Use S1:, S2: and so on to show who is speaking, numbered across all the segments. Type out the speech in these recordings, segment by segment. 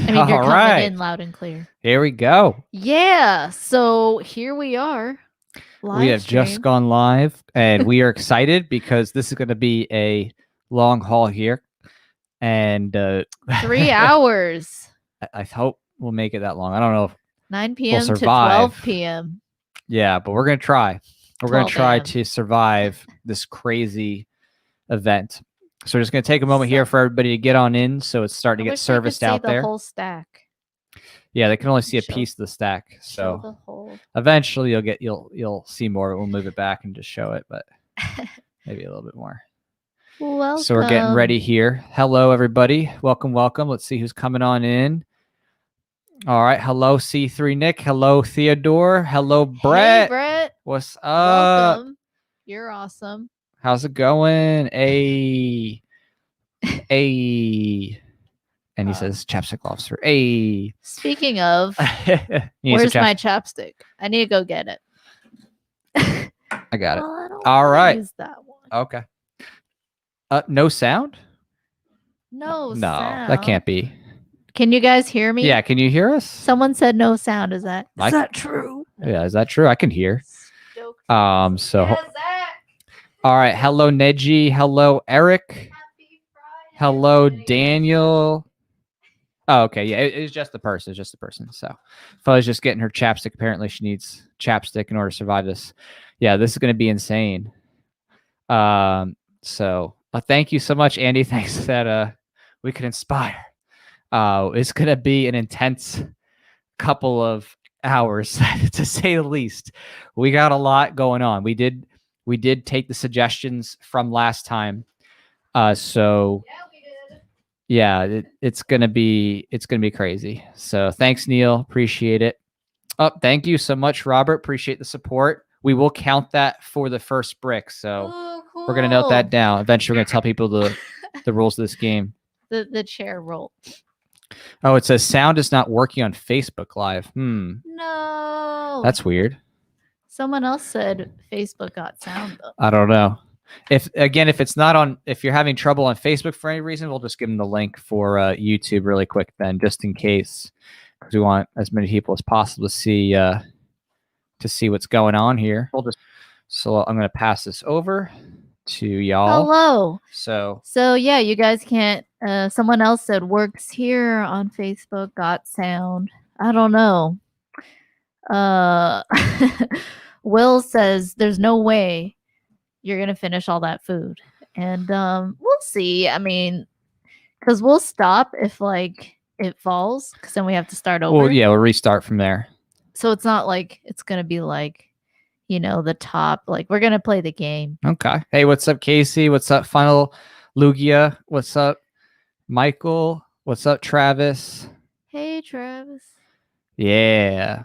S1: I mean, you're
S2: All
S1: coming
S2: right.
S1: in loud and clear.
S2: Here we go.
S1: Yeah. So here we are.
S2: We have just gone live, and we are excited because this is going to be a long haul here. And
S1: 3 hours.
S2: I hope we'll make it that long. I don't know if
S1: 9 p.m.
S2: we'll
S1: to 12
S2: survive.
S1: p.m.
S2: Yeah, but we're going to try. We're going to
S1: 12
S2: try
S1: a.m.
S2: to survive this crazy event. So we're just going to take a moment here for everybody to get on in, so it's starting to get serviced out there.
S1: The whole stack.
S2: Yeah, they can only see a piece of the stack. So eventually you'll see more. We'll move it back and just show it, but maybe a little bit more.
S1: Welcome.
S2: So we're getting ready here. Hello, everybody. Welcome, welcome. Let's see who's coming on in. All right. Hello, C3 Nick. Hello, Theodore. Hello, Brett.
S1: Hey, Brett.
S2: What's up?
S1: Welcome. You're awesome.
S2: How's it going? Hey. And he says chapstick officer. Hey.
S1: Speaking of, where's my chapstick? I need to go get it.
S2: I got it.
S1: I don't
S2: all right.
S1: Use that one.
S2: Okay. No sound?
S1: No
S2: sound.
S1: That
S2: can't be.
S1: Can you guys hear me?
S2: Yeah, can you hear us?
S1: Someone said no sound. Is that true?
S2: Yeah, is that true? I can hear. All right. Hello, Neji. Hello, Eric. Hello, Daniel. Oh, okay. Yeah, it's just the person. It's just the person. So Pho's just getting her chapstick. Apparently, she needs chapstick in order to survive this. Yeah, this is going to be insane. So thank you so much, Andy. Thanks that we could inspire. It's going to be an intense couple of hours, to say the least. We got a lot going on. We did take the suggestions from last time. So yeah, we did. Yeah, it's gonna be crazy. So thanks, Neil. Appreciate it. Oh, thank you so much, Robert. Appreciate the support. We will count that for the first brick. So
S1: cool.
S2: We're gonna note that down. Eventually, we're gonna tell people the rules of this game.
S1: The chair roll.
S2: Oh, it says sound is not working on Facebook Live.
S1: No.
S2: That's weird.
S1: Someone else said Facebook got sound though.
S2: I don't know. If it's not on, if you're having trouble on Facebook for any reason, we'll just give them the link for YouTube really quick then, just in case, because we want as many people as possible to see what's going on here. So I'm going to pass this over to y'all.
S1: Hello.
S2: So
S1: yeah, you guys can't. Someone else said works here on Facebook. Got sound. I don't know. Will says there's no way you're gonna finish all that food, and we'll see. I mean, because we'll stop if like it falls, because then we have to start over.
S2: Well, yeah, we'll restart from there.
S1: So it's not like it's gonna be like, the top. Like, we're gonna play the game.
S2: Okay. Hey, what's up, Casey? What's up, Final Lugia? What's up, Michael? What's up, Travis?
S1: Hey, Travis.
S2: Yeah.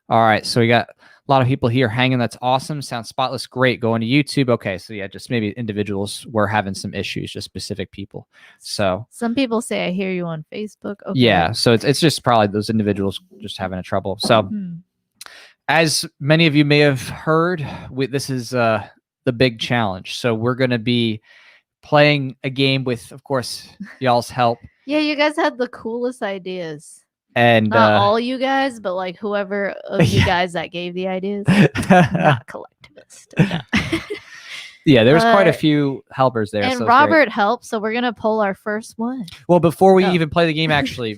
S2: All right. So we got a lot of people here hanging. That's awesome. Sounds spotless. Great. Going to YouTube. Okay. So yeah, just maybe individuals were having some issues, just specific people. So
S1: some people say I hear you on Facebook. Okay.
S2: Yeah. So it's just probably those individuals just having a trouble. So as many of you may have heard, this is the big challenge. So we're going to be playing a game with, of course, y'all's help.
S1: Yeah, you guys had the coolest ideas.
S2: And
S1: not all you guys, but like whoever of you guys that gave the ideas. Not collectivist. No.
S2: Yeah, there was quite a few helpers there.
S1: And so Robert helped, so we're gonna pull our first one.
S2: Well, before we even play the game, actually,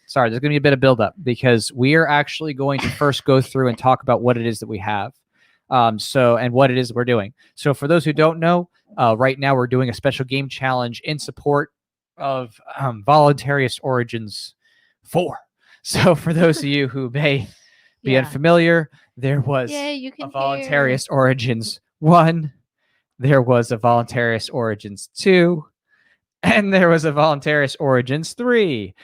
S2: sorry, there's gonna be a bit of build up because we are actually going to first go through and talk about what it is that we have. And what it is we're doing. So for those who don't know, right now we're doing a special game challenge in support of Voluntaryist Origins 4. So for those of you who may be unfamiliar, there was a Voluntaryist Origins 1, there was a Voluntaryist Origins 2, and there was a Voluntaryist Origins 3.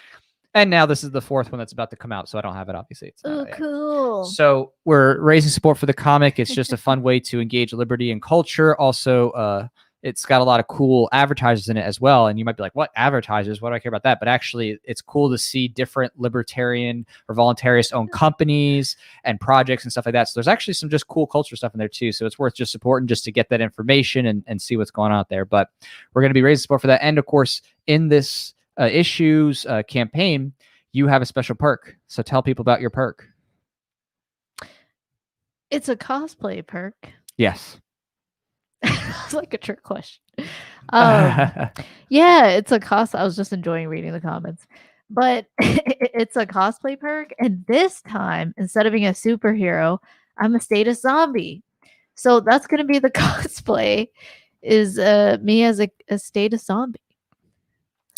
S2: And now this is the 4th one that's about to come out, so I don't have it, obviously. It's not
S1: cool.
S2: So we're raising support for the comic. It's just a fun way to engage liberty and culture. Also, it's got a lot of cool advertisers in it as well. And you might be like, what advertisers? What do I care about that? But actually, it's cool to see different libertarian or voluntarist owned companies and projects and stuff like that. So there's actually some just cool culture stuff in there too. So it's worth just supporting just to get that information and see what's going on out there. But we're going to be raising support for that. And of course, in this issues campaign, you have a special perk. So tell people about your perk.
S1: It's a cosplay perk.
S2: Yes.
S1: It's like a trick question. Yeah, it's a I was just enjoying reading the comments. But it's a cosplay perk, and this time, instead of being a superhero, I'm a status zombie. So that's gonna be the cosplay is me as a status zombie.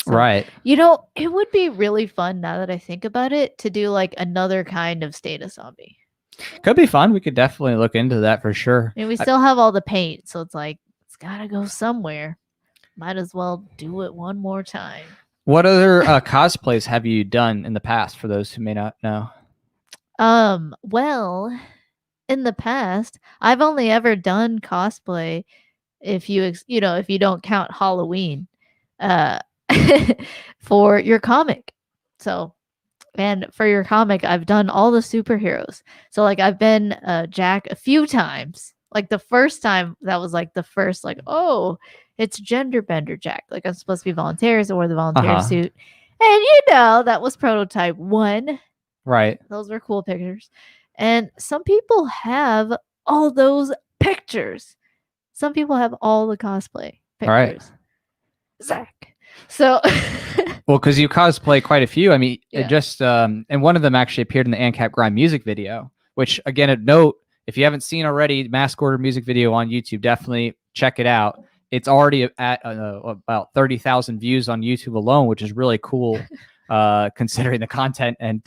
S1: So,
S2: Right.
S1: you know, it would be really fun now that I think about it to do like another kind of status zombie.
S2: Could be fun. We could definitely look into that for sure.
S1: I mean, we still have all the paint, so it's like it's gotta go somewhere. Might as well do it one more time.
S2: What other cosplays have you done in the past for those who may not know?
S1: Well, in the past, I've only ever done cosplay if if you don't count Halloween uh for your comic. So, and for your comic, I've done all the superheroes. So like I've been Jack a few times. Like the first time that was like the first like, oh, it's gender bender Jack. Like I'm supposed to be volunteers or the volunteer suit. And that was prototype 1.
S2: Right.
S1: Those were cool pictures. And some people have all those pictures. Some people have all the cosplay pictures.
S2: All right.
S1: Zach. So
S2: well, because you cosplay quite a few. I mean,
S1: Yeah.
S2: just and one of them actually appeared in the ANCAP Grind music video, which again, a note, if you haven't seen already, Mask Order music video on YouTube, definitely check it out. It's already at about 30,000 views on YouTube alone, which is really cool, considering the content and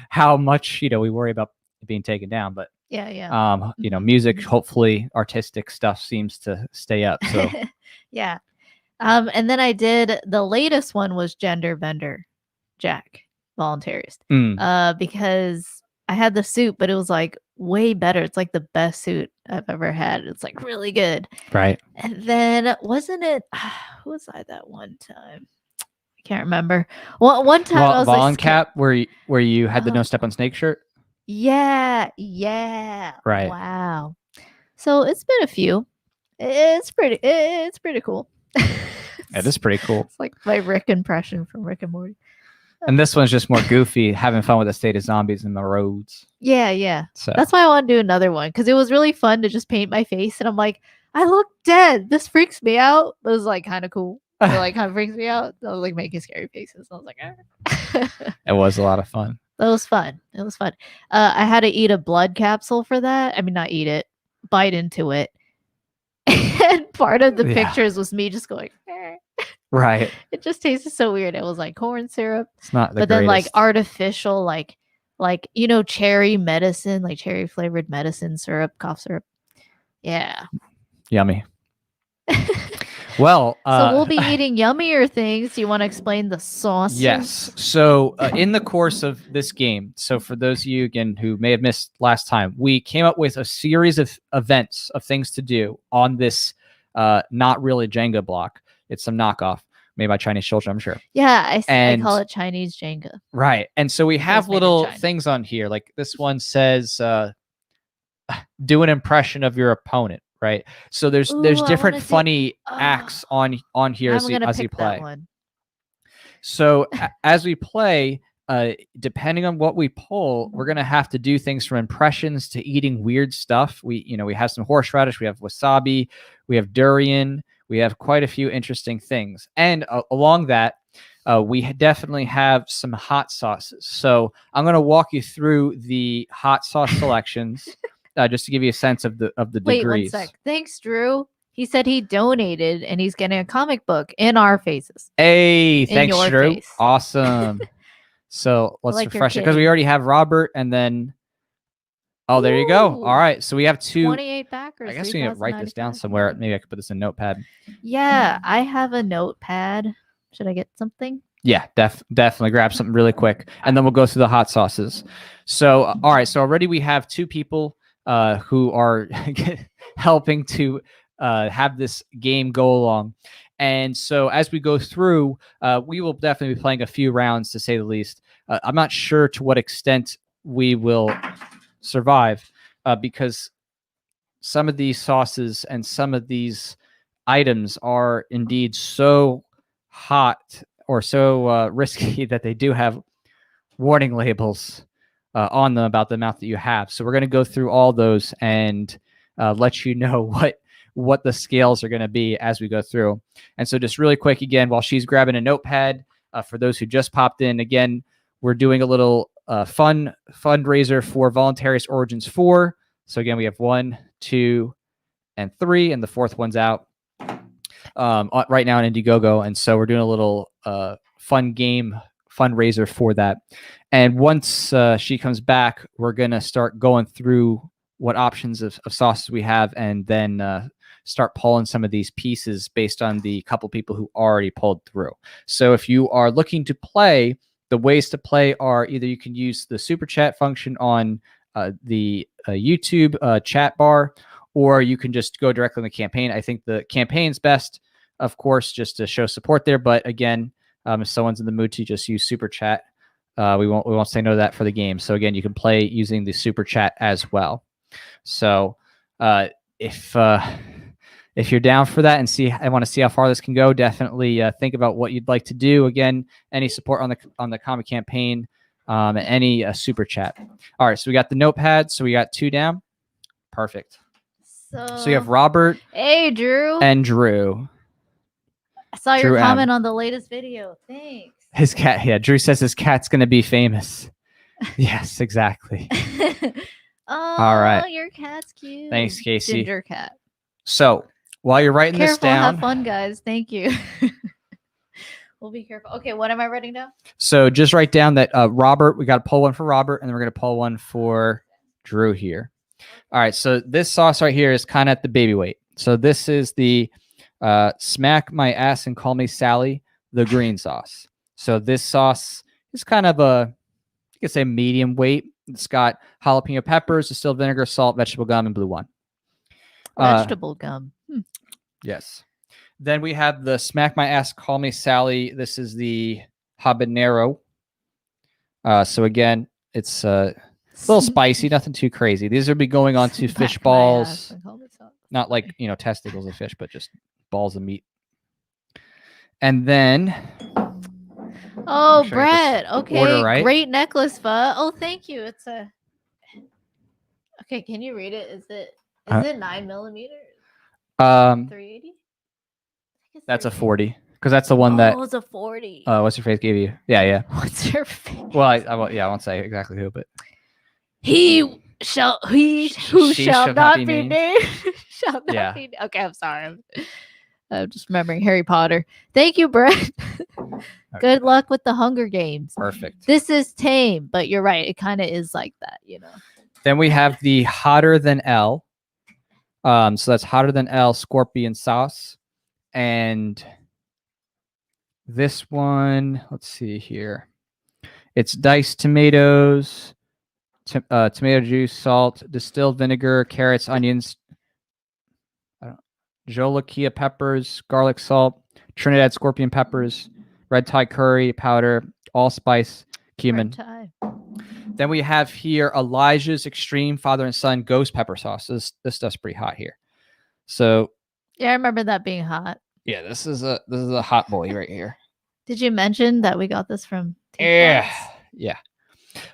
S2: how much we worry about it being taken down. But
S1: yeah.
S2: Music, hopefully, artistic stuff seems to stay up. So
S1: yeah. And then I did the latest one was Gender Bender Jack Voluntaryist. Because I had the suit, but it was like way better. It's like the best suit I've ever had. It's like really good.
S2: Right.
S1: And then wasn't it who was I that one time? I can't remember. One time I was
S2: Voluntaryist, where you had the no step on snake shirt.
S1: Yeah.
S2: Right.
S1: Wow. So it's been a few. It's pretty cool.
S2: It is pretty cool.
S1: It's like my Rick impression from Rick and Morty.
S2: And this one's just more goofy, having fun with the state of zombies in the roads.
S1: Yeah.
S2: So
S1: that's why I want to do another one, because it was really fun to just paint my face, and I'm like, I look dead. This freaks me out. It was like kind of cool. It like kind of freaks me out. I was like making scary faces. I was like,
S2: It was a lot of fun.
S1: It was fun. I had to eat a blood capsule for that. I mean, not eat it, bite into it. And part of the pictures was me just going,
S2: right.
S1: It just tasted so weird. It was like corn syrup.
S2: It's not the
S1: but
S2: greatest.
S1: Then like artificial, like cherry medicine, like cherry flavored medicine syrup, cough syrup. Yeah.
S2: Yummy. Well,
S1: so we'll be eating yummier things. Do you want to explain the sauces?
S2: Yes. So in the course of this game, so for those of you again who may have missed last time, we came up with a series of events of things to do on this not really Jenga block. It's some knockoff made by Chinese children, I'm sure.
S1: Yeah, I call it Chinese Jenga.
S2: Right. And so we have little things on here. Like this one says, do an impression of your opponent. Right. So there's different funny acts on here as you play. So as we play, depending on what we pull, we're going to have to do things from impressions to eating weird stuff. We have some horseradish, we have wasabi, we have durian, we have quite a few interesting things. And along that, we definitely have some hot sauces. So I'm going to walk you through the hot sauce selections. Just to give you a sense of the degrees.
S1: Wait 1 sec. Thanks, Drew. He said he donated and he's getting a comic book in our faces.
S2: Hey, thanks, Drew.
S1: Face.
S2: Awesome. So let's
S1: like
S2: refresh it because we already have Robert and then. Oh, there you go. All right. So we have
S1: 28 backers.
S2: I guess we need to write this down somewhere. Maybe I could put this in Notepad.
S1: Yeah, I have a notepad. Should I get something?
S2: Yeah, definitely grab something really quick. And then we'll go through the hot sauces. So, all right. So already we have 2 people who are helping to have this game go along. And so as we go through, we will definitely be playing a few rounds, to say the least. I'm not sure to what extent we will survive because some of these sauces and some of these items are indeed so hot or so risky that they do have warning labels on them about the amount that you have. So we're going to go through all those and let you know what the scales are going to be as we go through. And so just really quick, again, while she's grabbing a notepad, for those who just popped in, again, we're doing a little fundraiser for Voluntaryist Origins 4. So again, we have 1, 2, and 3, and the 4th one's out right now on Indiegogo. And so we're doing a little fun game fundraiser for that. And once she comes back, we're going to start going through what options of sauces we have, and then start pulling some of these pieces based on the couple people who already pulled through. So if you are looking to play, the ways to play are either you can use the super chat function on the YouTube chat bar, or you can just go directly in the campaign. I think the campaign's best, of course, just to show support there. But again, if someone's in the mood to just use super chat, we won't say no to that for the game. So again, you can play using the super chat as well. So if you're down for that and want to see how far this can go, definitely think about what you'd like to do. Again, any support on the comic campaign, any super chat. All right, so we got the notepad. So we got 2 down. Perfect. So you have Robert.
S1: Hey, Drew.
S2: And Drew.
S1: I saw
S2: Drew
S1: your
S2: M.
S1: comment on the latest video. Thanks.
S2: His cat. Yeah, Drew says his cat's gonna be famous. Yes, exactly.
S1: Oh,
S2: all right.
S1: Your cat's cute.
S2: Thanks, Casey.
S1: Ginger cat.
S2: So while you're writing this down,
S1: have fun, guys. Thank you. We'll be careful. Okay, what am I writing down?
S2: So just write down that Robert, we got to pull one for Robert, and then we're going to pull one for Drew here. All right, so this sauce right here is kind of at the baby weight. So this is the Smack My Ass and Call Me Sally, the green sauce. So this sauce is kind of you could say medium weight. It's got jalapeno peppers, distilled vinegar, salt, vegetable gum, and blue wine.
S1: Vegetable gum.
S2: Yes. Then we have the Smack My Ass, Call Me Sally. This is the habanero. So again, it's a little spicy, nothing too crazy. These will be going on to fish balls. Not like, testicles of fish, but just balls of meat. And then...
S1: Oh, Brett. Okay.
S2: Order, right?
S1: Great Necklace Pho. Oh, thank you. It's a... Okay, can you read it? Is it 9mm? 380?
S2: That's a 40. Because that's the one that...
S1: Oh, it's a 40.
S2: What's your face gave you? Yeah.
S1: What's your face?
S2: Well, I won't say exactly who, but...
S1: He who shall not be named shall not be. Okay, I'm sorry. I'm just remembering Harry Potter. Thank you, Brett. Good luck with the Hunger Games.
S2: Perfect.
S1: This is tame, but you're right. It kind of is like that,
S2: Then we have the Hotter Than L. So that's Hotter Than L scorpion sauce. And this one, let's see here. It's diced tomatoes, tomato juice, salt, distilled vinegar, carrots, onions, jolokia peppers, garlic salt, Trinidad scorpion peppers, red Thai curry powder, allspice, cumin. Then we have here Elijah's Extreme Father and Son Ghost Pepper Sauce. This stuff's pretty hot here. So
S1: yeah, I remember that being hot.
S2: Yeah, this is a hot boy right here.
S1: Did you mention that we got this from?
S2: Yeah.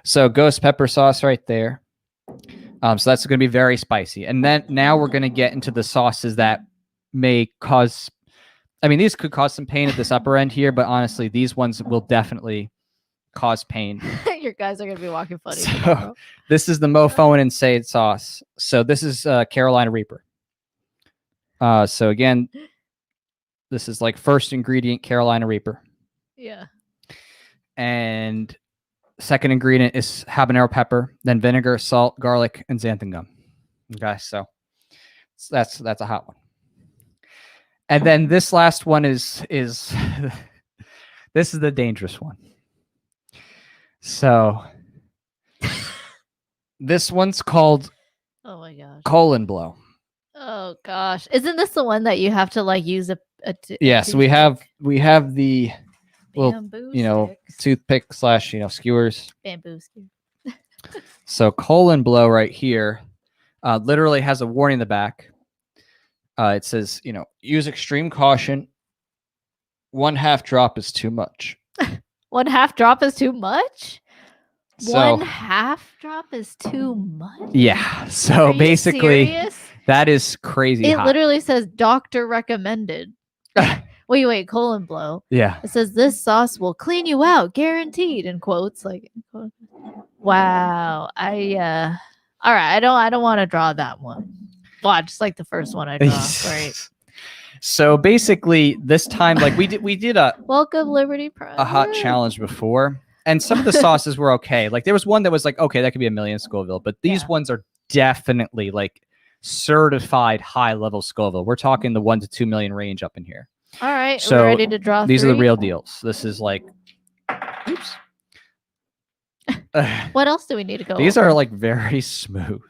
S2: So Ghost Pepper Sauce right there. So that's going to be very spicy. And then now we're going to get into the sauces that may cause. I mean, these could cause some pain at this upper end here, but honestly, these ones will definitely cause pain.
S1: Your guys are going to be walking funny.
S2: So this is the Mofo and Insane sauce. So this is Carolina Reaper. So again, this is like first ingredient Carolina Reaper.
S1: Yeah.
S2: And second ingredient is habanero pepper, then vinegar, salt, garlic, and xanthan gum. Okay, so that's a hot one. And then this last one is this is the dangerous one. So this one's called
S1: oh my gosh,
S2: colon blow.
S1: Oh gosh, isn't this the one that you have to like use a
S2: so we have the
S1: bamboo
S2: little
S1: sticks.
S2: toothpick / skewers.
S1: Bamboo skewer.
S2: So colon blow right here literally has a warning in the back. It says, use extreme caution 1/2 drop is too much.
S1: 1/2 drop is too much?
S2: So
S1: 1/2 drop is too much?
S2: yeah. So
S1: Are you
S2: basically,
S1: serious?
S2: that is crazy
S1: It
S2: hot.
S1: literally says doctor recommended. Wait, colon blow.
S2: Yeah.
S1: It says this sauce will clean you out, guaranteed, in quotes. Like, wow. All right. I don't want to draw that one. Watch, just like the first one I draw. Right.
S2: So basically, this time, like we did a
S1: Welcome, Liberty Prime.
S2: hot challenge before, and some of the sauces were okay. Like there was one that was like, okay, that could be 1,000,000 Scoville, but these ones are definitely like certified high level Scoville. We're talking the 1 to 2 million range up in here.
S1: All right,
S2: So
S1: we're ready to draw.
S2: These are the
S1: 3?
S2: real deals. This is like, oops.
S1: What else do we need to go?
S2: These
S1: over?
S2: are like very smooth.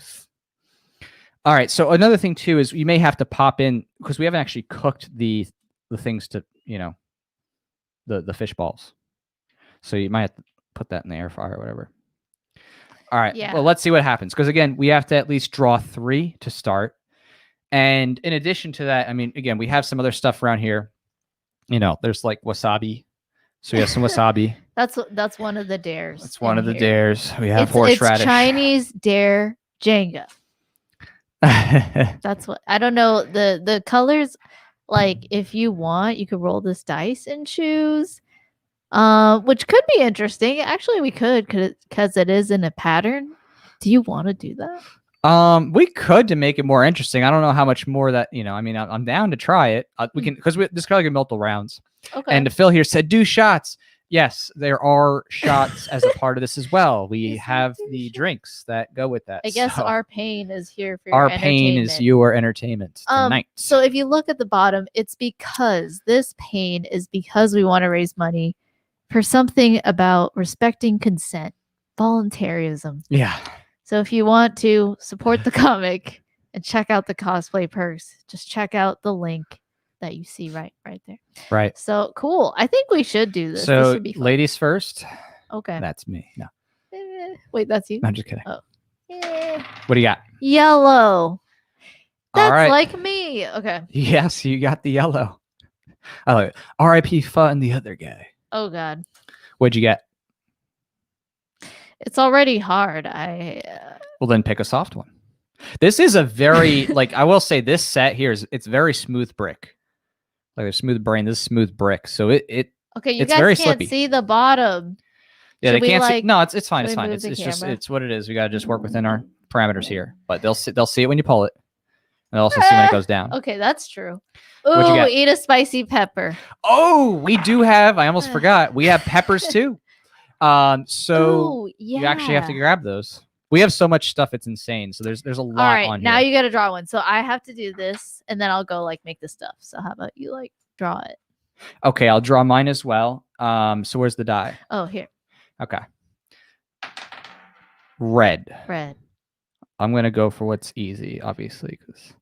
S2: All right. So another thing too is you may have to pop in because we haven't actually cooked the things to, you know, the fish balls. So you might have to put that in the air fryer or whatever. All right.
S1: Yeah.
S2: Well, let's see what happens. Because again, we have to at least draw 3 to start. And in addition to that, I mean, again, we have some other stuff around here. You know, there's like wasabi. So we have some wasabi.
S1: That's one of the dares.
S2: That's one of the
S1: here.
S2: dares. We have horseradish.
S1: It's Chinese dare Jenga. That's what I don't know. The colors, like if you want, you could roll this dice and choose. Which could be interesting. Actually, we could because it is in a pattern. Do you want to do that?
S2: We could to make it more interesting. I don't know how much more that, you know, I mean, I'm down to try it. We can, because this is like multiple rounds.
S1: Okay.
S2: And Phil here said, do shots. Yes, there are shots as a part of this as well. We have the drinks that go with that.
S1: I guess
S2: so
S1: our pain is here for your
S2: our pain is
S1: entertainment.
S2: your entertainment tonight.
S1: So if you look at the bottom, it's because this pain is because we want to raise money for something about respecting consent, voluntarism.
S2: Yeah.
S1: So if you want to support the comic and check out the cosplay perks, just check out the link that you see right there.
S2: Right.
S1: So cool. I think we should do this.
S2: So
S1: this should be fun.
S2: ladies first.
S1: Okay.
S2: That's me. No.
S1: Wait, that's you?
S2: I'm just kidding.
S1: Oh.
S2: What do you got?
S1: Yellow. That's
S2: All right.
S1: like me. Okay.
S2: Yes, you got the yellow. I like it. R.I.P. Pho and the other guy.
S1: Oh God.
S2: What'd you get?
S1: It's already hard.
S2: Well, then pick a soft one. This is a very, like, I will say this set here it's very smooth brick. Like a smooth brain, this is smooth brick. So it
S1: okay, you
S2: it's
S1: guys
S2: very
S1: can't
S2: slippy.
S1: see the bottom.
S2: Yeah,
S1: Should
S2: they
S1: we,
S2: can't see.
S1: like,
S2: No, it's fine. It's
S1: should we
S2: fine.
S1: move
S2: It's
S1: the
S2: just
S1: camera?
S2: it's what it is. We gotta just work within our parameters here. But they'll see it when you pull it. And they'll also see when it goes down.
S1: Okay, that's true.
S2: What'd you
S1: Ooh,
S2: get?
S1: eat a spicy pepper.
S2: Oh, we do have, I almost forgot. We have peppers too. So
S1: Ooh, yeah.
S2: you actually have to grab those. We have so much stuff, it's insane. So there's a lot
S1: All right,
S2: on
S1: now
S2: here.
S1: you got to draw one. So I have to do this, and then I'll go like make the stuff. So how about you like draw it?
S2: Okay, I'll draw mine as well. So where's the die?
S1: Oh, here,
S2: Okay. Red.
S1: red.
S2: I'm gonna go for what's easy, obviously, because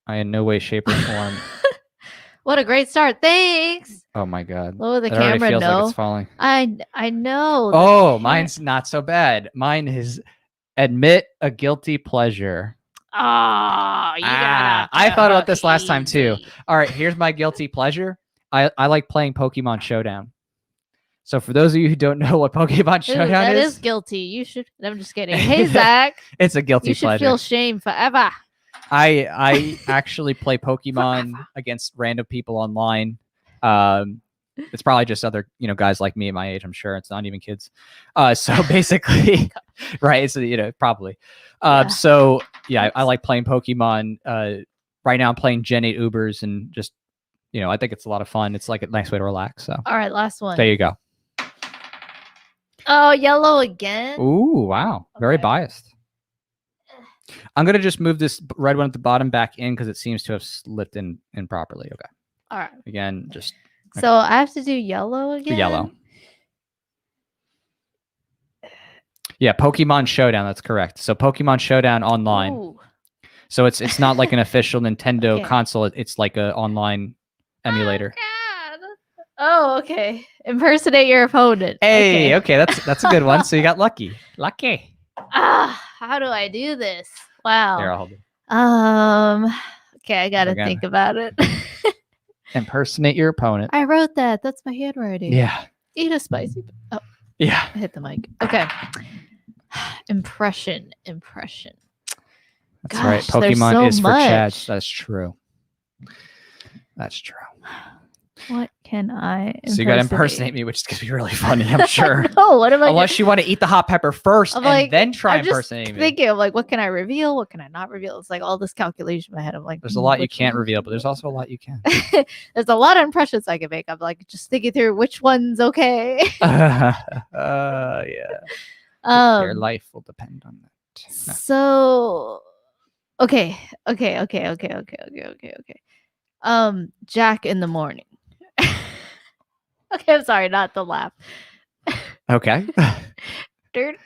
S2: I in no way, shape, or form.
S1: What a great start! Thanks.
S2: Oh my god.
S1: Lower the
S2: It already
S1: camera.
S2: feels like
S1: No,
S2: it's falling.
S1: I know.
S2: Oh, mine's not so bad. Mine is admit a guilty pleasure.
S1: Oh, you got
S2: I thought about this last time too. All right, here's my guilty pleasure. I like playing Pokemon Showdown. So for those of you who don't know what Pokemon Showdown
S1: That
S2: is,
S1: is guilty. You should. I'm just kidding. Hey Zach,
S2: it's a guilty
S1: you should
S2: pleasure.
S1: feel shame forever.
S2: I actually play Pokemon against random people online. It's probably just other, guys like me at my age, I'm sure. It's not even kids. So basically, right. So, probably.
S1: Yeah.
S2: So yeah, I like playing Pokemon. Right now I'm playing Gen 8 Ubers and just, I think it's a lot of fun. It's like a nice way to relax. So
S1: All right, last one.
S2: there you go.
S1: Oh, yellow again.
S2: Ooh, wow. Very
S1: Okay.
S2: biased. I'm going to just move this red one at the bottom back in because it seems to have slipped in properly. Okay.
S1: All right.
S2: Again, just
S1: So I have to do yellow again.
S2: the yellow. Yeah, Pokemon Showdown. That's correct. So Pokemon Showdown online.
S1: Ooh.
S2: So it's not like an official Nintendo
S1: Okay.
S2: console. It's like an online emulator.
S1: Oh, God. Oh, okay. Impersonate your opponent.
S2: Hey, okay, that's a good one. So you got lucky. Lucky.
S1: How do I do this? Wow.
S2: Here, I'll hold it.
S1: Okay, I gotta
S2: Again.
S1: think about it.
S2: Impersonate your opponent.
S1: I wrote that. That's my handwriting.
S2: Yeah.
S1: Eat a spicy. Oh,
S2: Yeah.
S1: I hit the mic. Okay. Impression.
S2: That's right.
S1: Gosh, there's
S2: Pokemon
S1: so
S2: is for
S1: much.
S2: Chads. That's true. That's true.
S1: What can I impersonate?
S2: So you got to impersonate me, which is going to be really funny, I'm sure.
S1: No, what am I?
S2: Unless you want to eat the hot pepper first
S1: I'm
S2: and
S1: like,
S2: then try
S1: I'm just
S2: impersonating me.
S1: thinking of like, what can I reveal? What can I not reveal? It's like all this calculation in my head. I'm like,
S2: There's a lot you
S1: which
S2: can't
S1: one?
S2: reveal, but there's also a lot you can.
S1: There's a lot of impressions I can make. I'm like just thinking through which one's okay.
S2: Yeah. Your life will depend on that. No.
S1: So, okay. Jack in the morning. Okay, I'm sorry, not the laugh.
S2: Okay.
S1: Okay.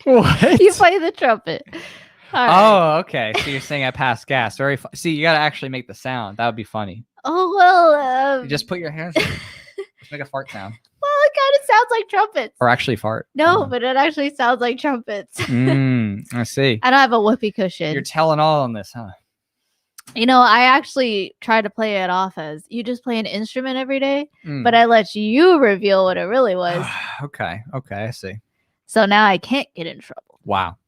S2: What?
S1: You play the trumpet. All right.
S2: Oh, okay. So you're saying I passed gas. Very See, you got to actually make the sound. That would be funny.
S1: Oh, well.
S2: You just put your hands. Just make a fart sound.
S1: Well, it kind of sounds like trumpets.
S2: Or actually fart.
S1: No, but it actually sounds like trumpets.
S2: I see.
S1: I don't have a whoopee cushion.
S2: You're telling all on this, huh?
S1: You know, I actually try to play it off as you just play an instrument every day, but I let you reveal what it really was.
S2: Okay, I see.
S1: So now I can't get in trouble.
S2: Wow.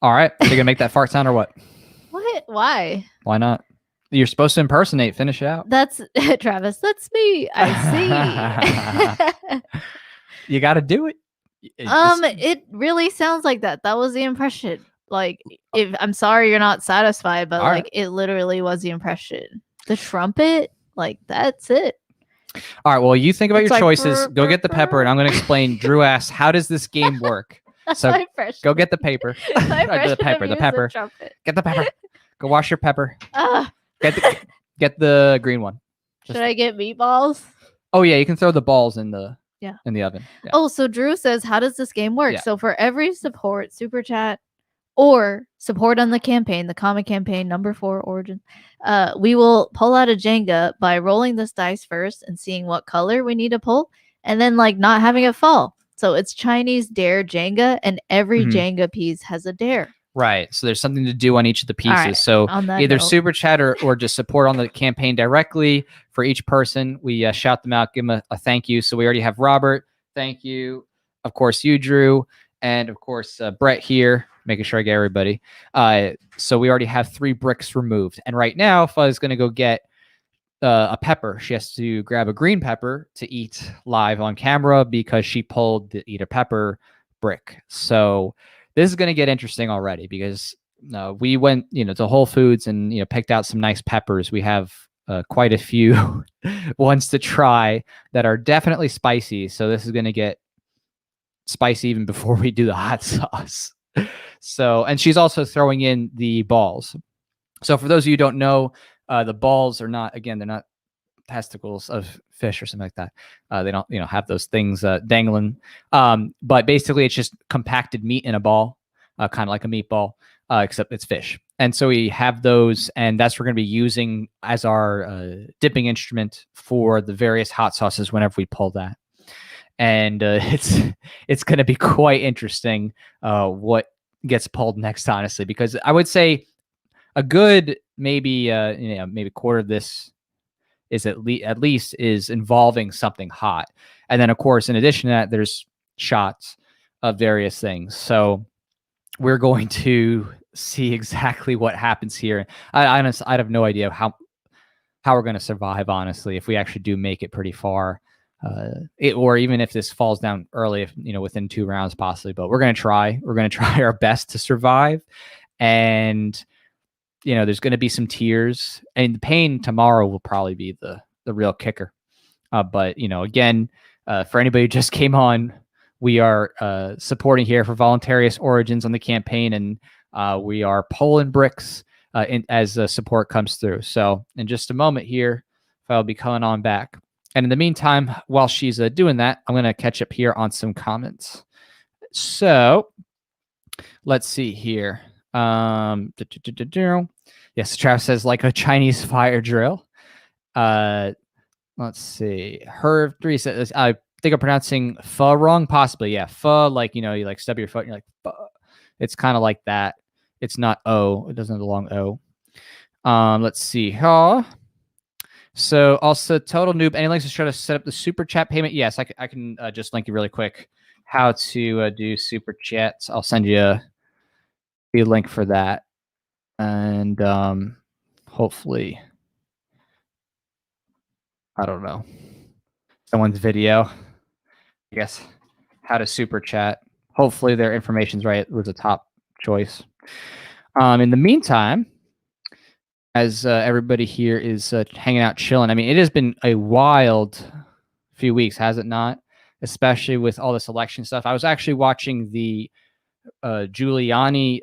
S2: All right. So you're going to make that fart sound or what?
S1: What? Why?
S2: Why not? You're supposed to impersonate. Finish it out.
S1: That's Travis. That's me. I see.
S2: You got to do it.
S1: It really sounds like that. That was the impression. Like, if I'm sorry you're not satisfied, but like it literally was the impression. The trumpet, like that's it.
S2: All right. Well, you think about
S1: It's
S2: your
S1: like,
S2: choices. Go get the pepper, and I'm going to explain. Drew asks, "How does this game work?" So go get the paper. The pepper. Get the pepper. Go wash your pepper. Get the green one.
S1: Should I get meatballs?
S2: Oh yeah, you can throw the balls in the oven. Yeah.
S1: Oh, so Drew says, how does this game work?
S2: Yeah.
S1: So for every support, super chat, or support on the campaign, the comic campaign number 4 origin, we will pull out a Jenga by rolling this dice first and seeing what color we need to pull, and then like not having it fall. So it's Chinese dare Jenga, and every Jenga piece has a dare.
S2: Right. So there's something to do on each of the pieces.
S1: Right,
S2: so either
S1: note.
S2: super chat or just support on the campaign directly for each person. We shout them out, give them a thank you. So we already have Robert. Thank you. Of course, you, Drew. And of course, Brett here, making sure I get everybody. So we already have 3 bricks removed. And right now, Pho is going to go get a pepper. She has to grab a green pepper to eat live on camera because she pulled the eat a pepper brick. So this is going to get interesting already because we went, to Whole Foods and, picked out some nice peppers. We have quite a few ones to try that are definitely spicy. So this is going to get spicy even before we do the hot sauce. So, and she's also throwing in the balls. So for those of you who don't know, the balls are not, again, they're not testicles of fish or something like that. They don't, have those things dangling. But basically it's just compacted meat in a ball, kind of like a meatball, except it's fish. And so we have those, and that's what we're going to be using as our dipping instrument for the various hot sauces whenever we pull that. And it's going to be quite interesting what gets pulled next, honestly, because I would say a good maybe quarter of this is at least is involving something hot. And then of course, in addition to that, there's shots of various things. So we're going to see exactly what happens here. I have no idea how we're going to survive, honestly, if we actually do make it pretty far. Or even if this falls down early, if within 2 rounds possibly, but we're going to try our best to survive. And there's going to be some tears, and the pain tomorrow will probably be the real kicker. But again, for anybody who just came on, we are supporting here for Voluntaryist Origins on the campaign, and we are pulling bricks as support comes through. So in just a moment here, I'll be coming on back. And in the meantime, while she's doing that, I'm going to catch up here on some comments. So let's see here. Yes, Travis says like a Chinese fire drill. Let's see. Herb 3 says, I think I'm pronouncing pho wrong, possibly. Yeah, pho, like you like stub your foot and you're like pho. It's kind of like that. It's not O. It doesn't have the long O. Let's see. So also total noob. Any links to try to set up the super chat payment? Yes, I can just link you really quick how to do super chats. I'll send you the link for that, and hopefully, I don't know, someone's video. I guess how to super chat. Hopefully their information's right. It was a top choice. In the meantime, as everybody here is hanging out, chilling. I mean, it has been a wild few weeks, has it not? Especially with all this election stuff. I was actually watching the Giuliani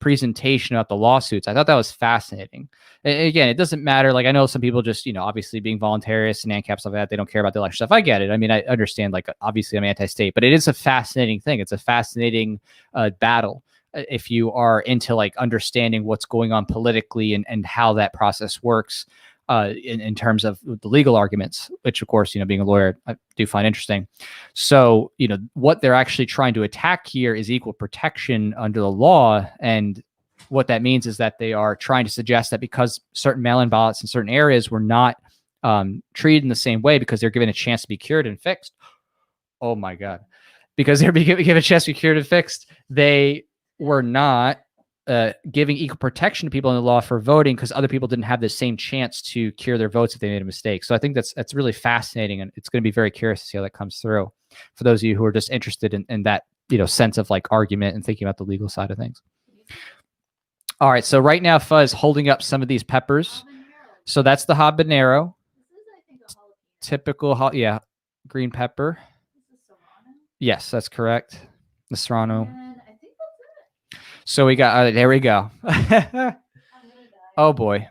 S2: presentation about the lawsuits. I thought that was fascinating. And again, it doesn't matter. Like, I know some people just, obviously being voluntarists and ANCAP stuff like that, they don't care about the election stuff. I get it. I mean, I understand, like, obviously I'm anti-state, but it is a fascinating thing. It's a fascinating battle if you are into like understanding what's going on politically and how that process works in terms of the legal arguments, which of course, being a lawyer, I do find interesting. So, what they're actually trying to attack here is equal protection under the law. And what that means is that they are trying to suggest that because certain mail-in ballots in certain areas were not treated in the same way because they're given a chance to be cured and fixed. Oh my God. Because they're given a chance to be cured and fixed, they were not giving equal protection to people in the law for voting because other people didn't have the same chance to cure their votes if they made a mistake. So I think that's really fascinating, and it's going to be very curious to see how that comes through for those of you who are just interested in that sense of like argument and thinking about the legal side of things. All right, so right now Fuzz holding up some of these peppers. So that's the habanero. Typical, green pepper. Yes, that's correct. The serrano. So we got, there we go. Oh boy.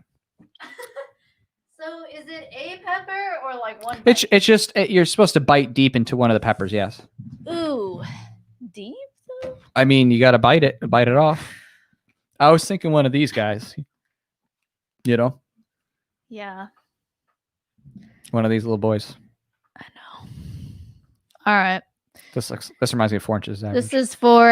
S1: So is it a pepper or like one?
S2: It's just, you're supposed to bite deep into one of the peppers. Yes.
S1: Ooh, deep though?
S2: I mean, you got to bite it off. I was thinking one of these guys,
S1: Yeah.
S2: One of these little boys.
S1: I know. All right.
S2: This reminds me of 4 inches.
S1: This is for,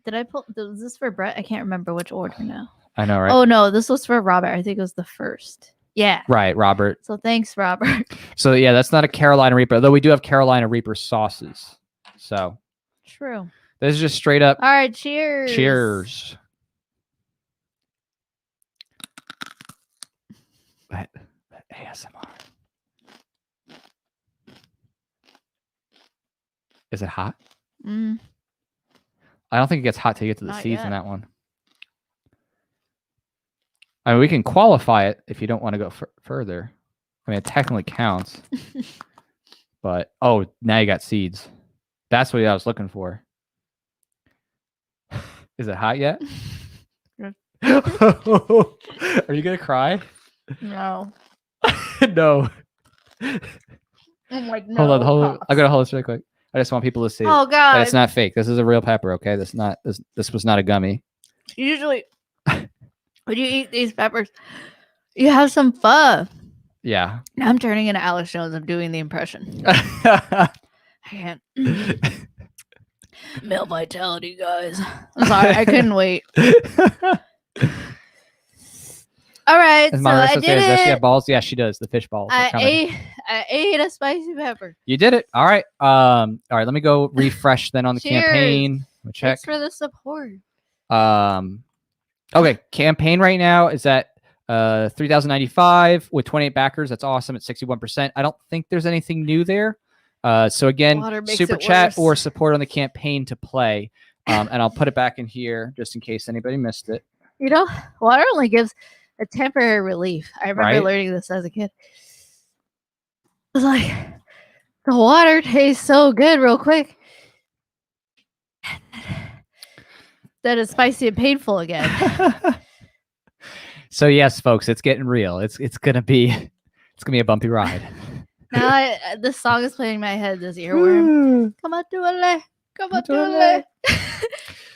S1: was this for Brett? I can't remember which order now.
S2: I know, right?
S1: Oh no, this was for Robert. I think it was the first. Yeah.
S2: Right, Robert.
S1: So thanks, Robert.
S2: So yeah, that's not a Carolina Reaper, though we do have Carolina Reaper sauces. So
S1: true.
S2: This is just straight up.
S1: All right, cheers.
S2: Cheers. But ASMR. Is it hot? I don't think it gets hot till you get to the seeds in that one. I mean, we can qualify it if you don't want to go further. I mean, it technically counts. But, oh, now you got seeds. That's what I was looking for. Is it hot yet? Are you going to cry?
S1: No.
S2: No.
S1: I'm like, no.
S2: Hold on. I'm going to hold this really quick. I just want people to see
S1: God.
S2: that it's not fake. This is a real pepper, okay? This was not a gummy.
S1: Usually, when you eat these peppers, you have some pho.
S2: Yeah.
S1: Now I'm turning into Alice Jones. I'm doing the impression. I can't. Male vitality, guys. I'm sorry. I couldn't wait. All right. So I did it.
S2: Does she have balls? Yeah, she does. The fish balls.
S1: I ate a spicy pepper.
S2: You did it. All right. All right. Let me go refresh then on the campaign. Check.
S1: Thanks for the support.
S2: Okay. Campaign right now is at 3,095 with 28 backers. That's awesome at 61%. I don't think there's anything new there. So again, super chat or support on the campaign to play. And I'll put it back in here just in case anybody missed it.
S1: Water only gives a temporary relief. I remember learning this as a kid. It's like the water tastes so good real quick. That is spicy and painful again.
S2: So yes, folks, it's getting real. It's gonna be a bumpy ride.
S1: Now this song is playing in my head. This earworm. Come on, do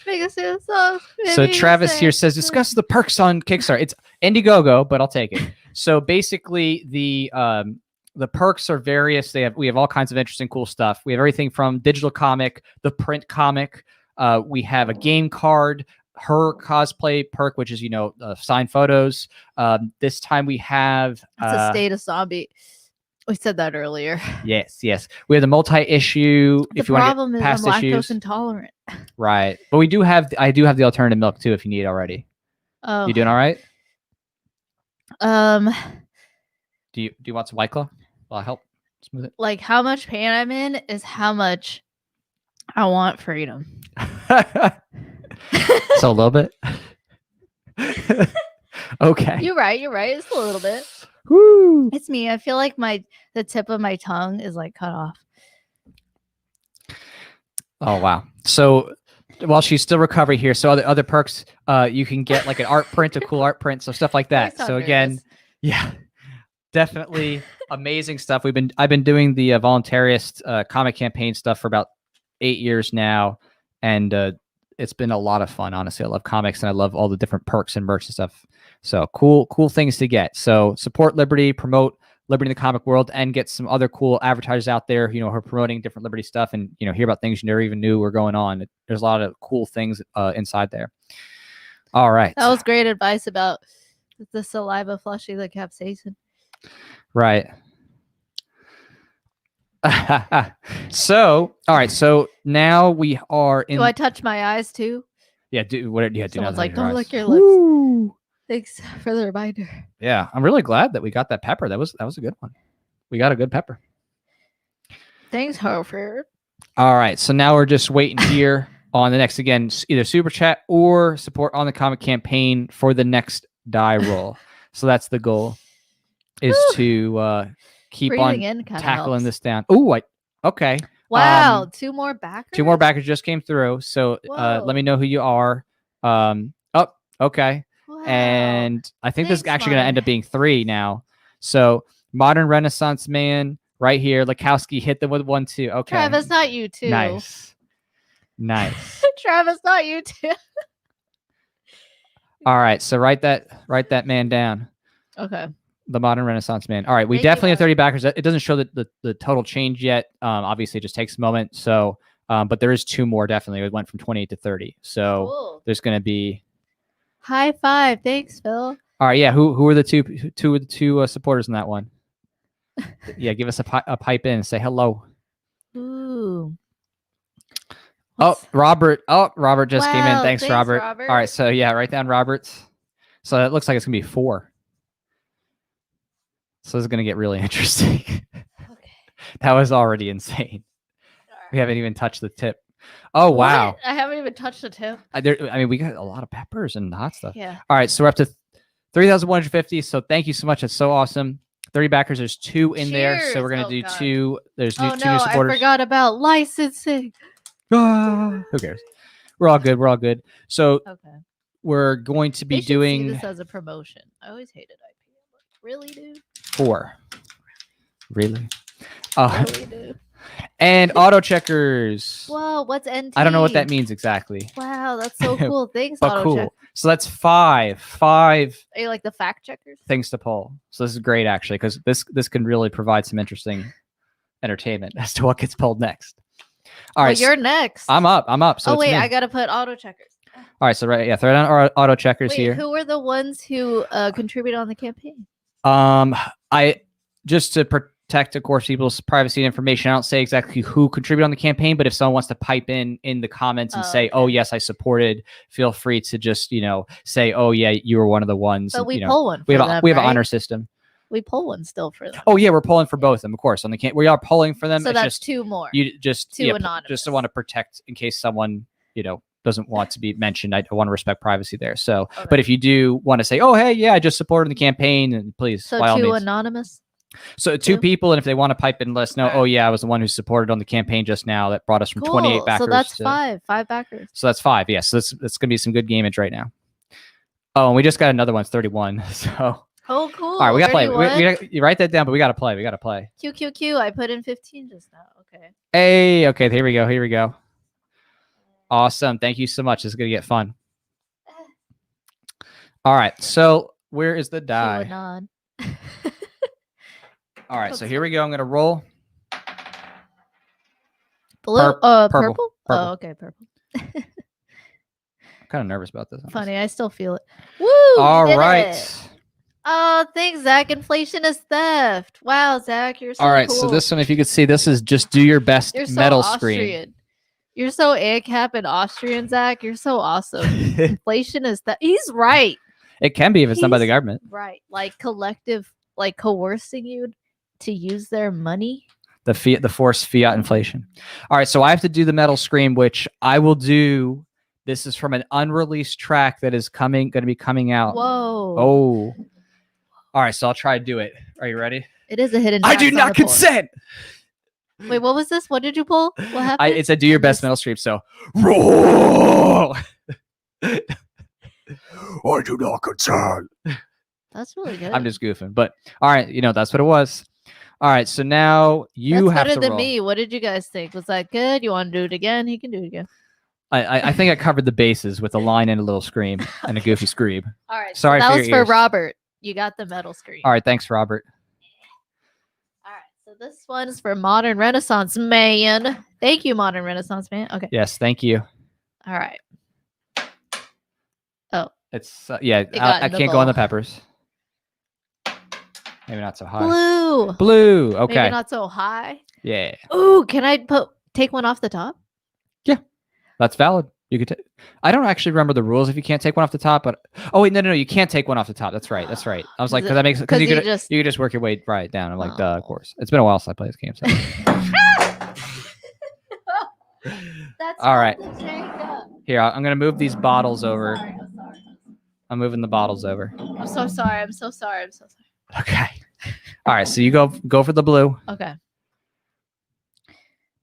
S1: Make us do a song.
S2: So Travis here says, discuss the perks on Kickstarter. It's Indiegogo, but I'll take it. So basically, the perks are various. We have all kinds of interesting, cool stuff. We have everything from digital comic, the print comic, We have a game card, her cosplay perk, which is signed photos. This time we have
S1: It's a state of zombie. We said that earlier.
S2: yes. We have the multi-issue.
S1: The
S2: if you want
S1: problem
S2: to
S1: is
S2: get
S1: I'm
S2: past
S1: lactose
S2: issues,
S1: intolerant.
S2: right? But I do have the alternative milk too if you need it already.
S1: Oh,
S2: You doing all right?
S1: um,
S2: Do you want some White Claw? Will I help smooth it?
S1: like how much pain I'm in is how much I want freedom.
S2: So a little bit. Okay.
S1: You're right. It's a little bit.
S2: Woo.
S1: It's me. I feel like the tip of my tongue is like cut off.
S2: Oh wow. So while she's still recovering here, so other perks, you can get like an art print, a cool art print, so stuff like that. So again, yeah, definitely amazing stuff. I've been doing the Voluntaryist comic campaign stuff for about 8 years now, and it's been a lot of fun. Honestly, I love comics and I love all the different perks and merch and stuff. So cool things to get. So support Liberty, promote Liberty in the comic world, and get some other cool advertisers out there, who are promoting different Liberty stuff, and hear about things you never even knew were going on. There's a lot of cool things inside there. All right.
S1: That was great advice about the saliva flushing the capsaicin.
S2: Right. So, all right. So now we are in.
S1: Do I touch my eyes too?
S2: Yeah. Do what? Yeah.
S1: Someone's
S2: do
S1: like, don't lick your
S2: Woo!
S1: lips. Thanks for the reminder.
S2: Yeah, I'm really glad that we got that pepper. That was a good one. We got a good pepper.
S1: Thanks, Harford.
S2: All right. So now we're just waiting here on the next, again, either super chat or support on the comic campaign for the next die roll. So that's the goal, is to keep
S1: Breathing
S2: on
S1: in
S2: tackling
S1: helps.
S2: this down. Oh, okay.
S1: Wow, 2 more backers?
S2: 2 more backers just came through. So let me know who you are. Okay.
S1: Wow.
S2: And I think this is
S1: Thanks,
S2: actually going to end up being 3 now. So Modern Renaissance Man right here. Lakowski hit them with 1, 2. Okay.
S1: Travis, not you too.
S2: Nice.
S1: Travis, not you too.
S2: All right. So write that man down.
S1: Okay.
S2: The Modern Renaissance Man. All right. We
S1: Thank
S2: definitely
S1: you,
S2: have 30 backers. It doesn't show the total change yet. Obviously, it just takes a moment. So, but there is 2 more definitely. It went from 28 to 30. So
S1: Cool.
S2: there's going to be.
S1: High five. Thanks, Phil.
S2: All right. Yeah. Who are the two supporters in that one? Yeah. Give us a pipe in and say hello.
S1: Ooh.
S2: Robert. Robert just came in. Thanks, Robert.
S1: Robert.
S2: All right. So yeah, write down Robert's. So it looks like it's going to be 4. So this is going to get really interesting.
S1: Okay.
S2: That was already insane.
S1: Right.
S2: We haven't even touched the tip. Oh, wow.
S1: I haven't even touched the tip.
S2: We got a lot of peppers and hot stuff.
S1: Yeah.
S2: All right. So we're up to 3,150. So thank you so much. It's so awesome. 30 backers. There's 2 in there. So we're going to do God. 2. There's 2 new supporters.
S1: I forgot about licensing.
S2: Who cares? We're all good. So we're going to be
S1: they should
S2: doing
S1: see this as a promotion. I always hated IP. Really, dude?
S2: 4. Really?
S1: Really, dude?
S2: And auto checkers.
S1: Whoa, what's NT?
S2: I don't know what that means exactly.
S1: Wow, that's so cool. Thanks,
S2: but
S1: auto
S2: cool.
S1: check.
S2: So that's 5.
S1: Are you like the fact checkers?
S2: Things to pull. So this is great actually, because this can really provide some interesting entertainment as to what gets pulled next. All right,
S1: you're next.
S2: I'm up. So
S1: wait, I gotta put auto checkers.
S2: All right, so throw down our auto checkers here.
S1: Who were the ones who contributed on the campaign?
S2: I just to protect, of course, people's privacy and information. I don't say exactly who contributed on the campaign, but if someone wants to pipe in the comments and say, "Oh yes, I supported," feel free to just say, "Oh yeah, you were one of the ones."
S1: But we pull one.
S2: We have an honor system.
S1: We pull one still for them.
S2: Oh yeah, we're pulling for both of them, of course. On the we are pulling for them.
S1: So that's just 2 more.
S2: You just
S1: 2 anonymous.
S2: Just to want to protect in case someone doesn't want to be mentioned. I want to respect privacy there. So, but if you do want to say, "Oh hey, yeah, I just supported the campaign," and please,
S1: so
S2: by all
S1: 2
S2: means.
S1: Anonymous.
S2: So 2 people, and if they want to pipe in, let us know. Oh yeah, I was the one who supported on the campaign just now. That brought us from 28 backers.
S1: So that's 5 backers.
S2: So that's 5. Yes, so that's gonna be some good gamage right now. Oh, and we just got another one. It's 31. So.
S1: Oh, cool.
S2: All right, we got to play. You write that down, but we got to play.
S1: QQQ. I put in 15 just now. Okay.
S2: Hey, okay. Here we go. Awesome. Thank you so much. This is going to get fun. All right. So where is the die? All right. So here we go. I'm going to roll.
S1: Blue?
S2: Purple.
S1: Oh, okay. Purple.
S2: kind of nervous about this.
S1: Funny, I still feel it. Woo!
S2: All
S1: we did
S2: right.
S1: it. Oh, thanks, Zach. Inflation is theft. Wow, Zach, you're so
S2: All right.
S1: cool.
S2: So this one, if you could see, this is just do your best
S1: You're so
S2: metal
S1: Austrian.
S2: screen.
S1: You're so ACAP and Austrian, Zach. You're so awesome. Inflation is that he's right.
S2: It can be if it's done by the
S1: He's
S2: government.
S1: Right. Like collective, like coercing you to use their money.
S2: The forced fiat inflation. All right. So I have to do the metal screen, which I will do. This is from an unreleased track that is going to be coming out.
S1: Whoa.
S2: Oh. All right. So I'll try to do it. Are you ready?
S1: It is a hidden.
S2: I do
S1: tax on
S2: not
S1: the poor.
S2: consent.
S1: Wait, what was this? What did you pull? What happened?
S2: It's a do your best metal scream. So roll. I do not consent.
S1: That's really good.
S2: I'm just goofing, but all right, that's what it was. All right, so now you
S1: That's
S2: have
S1: better
S2: to
S1: than
S2: roll.
S1: me. What did you guys think? Was that good? You want to do it again? He can do it again.
S2: I think I covered the bases with a line and a little scream and a goofy scream.
S1: All right.
S2: Sorry
S1: so that
S2: for
S1: was
S2: your
S1: for
S2: ears.
S1: Robert. You got the metal screen.
S2: All right, thanks, Robert.
S1: All right. So this one's for Modern Renaissance Man. Thank you, Modern Renaissance Man. Okay.
S2: Yes, thank you.
S1: All right.
S2: It's
S1: got
S2: I
S1: in the
S2: can't go on the
S1: bowl.
S2: peppers. Maybe not so high.
S1: Blue.
S2: Blue. Okay.
S1: Maybe not so high.
S2: Yeah,
S1: Ooh, can I take one off the top?
S2: that's valid. You could. I don't actually remember the rules if you can't take one off the top, but wait, no, you can't take one off the top. That's right. That's right. I was like,
S1: Is
S2: because
S1: it-
S2: that makes because you could
S1: just-
S2: you could just work your way right down. I'm like, duh, of
S1: Oh.
S2: course. It's been a while since I played this game. So.
S1: That's
S2: All
S1: not
S2: right.
S1: the Jenga.
S2: Here, I'm gonna move these bottles over.
S1: Sorry, I'm sorry.
S2: I'm moving the bottles over.
S1: I'm so sorry. I'm so sorry. I'm so sorry.
S2: Okay. All right. So you go for the blue.
S1: Okay.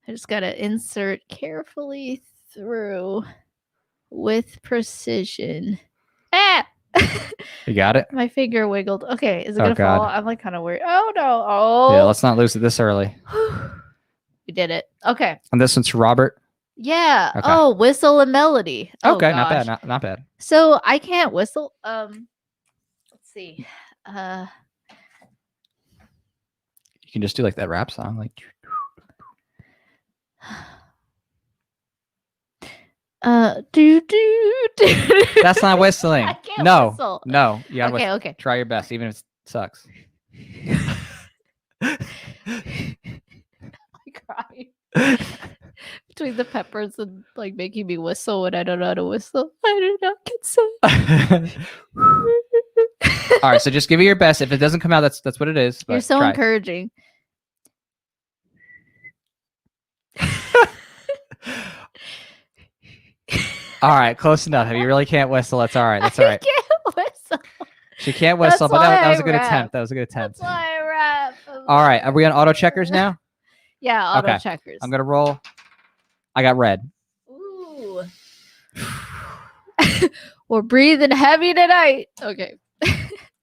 S1: I just gotta insert carefully through with precision. Ah!
S2: You got it.
S1: My finger wiggled. Okay, is it
S2: Oh,
S1: gonna
S2: God.
S1: fall? I'm like kind of worried. Oh no! Oh,
S2: Yeah. Let's not lose it this early.
S1: we did it. Okay.
S2: And this one's for Robert.
S1: Yeah.
S2: Okay.
S1: Oh, whistle and melody. Oh,
S2: Okay. Not
S1: gosh.
S2: bad. Not bad.
S1: So I can't whistle. Let's see.
S2: You can just do like that rap song, like.
S1: Do do do.
S2: That's not whistling.
S1: I can't
S2: No.
S1: whistle.
S2: No. You gotta
S1: Okay.
S2: whistle.
S1: Okay.
S2: Try your best, even if it sucks.
S1: I'm crying. Between the peppers and like making me whistle when I don't know how to whistle, I do not consent.
S2: All right. So just give it your best. If it doesn't come out, that's what it is.
S1: You're
S2: but
S1: so
S2: try.
S1: encouraging.
S2: All right. Close enough. If you really can't whistle, that's all right. That's all right.
S1: I can't whistle.
S2: She can't whistle,
S1: That's
S2: but that
S1: why
S2: was
S1: I
S2: a good
S1: rap.
S2: attempt. That was a good attempt.
S1: That's why I rap.
S2: All right. Are we on auto checkers now?
S1: Yeah, auto
S2: Okay.
S1: checkers.
S2: I'm gonna roll. I got red.
S1: Ooh. We're breathing heavy tonight. Okay.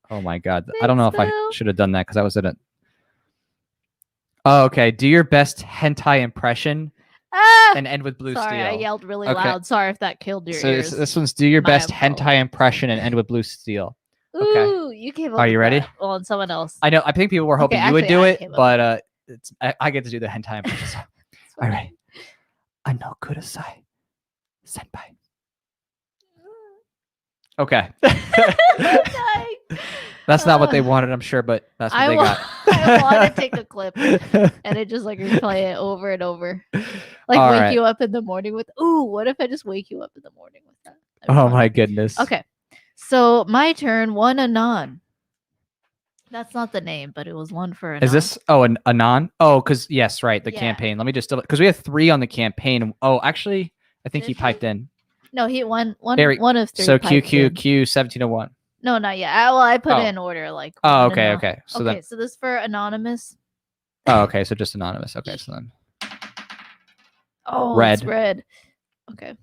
S2: Oh my god. I don't know if
S1: Thanks,
S2: I
S1: Bill.
S2: should have done that because I was in it. Oh, okay. Do your best hentai impression
S1: Ah!
S2: and end with blue
S1: Sorry, I
S2: steel.
S1: yelled really
S2: Okay.
S1: loud. Sorry if that killed your
S2: So
S1: ears.
S2: this one's do your
S1: My
S2: best
S1: apologies.
S2: hentai impression and end with blue steel. okay.
S1: Ooh, you came up
S2: Are
S1: with
S2: you ready?
S1: that. Well, and someone else.
S2: I know. I think people were hoping
S1: Okay,
S2: you would
S1: actually,
S2: do
S1: I
S2: it,
S1: came up
S2: but I get to do the hentai impression. So. All right. I know kudasai, senpai. Okay. That's not what they wanted, I'm sure, but that's what
S1: I
S2: they
S1: want,
S2: got.
S1: I want to take a clip and it just like replay it over and over. Like
S2: All
S1: wake
S2: right.
S1: you up in the morning with, ooh, what if I just wake you up in the morning with that? That'd be
S2: Oh
S1: fun.
S2: my goodness.
S1: Okay. So my turn, one Anon. That's not the name, but it was one for Anon.
S2: Is this an Anon? Oh, because yes, right, the
S1: Yeah.
S2: campaign. Let me just because we have 3 on the campaign. Oh, actually, I think
S1: Did
S2: he
S1: he?
S2: piped in.
S1: No, he one
S2: Very-
S1: one of 3.
S2: So
S1: piped in.
S2: Q 1701.
S1: No, not yet. I put
S2: Oh.
S1: it in order like
S2: Oh,
S1: one
S2: okay,
S1: Anon.
S2: okay. So
S1: okay,
S2: then,
S1: so this for Anonymous.
S2: oh, okay, so just anonymous. Okay, so then,
S1: Oh,
S2: Red.
S1: it's red. Okay.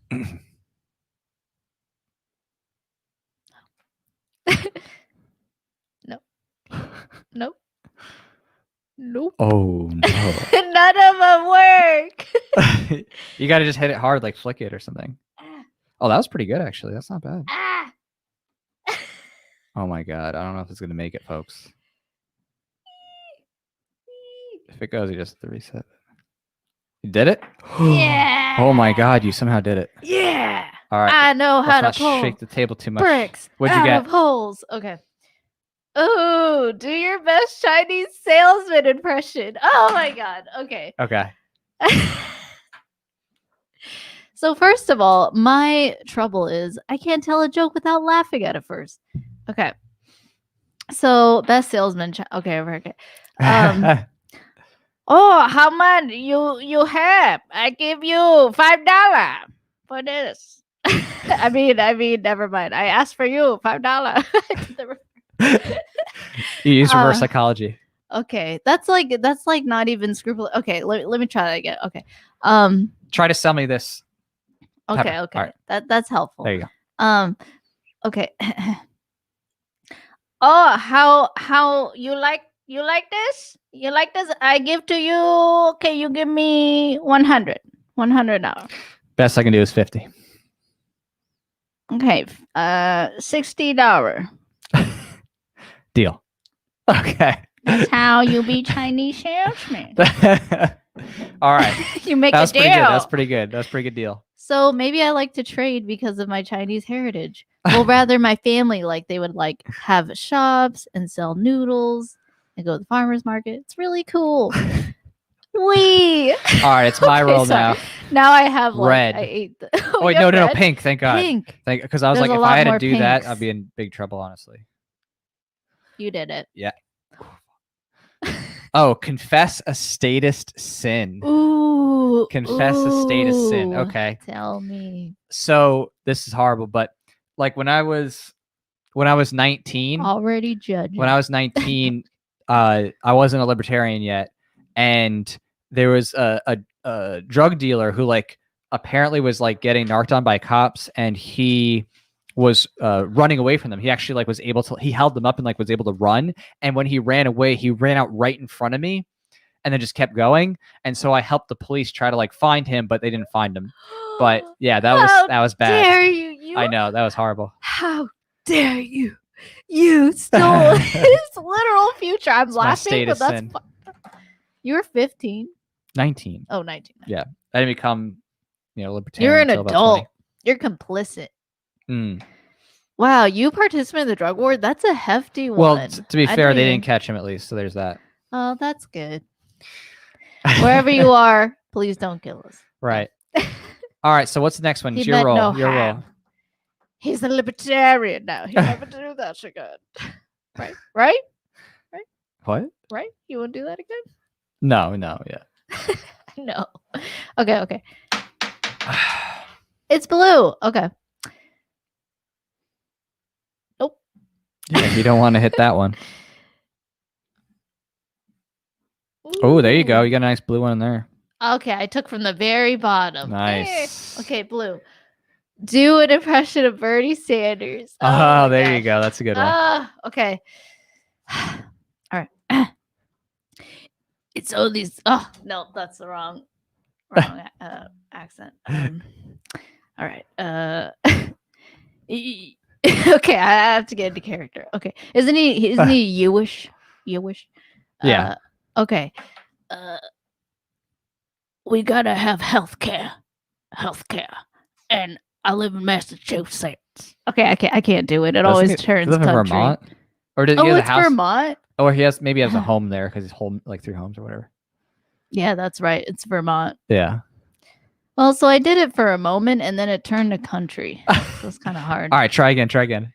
S1: Nope. Nope. Nope.
S2: oh no,
S1: None of them work.
S2: you got to just hit it hard, like flick it or something.
S1: Ah,
S2: Oh, that was pretty good actually. That's not bad.
S1: ah.
S2: Oh my god, I don't know if it's gonna make it, folks. If it goes, you just have to reset. You did it?
S1: Yeah.
S2: Oh my god, you somehow did it.
S1: Yeah.
S2: All right.
S1: I know how
S2: Let's
S1: to
S2: not
S1: pull
S2: shake the table too much.
S1: bricks
S2: What'd you
S1: out
S2: get?
S1: of holes. Okay. Oh, do your best Chinese salesman impression. Oh my god. Okay.
S2: Okay.
S1: So first of all, my trouble is I can't tell a joke without laughing at it first. Okay. So best salesman. Okay. Oh, how much you have? I give you $5 for this. I mean, never mind. I asked for you $5.
S2: You use reverse psychology.
S1: Okay, that's like not even scrupulous. Okay, let me try that again. Okay,
S2: Try to sell me this.
S1: okay,
S2: pepper.
S1: okay,
S2: All right.
S1: that's helpful.
S2: There you go.
S1: Okay. Oh, how you like this? You like this? I give to you. Okay, you give me $100.
S2: Best I can do is 50.
S1: Okay, $60.
S2: Deal. Okay.
S1: That's how you be Chinese salesman.
S2: All right.
S1: You make
S2: That's
S1: a deal.
S2: pretty good. That's pretty good. That's a pretty good deal.
S1: So maybe I like to trade because of my Chinese heritage. Well, rather my family, like they would like have shops and sell noodles and go to the farmer's market. It's really cool. Wee.
S2: All right, it's my
S1: Okay,
S2: roll
S1: sorry.
S2: now.
S1: Now I have like
S2: Red.
S1: I ate.
S2: Oh, wait, no, pink. Thank God.
S1: Pink.
S2: Because I was
S1: There's
S2: like,
S1: a
S2: if I
S1: lot
S2: had to
S1: more
S2: do that,
S1: pinks.
S2: I'd be in big trouble, honestly.
S1: You did it.
S2: Yeah. Oh, confess a statist sin.
S1: Ooh.
S2: Confess a statist sin.
S1: ooh.
S2: Okay.
S1: Tell me.
S2: So this is horrible, but like when I was 19,
S1: Already judging.
S2: when I was 19, I wasn't a libertarian yet, and there was a drug dealer who like apparently was like getting narked on by cops, and he was running away from them. He actually like was able to, he held them up and like was able to run, and when he ran away, he ran out right in front of me and then just kept going, and so I helped the police try to like find him, but they didn't find him. But yeah, that was bad.
S1: How dare you?
S2: I know, that was horrible.
S1: How dare you? You stole his literal future. I'm
S2: It's my
S1: laughing, but
S2: status
S1: that's
S2: sin.
S1: you were 15.
S2: 19.
S1: Oh, 19.
S2: Yeah, I didn't become, libertarian.
S1: You're an
S2: until about
S1: adult. You're complicit.
S2: 20.
S1: Wow, you participated in the drug war? That's a hefty one.
S2: Well, to be fair, they
S1: didn't
S2: didn't catch him at least, so there's that.
S1: Oh, that's good. Wherever you are, please don't kill us.
S2: Right. All right, so what's the next one?
S1: He
S2: It's your
S1: meant
S2: roll.
S1: no
S2: Your roll.
S1: harm. He's a libertarian now. He'll never do that again. Right? Right?
S2: What?
S1: Right? You won't do that again?
S2: No, yeah.
S1: No. Okay. It's blue. Okay. Nope.
S2: Yeah, you don't want to hit that one. Oh, there you go.
S1: Ooh.
S2: You got a nice blue one in there.
S1: Okay, I took from the very bottom.
S2: Nice.
S1: Okay, blue. Do an impression of Bernie Sanders.
S2: Oh,
S1: my
S2: there you
S1: gosh.
S2: go. That's a good one.
S1: Okay. All right. It's all these. Oh no, that's the wrong accent. All right. Okay, I have to get into character. Okay, isn't he Jewish?
S2: Yeah.
S1: Okay. We gotta have healthcare, and I live in Massachusetts. Okay, I can't do it. It always turns
S2: live in
S1: country.
S2: Vermont? Or does he have a
S1: It's
S2: house?
S1: Vermont.
S2: Or he maybe has a home there because he's home like 3 homes or whatever.
S1: Yeah, that's right. It's Vermont.
S2: Yeah.
S1: Well, so I did it for a moment, and then it turned to country. So it's kind of hard.
S2: All right, try again.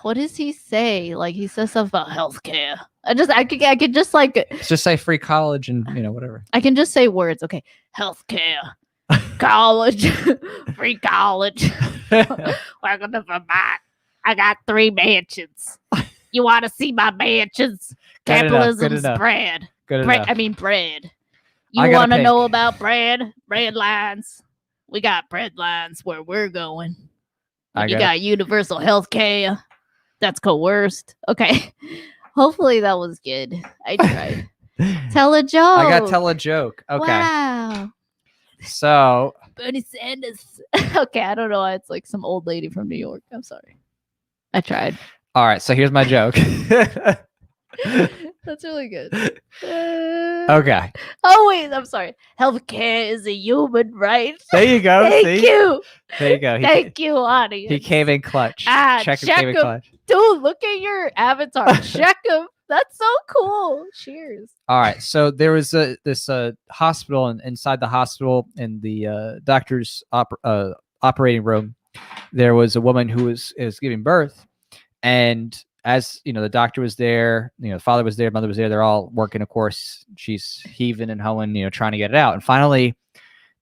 S1: What does he say? Like he says stuff about healthcare. I could just like
S2: Just say free college and whatever.
S1: I can just say words. Okay, healthcare, college, free college. Welcome to Vermont. I got 3 mansions. You want to see my mansions?
S2: Good enough,
S1: Capitalism's bread.
S2: Good
S1: Bread.
S2: enough.
S1: I mean bread. You
S2: I got a
S1: want to
S2: pink.
S1: know about bread? Bread lines. We got bread lines where we're going. You got universal health care. That's coerced. Okay. Hopefully that was good. I tried. Tell a joke.
S2: I got to tell a joke. Okay.
S1: Wow.
S2: So
S1: Bernie Sanders. Okay, I don't know why it's like some old lady from New York. I'm sorry. I tried.
S2: all right, so here's my joke.
S1: That's really good.
S2: Okay.
S1: Oh wait, I'm sorry. Healthcare is a human right.
S2: There you go.
S1: Thank you.
S2: There you go.
S1: Thank you, audience.
S2: He came in clutch.
S1: Check
S2: came in
S1: him.
S2: clutch.
S1: Dude, look at your avatar. Check him. That's so cool. Cheers.
S2: All right. So there was this hospital, and inside the hospital, in the doctor's operating room, there was a woman who was giving birth, and as you know, the doctor was there, you know, the father was there, mother was there. They're all working. Of course, she's heaving and hoeing, you know, trying to get it out. And finally,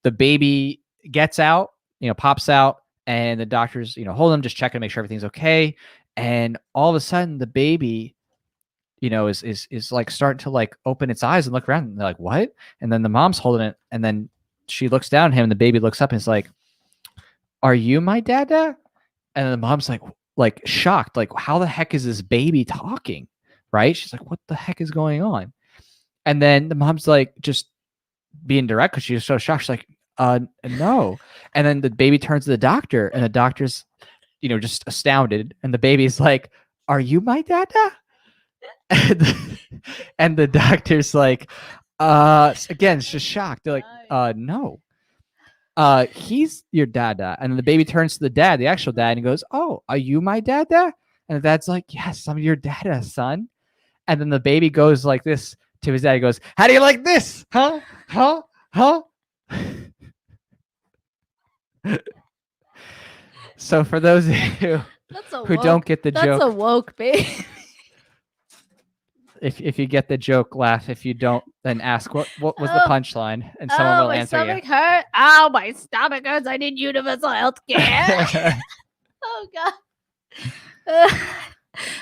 S2: the baby gets out, you know, pops out, and the doctor's, you know, hold him, just checking to make sure everything's okay. And all of a sudden, the baby, you know, is like starting to like open its eyes and look around. And they're like, "What?" And then the mom's holding it, and then she looks down at him, and the baby looks up and is like, "Are you my dada?" And the mom's like shocked, like, how the heck is this baby talking? Right? She's like, what the heck is going on? And then the mom's like, just being direct because she's so shocked. She's like, no. And then the baby turns to the doctor, and the doctor's, you know, just astounded. And the baby's like, are you my dada? And the doctor's like, again, it's just shocked. They're like, no. He's your dada. And then the baby turns to the dad, the actual dad, and he goes, oh, are you my dada? And the dad's like, yes, I'm your dada, son. And then the baby goes like this to his dad. He goes, how do you like this? Huh? So for those of you who don't get the joke,
S1: that's a woke baby.
S2: if you get the joke, laugh. If you don't, then ask what was the punchline, and someone will answer you.
S1: My stomach hurt. Oh, my stomach hurts. I need universal health care. Oh God.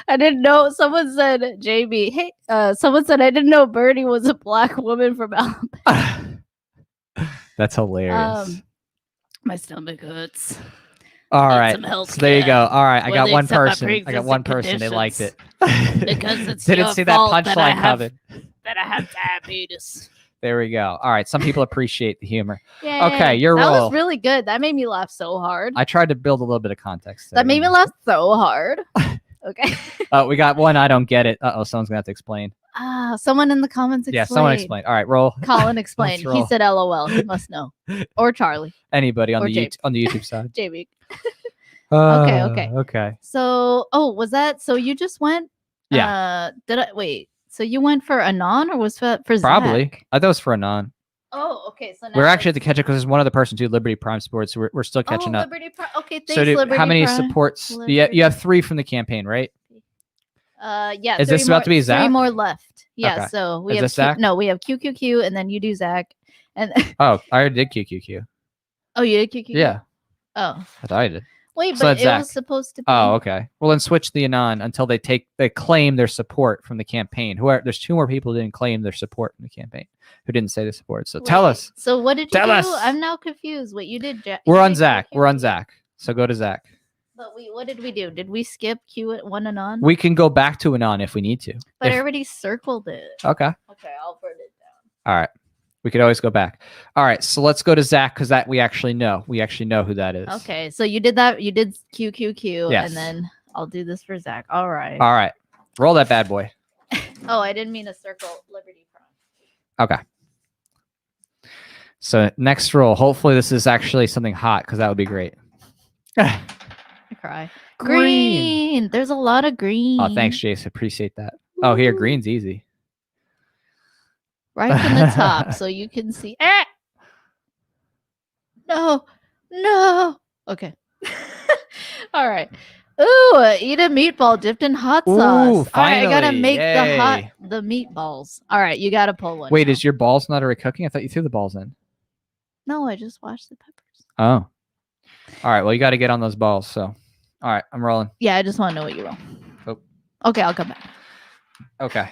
S1: I didn't know. Someone said, JB, hey, someone said, I didn't know Bernie was a black woman from Alabama.
S2: That's hilarious.
S1: My stomach hurts.
S2: All right. So there you go. All right. I got one person. They liked it.
S1: Because it's
S2: didn't see that punchline coming.
S1: That I have diabetes.
S2: There we go. All right. Some people appreciate the humor.
S1: Yay.
S2: Okay. That
S1: was really good. That made me laugh so hard.
S2: I tried to build a little bit of context.
S1: That made me laugh so hard. Okay.
S2: We got one. I don't get it. Someone's gonna have to explain.
S1: Someone in the comments explained.
S2: Yeah, someone explained. All right, roll.
S1: Colin explained. He said LOL. He must know. Or Charlie.
S2: Anybody on the YouTube side.
S1: JB.
S2: Okay.
S1: Okay. So, was that, so you just went?
S2: Yeah.
S1: Wait, so you went for Anon or was for
S2: Probably.
S1: Zach?
S2: I thought it was for Anon.
S1: Oh, okay. So now
S2: we're actually at the catch up because there's one other person too, Liberty Prime Sports. So we're still catching up.
S1: Liberty Prime. Okay, thanks,
S2: so
S1: Liberty
S2: how many
S1: Prime.
S2: supports? You have 3 from the campaign, right?
S1: Yeah.
S2: Is this about to be Zach?
S1: 3 more left. Yeah.
S2: Okay.
S1: So we
S2: Is
S1: have
S2: this Zach?
S1: No, we have QQQ, and then you do Zach, and
S2: oh, I already did QQQ.
S1: Oh, you did QQQ?
S2: Yeah.
S1: Oh,
S2: I thought I did.
S1: Wait,
S2: So
S1: but
S2: that's
S1: it
S2: Zach.
S1: was supposed to be.
S2: Oh, okay. Well, then switch the Anon until they claim their support from the campaign. There's 2 more people who didn't claim their support from the campaign, who didn't say they support. So tell us.
S1: So what did you
S2: Tell
S1: do?
S2: us.
S1: I'm now confused. What you did, Jack?
S2: We're on Zach. We're on Zach. So go to Zach.
S1: But what did we do? Did we skip Q at one Anon?
S2: We can go back to Anon if we need to.
S1: But I already circled it.
S2: Okay.
S1: Okay, I'll burn it down.
S2: All right. We could always go back. All right. So let's go to Zach because that we actually know. We actually know who that is.
S1: Okay. So you did that. You did QQQ.
S2: Yes.
S1: And then I'll do this for Zach. All right.
S2: All right. Roll that bad boy.
S1: Oh, I didn't mean to circle Liberty Prime.
S2: Okay. So next roll. Hopefully this is actually something hot because that would be great.
S1: I cry. Green. There's a lot of green.
S2: Oh, thanks, Jace. Appreciate that. Oh, here, green's easy.
S1: Right from the top so you can see. No. Okay. All right. Ooh, eat a meatball dipped in hot sauce. All right, I gotta make the meatballs. All right, you gotta pull one.
S2: Wait, is your balls not already cooking? I thought you threw the balls in.
S1: No, I just washed the peppers.
S2: Oh. All right, well, you got to get on those balls. So, all right, I'm rolling.
S1: Yeah, I just want to know what you roll.
S2: Oh.
S1: Okay, I'll come back.
S2: Okay.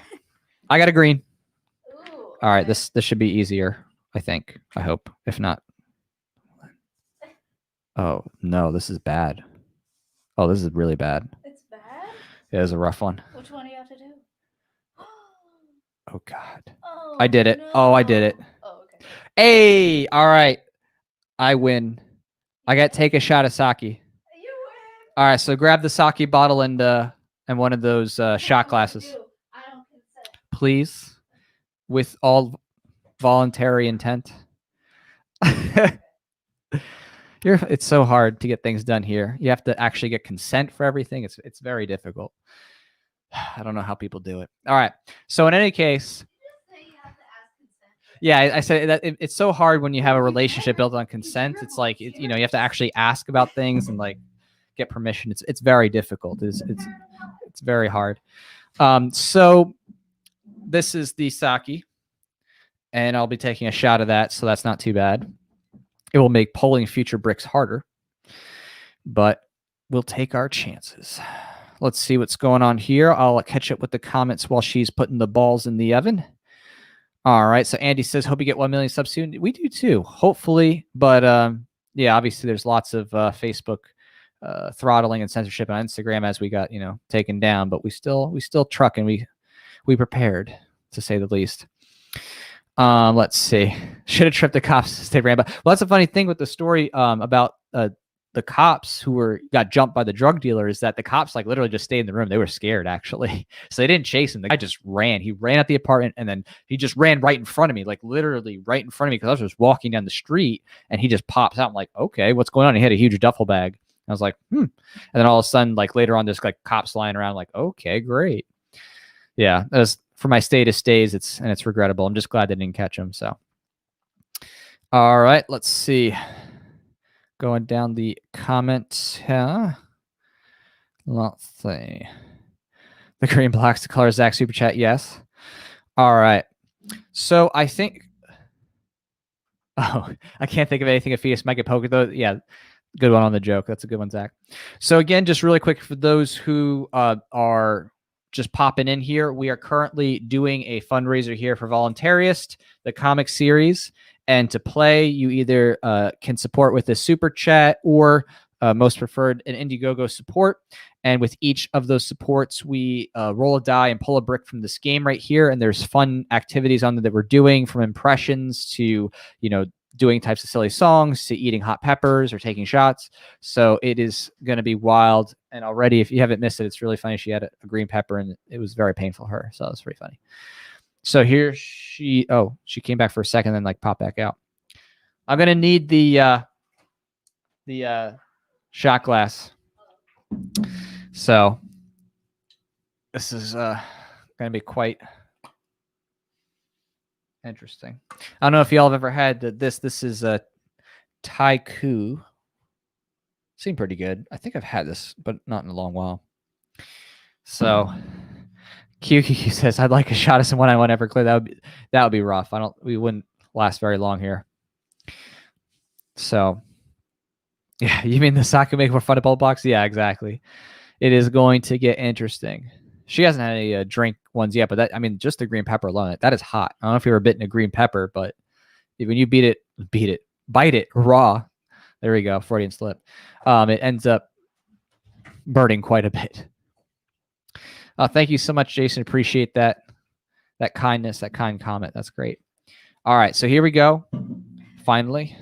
S2: I got a green.
S1: Ooh,
S2: all right, this should be easier, I think. I hope. If not. Oh, no, this is bad. Oh, this is really bad.
S1: It's bad?
S2: It is a rough one.
S1: Which one do you have to do?
S2: Oh, God.
S1: Oh,
S2: I did it.
S1: no.
S2: Oh, I did it.
S1: Oh, okay.
S2: Hey, all right. I win. I got to take a shot of sake.
S1: You win.
S2: All right, so grab the sake bottle and one of those shot glasses.
S1: I don't consent.
S2: please, with all voluntary intent. It's so hard to get things done here. You have to actually get consent for everything. It's very difficult. I don't know how people do it. All right. So in any case, yeah, I said that it's so hard when you have a relationship built on consent. It's like you have to actually ask about things and like get permission. It's very difficult. It's very hard. So this is the sake, and I'll be taking a shot of that, so that's not too bad. It will make pulling future bricks harder, but we'll take our chances. Let's see what's going on here. I'll catch up with the comments while she's putting the balls in the oven. All right. So Andy says, hope you get 1 million subs soon. We do too, hopefully. But yeah, obviously there's lots of Facebook throttling and censorship on Instagram as we got, taken down, but we still truck and we prepared, to say the least. Let's see. Should have tripped the cops. Stay Rambo. Well, that's a funny thing with the story about the cops who got jumped by the drug dealer is that the cops like literally just stayed in the room. They were scared actually. So they didn't chase him. The guy just ran. He ran out the apartment and then he just ran right in front of me, like literally right in front of me because I was just walking down the street and he just pops out. I'm like, okay, what's going on? He had a huge duffel bag. I was like, And then all of a sudden, like later on, there's like cops lying around like, okay, great. Yeah. That was, for my status stays, it's regrettable. I'm just glad they didn't catch him. So, all right, let's see. Going down the comments here. Let's see. The green blacks the color Zach super chat. Yes. All right. So I think. Oh, I can't think of anything. A fetus might get poked though. Yeah. Good one on the joke. That's a good one, Zach. So again, just really quick for those who are just popping in here, we are currently doing a fundraiser here for Voluntaryist, the comic series. And to play, you either can support with a super chat or most preferred an Indiegogo support. And with each of those supports, we roll a die and pull a brick from this game right here. And there's fun activities on there that we're doing, from impressions to, doing types of silly songs to eating hot peppers or taking shots. So it is going to be wild. And already, if you haven't missed it, it's really funny. She had a green pepper and it was very painful for her. So it was pretty funny. So here she came back for a second, then like popped back out. I'm going to need the shot glass. So this is going to be quite interesting. I don't know if y'all have ever had this. This is a Taiku. Seemed pretty good. I think I've had this, but not in a long while. So QQ says, I'd like a shot of some one I won't ever clear. That would be rough. We wouldn't last very long here. So yeah, you mean the sake make more fun of bubble box? Yeah, exactly. It is going to get interesting. She hasn't had any drink ones yet, but just the green pepper alone, that is hot. I don't know if you ever bitten a green pepper, but when you bite it raw, there we go, Freudian slip. It ends up burning quite a bit. Thank you so much, Jason. Appreciate that kindness, that kind comment. That's great. All right, so here we go. Finally.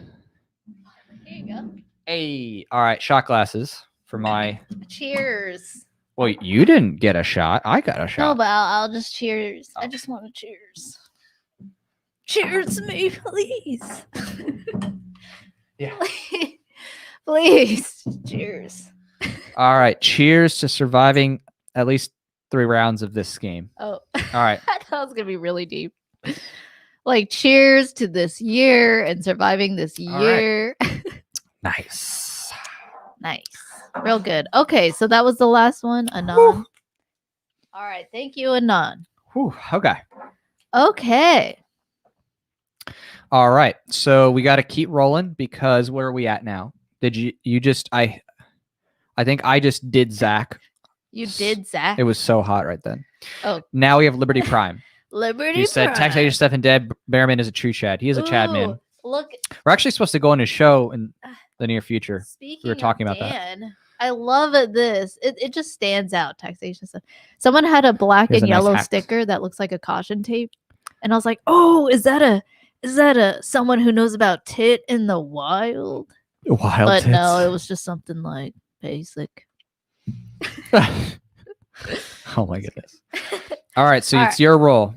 S1: Here you go.
S2: Hey, all right, shot glasses for my.
S1: Cheers.
S2: Well, you didn't get a shot. I got a shot.
S1: No, but I'll just cheers. I just want to cheers. Cheers to me, please.
S2: Yeah.
S1: Please. Cheers.
S2: All right. Cheers to surviving at least 3 rounds of this game.
S1: Oh.
S2: All right.
S1: I thought it was going to be really deep. Like, cheers to this year and surviving this year.
S2: Right. Nice.
S1: Nice. Real good. Okay, so that was the last one. Anon.
S2: Whew.
S1: All right. Thank you, Anon.
S2: Whew. Okay.
S1: Okay.
S2: All right. So we got to keep rolling because where are we at now? Did you just, I think I just did Zach.
S1: You did Zach?
S2: It was so hot right then.
S1: Oh.
S2: Now we have Liberty Prime.
S1: Liberty
S2: You said
S1: Prime.
S2: Taxation stuff and Dan Behrman is a true Chad. He is a Chad man.
S1: Look.
S2: We're actually supposed to go on his show in the near future.
S1: Speaking
S2: we were talking
S1: of
S2: about
S1: Dan,
S2: that.
S1: I love this. It just stands out. Taxation stuff. Someone had a black
S2: Here's
S1: and
S2: a nice
S1: yellow
S2: hat.
S1: sticker that looks like a caution tape, and I was like, "Oh, is that a someone who knows about tit in the wild?"
S2: Wild
S1: But
S2: tits.
S1: no, it was just something like basic.
S2: Oh my goodness. All right, so
S1: All
S2: it's your roll.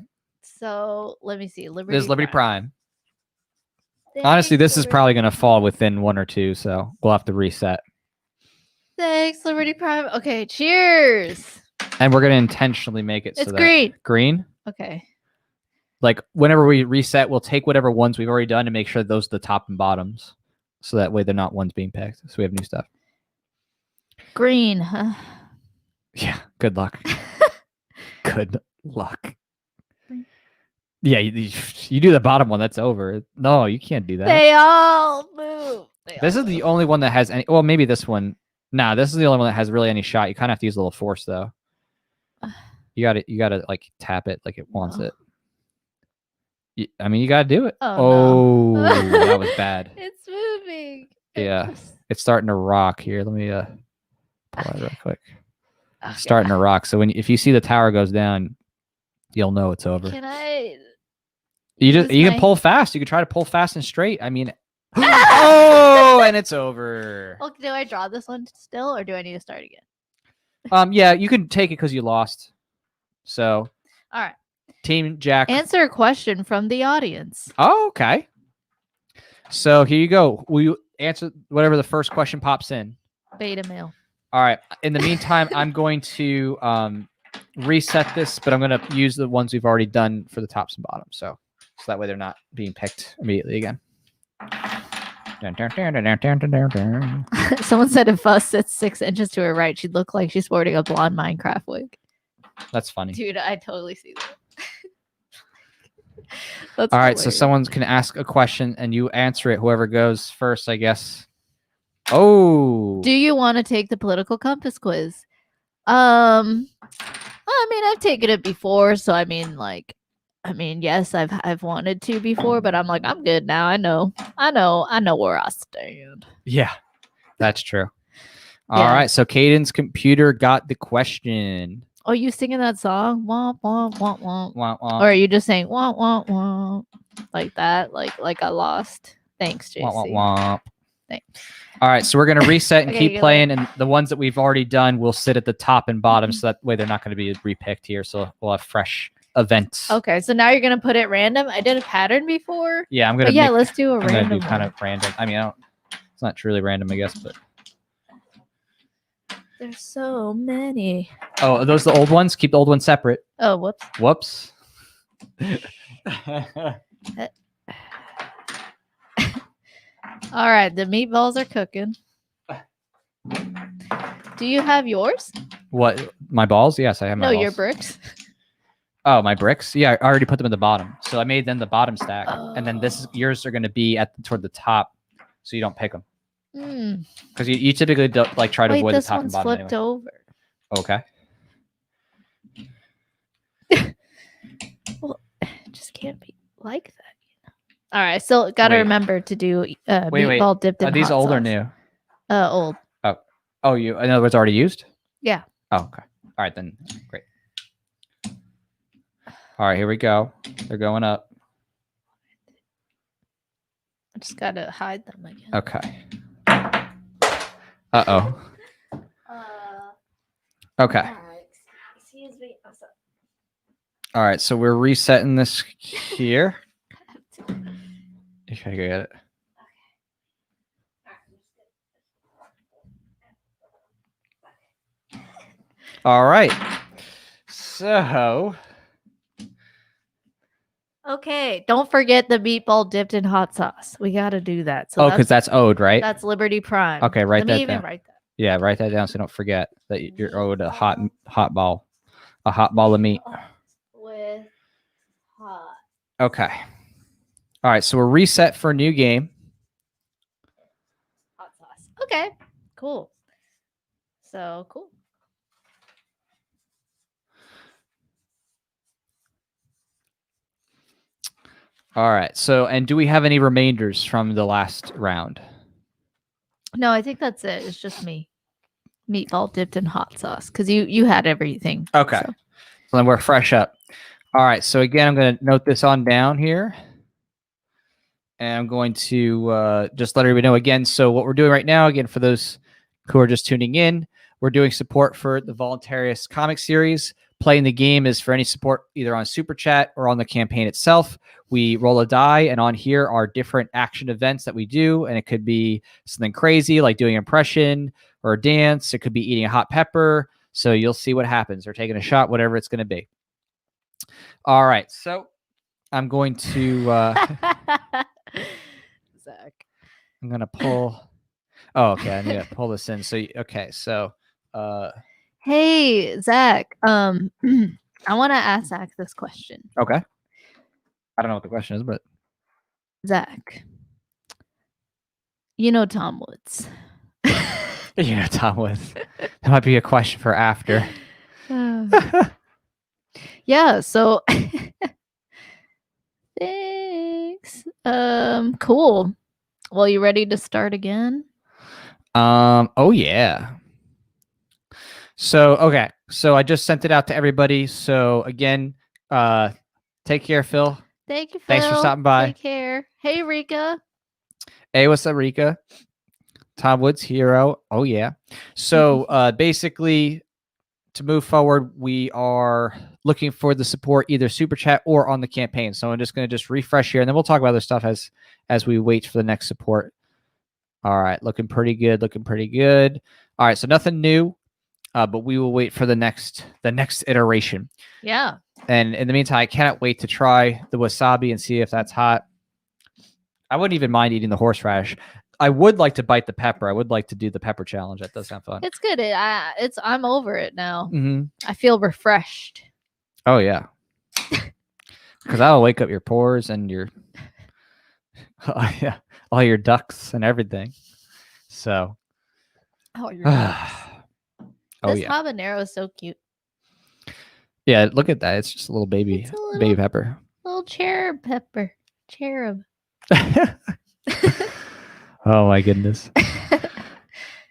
S1: So let me see. Liberty.
S2: This is Liberty Prime.
S1: Thanks,
S2: Honestly, this is
S1: Liberty-
S2: probably going to fall within 1 or 2, so we'll have to reset.
S1: Thanks, Liberty Prime. Okay, cheers.
S2: And we're going to intentionally make it
S1: It's
S2: so that
S1: green.
S2: green.
S1: Okay.
S2: Like whenever we reset, we'll take whatever ones we've already done and make sure those are the top and bottoms. So that way they're not ones being picked. So we have new stuff.
S1: Green. Huh?
S2: Yeah. Good luck. Good luck. Yeah, you do the bottom one. That's over. No, you can't do that.
S1: They all move.
S2: This is the only one that has any. Well, maybe this one. Nah, this is the only one that has really any shot. You kind of have to use a little force though. You got to like tap it like it wants it. I mean, you got to do it.
S1: Oh, no.
S2: That was bad.
S1: It's moving.
S2: Yeah, it's starting to rock here. Let me pull it real quick. It's starting to rock. So if you see the tower goes down, you'll know it's over.
S1: Can I?
S2: You can pull fast. You can try to pull fast and straight. I mean, oh, and it's over.
S1: Oh, do I draw this one still, or do I need to start again?
S2: Yeah, you can take it because you lost. So,
S1: all right.
S2: Team Jack.
S1: Answer a question from the audience.
S2: Oh, okay. So here you go. Will you answer whatever the first question pops in?
S1: Beta male.
S2: All right. In the meantime, I'm going to reset this, but I'm going to use the ones we've already done for the tops and bottoms. So that way they're not being picked immediately again.
S1: Someone said if Fuss sits 6 inches to her right, she'd look like she's sporting a blonde Minecraft wig.
S2: That's funny.
S1: Dude, I totally see that.
S2: All right, so someone can ask a question and you answer it. Whoever goes first, I guess. Oh.
S1: Do you want to take the political compass quiz? I mean, I've taken it before, so I mean, yes, I've wanted to before, but I'm like, I'm good now. I know where I stand.
S2: Yeah, that's true. All right, so Caden's computer got the question.
S1: Oh, you singing that song? Womp womp womp womp.
S2: Womp womp.
S1: Or are you just saying womp womp womp like that? Like I lost. Thanks, JC.
S2: Womp womp womp.
S1: Thanks.
S2: All right, so we're gonna reset and
S1: Okay,
S2: keep playing, and the ones that we've already done will sit at the top and bottom, so that way they're not going to be repicked here. So we'll have fresh events.
S1: Okay, so now you're gonna put it random. I did a pattern before.
S2: Yeah, I'm gonna.
S1: But yeah, let's do a
S2: I'm
S1: random.
S2: gonna do kind of random. I mean, it's not truly random, I guess, but.
S1: There's so many.
S2: Oh, are those the old ones? Keep the old ones separate.
S1: Oh, whoops.
S2: Whoops.
S1: All right, the meatballs are cooking. Do you have yours?
S2: What? My balls? Yes, I have my balls.
S1: No, your bricks.
S2: Oh, my bricks? Yeah, I already put them at the bottom. So I made them the bottom stack. And then yours are going to be toward the top, so you don't pick them. Because you typically don't try to avoid the top and bottom.
S1: Wait, this one's flipped over.
S2: Okay.
S1: Well, it just can't be like that. All right, so gotta remember to do meatball dipped in
S2: Are these
S1: hot
S2: old
S1: sauce.
S2: or new?
S1: Old.
S2: Oh, in other words, already used?
S1: Yeah.
S2: Oh, okay. All right, then. Great. All right, here we go. They're going up.
S1: I just gotta hide them again.
S2: Okay. Uh-oh. Okay.
S1: Excuse me.
S2: All right, so we're resetting this here. Okay, get it. All right. So.
S1: Okay, don't forget the meatball dipped in hot sauce. We got to do that. So
S2: because that's owed, right?
S1: That's Liberty Prime.
S2: Okay, write that
S1: Let me even
S2: down.
S1: write that.
S2: Yeah, write that down so don't forget that you're owed a hot ball of meat.
S1: With hot.
S2: Okay. All right, so we're reset for a new game.
S1: Hot sauce. Okay, cool. So cool.
S2: All right. So, and do we have any remainders from the last round?
S1: No, I think that's it. It's just me. Meatball dipped in hot sauce because you had everything.
S2: Okay. So then we're fresh up. All right. So again, I'm going to note this on down here. And I'm going to just let everybody know again. So what we're doing right now, again, for those who are just tuning in, we're doing support for the Voluntaryist comic series. playing the game is for any support either on Super Chat or on the campaign itself. We roll a die, and on here are different action events that we do, and it could be something crazy like doing an impression or a dance. It could be eating a hot pepper. So you'll see what happens, or taking a shot, whatever it's going to be. All right, so I'm going to
S1: Zach.
S2: I'm going to pull. Oh, okay. I need to pull this in. So okay, so
S1: Hey, Zach. I want to ask Zach this question.
S2: okay. I don't know what the question is, but
S1: Zach, you know Tom Woods.
S2: yeah, Tom Woods. That might be a question for after.
S1: Yeah, so thanks. Cool. Well, you ready to start again?
S2: Oh yeah. So okay, so I just sent it out to everybody. So again, take care, Phil.
S1: Thank you, Phil.
S2: Thanks for stopping by.
S1: Take care. Hey, Rika.
S2: Hey, what's up, Rika? Tom Woods, hero. Oh yeah. So basically, to move forward, we are looking for the support either Super Chat or on the campaign. So I'm just going to just refresh here, and then we'll talk about other stuff as we wait for the next support. All right, looking pretty good. Looking pretty good. All right, so nothing new, but we will wait for the next iteration.
S1: Yeah.
S2: And in the meantime, I cannot wait to try the wasabi and see if that's hot. I wouldn't even mind eating the horseradish. I would like to bite the pepper. I would like to do the pepper challenge. That does sound fun.
S1: It's good. I'm over it now.
S2: Mm-hmm.
S1: I feel refreshed.
S2: Oh yeah, because that'll wake up your pores and your yeah, all your ducts and everything. So
S1: Oh, you're nice.
S2: Oh
S1: this
S2: yeah,
S1: habanero is so cute.
S2: yeah. Look at that. It's just a little baby,
S1: It's a little-
S2: baby pepper.
S1: Little cherub pepper. Cherub.
S2: Oh my goodness.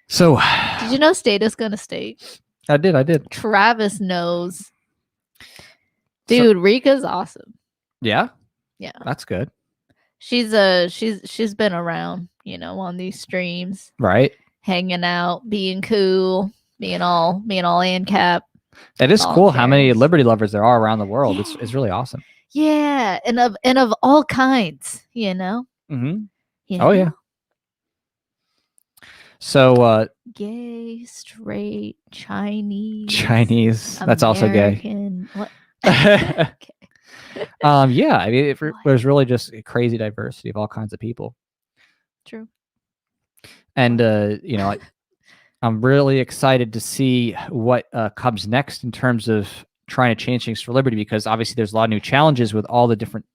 S2: So
S1: Did you know Stata's gonna state?
S2: I did.
S1: Travis knows. Dude, Rika's awesome.
S2: Yeah.
S1: Yeah.
S2: That's good.
S1: She's been around, on these streams,
S2: Right.
S1: hanging out, being cool, being all ANCAP.
S2: It is
S1: all
S2: cool how many
S1: cares.
S2: Liberty lovers there are around the world.
S1: Yeah.
S2: It's really awesome.
S1: Yeah, and of all kinds,
S2: Mm-hmm.
S1: You
S2: Oh yeah.
S1: know?
S2: So
S1: Gay, straight,
S2: Chinese. That's also gay.
S1: American, What?
S2: Yeah.
S1: Okay.
S2: I mean, there's really just a crazy diversity of all kinds of people.
S1: True.
S2: And I'm really excited to see what comes next in terms of trying to change things for Liberty, because obviously there's a lot of new challenges with all the different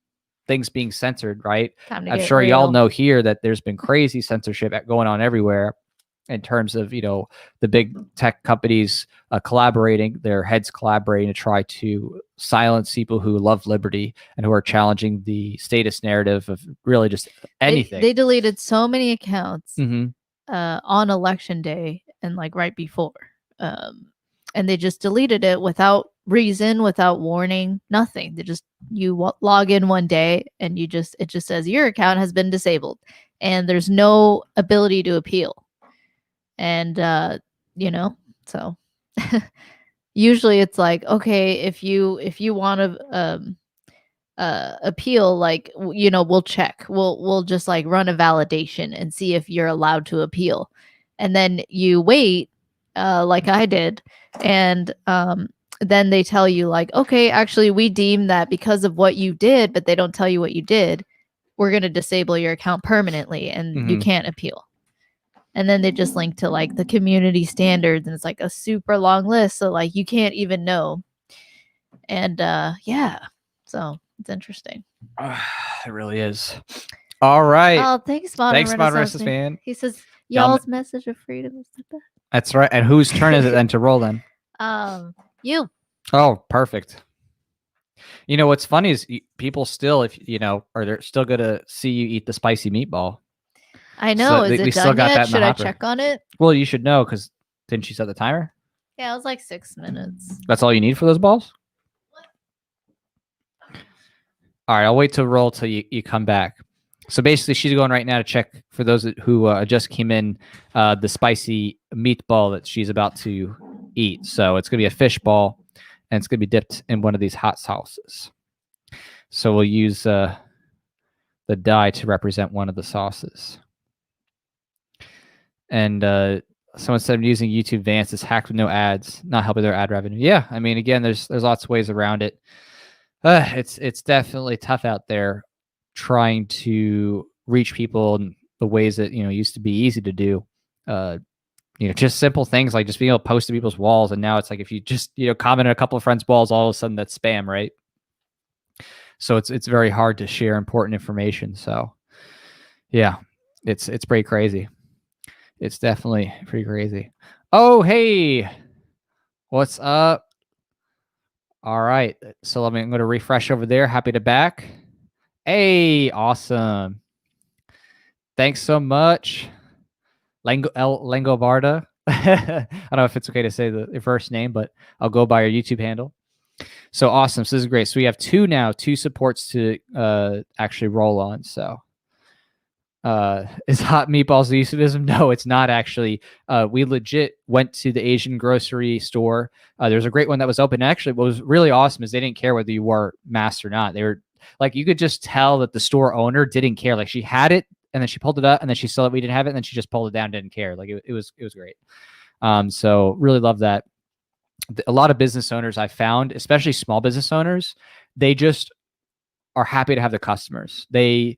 S2: things being censored, right?
S1: Time to
S2: I'm
S1: get
S2: sure y'all
S1: real.
S2: know here that there's been crazy censorship going on everywhere in terms of, the big tech companies collaborating, their heads collaborating to try to silence people who love liberty and who are challenging the status narrative of really just anything.
S1: They deleted so many accounts
S2: Mhm.
S1: on election day and right before, and they just deleted it without reason, without warning, nothing. They just log in one day and it just says your account has been disabled, and there's no ability to appeal. And so usually it's like, okay, if you want to appeal, we'll check, we'll just run a validation and see if you're allowed to appeal, and then you wait, like I did, and then they tell you okay, actually we deem that because of what you did, but they don't tell you what you did, we're going to disable your account permanently and you can't appeal. And then they just link to the community standards, and it's a super long list, so you can't even know. And yeah, so it's interesting.
S2: It really is. All right.
S1: Oh, thanks, Modern
S2: Thanks, Modern
S1: Renaissance
S2: Renaissance Man.
S1: He says
S2: Y'all
S1: y'all's message of freedom is the best.
S2: That's right. And whose turn is it then to roll then?
S1: You.
S2: Oh, perfect. What's funny is people still, are they're still gonna see you eat the spicy meatball.
S1: I know.
S2: So
S1: is
S2: we
S1: it
S2: still
S1: done
S2: got
S1: yet?
S2: that in the
S1: Should I
S2: hopper.
S1: check on it?
S2: Well, you should know, because didn't she set the timer?
S1: Yeah, it was 6 minutes.
S2: That's all you need for those balls? All right, I'll wait to roll till you come back. So basically, she's going right now to check, for those who just came in, the spicy meatball that she's about to eat. So it's going to be a fish ball. and it's going to be dipped in one of these hot sauces. So we'll use the die to represent one of the sauces. And someone said I'm using YouTube Advanced. It's hacked with no ads, not helping their ad revenue. Yeah, I mean, again, there's lots of ways around it. It's definitely tough out there trying to reach people in the ways that used to be easy to do. Just simple things like just being able to post to people's walls, and now it's like if you just comment on a couple of friends' walls, all of a sudden that's spam, right? So it's very hard to share important information. So yeah, it's pretty crazy. It's definitely pretty crazy. Oh, hey, what's up? All right, so I'm going to refresh over there. Happy to back. Hey, awesome. Thanks so much. Langobarda. I don't know if it's okay to say the first name, but I'll go by your YouTube handle. So awesome. So this is great. So we have two supports to actually roll on. So is hot meatballs euphemism? No, it's not actually. We legit went to the Asian grocery store. There's a great one that was open. Actually, what was really awesome is they didn't care whether you wore masks or not. They were like, you could just tell that the store owner didn't care. Like she had it and then she pulled it up and then she saw that we didn't have it and then she just pulled it down, didn't care. Like it was great. So really love that. A lot of business owners I found, especially small business owners, they just are happy to have their customers. They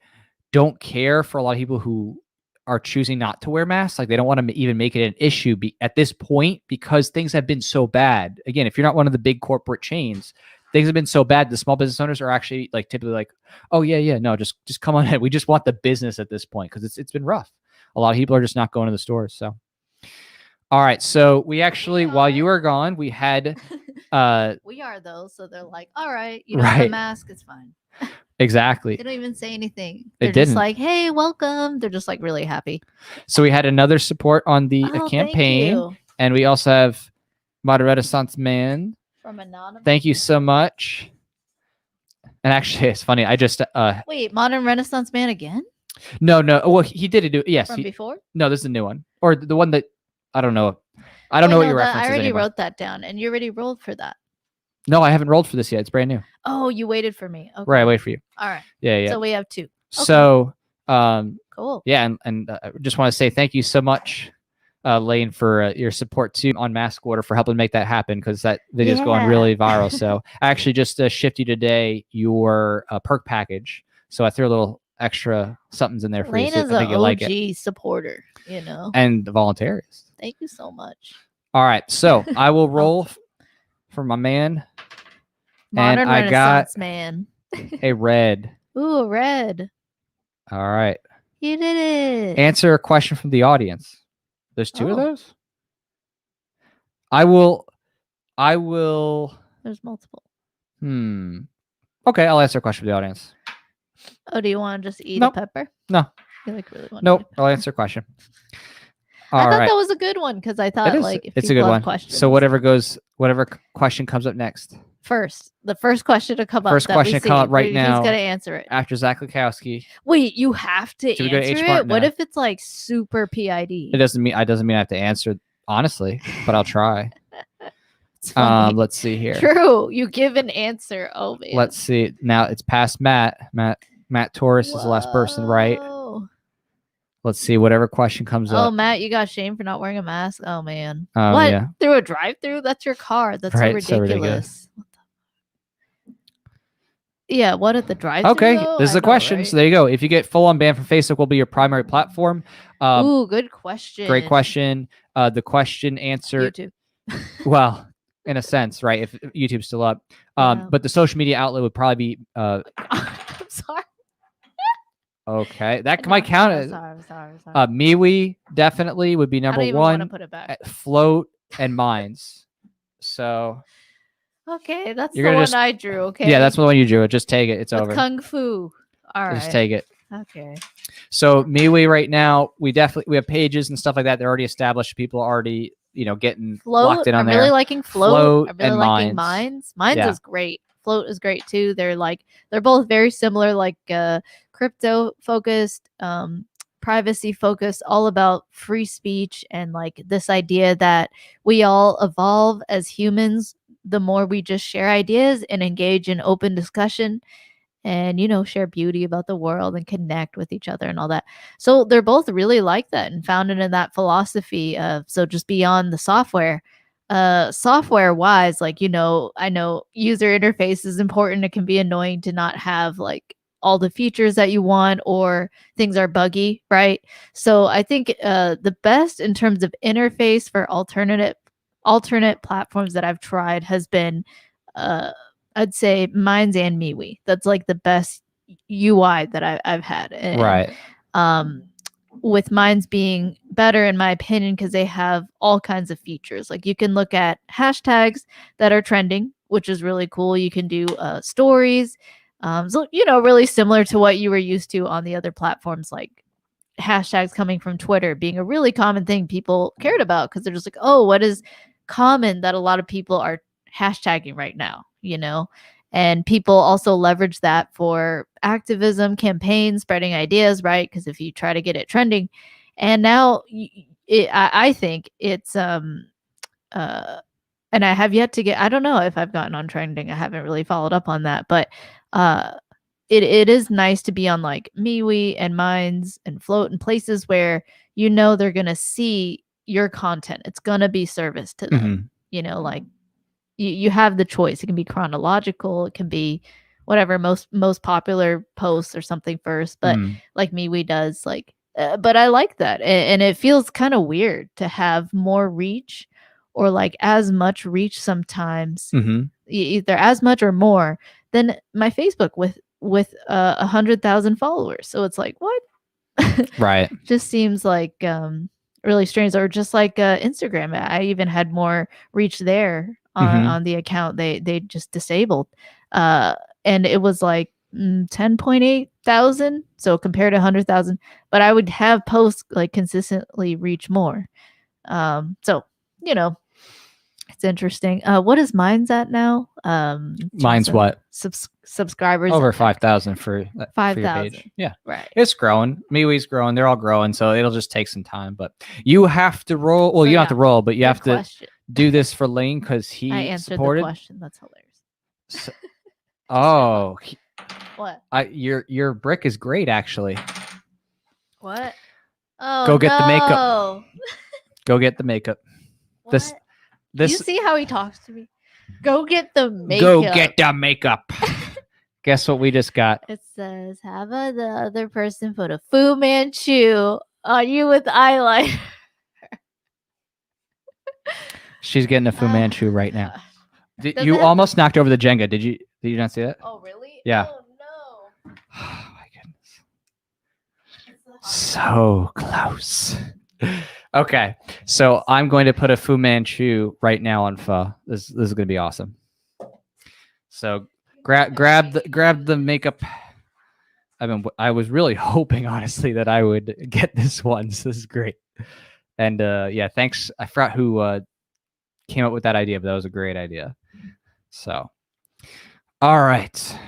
S2: don't care for a lot of people who are choosing not to wear masks. Like they don't want to even make it an issue at this point because things have been so bad. Again, if you're not one of the big corporate chains, things have been so bad. The small business owners are actually like typically like, oh yeah, no, just come on in. We just want the business at this point because it's been rough. A lot of people are just not going to the stores. So, all right. So we actually, while you were gone, we had.
S1: We are though, so they're like, all right, you don't have a mask, it's fine.
S2: Exactly.
S1: They don't even say anything. They're just like, hey, welcome. They're just like really happy.
S2: So we had another support on the campaign, and we also have Modern Renaissance Man.
S1: From Anonymous.
S2: Thank you so much. And actually, it's funny. I just
S1: wait, Modern Renaissance Man again?
S2: No. Well, he did it. Yes.
S1: From before?
S2: No, this is a new one, or the one that I don't know. I don't know what your reference is.
S1: I already wrote that down, and you already rolled for that.
S2: No, I haven't rolled for this yet. It's brand new.
S1: Oh, you waited for me. Okay.
S2: Right, I wait for you.
S1: All right.
S2: Yeah.
S1: So we have two. Okay.
S2: So,
S1: cool.
S2: Yeah, and I just want to say thank you so much, Lane, for your support too on Mask Order for helping make that happen because that video is going really viral. So I actually just shipped you today your perk package. So I threw a little extra somethings in there for
S1: Lane
S2: you. So
S1: is an OG supporter,
S2: and the voluntarist.
S1: Thank you so much.
S2: All right, so I will roll for my man.
S1: Modern Renaissance Man.
S2: A red.
S1: Ooh, a red.
S2: All right.
S1: You did it.
S2: Answer a question from the audience. There's two of those? I will.
S1: There's multiple.
S2: Okay, I'll answer a question from the audience.
S1: Oh, do you want to just eat a pepper?
S2: No.
S1: You like really want
S2: Nope, I'll answer a question.
S1: I thought that was a good one because I thought if
S2: it's a good one.
S1: Questions.
S2: So whatever question comes up next.
S1: The first question to come up.
S2: First question to come up right now.
S1: He's gonna answer it
S2: after Zach Lukowski.
S1: Wait, you have to answer it. What if it's like super PID?
S2: It doesn't mean I have to answer honestly, but I'll try. Let's see here.
S1: True, you give an answer. Oh man.
S2: Let's see. Now it's past Matt. Matt Torres is the last person, right? Let's see. Whatever question comes up.
S1: Oh, Matt, you got shamed for not wearing a mask. Oh man.
S2: What? Yeah.
S1: Through a drive-through? That's your car. That's so ridiculous. Yeah, what at the drive-thru?
S2: Okay, this is a question. Right? So there you go. If you get full on banned from Facebook, will be your primary platform.
S1: Ooh, good question.
S2: Great question. The question answered.
S1: YouTube.
S2: Well, in a sense, right? If YouTube's still up, but the social media outlet would probably be.
S1: I'm sorry.
S2: Okay, that might count as.
S1: Sorry.
S2: MeWe definitely would be number one.
S1: Put it back.
S2: Float and Minds. So.
S1: Okay, that's the one I drew. Okay.
S2: Yeah, that's the one you drew. Just take it. It's over.
S1: Kung Fu. All right.
S2: Just take it.
S1: Okay.
S2: So MeWe right now, we have pages and stuff like that. They're already established. People are already, getting locked in on there.
S1: I'm really liking Float. I'm really liking
S2: Minds.
S1: Minds is great. Float is great too. They're both very similar, like crypto focused, privacy focused, all about free speech and like this idea that we all evolve as humans the more we just share ideas and engage in open discussion and, share beauty about the world and connect with each other and all that. So they're both really like that and founded in that philosophy of, so just beyond the software wise, like, I know user interface is important. It can be annoying to not have like all the features that you want, or things are buggy, right? So I think the best in terms of interface for alternate platforms that I've tried has been I'd say Minds and MeWe. That's like the best UI that I've had.
S2: Right.
S1: With Minds being better in my opinion because they have all kinds of features. Like you can look at hashtags that are trending, which is really cool. You can do stories. So really similar to what you were used to on the other platforms, like hashtags coming from Twitter being a really common thing people cared about because they're just like, oh, what is common that a lot of people are hashtagging right now, And people also leverage that for activism, campaigns, spreading ideas, right? Because if you try to get it trending, and now I think it's and I have yet to get. I don't know if I've gotten on trending. I haven't really followed up on that, but it is nice to be on like MeWe and Minds and Float and places where they're gonna see your content. It's gonna be service to them. Like you have the choice. It can be chronological. It can be whatever most popular posts or something first. But like MeWe does, like. But I like that, and it feels kind of weird to have more reach, or like as much reach sometimes, either as much or more than my Facebook with 100,000 followers. So it's like, what?
S2: Right.
S1: Just seems like really strange. Or just like Instagram, I even had more reach there on the account they just disabled, and it was like 10.8 thousand, so compared to 100,000, but I would have posts like consistently reach more. So it's interesting. What is Mine's at now?
S2: Mine's what?
S1: Subscribers
S2: Over 5,000 for
S1: 5,000.
S2: your page. Yeah,
S1: right.
S2: It's growing. MeWe's growing. They're all growing, so it'll just take some time. But you have to roll. Well, you don't have to roll, but you have to do this for Lane because he
S1: I answered
S2: supported.
S1: The question. That's hilarious. What?
S2: Your brick is great, actually.
S1: What? Oh,
S2: go get the makeup. Go get the makeup.
S1: What?
S2: This.
S1: You see how he talks to me? Go get the makeup.
S2: Go get the makeup. Guess what we just got?
S1: It says, have the other person put a Fu Manchu on you with eyeliner.
S2: She's getting a Fu Manchu right now. You almost knocked over the Jenga. Did you not see that?
S1: Oh, really?
S2: Yeah.
S1: Oh, no.
S2: Oh, my goodness. So close. Okay. So I'm going to put a Fu Manchu right now on Pho. This is going to be awesome. So grab the makeup. I was really hoping, honestly, that I would get this one. So this is great. And yeah, thanks. I forgot who came up with that idea, but that was a great idea. So, all right.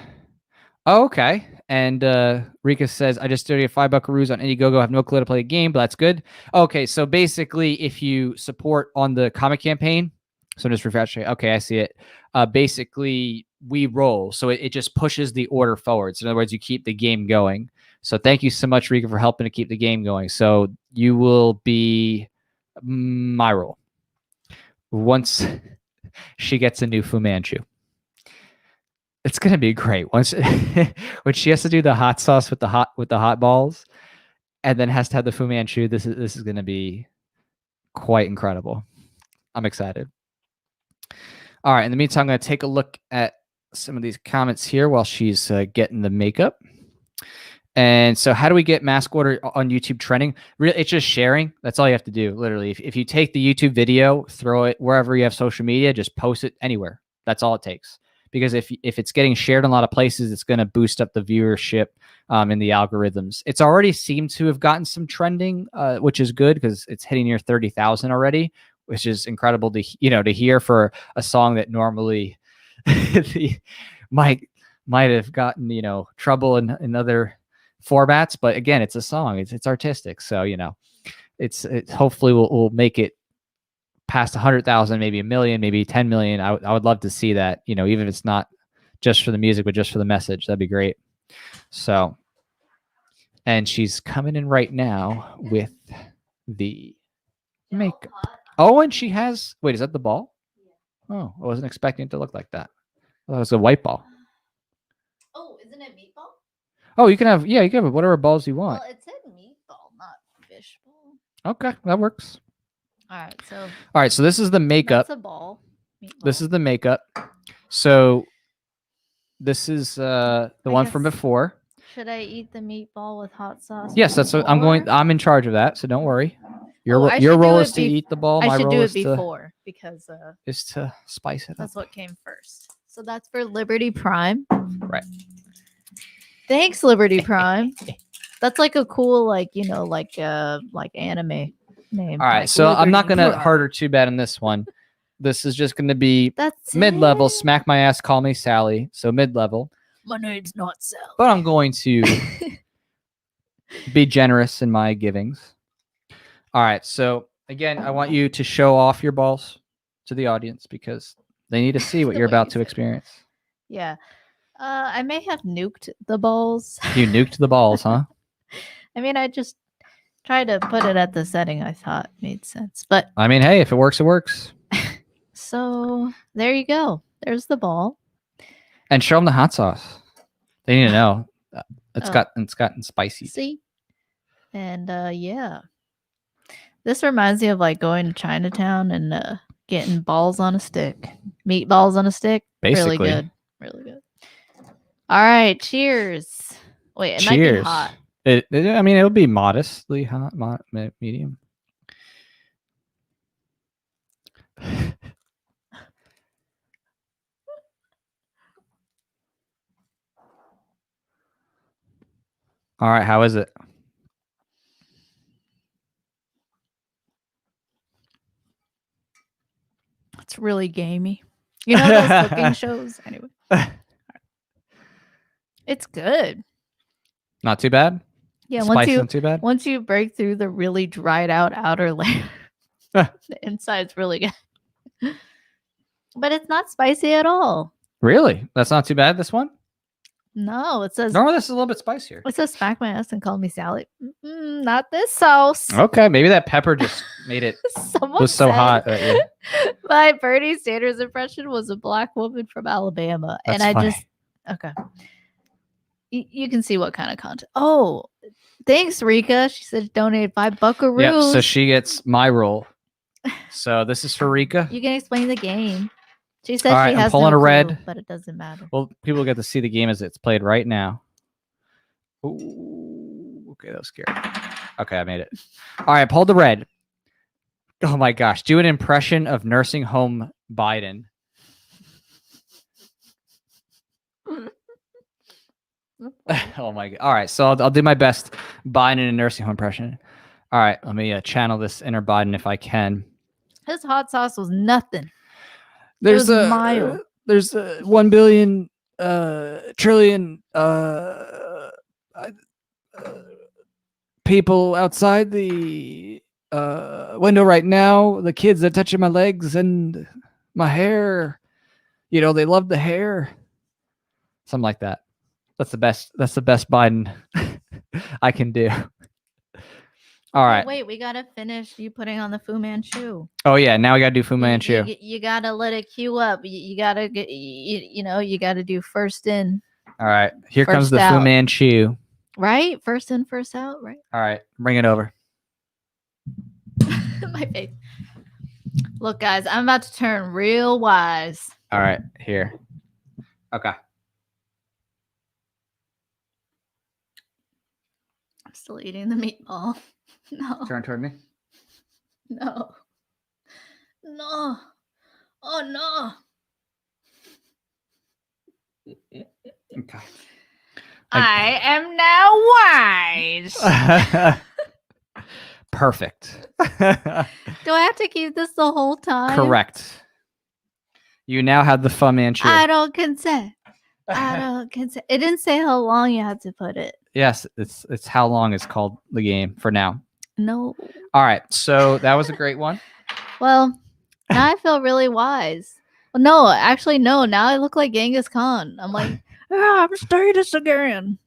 S2: Okay. And Rika says, I just donated $5 on Indiegogo. I have no clue to play the game, but that's good. Okay. So basically, if you support on the comic campaign, so just refreshing. Okay, I see it. Basically, we roll. So it just pushes the order forward. So in other words, you keep the game going. So thank you so much, Rika, for helping to keep the game going. So you will be my role once she gets a new Fu Manchu. It's gonna be great once when she has to do the hot sauce with the hot balls, and then has to have the Fu Manchu. This is gonna be quite incredible. I'm excited. All right. In the meantime, I'm gonna take a look at some of these comments here while she's getting the makeup. And so, how do we get mask order on YouTube trending? Really, it's just sharing. That's all you have to do. Literally, if you take the YouTube video, throw it wherever you have social media, just post it anywhere. That's all it takes. Because if it's getting shared in a lot of places, it's going to boost up the viewership in the algorithms. It's already seemed to have gotten some trending, which is good because it's hitting near 30,000 already, which is incredible to hear for a song that normally might have gotten trouble in other formats. But again, it's a song. It's artistic, so it's hopefully will make it past 100,000, maybe a million, maybe 10 million. I would love to see that, even if it's not just for the music, but just for the message. That'd be great. So, and she's coming in right now with the makeup. Oh, and she has, wait, is that the ball? Oh, I wasn't expecting it to look like that. I thought it was a white ball.
S1: Oh, isn't it meatball?
S2: Oh, you can have whatever balls you want.
S1: Well, it said meatball, not fishball.
S2: Okay, that works.
S1: All
S2: All right, so this is the makeup.
S1: That's a ball. Meatball.
S2: This is the makeup. So this is the one from before.
S1: Should I eat the meatball with hot sauce?
S2: Yes, that's what I'm in charge of that, so don't worry. Your role is to eat the ball.
S1: I should do
S2: is
S1: it before because
S2: is to spice it
S1: that's
S2: up.
S1: what came first. So that's for Liberty Prime.
S2: Right.
S1: Thanks, Liberty Prime. That's like a cool, like anime name.
S2: All right,
S1: like
S2: so I'm not
S1: Liberty
S2: gonna
S1: Prime.
S2: hurt her too bad in this one. This is just gonna be
S1: That's
S2: mid-level.
S1: it.
S2: Smack my ass, call me Sally. So mid-level.
S1: My name's not Sally.
S2: But I'm going to be generous in my givings. All right, so again, I want you to show off your balls to the audience because they need to see what
S1: The
S2: you're
S1: way
S2: about
S1: you
S2: to
S1: said it.
S2: experience.
S1: Yeah. I may have nuked the balls.
S2: You nuked the balls, huh?
S1: I mean, I just tried to put it at the setting I thought made sense. But
S2: I mean, hey, if it works, it works.
S1: so there you go. There's the ball.
S2: And show them the hot sauce. They need to know. It's gotten spicy.
S1: See? And yeah. This reminds me of like going to Chinatown and getting balls on a stick. Meatballs on a stick.
S2: Basically.
S1: Really good. Really good. All right. Cheers. Wait, it might be hot.
S2: I mean, it'll be modestly hot, medium. All right, how is it?
S1: It's really gamey. You know those cooking shows? Anyway. It's good.
S2: Not too bad?
S1: Yeah,
S2: Spicy not too bad?
S1: once you break through the really dried out outer layer, the inside's really good. But it's not spicy at all.
S2: Really? That's not too bad, this one?
S1: No, it says
S2: No, this is a little bit spicier.
S1: it says smack my ass and call me Sally. Not this sauce.
S2: Okay, maybe that pepper just made it
S1: Someone
S2: was so
S1: said
S2: hot. Yeah.
S1: My Bernie Sanders impression was a black woman from Alabama.
S2: That's
S1: and I
S2: funny.
S1: just okay. You can see what kind of content. Oh, thanks, Rika. She said donate $5
S2: Yep, so she gets my roll. So this is for Rika.
S1: You can explain the game. She said
S2: All right,
S1: she
S2: I'm
S1: has
S2: pulling
S1: no
S2: a
S1: clue,
S2: red.
S1: but it doesn't matter.
S2: Well, people get to see the game as it's played right now. Ooh, okay, that was scary. Okay, I made it. All right, pulled the red. Oh my gosh, do an impression of nursing home Biden. Oh my god. All right, so I'll do my best Biden in a nursing home impression. All right, let me channel this inner Biden if I can.
S1: His hot sauce was nothing.
S2: There's
S1: was mild.
S2: There's 1 billion trillion people outside the window right now. The kids are touching my legs and my hair. You know, they love the hair. Something like that. That's the best Biden I can do. All right.
S1: Wait, we gotta finish you putting on the Fu Manchu.
S2: Oh yeah, now we gotta do Fu Manchu.
S1: You gotta let it queue up. You gotta get, you gotta do first in.
S2: All right, here comes
S1: First
S2: the Fu
S1: out.
S2: Manchu.
S1: Right, first in, first out. Right.
S2: All right, bring it over.
S1: My face. Look, guys, I'm about to turn real wise.
S2: All right, here. Okay.
S1: I'm still eating the meatball. No.
S2: Turn toward me.
S1: No. No. Oh no.
S2: Okay.
S1: I am now wise.
S2: Perfect.
S1: Do I have to keep this the whole time?
S2: Correct. You now have the Fu Manchu.
S1: I don't consent. I don't consent. It didn't say how long you had to put it.
S2: Yes, it's how long is called the game for now.
S1: No.
S2: All right, so that was a great one.
S1: Well, Now I feel really wise. Well, no, actually, no. Now I look like Genghis Khan. I'm like, I'm status again.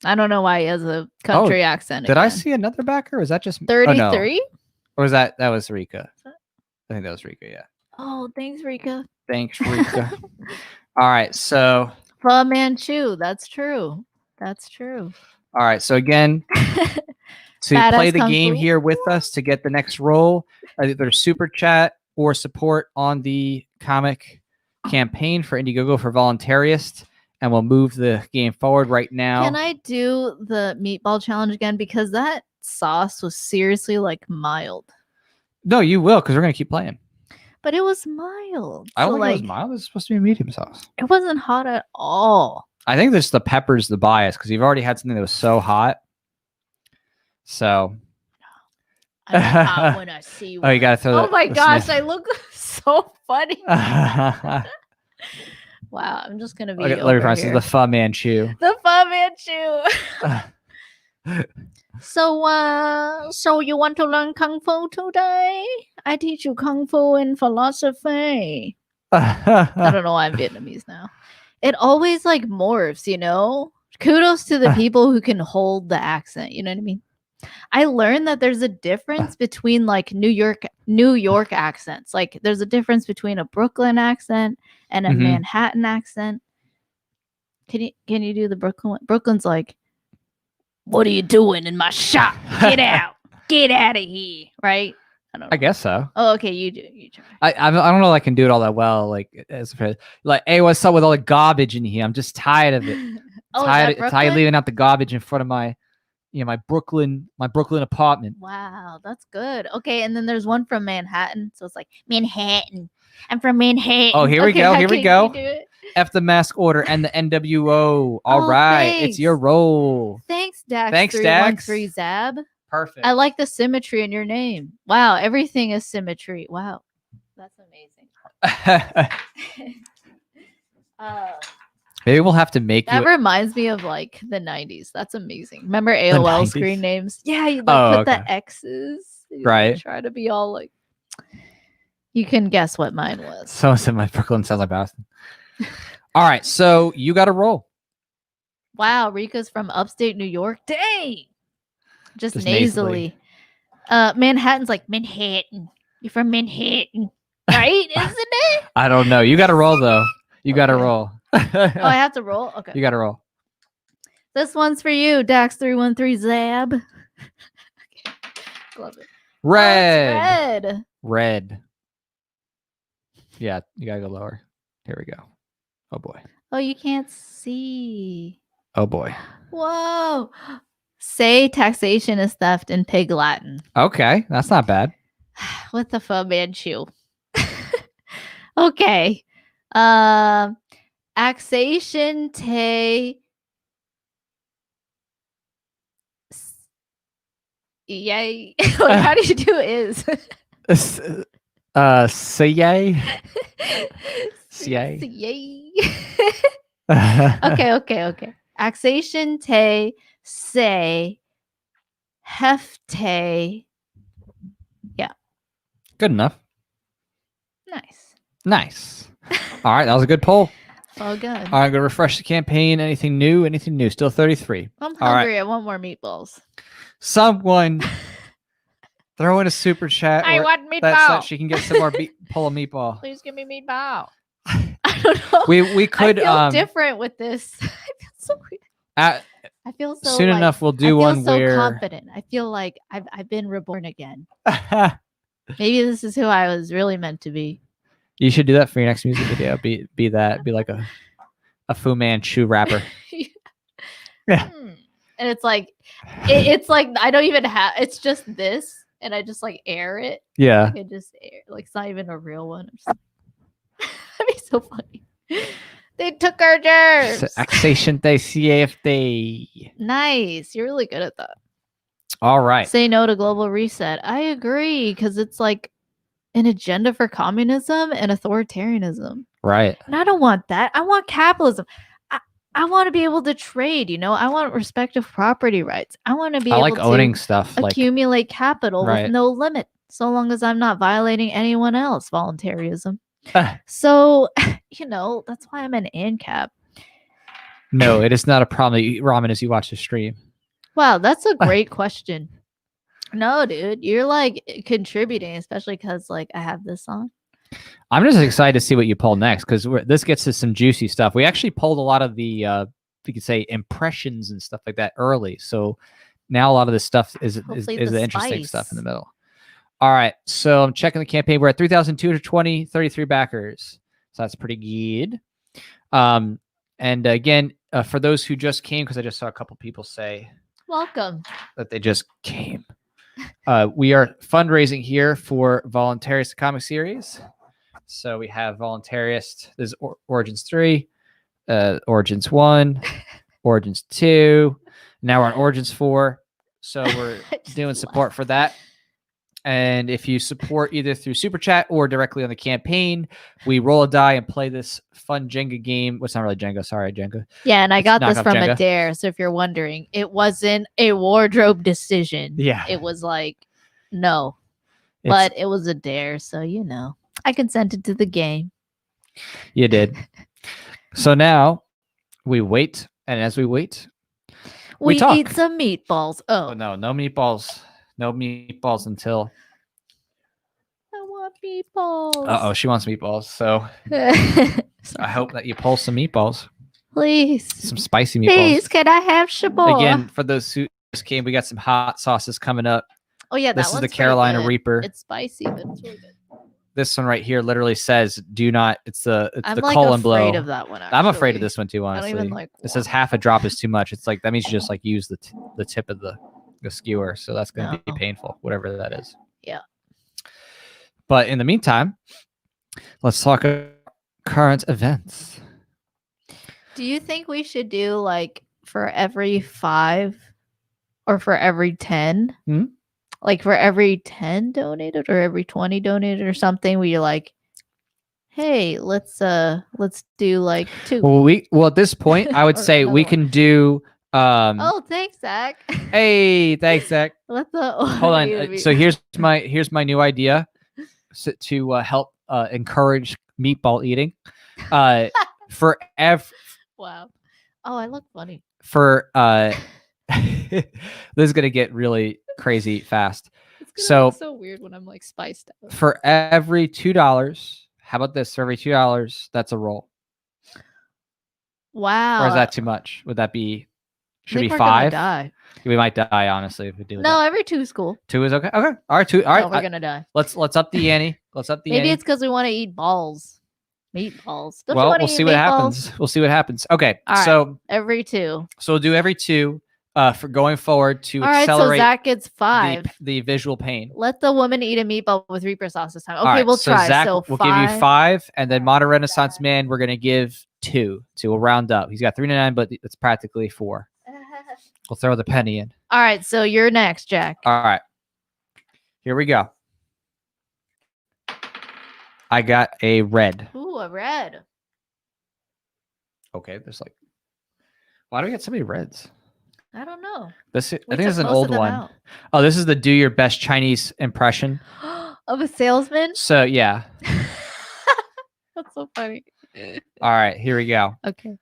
S1: I don't know why he has a country accent.
S2: Did I
S1: again.
S2: see another backer? Or is that just
S1: 33?
S2: Or was that was Rika? I think that was Rika. Yeah.
S1: Oh, thanks, Rika.
S2: Thanks, Rika. All right. So.
S1: Pho Manchu. That's true. That's true.
S2: All right. So again, to
S1: Badass
S2: play the
S1: Kung
S2: game
S1: Fu.
S2: here with us to get the next roll, either super chat or support on the comic campaign for Indiegogo for Voluntaryist, and we'll move the game forward right now.
S1: Can I do the meatball challenge again? Because that sauce was seriously like mild.
S2: No, you will, because we're gonna keep playing.
S1: But it was mild.
S2: I don't
S1: So,
S2: think it was mild. It's supposed to be a medium sauce.
S1: It wasn't hot at all.
S2: I think this the pepper's the bias because you've already had something that was so hot. So.
S1: I'm hot when I see one.
S2: Oh, you gotta throw that.
S1: Oh my gosh, I look so funny. Wow, I'm just gonna be.
S2: Let me
S1: over
S2: pronounce
S1: here.
S2: the Pho Manchu.
S1: The Pho Manchu. So you want to learn Kung Fu today? I teach you Kung Fu and philosophy. I don't know why I'm Vietnamese now. It always like morphs, you know? Kudos to the people who can hold the accent, you know what I mean? I learned that there's a difference between like New York accents. Like there's a difference between a Brooklyn accent and a Manhattan accent. Can you do the Brooklyn one? Brooklyn's like, what are you doing in my shop? Get out. Get out of here. Right?
S2: I guess so.
S1: Oh, okay. You do. You try.
S2: I don't know if I can do it all that well. Like, hey, what's up with all the garbage in here? I'm just tired of it. Tired of leaving out the garbage in front of my Brooklyn apartment.
S1: Wow, that's good. Okay, and then there's one from Manhattan. So it's like, Manhattan. I'm from Manhattan.
S2: Oh, here we go. Here we go.
S1: You do it?
S2: F the Mask Order and the NWO. All right.
S1: Thanks.
S2: It's your roll.
S1: Thanks, Dax.
S2: Thanks, Dax.
S1: 313 Zab.
S2: Perfect.
S1: I like the symmetry in your name. Wow, everything is symmetry. Wow, that's amazing.
S2: Maybe we'll have to make
S1: that reminds me of like the 90s. That's amazing. Remember AOL screen names? Yeah, you put the X's.
S2: Right.
S1: Try to be all like. You can guess what mine was.
S2: Someone said my Brooklyn sounds like Boston. All right, so you got to roll.
S1: Wow, Rika's from upstate New York. Dang. Just nasally. Manhattan's like Manhattan. You're from Manhattan, right? Isn't it?
S2: I don't know. You got to roll though. You got to roll.
S1: Oh, I have to roll. Okay.
S2: You got to roll.
S1: This one's for you, Dax 313 Zab. Okay. Love it.
S2: Red.
S1: Oh,
S2: red. Yeah, you gotta go lower. Here we go. Oh boy.
S1: Oh, you can't see.
S2: Oh boy.
S1: Whoa. Say taxation is theft in Pig Latin.
S2: Okay, that's not bad.
S1: With the Pho Manchu. Okay. Taxation te. Yay. How do you do is?
S2: Say yay.
S1: Yay. Okay. Taxation te say hefte. Yeah.
S2: Good enough.
S1: Nice.
S2: All right, that was a good poll.
S1: Oh, good.
S2: All right, I'm gonna refresh the campaign. Anything new? Still 33.
S1: I'm hungry. I want more meatballs.
S2: Someone throw in a super chat.
S1: I want meatball.
S2: So she can get some more pull a meatball.
S1: Please give me meatball. I don't know.
S2: We could
S1: I feel different with this. I feel so weird. I feel so
S2: soon enough we'll do one
S1: so
S2: where
S1: confident. I feel like I've been reborn again. Maybe this is who I was really meant to be.
S2: You should do that for your next music video. Be that. Be like a Fu Manchu rapper. Yeah.
S1: And it's like it's like I don't even have. It's just this, and I just like air it.
S2: Yeah.
S1: Like, just air. Like it's not even a real one. That'd be so funny. They took our germs.
S2: Taxation Day CAFD.
S1: Nice. You're really good at that.
S2: All right.
S1: Say no to global reset. I agree because it's like an agenda for communism and authoritarianism.
S2: Right.
S1: And I don't want that. I want capitalism. I want to be able to trade, I want respect of property rights. I want to be able to
S2: owning stuff.
S1: Accumulate capital with no limit. so long as I'm not violating anyone else. Voluntarism. So, that's why I'm an ANCAP.
S2: No, it is not a problem that you eat ramen as you watch the stream.
S1: Wow, that's a great question. No, dude, you're like contributing, especially because like I have this on.
S2: I'm just excited to see what you pull next because this gets to some juicy stuff. We actually pulled a lot of the, you could say, impressions and stuff like that early. So now a lot of this stuff is the interesting stuff in the middle. All right, so I'm checking the campaign. We're at 3,220, 33 backers. So that's pretty good. And again, for those who just came, because I just saw a couple people say
S1: welcome
S2: that they just came. We are fundraising here for Voluntaryist comic series. So we have Voluntaryist. There's Origins 3, Origins 1, Origins 2. Now we're on Origins 4. So we're doing support for that. And if you support either through Super Chat or directly on the campaign, we roll a die and play this fun Jenga game. Well, it's not really Jenga. Sorry, Jenga.
S1: Yeah, and I got this from
S2: Jenga.
S1: Adair. So if you're wondering, it wasn't a wardrobe decision.
S2: Yeah.
S1: It was like, no. But it was Adair. So, I consented to the game.
S2: You did. So now we wait. And as we wait, we talk.
S1: Eat some meatballs. Oh,
S2: no meatballs. No meatballs until.
S1: I want meatballs.
S2: Uh-oh, she wants meatballs. So I hope that you pull some meatballs.
S1: Please.
S2: Some spicy meatballs.
S1: Please, can I have shabola?
S2: Again, for those who just came, we got some hot sauces coming up.
S1: Oh, yeah,
S2: this is the Carolina Reaper.
S1: It's spicy, but it's really good.
S2: This one right here literally says, do not, it's the
S1: like
S2: colon blow.
S1: I'm afraid of that one, actually.
S2: I'm afraid of this one too, honestly.
S1: I don't even like
S2: it says half a drop is too much. It's like, that means you just like use the tip of the skewer. So that's going to be painful, whatever that is.
S1: Yeah.
S2: But in the meantime, let's talk about current events.
S1: Do you think we should do like for every 5 or for every 10? Like for every 10 donated or every 20 donated or something where you're like, hey, let's do like 2.
S2: Well at this point I would say we can do
S1: oh, thanks, Zach.
S2: Hey, thanks, Zach.
S1: Hold
S2: on. So here's my new idea to help encourage meatball eating. For
S1: wow. Oh, I look funny.
S2: For this is gonna get really crazy fast.
S1: It's gonna look so weird when I'm like spiced out.
S2: For every $2, how about this? For every $2, that's a roll.
S1: Wow.
S2: Or is that too much? Would that be? Should be 5?
S1: Gonna die.
S2: We might die, honestly, if we do that.
S1: No, every 2 is cool.
S2: 2 is okay. Okay. All right. 2. All right.
S1: No, we're gonna die.
S2: Let's up the ante.
S1: Maybe it's because we want to eat balls. Meatballs.
S2: Well, we'll see what happens. We'll see what happens. Okay.
S1: All
S2: so
S1: right. Every 2.
S2: So we'll do every 2 for going forward to
S1: all right,
S2: accelerate.
S1: So Zach gets 5.
S2: The visual pain.
S1: Let the woman eat a meatball with Reaper sauce this time. Okay,
S2: right,
S1: we'll try.
S2: Zach,
S1: so
S2: we'll give you 5, and then Modern Renaissance Man, we're gonna give 2. So we'll round up. He's got 3.99, but it's practically 4. We'll throw the penny in.
S1: All right, so you're next, Jack.
S2: All right. Here we go. I got a red.
S1: Ooh, a red.
S2: Okay, there's like, why do we get so many reds?
S1: I don't know.
S2: I think this is an old one. Out. Oh, this is the do your best Chinese impression
S1: of a salesman.
S2: So yeah.
S1: That's so funny.
S2: All right, here we go.
S1: Okay.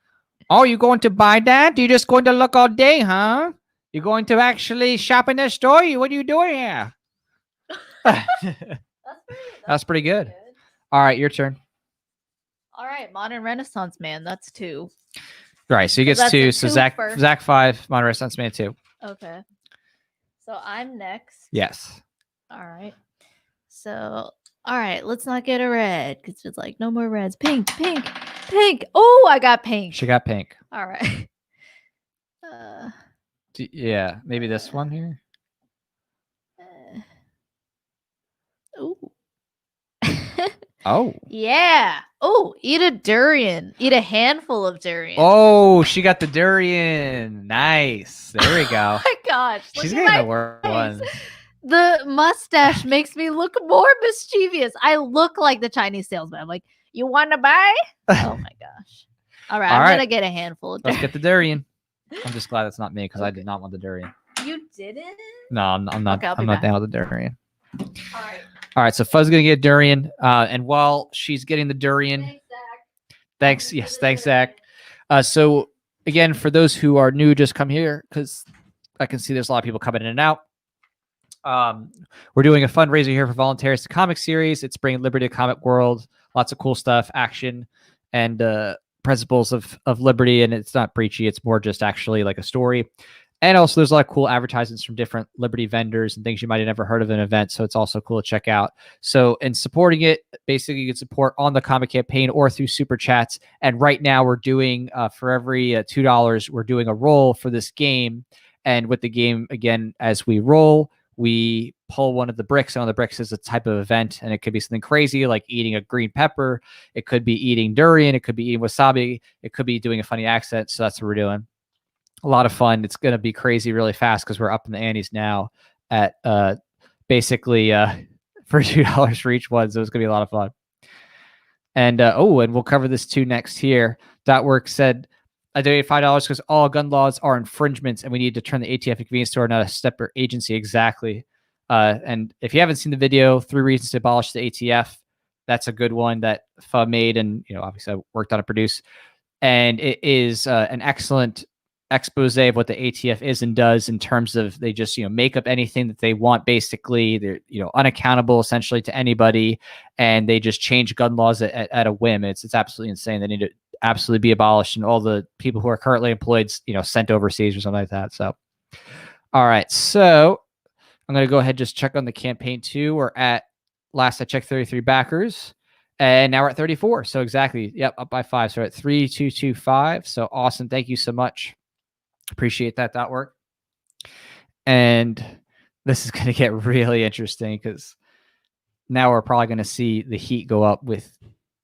S2: Oh, you going to buy that? You're just going to look all day, huh? You're going to actually shop in the store? What are you doing here? That's pretty good. All right, your turn.
S1: All right, Modern Renaissance Man. That's 2.
S2: Right, so he gets 2. So Zach 5, Modern Renaissance Man 2.
S1: Okay. So I'm next.
S2: Yes.
S1: All right. So, all right, let's not get a red because it's like no more reds. Pink, pink, pink. Oh, I got pink.
S2: She got pink.
S1: All right.
S2: Yeah, maybe this one here.
S1: Ooh.
S2: Oh.
S1: Yeah. Oh, eat a durian. Eat a handful of durian.
S2: Oh, she got the durian. Nice. There we go.
S1: Oh my gosh.
S2: She's getting the worst ones.
S1: The mustache makes me look more mischievous. I look like the Chinese salesman. I'm like, you want to buy? Oh my gosh. All right. I'm going to get a handful of durian.
S2: Let's get the durian. I'm just glad it's not me because I did not want the durian.
S1: You didn't?
S2: No, I'm not. Okay, I'm not down with the durian. All right, so Fuzz gonna get durian, and while she's getting the durian, thanks, Zach. So again, for those who are new, just come here because I can see there's a lot of people coming in and out. We're doing a fundraiser here for Voluntaryist, the comic series. It's bringing liberty to comic world, lots of cool stuff, action, and principles of liberty. And it's not preachy; it's more just actually like a story. And also, there's a lot of cool advertisements from different Liberty vendors and things you might have never heard of in an event. So it's also cool to check out. So in supporting it, basically you can support on the comic campaign or through super chats. And right now we're doing for every $2, we're doing a roll for this game. And with the game, again, as we roll, we pull one of the bricks. And on the bricks is a type of event. And it could be something crazy like eating a green pepper. It could be eating durian. It could be eating wasabi. It could be doing a funny accent. So that's what we're doing. A lot of fun. It's going to be crazy really fast because we're up in the antes now at basically for $2 for each one. So it's going to be a lot of fun. And and we'll cover this too next here. Dotwork said, I donated $5 because all gun laws are infringements and we need to turn the ATF convenience store not a separate agency. Exactly. And if you haven't seen the video, 3 Reasons to Abolish the ATF, that's a good one that Pho made. And, obviously I worked on it, produce. And it is an excellent expose of what the ATF is and does in terms of they just make up anything that they want. Basically, they're unaccountable essentially to anybody, and they just change gun laws at a whim. It's absolutely insane. They need to absolutely be abolished, and all the people who are currently employed sent overseas or something like that. So, all right, so I'm gonna go ahead and just check on the campaign too. We're at, last I checked, 33 backers. And now we're at 34. So exactly, yep, up by 5. So we're at 3225. So awesome. Thank you so much. Appreciate that. Work. And this is going to get really interesting because now we're probably going to see the heat go up with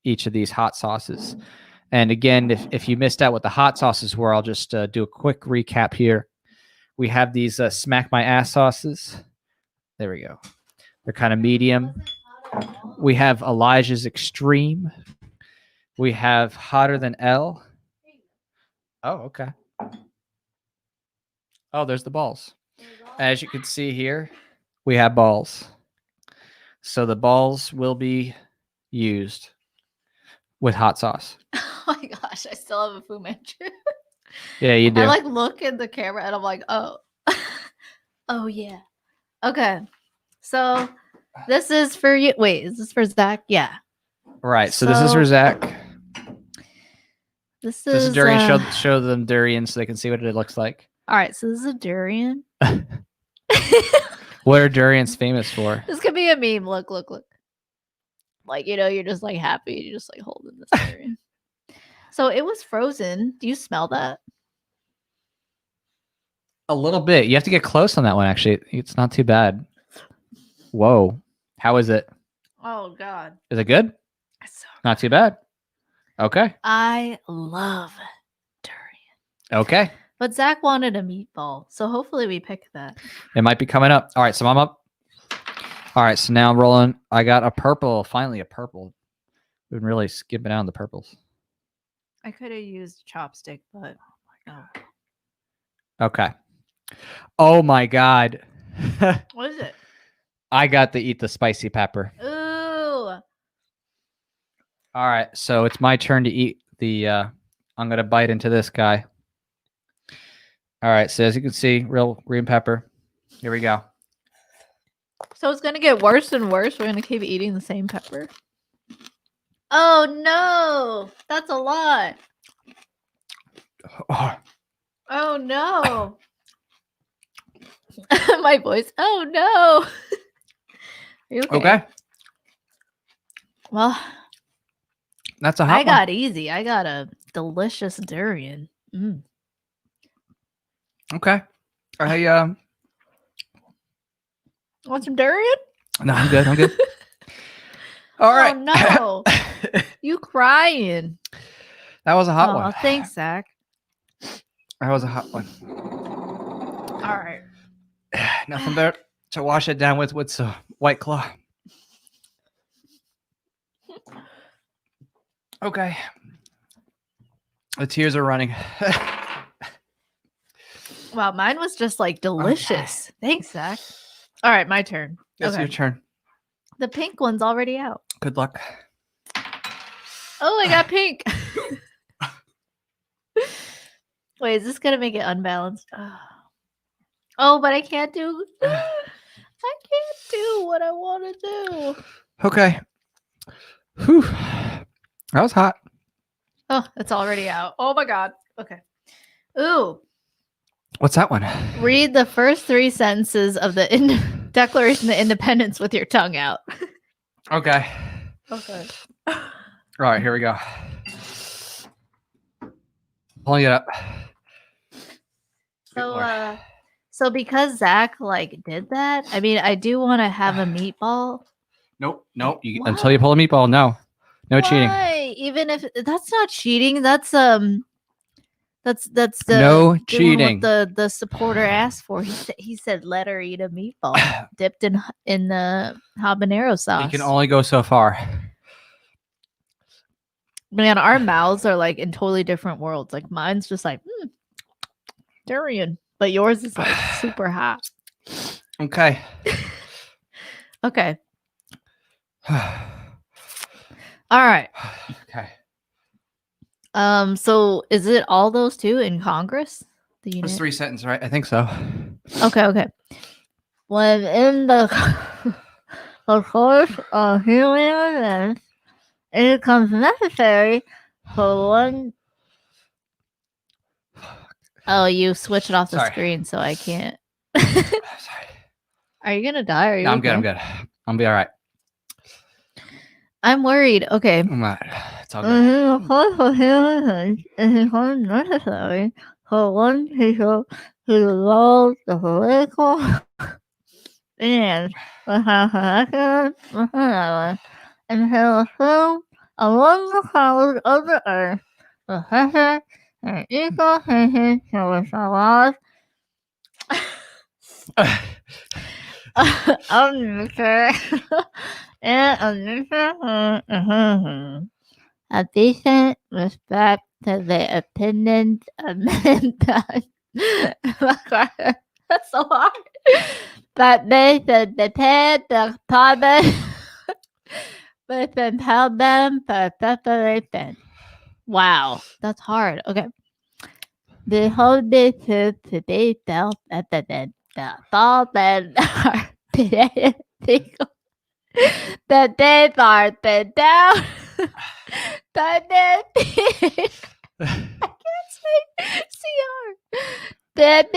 S2: each of these hot sauces. And again, if you missed out what the hot sauces were, I'll just do a quick recap here. We have these smack my ass sauces. There we go. They're kind of medium. We have Elijah's Extreme. We have Hotter Than L. Oh, okay. Oh, there's the balls. As you can see here, we have balls. So the balls will be used with hot sauce.
S1: Oh my gosh, I still have a Fu Manchu.
S2: Yeah, you do.
S1: I look at the camera and I'm like, oh. Oh yeah. Okay. So this is for you. Wait, is this for Zach? Yeah.
S2: Right. So this is for Zach.
S1: This is
S2: durian. Show them durian so they can see what it looks like.
S1: All right, so this is a durian.
S2: What are durians famous for?
S1: This could be a meme. Look. You're just happy. You're just holding this durian. So it was frozen. Do you smell that?
S2: A little bit. You have to get close on that one, actually. It's not too bad. Whoa. How is it?
S1: Oh, God.
S2: Is it good? Not too bad. Okay.
S1: I love durian.
S2: Okay.
S1: But Zach wanted a meatball, so hopefully we pick that.
S2: It might be coming up. All right, so I'm up. All right, so now I'm rolling. I got a purple. Finally, a purple. We've been really skipping out on the purples.
S1: I could have used chopstick, but
S2: no. Okay. Oh my God.
S1: What is it?
S2: I got to eat the spicy pepper.
S1: Ooh.
S2: All right, so it's my turn to eat the. I'm gonna bite into this guy. All right, so as you can see, real green pepper. Here we go.
S1: So it's gonna get worse and worse. We're gonna keep eating the same pepper. Oh no, that's a lot. Oh no. My voice. Oh no. Are you okay? Well,
S2: that's a hot one.
S1: got easy. I got a delicious durian.
S2: Okay. I
S1: want some durian?
S2: No, I'm good. All right.
S1: Oh no. You crying.
S2: That was a hot one.
S1: Thanks, Zach.
S2: That was a hot one.
S1: All right.
S2: Nothing better to wash it down with some White Claw. Okay. The tears are running.
S1: Wow, mine was just delicious. Okay. Thanks, Zach. All right, my turn.
S2: It's your turn.
S1: The pink one's already out.
S2: Good luck.
S1: Oh, I got pink. Wait, is this gonna make it unbalanced? Oh, but I can't do. I can't do what I want to do.
S2: Okay. Whew. That was hot.
S1: Oh, it's already out. Oh my god. Okay. Ooh.
S2: What's that one?
S1: Read the first 3 sentences of the Declaration of Independence with your tongue out.
S2: Okay.
S1: Okay.
S2: All right, here we go. Pulling it up.
S1: So because Zach did that, I mean, I do want to have a meatball.
S2: Nope. Until you pull a meatball, no cheating.
S1: Why? Even if that's not cheating, that's the
S2: No
S1: doing
S2: cheating.
S1: what the supporter asked for. He said let her eat a meatball dipped in the habanero sauce.
S2: You can only go so far.
S1: Man, our mouths are in totally different worlds. Mine's just durian, but yours is super hot.
S2: Okay.
S1: Okay. All right.
S2: Okay.
S1: So is it all those 2 in Congress?
S2: It's 3 sentences, right? I think so.
S1: Okay. When in the course of human events, it becomes necessary for one. Oh, you switch it off the screen, so I can't.
S2: Sorry.
S1: Are you gonna die? Are you?
S2: No, I'm good. I'm good. I'll be all right.
S1: I'm worried. Okay.
S2: I'm not. It's all good.
S1: The course of human events, it becomes necessary for one people to develop the political and the economic and to assume among the powers of the earth the pressure and equal patience to which the laws of nature and of nature a decent respect to the opinions of mankind. That's so hard. But they should depend the public with empower them for preparation. Wow, that's hard. Okay. The whole truth to be self-evident. The thought that are that they are been down. That they I can't say CR. That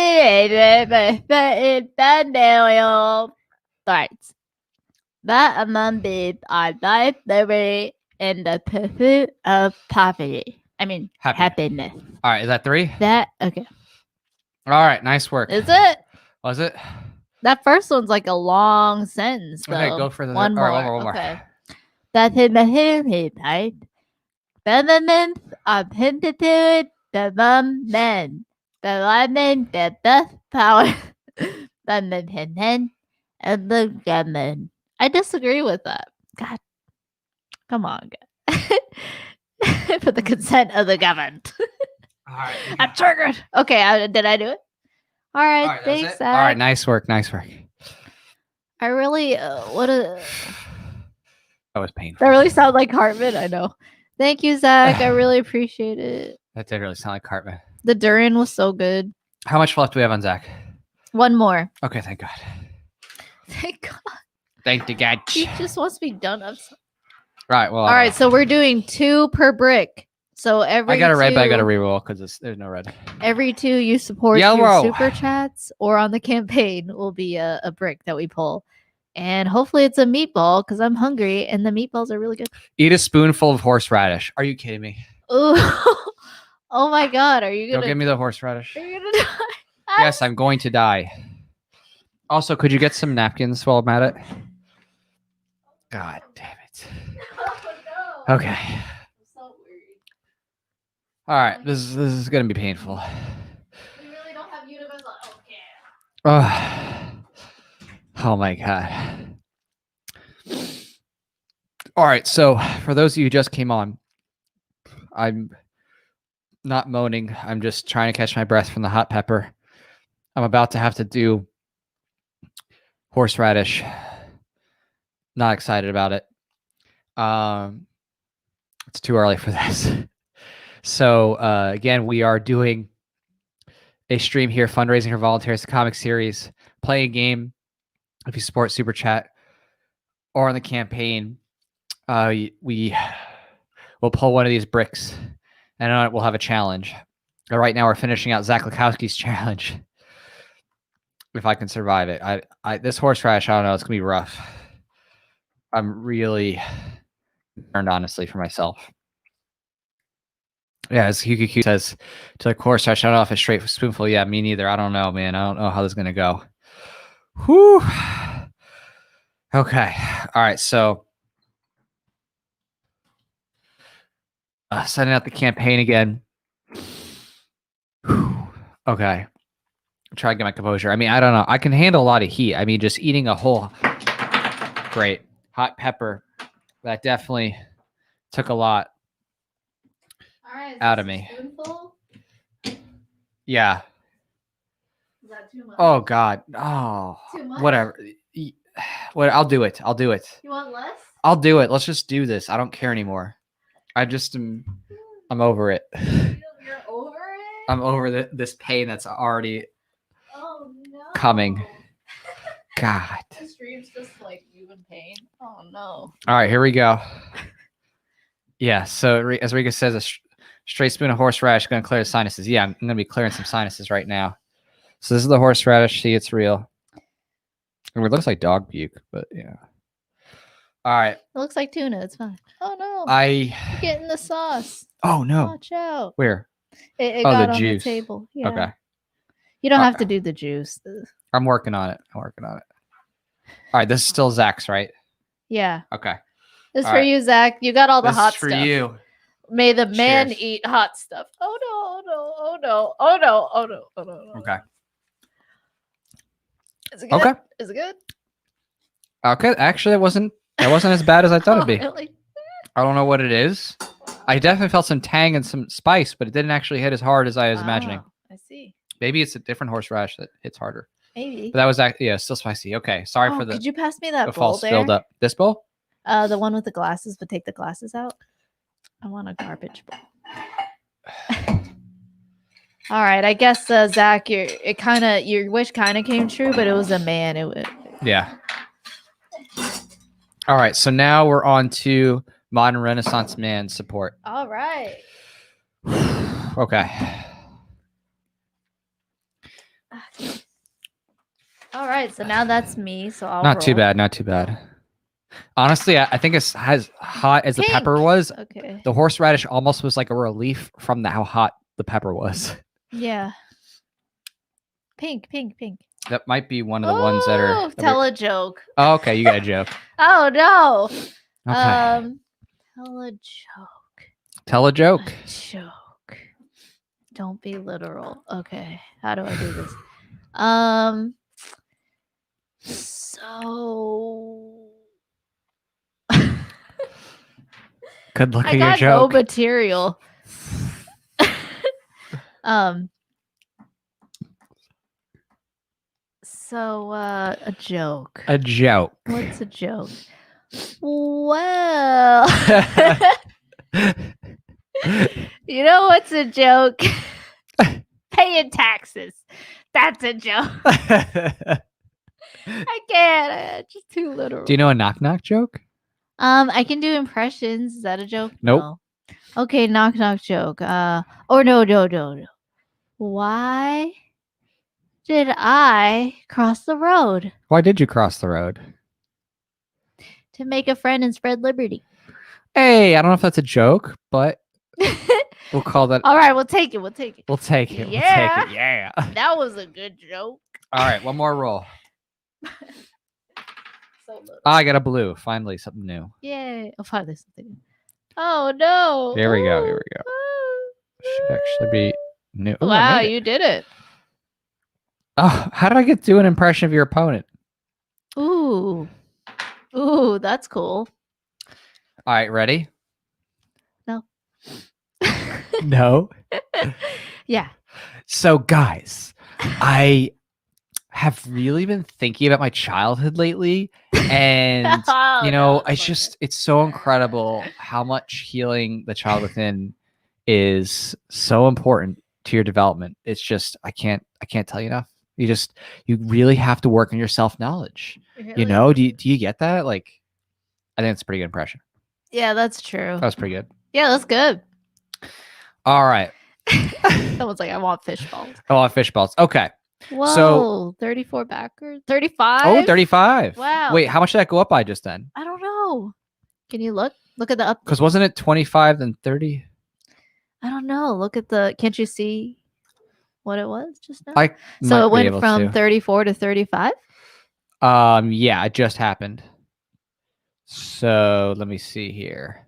S1: rights. That among these are life, liberty, and the pursuit of poverty. I mean, happiness.
S2: All right, is that 3?
S1: Okay.
S2: All right, nice work.
S1: Is it?
S2: Was it?
S1: That first one's a long sentence, though.
S2: Okay, go for the
S1: one more.
S2: All right, one more.
S1: Okay. That is the history, right? Governments are instituted among men, deriving the best power from the intent of the government. I disagree with that. God, come on, for the consent of the government.
S2: All right.
S1: I'm triggered. Okay, did I do it? All right, thanks, Zach.
S2: All right, nice work.
S1: I really,
S2: That was painful.
S1: That really sounded like Hartman. I know. Thank you, Zach. I really appreciate it.
S2: That did really sound like Hartman.
S1: The durian was so good.
S2: How much left do we have on Zach?
S1: One more.
S2: Okay, thank God.
S1: Thank God.
S2: Thank the God.
S1: He just wants to be done.
S2: Right. Well.
S1: All right. So we're doing 2 per brick. So every
S2: I got a red, but I got to reroll because there's no red.
S1: Every 2 you support through super chats or on the campaign will be a brick that we pull. And hopefully it's a meatball because I'm hungry and the meatballs are really good.
S2: Eat a spoonful of horseradish. Are you kidding me?
S1: Ooh. Oh my God. Are you going to?
S2: Don't give me the horseradish.
S1: Are you going to die?
S2: Yes, I'm going to die. Also, could you get some napkins while I'm at it? God damn it.
S1: Oh, no.
S2: Okay.
S1: I'm so worried.
S2: All right. This is going to be painful.
S1: We really don't have universal.
S2: Okay. Oh my God. All right. So for those of you who just came on, I'm not moaning. I'm just trying to catch my breath from the hot pepper. I'm about to have to do horseradish Not excited about it. It's too early for this. So again, we are doing a stream here, fundraising for Voluntaryist comic series, play a game. If you support Super Chat or on the campaign, we will pull one of these bricks, and on it we'll have a challenge. Right now, we're finishing out Zach Lukowski's challenge. If I can survive it, this horseradish, I don't know, it's gonna be rough. I'm really concerned, honestly, for myself. Yeah, as QQQ says, to the horseradish, I don't know if it's straight spoonful. Yeah, me neither. I don't know, man. I don't know how this is gonna go. Whew. Okay. All right. So, sending out the campaign again. Whew. Okay. Try to get my composure. I mean, I don't know. I can handle a lot of heat. I mean, just eating a whole great hot pepper, that definitely took a lot out of me.
S1: Spoonful?
S2: Yeah.
S1: Is that too much?
S2: Oh God. Oh.
S1: Too much?
S2: Whatever. What? I'll do it. I'll do it.
S1: You want less?
S2: I'll do it. Let's just do this. I don't care anymore. I'm over it.
S1: You're over it?
S2: I'm over this pain that's already
S1: Oh no.
S2: coming. God.
S1: The stream's just like you in pain. Oh no.
S2: All right, here we go. Yeah. So as Rika says, a straight spoon of horseradish going to clear the sinuses. Yeah, I'm going to be clearing some sinuses right now. So this is the horseradish. See, it's real. I mean, it looks like dog puke, but yeah. All right.
S1: It looks like tuna. It's fine. Oh no.
S2: You're
S1: getting the sauce.
S2: Oh no.
S1: Watch out.
S2: Where?
S1: It
S2: Oh,
S1: got
S2: the
S1: on
S2: juice.
S1: the table. Yeah.
S2: Okay.
S1: You don't have to do the juice.
S2: I'm working on it. All right. This is still Zach's, right?
S1: Yeah.
S2: Okay.
S1: This is
S2: All
S1: for
S2: right.
S1: you, Zach. You got all the
S2: This
S1: hot
S2: is for
S1: stuff.
S2: you.
S1: May the man
S2: Cheers.
S1: eat hot stuff. Oh no, oh no, oh no, oh no, oh no, oh no, no.
S2: Okay.
S1: Is it good?
S2: Okay.
S1: Is it good?
S2: Okay. Actually, that wasn't as bad as I thought it'd be.
S1: Really?
S2: I don't know what it is. I definitely felt some tang and some spice, but it didn't actually hit as hard as I was imagining.
S1: I see.
S2: Maybe it's a different horseradish that hits harder.
S1: Maybe.
S2: But that was actually, still spicy. Okay. Sorry for
S1: Could you pass me that
S2: the
S1: bowl
S2: false
S1: there?
S2: build up. This bowl?
S1: The one with the glasses, but take the glasses out. I want a garbage bowl. All right, I guess Zach, your wish kind of came true, but it was a man.
S2: Yeah. All right. So now we're on to modern Renaissance man support.
S1: All right.
S2: Okay.
S1: All right. So now that's me. So I'll
S2: Not too
S1: roll.
S2: bad. Not too bad. Honestly, I think it's as hot as the pepper
S1: Pink.
S2: was.
S1: Okay.
S2: The horseradish almost was like a relief from how hot the pepper was.
S1: Yeah. Pink.
S2: That might be one of the ones that are.
S1: Tell a joke.
S2: Oh, okay. You got a joke.
S1: Oh no.
S2: Okay.
S1: Tell a joke.
S2: Tell a joke.
S1: A joke. Don't be literal. Okay. How do I do this? So
S2: Good luck
S1: I
S2: at your
S1: got
S2: joke.
S1: no material. So a joke.
S2: A joke.
S1: What's a joke? Well, you know what's a joke? Paying taxes. That's a joke. I can't. Just too literal.
S2: Do you know a knock knock joke?
S1: I can do impressions. Is that a joke?
S2: Nope.
S1: No. Okay, knock knock joke. Or no. Why did I cross the road?
S2: Why did you cross the road?
S1: To make a friend and spread liberty.
S2: Hey, I don't know if that's a joke, but we'll call that.
S1: All right, we'll take it.
S2: We'll take it. We'll take it. Yeah.
S1: That was a good joke.
S2: All right, one more roll.
S1: So little.
S2: I got a blue. Finally, something new.
S1: Yay. Oh, finally something. Oh no.
S2: Here we go. Should actually be new. Ooh,
S1: Wow, you did it.
S2: Oh, how did I get to do an impression of your opponent?
S1: Ooh, that's cool.
S2: All right, ready?
S1: No.
S2: No.
S1: Yeah.
S2: So, guys, I have really been thinking about my childhood lately, And
S1: Oh,
S2: you
S1: no,
S2: know,
S1: it's okay.
S2: it's so incredible how much healing the child within is so important to your development. It's just I can't tell you enough. You really have to work on your self-knowledge. You know, do you get that? Like, I think it's a pretty good impression.
S1: Yeah, that's true.
S2: That was pretty good.
S1: Yeah, that's good.
S2: All right.
S1: Someone's like, I want fish balls.
S2: I want fish balls. Okay.
S1: Whoa,
S2: So
S1: 34 backers. 35?
S2: oh, 35.
S1: Wow.
S2: Wait, how much did that go up by just then?
S1: I don't know. Can you look? Look at the up.
S2: Because wasn't it 25 then 30?
S1: I don't know. Look at the. Can't you see what it was just now?
S2: I
S1: So
S2: might
S1: it
S2: be
S1: went
S2: able
S1: from
S2: to.
S1: 34 to 35.
S2: Yeah, it just happened. So let me see here.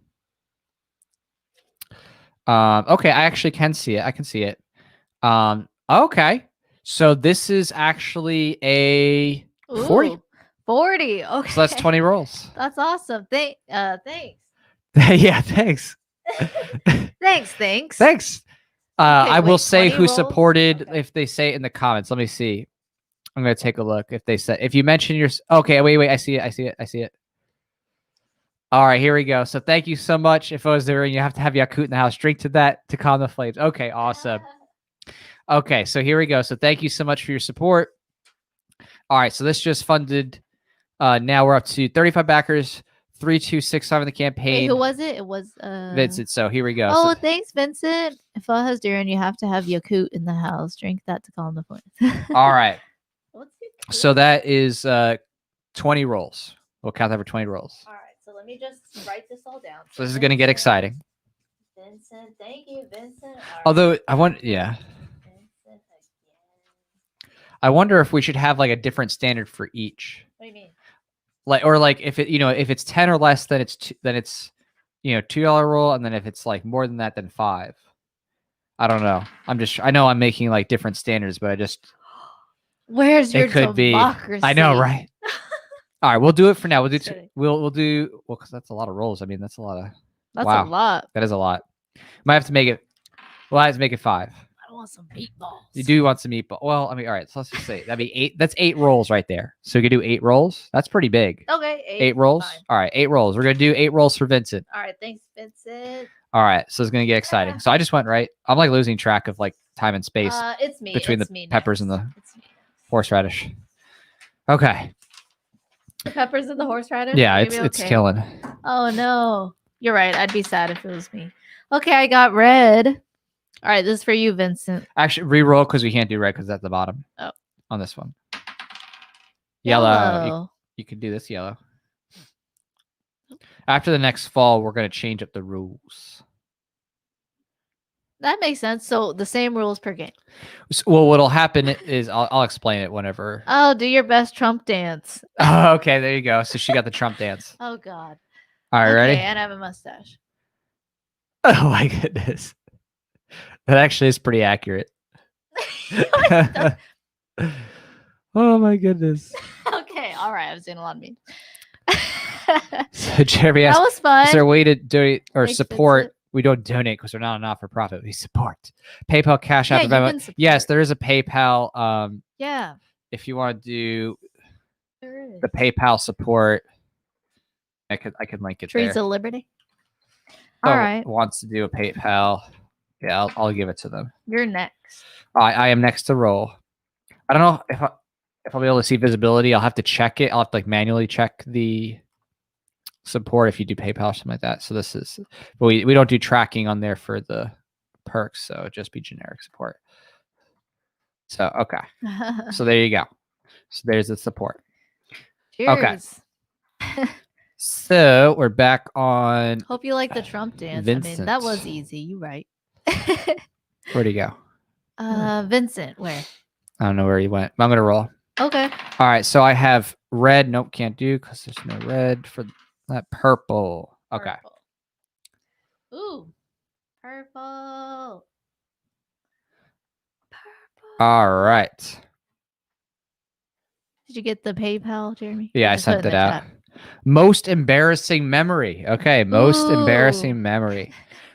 S2: Okay, I actually can see it. I can see it. Okay. So this is actually a 40.
S1: Ooh, 40. Okay.
S2: So that's 20 rolls.
S1: That's awesome. Thanks.
S2: Yeah, thanks.
S1: Thanks.
S2: Thanks. I will
S1: wait,
S2: say
S1: 20
S2: who
S1: rolls?
S2: supported
S1: Okay.
S2: if they say it in the comments. Let me see. I'm gonna take a look if they said if you mention your okay, wait, I see it. All right, here we go. So thank you so much. If I was there and you have to have Yakult in the house, drink to that to calm the flames. Okay, awesome. Okay, so here we go. So thank you so much for your support. All right, so this just funded. Now we're up to 35 backers, 3265 in the
S1: Wait,
S2: campaign.
S1: who was it? It was
S2: Vincent. So here we go.
S1: Oh,
S2: So,
S1: thanks, Vincent. If I has Darren, you have to have Yakult in the house. Drink that to calm the flames.
S2: all right.
S1: What's Yakult?
S2: So that is 20 rolls. We'll count that for 20 rolls.
S1: All right, so let me just write this all down.
S2: So this is going to get exciting.
S1: Vincent, thank you, Vincent. All
S2: Although
S1: right.
S2: I want, yeah,
S1: Vincent again.
S2: I wonder if we should have like a different standard for each.
S1: What do you mean?
S2: Like, or like if it, you know, if it's 10 or less, then it's, you know, $2 roll, and then if it's like more than that, then 5. I don't know. I know I'm making like different standards, but I just
S1: Where's your
S2: it could
S1: democracy?
S2: be. I know, right? All right, we'll do it for now. We'll do
S1: Just kidding.
S2: we'll do well because that's a lot of rolls. I mean, that's a lot of
S1: That's
S2: wow.
S1: a lot.
S2: That is a lot. Might have to make it. Well, I have to make it 5.
S1: I want some meatballs.
S2: You do want some meatball. Well, I mean, all right. So let's just say that'd be 8. That's 8 rolls right there. So we could do 8 rolls. That's pretty big.
S1: Okay,
S2: 8 rolls.
S1: Fine.
S2: All right, 8 rolls. We're gonna do 8 rolls for Vincent.
S1: All right, thanks, Vincent.
S2: All right, so it's gonna get exciting. So I just went right. I'm like losing track of like time and space
S1: It's me.
S2: between
S1: it's
S2: the
S1: me
S2: peppers
S1: next.
S2: and the
S1: It's me next.
S2: horseradish. Okay.
S1: The peppers and the horseradish.
S2: Yeah,
S1: Maybe
S2: it's
S1: okay.
S2: killing.
S1: Oh no, you're right. I'd be sad if it was me. Okay, I got red. All right, this is for you, Vincent.
S2: Actually, re-roll because we can't do red because that's the bottom.
S1: Oh.
S2: On this one. Yellow. You can do this yellow. After the next fall, we're going to change up the rules.
S1: That makes sense. So the same rules per game.
S2: So, well, what'll happen is I'll explain it whenever.
S1: Oh, do your best Trump dance.
S2: Oh, okay, there you go. So she got the Trump dance.
S1: Oh God.
S2: All right,
S1: Okay,
S2: ready?
S1: and I have a mustache.
S2: Oh my goodness. That actually is pretty accurate. Oh my goodness.
S1: Okay, all right. I've seen a lot of memes.
S2: So Jeremy
S1: That
S2: asked,
S1: was fun.
S2: is there a way to donate or
S1: Thanks,
S2: support?
S1: Vincent.
S2: We don't donate because we're not a not-for-profit. We support. PayPal, Cash App,
S1: Yeah, you
S2: Venmo.
S1: can support.
S2: Yes, there is a PayPal.
S1: Yeah.
S2: If you want to do
S1: There is.
S2: the PayPal support, I could link it
S1: Trees
S2: there.
S1: of Liberty.
S2: All
S1: All right.
S2: Wants to do a PayPal? Yeah, I'll give it to them.
S1: You're next.
S2: I am next to roll. I don't know if I'll be able to see visibility. I'll have to check it. I'll have to like manually check the support if you do PayPal or something like that. So this is, but we don't do tracking on there for the perks, so it'd just be generic support. So okay, so there you go. So there's the support.
S1: Cheers.
S2: So we're back on.
S1: Hope you like the Trump dance. I mean, that was
S2: Vincent.
S1: easy. You right.
S2: Where'd he go?
S1: Vincent, where?
S2: I don't know where he went. But I'm gonna roll.
S1: Okay.
S2: All right, so I have red. Nope, can't do because there's no red for that. Purple. Okay.
S1: Purple. Ooh. Purple.
S2: All right.
S1: Did you get the PayPal, Jeremy?
S2: Yeah, I
S1: Just put it
S2: sent
S1: in
S2: it
S1: the
S2: out.
S1: chat.
S2: Most embarrassing memory. Okay, most
S1: Ooh.
S2: embarrassing memory.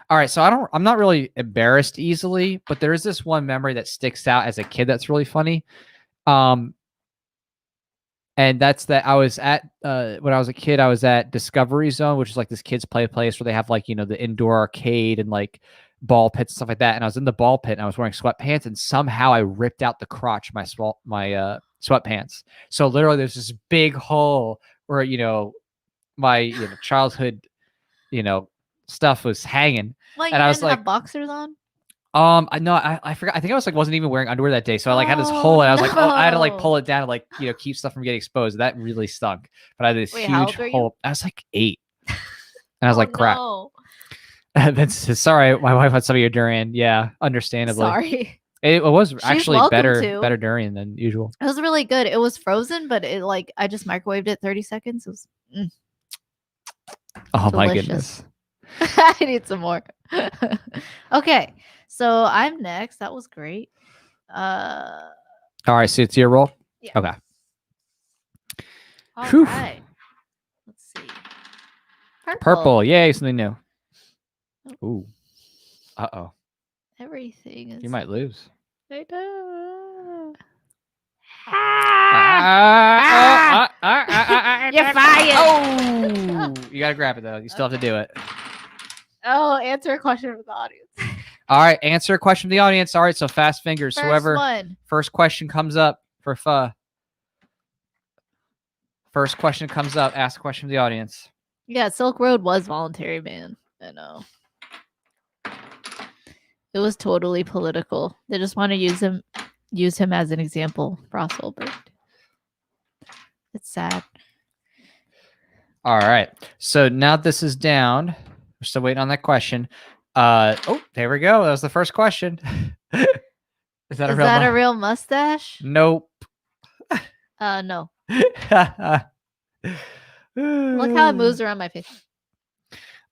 S2: All right, so I'm not really embarrassed easily, but there is this one memory that sticks out as a kid that's really funny. And that's that. I was at when I was a kid, I was at Discovery Zone, which is like this kids play place where they have like, you know, the indoor arcade and like ball pits and stuff like that. And I was in the ball pit and I was wearing sweatpants, and somehow I ripped out the crotch of my sweatpants. So literally there's this big hole where, you know, my childhood, you know, stuff was hanging.
S1: What,
S2: and
S1: you
S2: I was
S1: didn't
S2: like,
S1: have boxers on?
S2: I know I forgot. I think I was like wasn't even wearing underwear that day, so I like had this hole, and I was like, oh, I had to like
S1: no.
S2: pull it down to like, you know, keep stuff from getting exposed. That really stunk. But I had this
S1: Wait, how
S2: huge
S1: old were you?
S2: hole. I was like 8, and I was like, crap.
S1: No.
S2: That's sorry. My wife had some of your durian. Yeah, understandably.
S1: Sorry.
S2: It was
S1: She's
S2: actually
S1: welcome
S2: better
S1: to.
S2: durian than usual.
S1: It was really good. It was frozen, but it like I just microwaved it 30 seconds. It was
S2: Oh my
S1: delicious.
S2: goodness.
S1: I need some more. Okay, so I'm next. That was great.
S2: All right, so it's your roll.
S1: Yeah.
S2: Okay.
S1: All
S2: Whew.
S1: right. Let's see.
S2: Purple. Yay, something new. Ooh. Uh-oh.
S1: Everything is.
S2: You might lose.
S1: I know. You're fired.
S2: Oh, you gotta grab it though. You still have to do it.
S1: Oh, answer a question from the audience.
S2: All right, answer a question from the audience. All right, so fast fingers.
S1: First
S2: Whoever
S1: one.
S2: first question comes up for Pho. First question comes up. Ask a question from the audience.
S1: Yeah, Silk Road was voluntary, man. I know. It was totally political. They just want to use him as an example for Oswald. It's sad.
S2: All right. So now this is down. We're still waiting on that question. Oh, there we go. That was the first question. Is that
S1: a real mustache?
S2: Nope.
S1: No. Look how it moves around my face.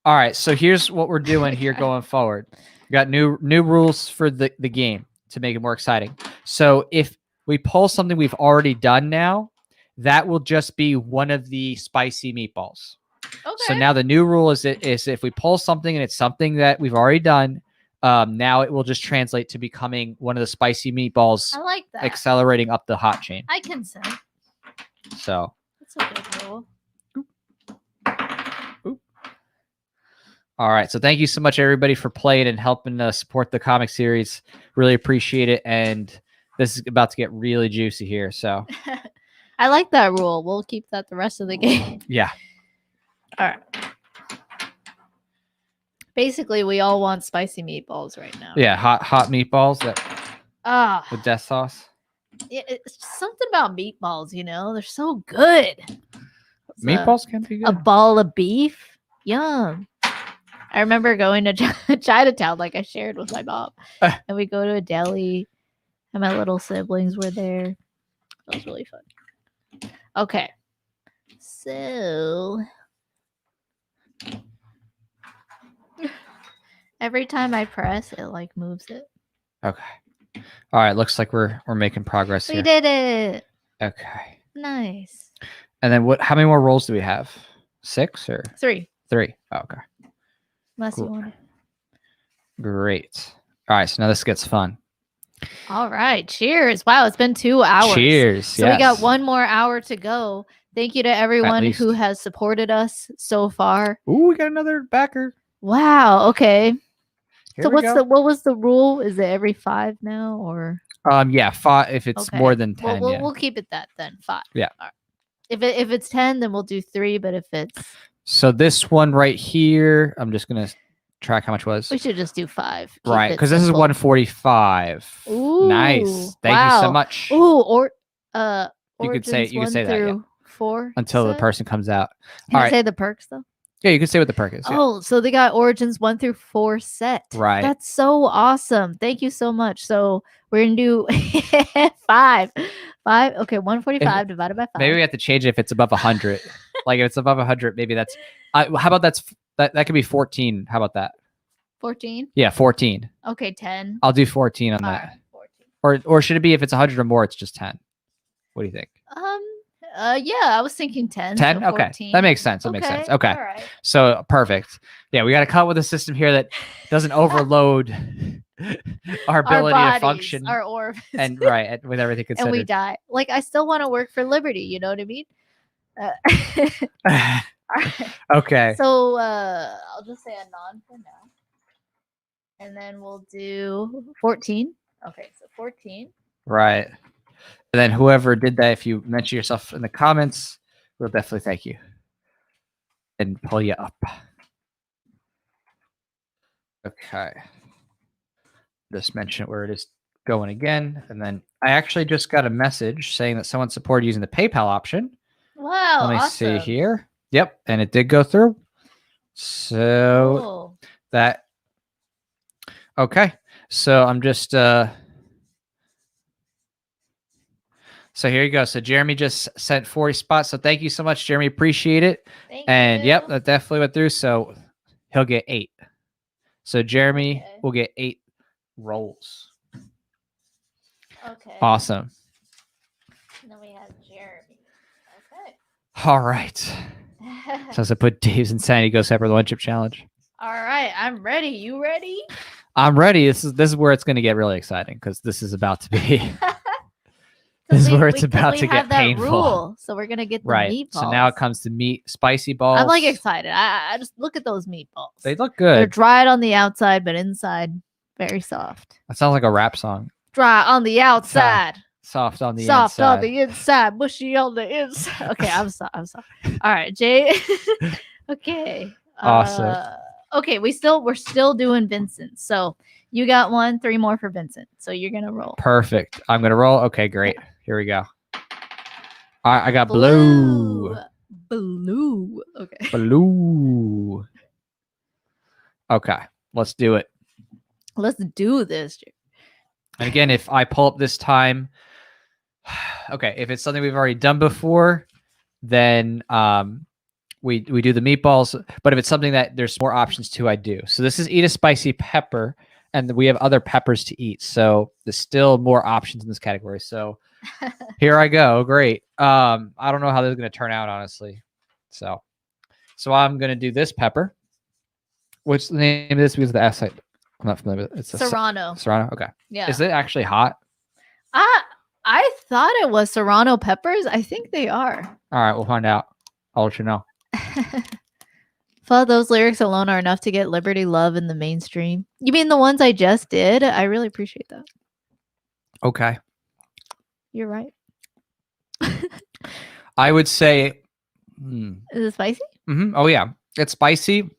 S2: All right. So here's what we're doing here going forward. We got new rules for the game to make it more exciting. So if we pull something we've already done now, that will just be one of the spicy meatballs.
S1: Okay.
S2: So now the new rule is if we pull something and it's something that we've already done, now it will just translate to becoming one of the spicy meatballs.
S1: I like that.
S2: Accelerating up the hot chain.
S1: I consent.
S2: So.
S1: That's a good rule.
S2: Oop. All right. So thank you so much, everybody, for playing and helping support the comic series. Really appreciate it. And this is about to get really juicy here. So.
S1: I like that rule. We'll keep that the rest of the game.
S2: Yeah.
S1: All right. Basically, we all want spicy meatballs right now.
S2: Yeah, hot meatballs that with death sauce.
S1: It's just something about meatballs, you know? They're so good.
S2: Meatballs can be good.
S1: A ball of beef. Yum. I remember going to Chinatown, like I shared with my mom. And we go to a deli, and my little siblings were there. That was really fun. Okay. So every time I press, it like moves it.
S2: Okay. All right. Looks like we're making progress here.
S1: We did it.
S2: Okay.
S1: Nice.
S2: And then how many more rolls do we have? 6 or
S1: 3?
S2: 3. Oh, okay.
S1: Unless
S2: Cool.
S1: you want it.
S2: Great. All right. So now this gets fun.
S1: All right. Cheers. Wow. It's been 2 hours.
S2: Cheers.
S1: So we got 1 more hour to go. Thank you to everyone who has supported us so far.
S2: Ooh, we got another backer.
S1: Wow. Okay.
S2: Here
S1: So
S2: we
S1: what was the rule? Is it every 5 now or?
S2: Yeah, 5 if it's more than 10.
S1: We'll keep it that then 5.
S2: Yeah.
S1: All right. If it's 10, then we'll do 3. But if it's
S2: so this one right here, I'm just gonna track how much it was.
S1: we should just do 5.
S2: Right, because this is 145.
S1: Ooh,
S2: nice. Thank you so much.
S1: Ooh, or
S2: you could say that. Yeah.
S1: 4
S2: until the person comes out.
S1: Can I say the perks though?
S2: Yeah, you can say what the perk is. Yeah.
S1: Oh, so they got Origins 1 through 4 set.
S2: Right.
S1: That's so awesome. Thank you so much. So we're gonna do 5. Okay, 145 divided by 5.
S2: Maybe we have to change it if it's above 100. Like if it's above 100, maybe that's. How about that could be 14. How about that?
S1: 14.
S2: Yeah, 14.
S1: Okay, 10.
S2: I'll do 14 on
S1: All
S2: that.
S1: right, 14.
S2: Or should it be if it's 100 or more, it's just 10? What do you think?
S1: Yeah, I was thinking 10.
S2: 10?
S1: So
S2: okay.
S1: 14.
S2: That makes sense. That makes sense. Okay.
S1: All right.
S2: So perfect. Yeah, we got to cut with a system here that doesn't overload our ability
S1: bodies
S2: to function
S1: are orphans.
S2: and right with everything
S1: and we
S2: considered.
S1: die. Like I still want to work for liberty. You know what I mean? Alright.
S2: Okay.
S1: So I'll just say a non for now, and then we'll do 14. Okay, so 14.
S2: Right. And then whoever did that, if you mention yourself in the comments, we'll definitely thank you and pull you up. Okay. Just mention where it is going again. And then I actually just got a message saying that someone supported using the PayPal option.
S1: Wow.
S2: Let me
S1: awesome.
S2: see here. Yep. And it did go through. So
S1: Cool.
S2: that. Okay. So I'm just. So here you go. So Jeremy just sent 40 spots. So thank you so much, Jeremy. Appreciate it.
S1: Thank
S2: And
S1: you.
S2: yep, that definitely went through. So he'll get 8. So Jeremy
S1: Okay.
S2: will get 8 rolls.
S1: Okay.
S2: Awesome.
S1: And then we have Jeremy. Okay.
S2: All right. So as I put Dave's Insanity Go Separate the One Chip Challenge.
S1: All right, I'm ready. You ready?
S2: I'm ready. This is where it's going to get really exciting because this is about to be. This is where it's about to get painful.
S1: Rule, so we're gonna get the
S2: right.
S1: meatballs.
S2: So now it comes to meat, spicy balls.
S1: I'm like excited. I just look at those meatballs.
S2: They look
S1: They're
S2: good.
S1: dried on the outside, but inside very soft.
S2: That sounds like a rap song.
S1: Dry on the outside,
S2: soft on the
S1: soft
S2: inside.
S1: on the inside, mushy on the inside. Okay, I'm sorry. All right, Jay. Okay.
S2: Awesome.
S1: Okay, we're still doing Vincent. So you got 1, 3 more for Vincent. So you're gonna roll.
S2: Perfect. I'm gonna roll. Okay, great. Here we go. All right, I got blue.
S1: Blue. Okay.
S2: Blue. Okay, let's do it.
S1: Let's do this.
S2: And again, if I pull up this time, okay, if it's something we've already done before, then we do the meatballs. But if it's something that there's more options to, I do. So this is eat a spicy pepper, and we have other peppers to eat. So there's still more options in this category. So here I go. Great. I don't know how this is going to turn out, honestly. So I'm going to do this pepper. What's the name of this? Because the S, I'm not familiar with it. It's
S1: Serrano.
S2: Serrano. Okay.
S1: Yeah.
S2: Is it actually hot?
S1: I thought it was Serrano peppers. I think they are.
S2: All right, we'll find out. I'll let you know.
S1: Thought those lyrics alone are enough to get Liberty love in the mainstream. You mean the ones I just did? I really appreciate that.
S2: Okay.
S1: You're right.
S2: I would say.
S1: Is it spicy?
S2: Oh yeah, it's spicy,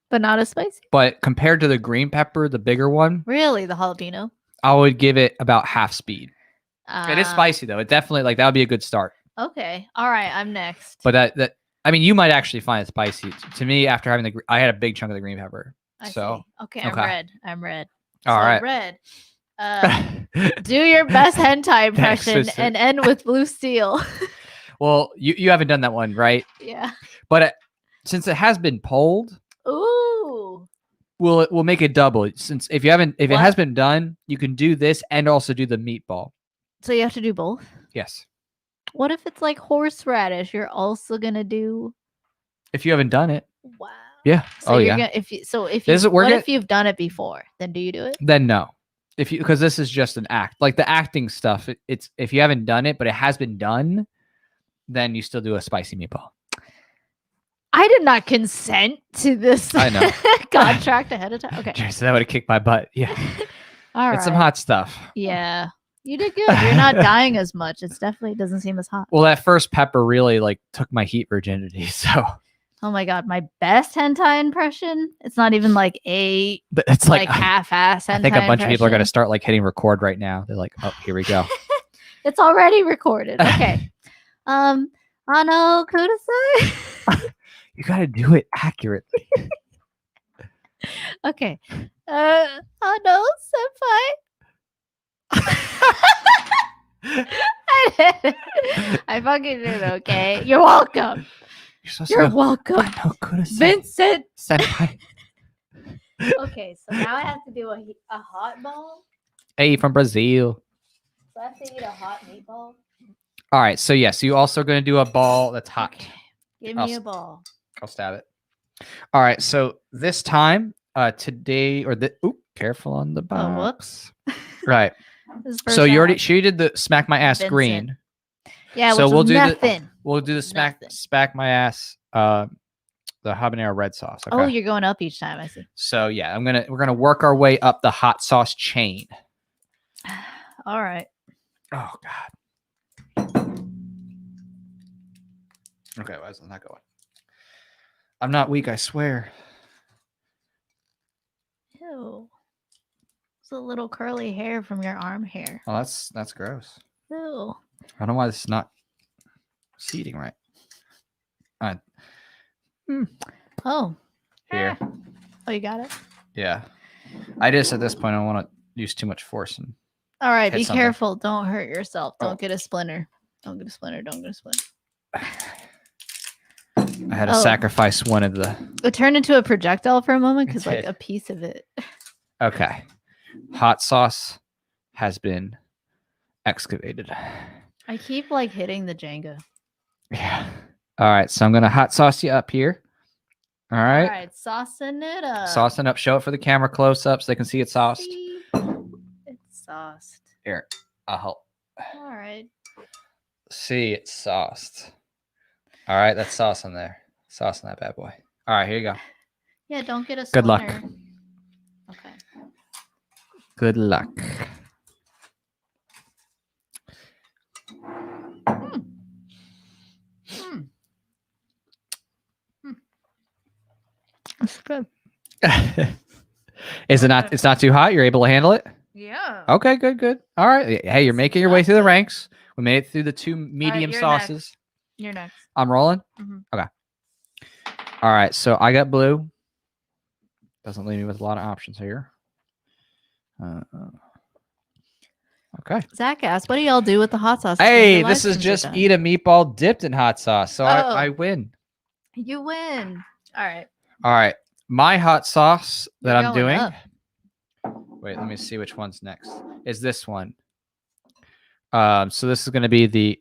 S1: but not as spicy.
S2: But compared to the green pepper, the bigger one,
S1: really, the jalapeno,
S2: I would give it about half speed. It is spicy though. It definitely that would be a good start.
S1: Okay. All right. I'm next.
S2: But that I mean, you might actually find it spicy. To me, after having I had a big chunk of the green pepper.
S1: I
S2: see.
S1: Okay. I'm red.
S2: All right.
S1: Red. Do your best hentai impression and end with blue steel.
S2: Well, you haven't done that one, right?
S1: Yeah.
S2: But since it has been polled,
S1: ooh,
S2: we'll make it double. Since if it has been done, you can do this and also do the meatball.
S1: So you have to do both?
S2: Yes.
S1: What if it's like horseradish? You're also gonna do.
S2: If you haven't done it.
S1: Wow.
S2: Yeah.
S1: So
S2: yeah.
S1: Gonna, if you've done it before, then do you do it?
S2: Then no. Because this is just an act. Like the acting stuff, it's if you haven't done it, but it has been done, then you still do a spicy meatball.
S1: I did not consent to this
S2: I know.
S1: contract ahead of time. Okay.
S2: So that would have kicked my butt. Yeah.
S1: All right.
S2: It's some hot stuff.
S1: Yeah. You did good. You're not dying as much. It definitely doesn't seem as hot.
S2: Well, that first pepper really took my heat virginity. So.
S1: Oh my god, my best hentai impression. It's not even like
S2: it's like
S1: half-ass hentai.
S2: I think a bunch of people are gonna start hitting record right now. They're like, oh, here we go.
S1: It's already recorded. Okay. Ano kudasai.
S2: You gotta do it accurately.
S1: Okay. Ano senpai. I fucking did it, okay? You're welcome. You're welcome. Vincent.
S2: Senpai.
S1: Okay, so now I have to do a hot ball.
S2: Hey, from Brazil.
S1: So I have to eat a hot meatball.
S2: All right, so yes, you also going to do a ball that's hot.
S1: Okay. Give me a ball.
S2: I'll stab it. All right, so this time, today, or Careful on the
S1: Oh,
S2: box.
S1: whoops.
S2: Right.
S1: This is first
S2: So
S1: round.
S2: she did the smack my ass
S1: Vincent.
S2: green.
S1: Yeah,
S2: So
S1: which
S2: we'll
S1: was
S2: do
S1: nothing.
S2: We'll do the smack
S1: Nothing.
S2: my ass. The habanero red sauce. Okay.
S1: Oh, you're going up each time. I see.
S2: So yeah, we're gonna work our way up the hot sauce chain.
S1: All right.
S2: Oh God. Okay, why isn't that going? I'm not weak, I swear.
S1: Ew. It's a little curly hair from your arm hair.
S2: Oh, that's gross.
S1: Ew.
S2: I don't know why this is not seating right. All right.
S1: Oh.
S2: Here.
S1: Oh, you got it?
S2: Yeah. I just at this point I don't want to use too much force. And
S1: All right.
S2: hit
S1: Be
S2: something.
S1: careful. Don't hurt yourself. Don't
S2: Oh.
S1: get a splinter. Don't get a splinter. Don't get a splinter.
S2: I had to sacrifice one of the.
S1: It turned into a projectile for a moment because
S2: It
S1: like
S2: did.
S1: a piece of it.
S2: Okay. Hot sauce has been excavated.
S1: I keep like hitting the Jenga.
S2: Yeah. All right. So I'm going to hot sauce you up here. All right.
S1: All right. Saucing it up.
S2: Saucing up. Show it for the camera close up so they can see it sauced.
S1: See? It's sauced.
S2: Here. I'll help.
S1: All right.
S2: See, it's sauced. All right. That's sauce in there. Sauce in that bad boy. All right. Here you go.
S1: Yeah. Don't get a
S2: Good
S1: splinter.
S2: luck.
S1: Okay.
S2: Good luck.
S1: That's good.
S2: Is it not? It's not too hot. You're able to handle it.
S1: Yeah.
S2: Okay, good. All right. Hey, you're making your way through the ranks. We made it through the two medium
S1: you're
S2: sauces.
S1: You're next.
S2: I'm rolling.
S1: Mhm.
S2: Okay. All right. So I got blue. Doesn't leave me with a lot of options here. Okay.
S1: Zach asked, "What do y'all do with the hot sauce?"
S2: Hey, this is just eat a meatball dipped in hot sauce. So I win.
S1: You win. All right.
S2: All right. My hot sauce that
S1: You're
S2: I'm
S1: going
S2: doing.
S1: up.
S2: Wait, let me see which one's next. Is this one? So this is going to be the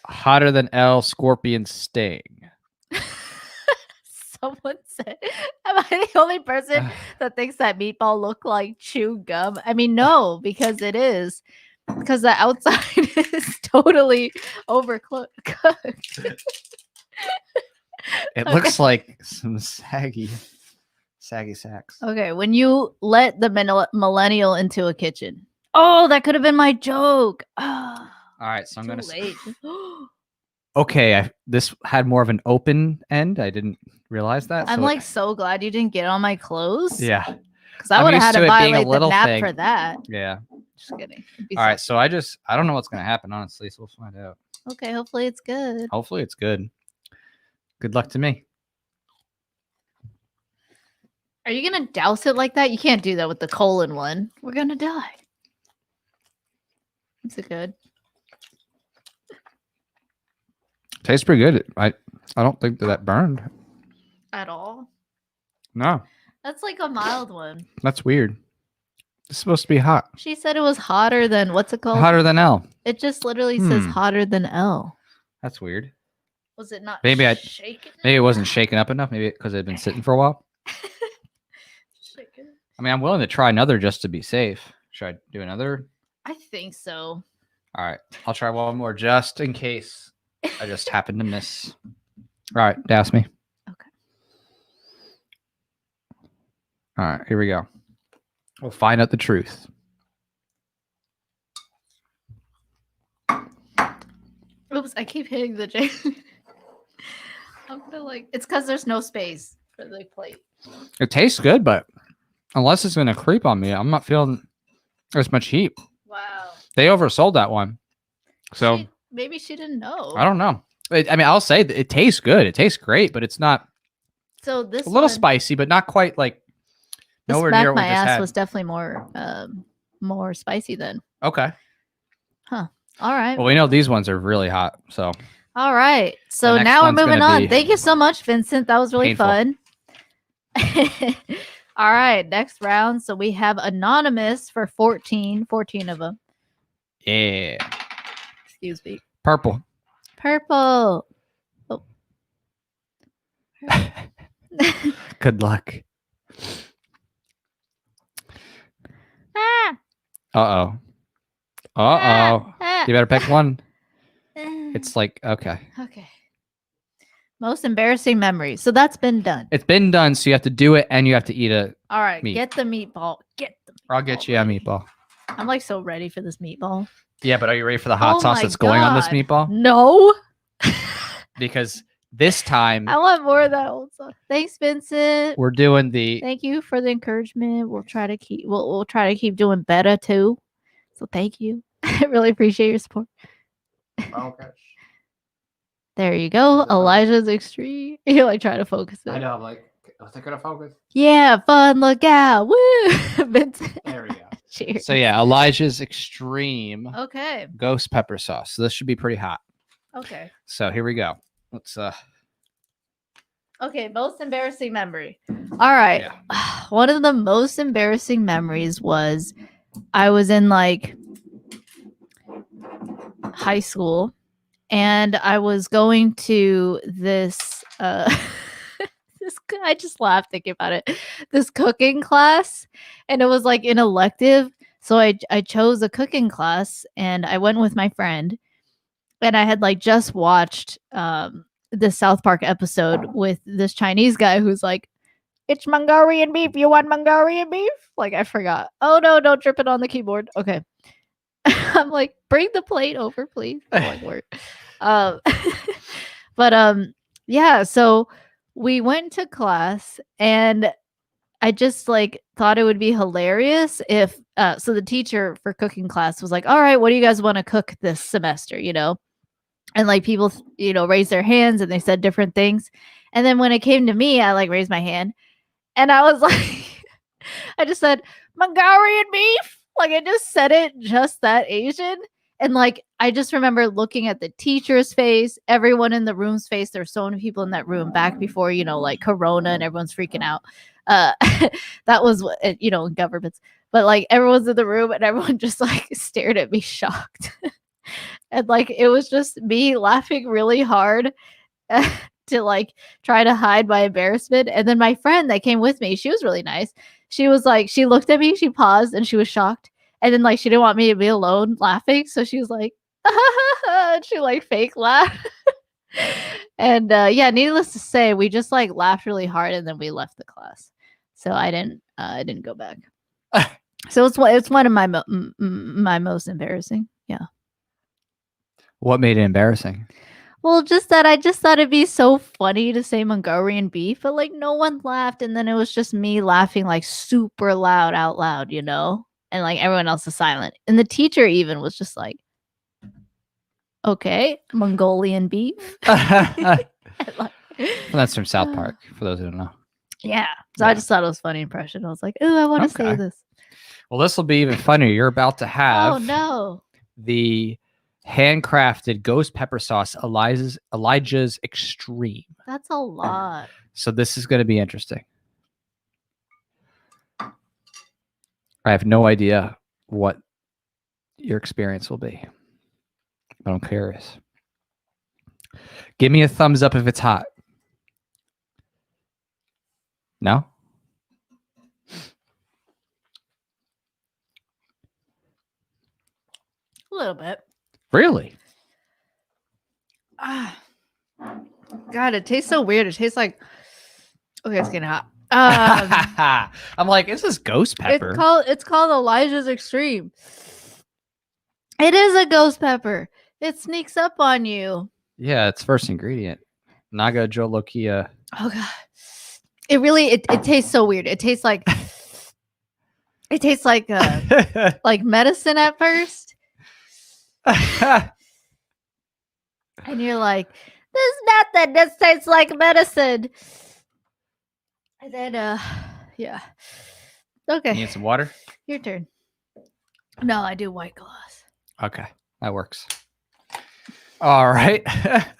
S2: hotter than L scorpion sting.
S1: Someone said, "Am I the only person that thinks that meatball look like chewed gum?" I mean, no, because it is. Because the outside is totally overcooked.
S2: It looks like some saggy sacks.
S1: Okay, when you let the millennial into a kitchen. Oh, that could have been my joke. Oh,
S2: All right, so I'm gonna.
S1: late.
S2: Okay, this had more of an open end. I didn't realize that.
S1: I'm
S2: so
S1: like so glad you didn't get on my clothes.
S2: yeah,
S1: because I
S2: I'm
S1: would have
S2: used
S1: had
S2: to
S1: to
S2: it being a
S1: violate the
S2: little
S1: nap
S2: thing.
S1: for that.
S2: yeah.
S1: Just kidding.
S2: All right, so I don't know what's gonna happen honestly, so we'll find out.
S1: Okay, hopefully it's good.
S2: Hopefully it's good. Good luck to me.
S1: Are you gonna douse it like that? You can't do that with the colon one. We're gonna die. Is it good?
S2: Tastes pretty good. I don't think that burned.
S1: At all?
S2: No,
S1: That's like a mild one.
S2: that's weird. It's supposed to be hot.
S1: She said it was hotter than what's it called?
S2: Hotter than L.
S1: It just literally says hotter than L.
S2: That's weird.
S1: Was it not
S2: Maybe
S1: shaken?
S2: Maybe it wasn't shaken up enough. Maybe because it had been sitting for a while.
S1: Shaken.
S2: I mean, I'm willing to try another just to be safe. Should I do another?
S1: I think so.
S2: All right. I'll try one more just in case I just happen to miss. All right. Douse me.
S1: Okay.
S2: All right. Here we go. We'll find out the truth.
S1: Oops, I keep hitting the J. I'm gonna like it's because there's no space for the plate.
S2: It tastes good, but unless it's going to creep on me, I'm not feeling as much heat.
S1: Wow.
S2: They oversold that one. So
S1: maybe she didn't know.
S2: I don't know. I mean, I'll say that it tastes good. It tastes great, but it's not
S1: So this
S2: a little
S1: one,
S2: spicy, but not quite like
S1: this
S2: nowhere
S1: Smack
S2: near what we
S1: My
S2: just
S1: Ass
S2: had.
S1: was definitely more spicy then.
S2: Okay.
S1: All right.
S2: Well, we know these ones are really hot. So
S1: All right. So
S2: next
S1: now we're
S2: one's
S1: moving
S2: gonna
S1: on.
S2: be
S1: Thank you so much, Vincent. That was really
S2: painful.
S1: fun. All right. Next round. So we have Anonymous for 14 of them.
S2: yeah,
S1: Excuse me.
S2: purple.
S1: Purple. Oh.
S2: Good luck. Uh-oh. You better pick one. It's like, okay.
S1: Okay. Most embarrassing memories. So that's been done.
S2: It's been done, so you have to do it and you have to eat it.
S1: All right.
S2: meat.
S1: Get the meatball.
S2: I'll get you a meatball.
S1: I'm like so ready for this meatball.
S2: Yeah, but are you ready for the hot sauce
S1: my
S2: that's going on this
S1: God.
S2: meatball?
S1: No.
S2: Because this time
S1: I want more of that old stuff. Thanks, Vincent.
S2: we're doing the
S1: Thank you for the encouragement. We'll try to keep doing better too. So thank you. I really appreciate your support.
S2: okay.
S1: There you go. Elijah's extreme. You're like trying to focus it.
S2: I know. I'm like, was it gonna focus?
S1: Yeah, fun. Look out. Woo. Vincent.
S2: There we go.
S1: Cheers.
S2: So yeah, Elijah's extreme
S1: Okay.
S2: ghost pepper sauce. So this should be pretty hot.
S1: Okay.
S2: So here we go. Let's
S1: Okay, most embarrassing memory. All right.
S2: Yeah.
S1: One of the most embarrassing memories was I was in like high school and I was going to this I just laughed thinking about it. This cooking class, and it was like an elective. So I chose a cooking class and I went with my friend, and I had like just watched the South Park episode with this Chinese guy who's like, "It's Mongolian beef. You want Mongolian beef?" Like I forgot. Oh no, don't drip it on the keyboard. Okay. I'm like, bring the plate over, please. I'm like, word. But yeah, so we went to class and I just like thought it would be hilarious if so the teacher for cooking class was like, "All right, what do you guys want to cook this semester, you know?" And like people, raised their hands and they said different things. And then when it came to me, I like raised my hand and I was like I just said Mongolian beef. Like I just said it just that Asian. And like I just remember looking at the teacher's face, everyone in the room's face. There's so many people in that room back before, like Corona and everyone's freaking out. That was what in governments. But like everyone's in the room and everyone just like stared at me shocked. And like it was just me laughing really hard to like try to hide my embarrassment. And then my friend that came with me, she was really nice. She was like, she looked at me, she paused, and she was shocked. And then like she didn't want me to be alone laughing, so she was like, and she like fake laughed. And yeah, needless to say, we just like laughed really hard, and then we left the class. So I didn't go back. So it's one of my my most embarrassing. Yeah.
S2: What made it embarrassing?
S1: Well, just that I just thought it'd be so funny to say Mongolian beef, but like no one laughed, and then it was just me laughing like super loud out loud, and like everyone else is silent. And the teacher even was just like, "Okay, Mongolian beef."
S2: That's from South Park, for those who don't know.
S1: Yeah. So I just thought it was a funny impression. I was like, "Oh, I want to say this."
S2: Well, this will be even funnier. You're about to have
S1: Oh no.
S2: the handcrafted ghost pepper sauce, Elijah's Extreme.
S1: That's a lot.
S2: So this is going to be interesting. I have no idea what your experience will be, but I'm curious. Give me a thumbs up if it's hot. No?
S1: A little bit.
S2: Really?
S1: God, it tastes so weird. It tastes like okay, it's getting hot.
S2: I'm like, is this ghost pepper?
S1: It's called Elijah's Extreme. It is a ghost pepper. It sneaks up on you.
S2: Yeah, it's first ingredient. Naga Jolokia.
S1: Oh god. It really it tastes so weird. It tastes like like medicine at first. And you're like, there's nothing. This tastes like medicine. And then yeah. Okay.
S2: You need some water?
S1: Your turn. No, I do White Claws.
S2: Okay, that works. All right.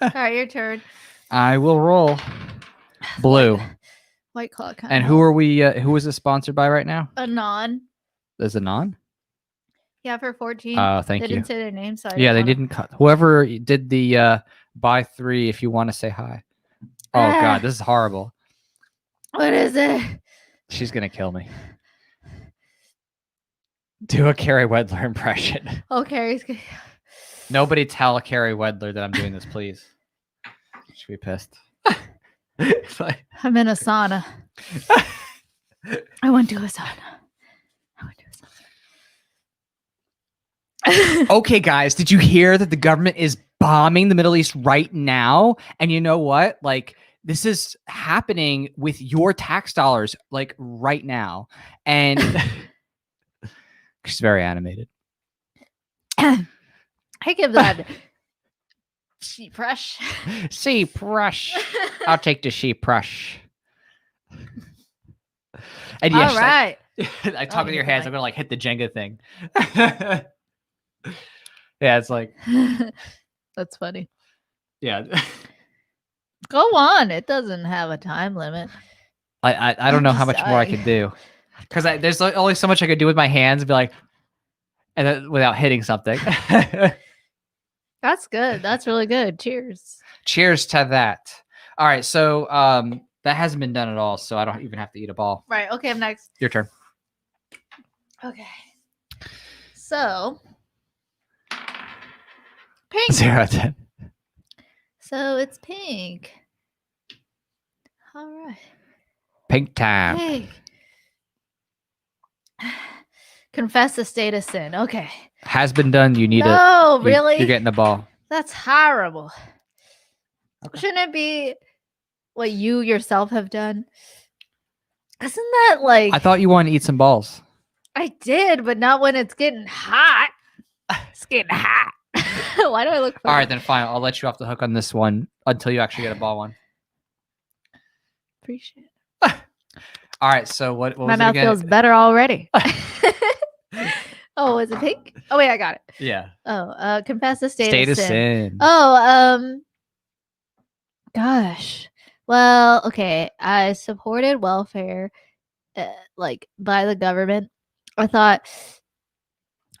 S1: All right, your turn.
S2: I will roll blue.
S1: White Claw.
S2: And who are we? Who is this sponsored by right now?
S1: Anon.
S2: There's Anon.
S1: Yeah, for 14.
S2: Thank you.
S1: They didn't say their name, so
S2: they didn't cut. Whoever did the buy 3 if you want to say hi. Oh god, this is horrible.
S1: What is it?
S2: She's gonna kill me. Do a Carrie Wedler impression.
S1: Oh, Carrie's good.
S2: Nobody tell Carrie Wedler that I'm doing this, please. She'll be pissed. It's like,
S1: I'm in a sauna. I went to a sauna.
S2: okay, guys, did you hear that the government is bombing the Middle East right now? And you know what? Like, this is happening with your tax dollars, like right now. And she's very animated.
S1: I give that sheep brush.
S2: Sheep brush. I'll take the sheep brush. And
S1: All right.
S2: I talk with your hands. I'm gonna like hit the Jenga thing. Yeah, it's like
S1: that's funny.
S2: Yeah.
S1: Go on. It doesn't have a time limit.
S2: I don't know how much more I could do because there's only so much I could do with my hands. And be like, and then, without hitting something.
S1: That's good. That's really good. Cheers.
S2: Cheers to that. All right, so that hasn't been done at all, so I don't even have to eat a ball.
S1: Right. Okay, I'm next.
S2: Your turn.
S1: Okay. So pink.
S2: 0 out of 10.
S1: So it's pink. All right.
S2: Pink time.
S1: Pink. Confess a state of sin. Okay.
S2: Has been done. You need it.
S1: No, really?
S2: You're getting the ball.
S1: That's horrible.
S2: Okay.
S1: Shouldn't it be what you yourself have done? Isn't that like...
S2: I thought you wanted to eat some balls.
S1: I did, but not when it's getting hot. It's getting hot. Why do I look funny?
S2: All right, then fine. I'll let you off the hook on this one until you actually get a ball one.
S1: Appreciate it.
S2: All right, so what was
S1: My
S2: it
S1: mouth
S2: again?
S1: feels better already. Oh, is it pink? Oh, wait, I got it.
S2: Yeah.
S1: Oh, confess the state of sin.
S2: sin.
S1: Oh, gosh. Well, okay. I supported welfare, like by the government. I thought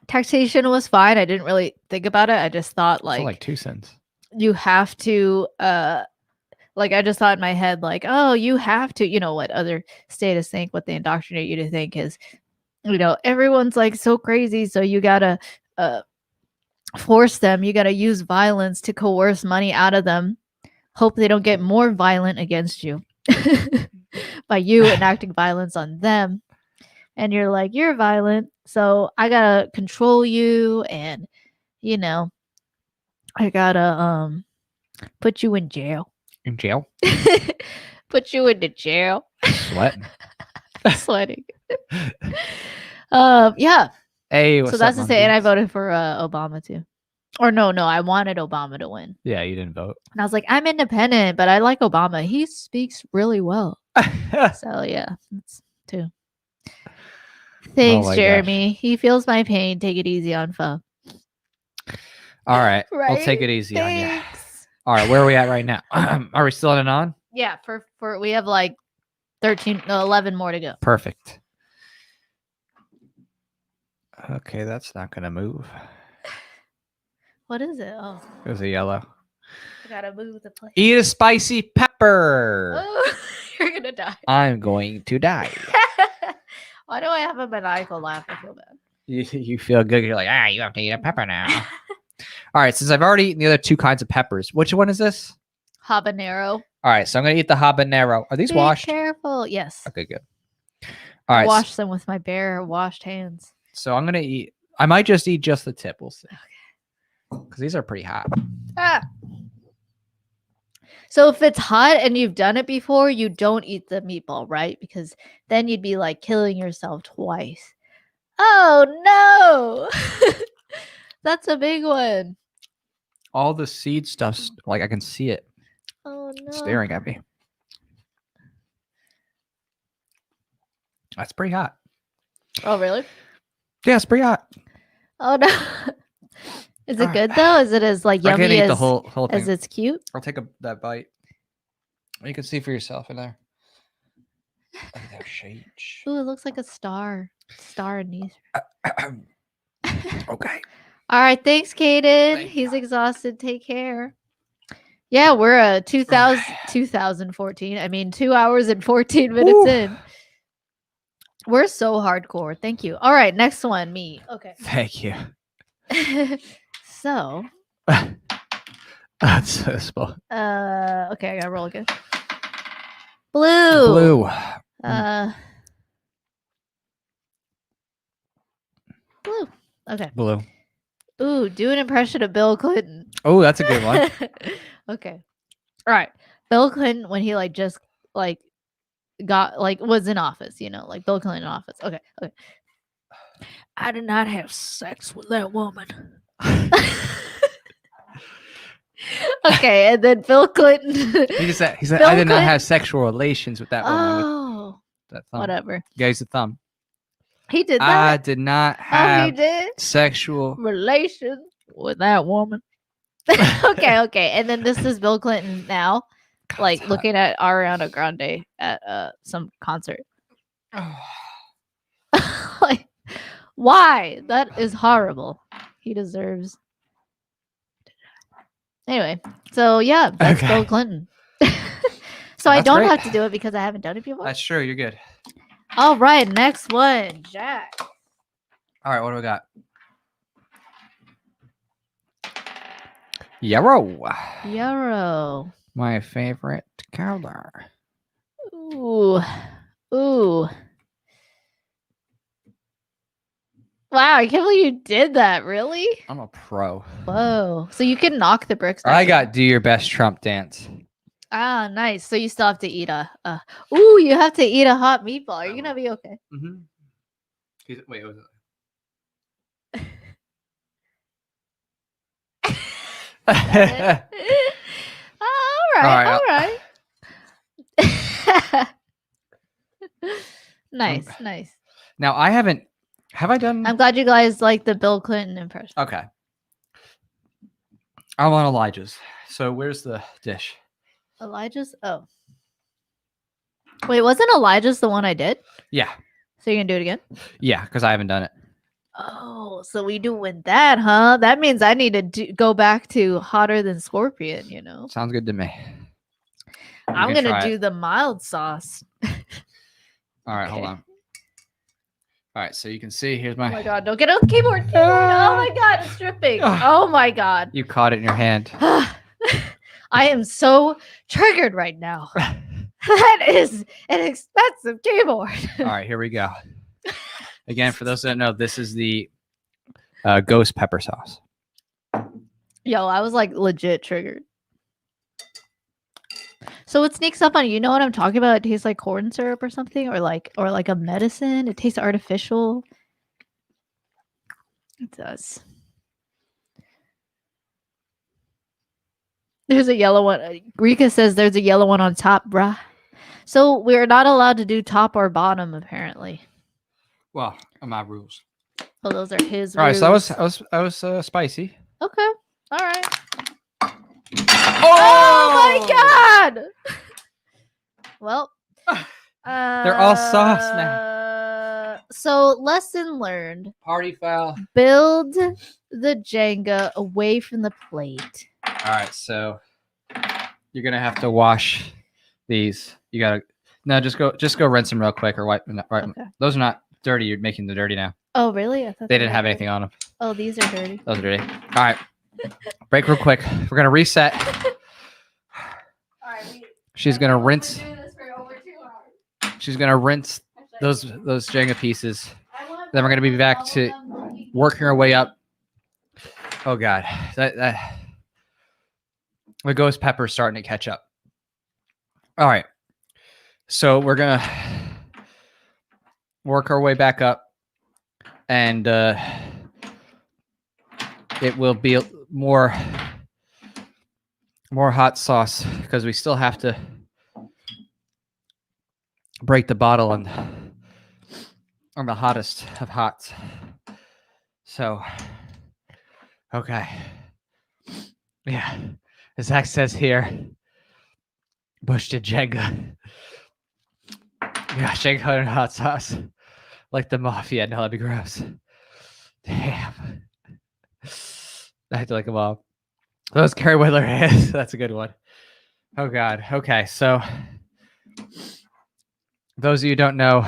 S1: taxation was fine. I didn't really think about it. I just thought
S2: like 2 cents.
S1: You have to, like I just thought in my head, like, oh, you have to, you know what other states think, what they indoctrinate you to think is, you know, everyone's like so crazy. So you gotta force them. You gotta use violence to coerce money out of them. Hope they don't get more violent against you by you enacting violence on them. And you're like, you're violent, so I gotta control you, and you know, I gotta put you in jail.
S2: In jail?
S1: Put you into jail.
S2: Sweating.
S1: Sweating. Yeah.
S2: Hey,
S1: so that's to say, and I voted for Obama too. Or no, I wanted Obama to win.
S2: Yeah, you didn't vote.
S1: And I was like, I'm independent, but I like Obama. He speaks really well. So yeah, that's 2. Thanks, Jeremy. Gosh. He feels my pain. Take it easy on Pho.
S2: All right. Right? I'll take it easy on you. All right. Where are we at right now? Are we still in and on?
S1: Yeah. For we have like 11 more to go.
S2: Perfect. Okay. That's not going to move.
S1: What is it? Oh.
S2: It was a yellow.
S1: I got to move the plate.
S2: Eat a spicy pepper.
S1: Oh, you're going to die.
S2: I'm going to die.
S1: Why do I have a maniacal laugh? I feel bad.
S2: You feel good. You're like, you have to eat a pepper now. All right. Since I've already eaten the other 2 kinds of peppers, which one is this?
S1: Habanero.
S2: All right. So I'm going to eat the habanero. Are these washed?
S1: Be careful. Yes.
S2: Okay, good. All right.
S1: Wash them with my bare washed hands.
S2: So I'm going to eat. I might just eat just the tip. We'll see. Okay. Because these are pretty hot.
S1: Ah. So if it's hot and you've done it before, you don't eat the meatball, right? Because then you'd be like killing yourself twice. Oh, no. That's a big one.
S2: All the seed stuff's like I can see it.
S1: Oh, no.
S2: Staring at me. That's pretty hot.
S1: Oh, really?
S2: Yeah, it's pretty hot.
S1: Oh, no. Is it good though? Is it as like yummy
S2: I can eat
S1: as
S2: the whole thing.
S1: As it's cute?
S2: I'll take that bite. You can see for yourself in there. Look at that shade.
S1: Ooh, it looks like a star. Star in these.
S2: Okay.
S1: All right. Thanks, Kaden. He's exhausted. Take care. Yeah, we're 2014. I mean, 2 hours and 14 minutes in. We're so hardcore. Thank you. All right, next one, me. Okay.
S2: Thank you.
S1: So,
S2: That's so small.
S1: okay, I gotta roll again. Blue.
S2: Blue.
S1: Blue. Okay.
S2: Blue.
S1: Ooh, do an impression of Bill Clinton.
S2: Oh, that's a good one.
S1: Okay. All right. Bill Clinton when he like just like got like was in office, you know, like Bill Clinton in office. Okay. Okay. I did not have sex with that woman. Okay, and then Bill Clinton.
S2: He said,
S1: Bill
S2: I did not
S1: Clinton-
S2: have sexual relations with that woman. With
S1: Oh,
S2: that thumb.
S1: whatever.
S2: Guy's the thumb.
S1: He did
S2: I
S1: that.
S2: did not
S1: Oh, he
S2: have
S1: did
S2: sexual.
S1: relations with that woman. Okay, okay. And then this is Bill Clinton now, like
S2: God.
S1: looking at Ariana Grande at some concert. Like, why? That is horrible. He deserves. Anyway, so yeah, that's
S2: Okay.
S1: Bill Clinton. So I
S2: That's
S1: don't
S2: great.
S1: have to do it because I haven't done it before.
S2: That's true. You're good.
S1: All right, next one, Jack.
S2: All right. What do we got? Yarrow.
S1: Yarrow.
S2: My favorite color.
S1: Ooh. Ooh. Wow, I can't believe you did that. Really?
S2: I'm a pro.
S1: Whoa. So you can knock the bricks.
S2: I
S1: down.
S2: got do your best Trump dance.
S1: Ah, nice. So you still have to eat a. Ooh, you have to eat a hot meatball. Are you gonna be okay?
S2: Mm-hmm. Wait, what was it?
S1: All right. Nice, nice.
S2: Now I haven't. Have I done?
S1: I'm glad you guys like the Bill Clinton impression.
S2: Okay. I'm on Elijah's. So where's the dish?
S1: Elijah's. Oh. Wait, wasn't Elijah's the one I did?
S2: Yeah.
S1: So you're gonna do it again?
S2: Yeah, because I haven't done it.
S1: Oh, so we doing that, huh? That means I need to go back to hotter than Scorpion, you know?
S2: Sounds good to me.
S1: I'm
S2: can
S1: going
S2: try
S1: to
S2: it.
S1: do the mild sauce.
S2: All right, hold
S1: Okay.
S2: on. All right, so you can see here's
S1: Oh my
S2: my.
S1: god, don't get on the keyboard. Oh my god, it's dripping. Oh my god.
S2: You caught it in your hand.
S1: I am so triggered right now. That is an expensive keyboard.
S2: All right, here we go. Again, for those that don't know, this is the ghost pepper sauce.
S1: Yo, I was like legit triggered. So it sneaks up on you. You know what I'm talking about? It tastes like corn syrup or something, or like a medicine. It tastes artificial. It does. There's a yellow one. Rika says there's a yellow one on top, bruh. So we're not allowed to do top or bottom, apparently.
S2: Well, my rules.
S1: Oh, those are his.
S2: All right, so
S1: rules.
S2: I was spicy.
S1: Okay. All right.
S2: Oh,
S1: my god. Well,
S2: they're all sauce now.
S1: So lesson learned:
S2: Party foul.
S1: build the Jenga away from the plate.
S2: All right, so you're gonna have to wash these. You gotta just go rinse them real quick or wipe them. Right,
S1: Okay.
S2: those are not dirty. You're making them dirty now.
S1: Oh, really? I thought
S2: They
S1: were
S2: didn't have
S1: dirty.
S2: anything on them.
S1: Oh, these are dirty.
S2: Those are dirty. All right, break real quick. We're gonna reset.
S1: All right.
S2: She's gonna rinse.
S1: Doing this for over 2 hours.
S2: She's gonna rinse those Jenga pieces. Then we're gonna be back to working our way up. Oh god, that the ghost pepper's starting to catch up. All right, so we're gonna work our way back up, and it will be more hot sauce because we still have to break the bottle on the hottest of hots. So, okay. Yeah. As Zach says here, Bush did Jenga. Yeah, Jenga and hot sauce. Like the mafia. No, that'd be gross. Damn. I had to like them all. Those Carrie Whittler hands. That's a good one. Oh, God. Okay, so those of you who don't know,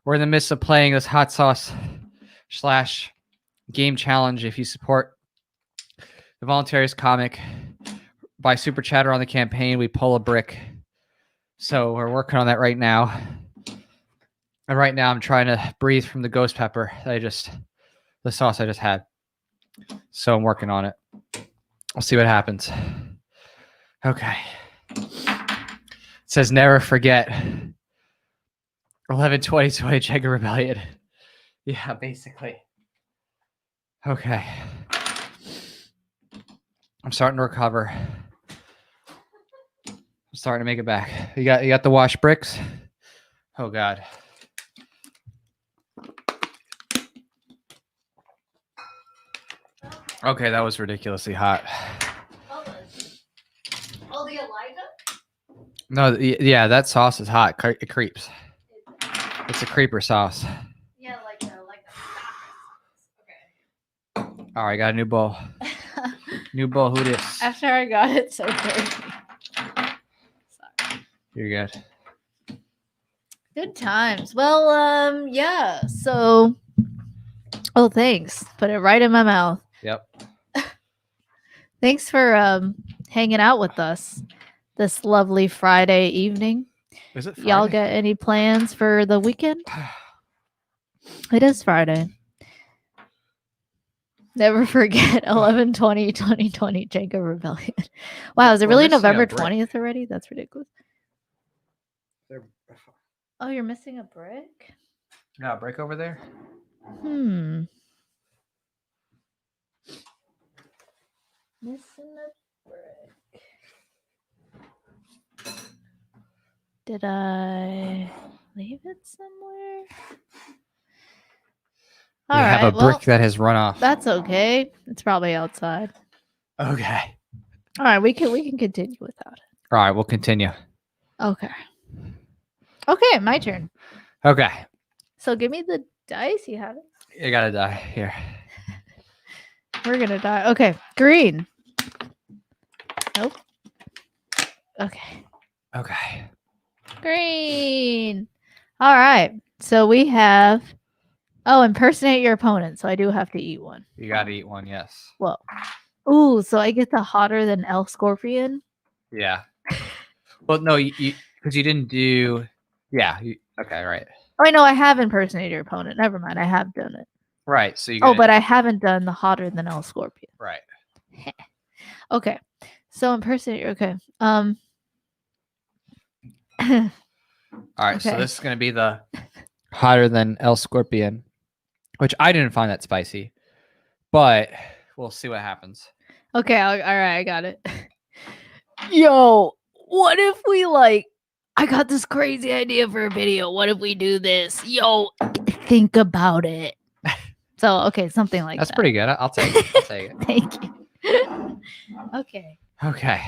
S2: we're in the midst of playing this hot sauce / game challenge. If you support the Voluntaryist comic by Super Chatter on the campaign, we pull a brick. So we're working on that right now. And right now I'm trying to breathe from the ghost pepper the sauce I just had. So I'm working on it. We'll see what happens. Okay. It says never forget 11/20/20 Jenga Rebellion. Yeah, basically. Okay. I'm starting to recover. I'm starting to make it back. You got the wash bricks? Oh God. Okay, that was ridiculously hot.
S1: Oh, the Elijah?
S2: No, yeah, that sauce is hot. It creeps. It's a creeper sauce.
S1: Yeah, like a okay.
S2: All right, got a new bowl. New bowl. Who dis?
S1: After I got it so dirty. Sorry.
S2: You're good.
S1: Good times. Well, yeah. So, oh, thanks. Put it right in my mouth.
S2: Yep.
S1: Thanks for hanging out with us this lovely Friday evening.
S2: Is it Friday?
S1: Y'all got any plans for the weekend? It is Friday. Never forget 11/20/2020 Jenga Rebellion. Wow, is it really November 20th already? That's ridiculous. Oh, you're missing a brick?
S2: No, brick over there?
S1: Missing a brick. Did I leave it somewhere?
S2: We have a brick that has run off.
S1: That's okay. It's probably outside.
S2: Okay.
S1: All right, we can continue without it.
S2: All right, we'll continue.
S1: Okay. Okay, my turn.
S2: Okay.
S1: So give me the dice. You have it.
S2: You gotta die here.
S1: We're gonna die. Okay, green. Nope. Okay.
S2: Okay.
S1: Green. All right. So we have. Oh, impersonate your opponent. So I do have to eat one.
S2: You gotta eat one, yes.
S1: Whoa. Ooh, so I get the hotter than L Scorpion.
S2: Yeah. Well, no, you because you didn't do. Yeah. Okay. Right.
S1: Oh, I know. I have impersonated your opponent. Never mind. I have done it.
S2: Right. So you.
S1: Oh, but I haven't done the hotter than L Scorpion.
S2: Right.
S1: Okay. So impersonate. Okay.
S2: All right.
S1: Okay.
S2: So this is gonna be the hotter than L Scorpion, which I didn't find that spicy, but we'll see what happens.
S1: Okay. All right. I got it. Yo, what if we I got this crazy idea for a video. What if we do this? Yo, think about it. So, okay, something like
S2: That's
S1: that.
S2: pretty good. I'll take it. I'll take it.
S1: Thank you. Okay.
S2: Okay.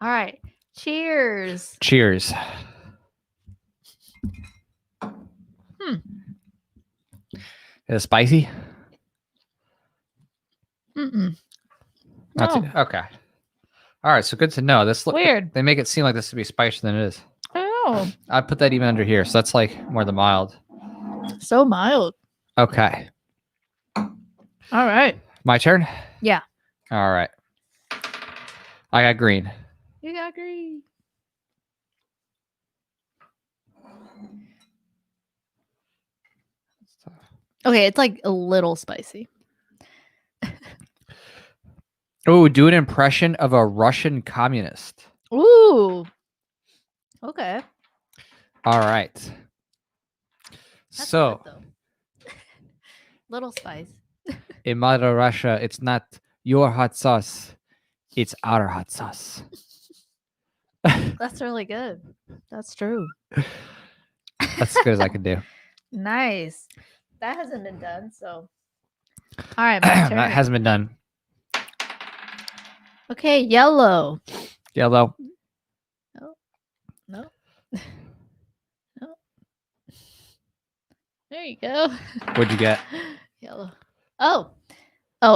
S1: All right. Cheers.
S2: Cheers. Is it spicy?
S1: Mm-mm.
S2: Not
S1: No.
S2: too, okay. All right. So good to know. This
S1: Weird.
S2: They make it seem like this would be spicier than it is.
S1: Oh,
S2: I put that even under here, so that's like more the mild.
S1: so mild.
S2: Okay.
S1: All right.
S2: My turn?
S1: Yeah.
S2: All right. I got green.
S1: You got green. Okay, it's like a little spicy.
S2: Oh, do an impression of a Russian communist.
S1: Ooh. Okay.
S2: All right.
S1: That's
S2: So,
S1: good, though. Little spice.
S2: in Mother Russia, it's not your hot sauce, it's our hot sauce.
S1: That's really good. That's true.
S2: That's as good as I can do.
S1: Nice. That hasn't been done, so. All right, my turn.
S2: That hasn't been done.
S1: Okay, yellow.
S2: Yellow.
S1: No. No. There you go.
S2: What'd you get?
S1: Yellow. Oh,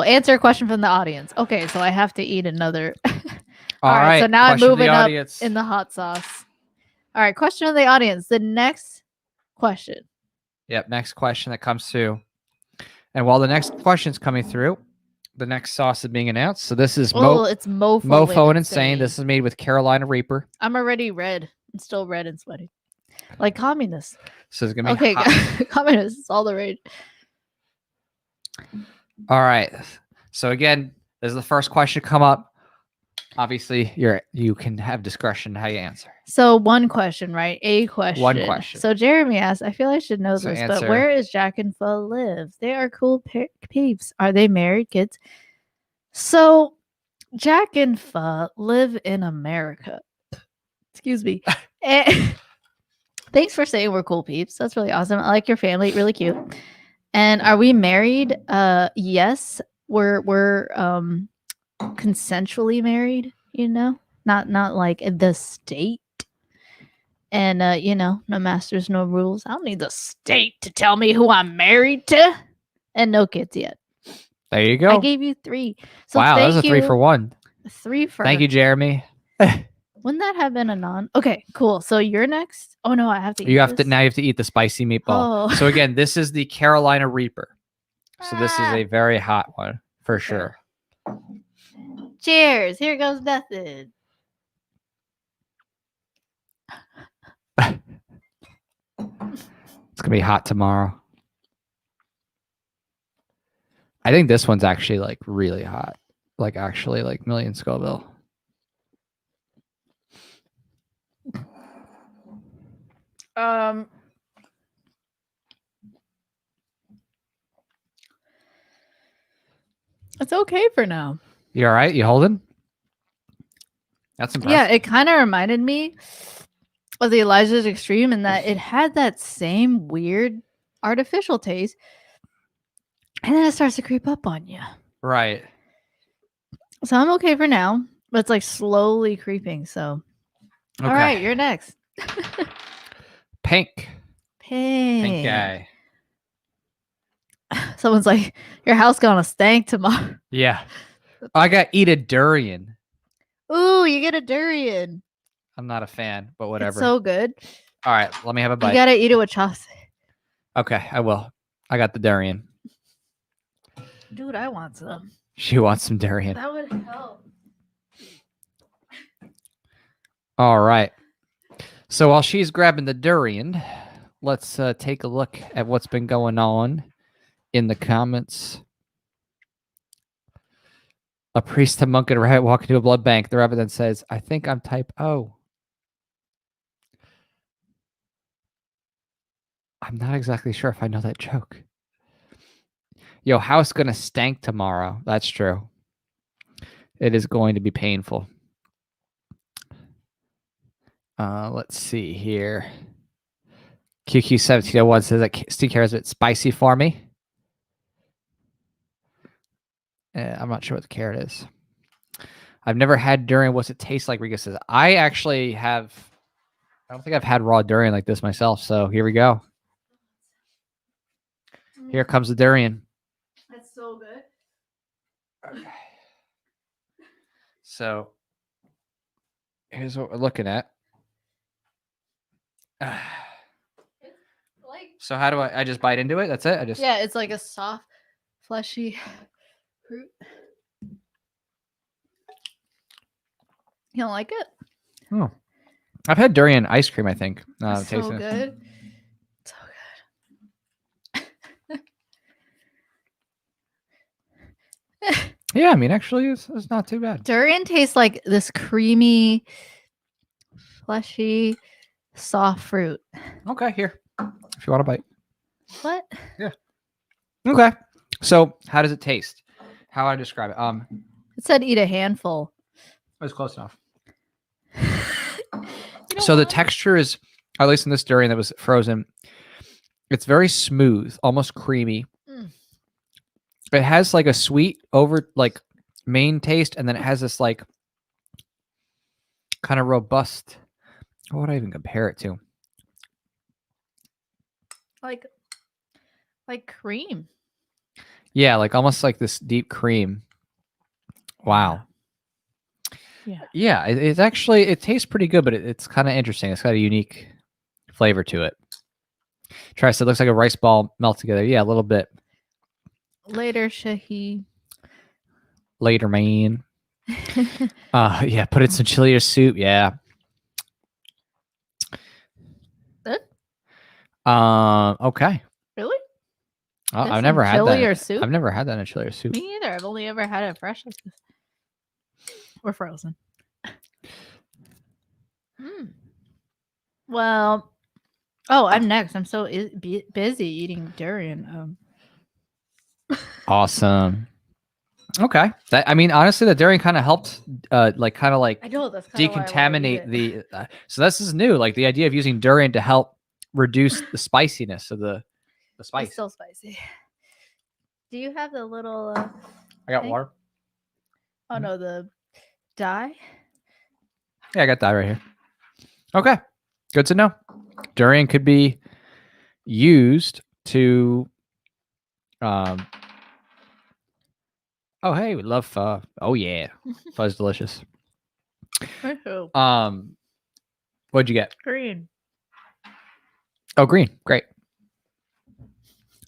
S1: answer a question from the audience. Okay, so I have to eat another.
S2: All right.
S1: So now I'm
S2: Question of the
S1: moving up
S2: audience.
S1: in the hot sauce. All right, question of the audience. The next question.
S2: Yep. Next question that comes through. And while the next question's coming through, the next sauce is being announced. So this is
S1: It's
S2: Mofo and Insane. This is made with Carolina Reaper.
S1: I'm already red. I'm still red and sweaty. Like communists.
S2: So it's going to be hot.
S1: Communists. It's all the rage.
S2: All right. So again, this is the first question to come up. Obviously, you can have discretion how you answer.
S1: So one question, right? A question.
S2: One question.
S1: So Jeremy asked, I feel I should know
S2: So
S1: this,
S2: answer.
S1: but where is Jack and Pho live? They are cool peeps. Are they married, kids? So Jack and Pho live in America. Excuse me. And thanks for saying we're cool peeps. That's really awesome. I like your family. Really cute. And are we married? Yes. We're consensually married, not like the state. And no masters, no rules. I don't need the state to tell me who I'm married to. And no kids yet.
S2: There you go.
S1: I gave you 3. So
S2: wow, that was a 3 for 1.
S1: 3 for.
S2: Thank you, Jeremy.
S1: Wouldn't that have been a non? Okay, cool. So you're next. Oh no, I have to.
S2: You have to eat the spicy meatball.
S1: Oh.
S2: So again, this is the Carolina Reaper. So this is a very hot one for sure.
S1: Cheers. Here goes nothing.
S2: It's gonna be hot tomorrow. I think this one's actually like really hot. Like actually like million Scoville.
S1: It's okay for now.
S2: You all right? You holding? That's impressive.
S1: Yeah, it kind of reminded me of the Elijah's Extreme in that it had that same weird artificial taste, and then it starts to creep up on you.
S2: Right.
S1: So I'm okay for now, but it's like slowly creeping. So,
S2: okay.
S1: All right, you're next.
S2: Pink
S1: Pink
S2: guy.
S1: Someone's like, your house gonna stank tomorrow.
S2: Yeah. I got eat a durian.
S1: Ooh, you get a durian.
S2: I'm not a fan, but whatever.
S1: It's so good.
S2: All right, let me have a bite.
S1: You gotta eat it with chopsticks.
S2: Okay, I will. I got the durian.
S1: Dude, I want some.
S2: She wants some durian.
S1: That would help.
S2: All right. So while she's grabbing the durian, let's take a look at what's been going on in the comments. A priest, a monk, and a rabbit walk into a blood bank. The rabbit then says, I think I'm type O. I'm not exactly sure if I know that joke. Yo, house gonna stank tomorrow. That's true. It is going to be painful. Let's see here. QQ1701 says that Steve cares if it's spicy for me. I'm not sure what the carrot is. I've never had durian. What's it taste like? Riga says, I actually have. I don't think I've had raw durian like this myself. So here we go. Here comes the durian.
S1: That's so good.
S2: Okay. So here's what we're looking at. So how do I just bite into it? That's it?
S1: Yeah, it's like a soft, fleshy fruit. You don't like it?
S2: Oh. I've had durian ice cream, I think.
S1: It's so good. So good.
S2: Yeah, I mean, actually, it's not too bad.
S1: Durian tastes like this creamy, fleshy, soft fruit.
S2: Okay, here. If you want a bite.
S1: What?
S2: Yeah. Okay. So, how does it taste? How would I describe it?
S1: It said eat a handful.
S2: That's close enough. So the texture is, at least in this durian that was frozen, it's very smooth, almost creamy.
S1: Mm.
S2: It has like a sweet main taste, and then it has this like kind of robust. What would I even compare it to?
S1: Like cream.
S2: Yeah, like almost like this deep cream. Wow. Yeah, it's actually, it tastes pretty good, but it's kind of interesting. It's got a unique flavor to it. Travis, it looks like a rice ball melt together. Yeah, a little bit.
S1: Later, Shahi.
S2: Later, man. Yeah, put in some chili or soup. Yeah.
S1: Good?
S2: Okay.
S1: Really? This
S2: I've
S1: in
S2: never had
S1: chili
S2: that.
S1: or soup?
S2: I've never had that in chili or soup.
S1: Me either. I've only ever had it fresh like this. Or frozen. Well, I'm next. I'm so busy eating durian.
S2: Awesome. Okay. I mean, honestly, the durian kind of helped,
S1: I know that's
S2: decontaminate the. So this is new. Like the idea of using durian to help reduce the spiciness of the spice.
S1: It's still spicy. Do you have the little?
S2: I got
S1: thing?
S2: water.
S1: Oh no, the dye.
S2: Yeah, I got that right here. Okay, good to know. Durian could be used to. Oh hey, we love pho. Oh yeah, pho's delicious. What'd you get?
S1: Green.
S2: Oh, green. Great.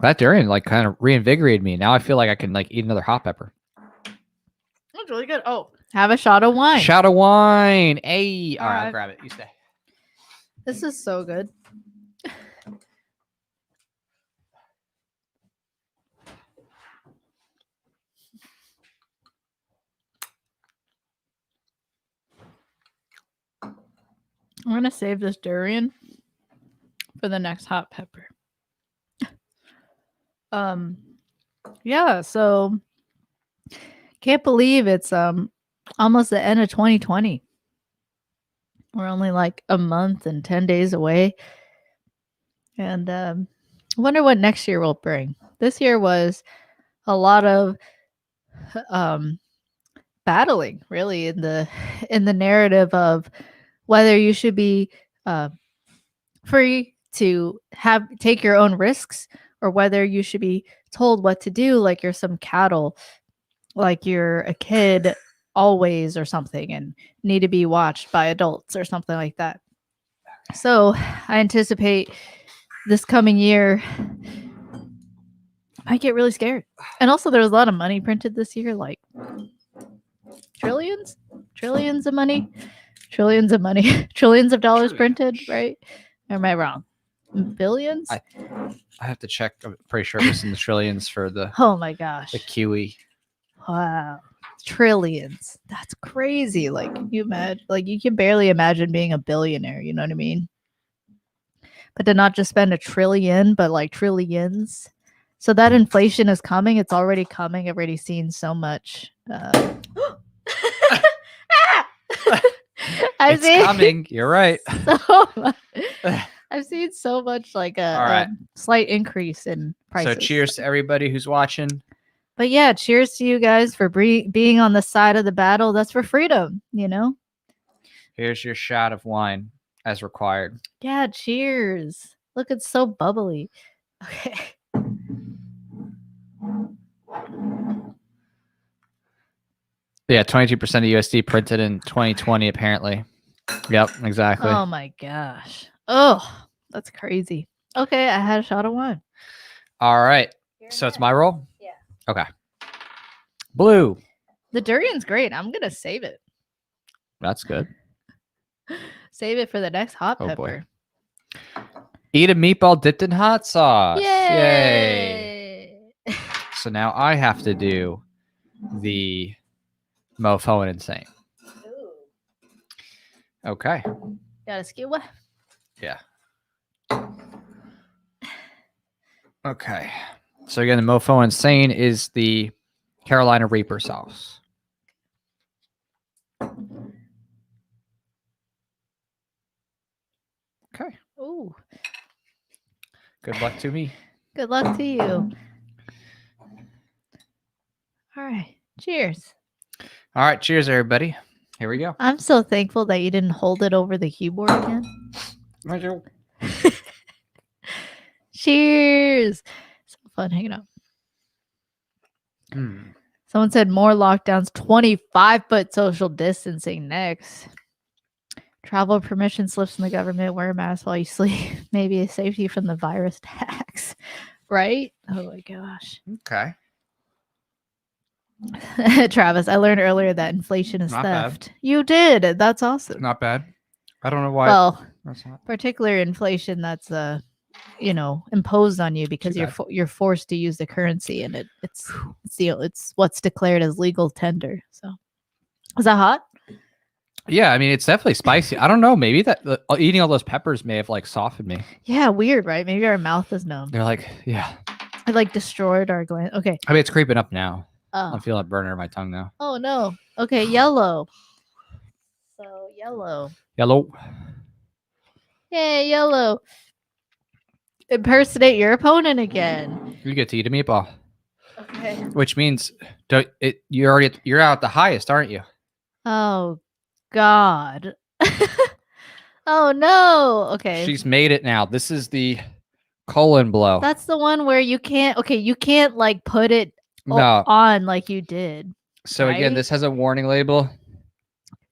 S2: That durian like kind of reinvigorated me. Now I feel like I can like eat another hot pepper.
S1: That's really good. Oh, have a shot of wine.
S2: Shot of wine. Hey. All right, I'll grab it. You stay.
S1: This is so good. I'm gonna save this durian for the next hot pepper. Yeah, so can't believe it's almost the end of 2020. We're only like a month and 10 days away. And I wonder what next year will bring. This year was a lot of battling really in the narrative of whether you should be free to take your own risks or whether you should be told what to do like you're some cattle, like you're a kid always or something and need to be watched by adults or something like that. So I anticipate this coming year I get really scared. And also there was a lot of money printed this year, like trillions of money, trillions of dollars printed, right? Or am I wrong? Billions?
S2: I have to check. I'm pretty sure it was in the trillions for the
S1: Oh my gosh.
S2: the QE.
S1: Wow. Trillions. That's crazy. Like you can barely imagine being a billionaire, you know what I mean? But to not just spend $1 trillion, but like trillions. So that inflation is coming. It's already coming. I've already seen so much.
S2: It's coming. You're right.
S1: So much. I've seen so much like a slight increase in prices.
S2: So cheers to everybody who's watching.
S1: But yeah, cheers to you guys for being on the side of the battle. That's for freedom, you know?
S2: Here's your shot of wine as required.
S1: Yeah, cheers. Look, it's so bubbly. Okay.
S2: Yeah, 22% of USD printed in 2020, apparently. Yep, exactly.
S1: Oh my gosh. Oh, that's crazy. Okay, I had a shot of wine.
S2: All right. So it's my roll?
S1: Yeah.
S2: Okay. Blue.
S1: The durian's great. I'm going to save it.
S2: That's good.
S1: Save it for the next hot pepper.
S2: Boy. Eat a meatball dipped in hot sauce.
S1: Yay!
S2: So now I have to do the mofo and insane.
S1: Ooh.
S2: Okay.
S1: Got a skewer?
S2: Yeah. Okay. So again, the mofo insane is the Carolina Reaper sauce. Okay.
S1: Ooh.
S2: Good luck to me.
S1: Good luck to you. All right. Cheers.
S2: All right. Cheers, everybody. Here we go.
S1: I'm so thankful that you didn't hold it over the keyboard again. Cheers. So fun hanging out. Someone said more lockdowns, 25-foot social distancing next. Travel permission slips from the government. Wear a mask while you sleep. Maybe a safety from the virus tax. Right? Oh my gosh.
S2: Okay.
S1: Travis, I learned earlier that inflation is
S2: Not bad.
S1: theft. You did. That's awesome.
S2: Not bad. I don't know why.
S1: Well,
S2: That's not
S1: particular inflation that's imposed on you because
S2: Too
S1: you're forced to use the currency, and it's what's declared as legal tender. So, is that hot?
S2: Yeah, I mean, it's definitely spicy. I don't know. Maybe that eating all those peppers may have like softened me.
S1: Yeah, weird, right? Maybe our mouth is numb.
S2: They're like, yeah.
S1: It like destroyed our gland. Okay.
S2: I mean, it's creeping up now.
S1: Oh.
S2: I'm feeling a burner in my tongue now.
S1: Oh no. Okay, yellow. So yellow.
S2: Yellow.
S1: Hey, yellow. Impersonate your opponent again.
S2: You get to eat a meatball.
S1: Okay.
S2: Which means you're out the highest, aren't you?
S1: Oh God. Oh no. Okay.
S2: She's made it now. This is the colon blow.
S1: That's the one where you can't like put it on like you did.
S2: So
S1: right?
S2: again, this has a warning label.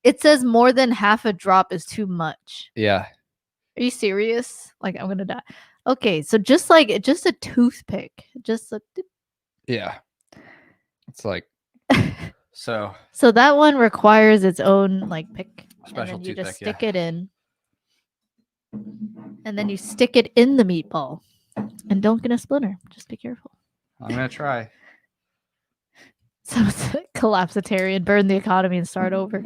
S1: It says more than half a drop is too much.
S2: Yeah.
S1: Are you serious? Like I'm gonna die. Okay, so just a toothpick. Just a
S2: Yeah. It's like so
S1: that one requires its own like pick.
S2: special
S1: and then you
S2: toothpick.
S1: just stick it in. And then you stick it in the meatball. And don't get a splinter. Just be careful.
S2: I'm gonna try.
S1: So it's a collapsitarian, burn the economy and start over.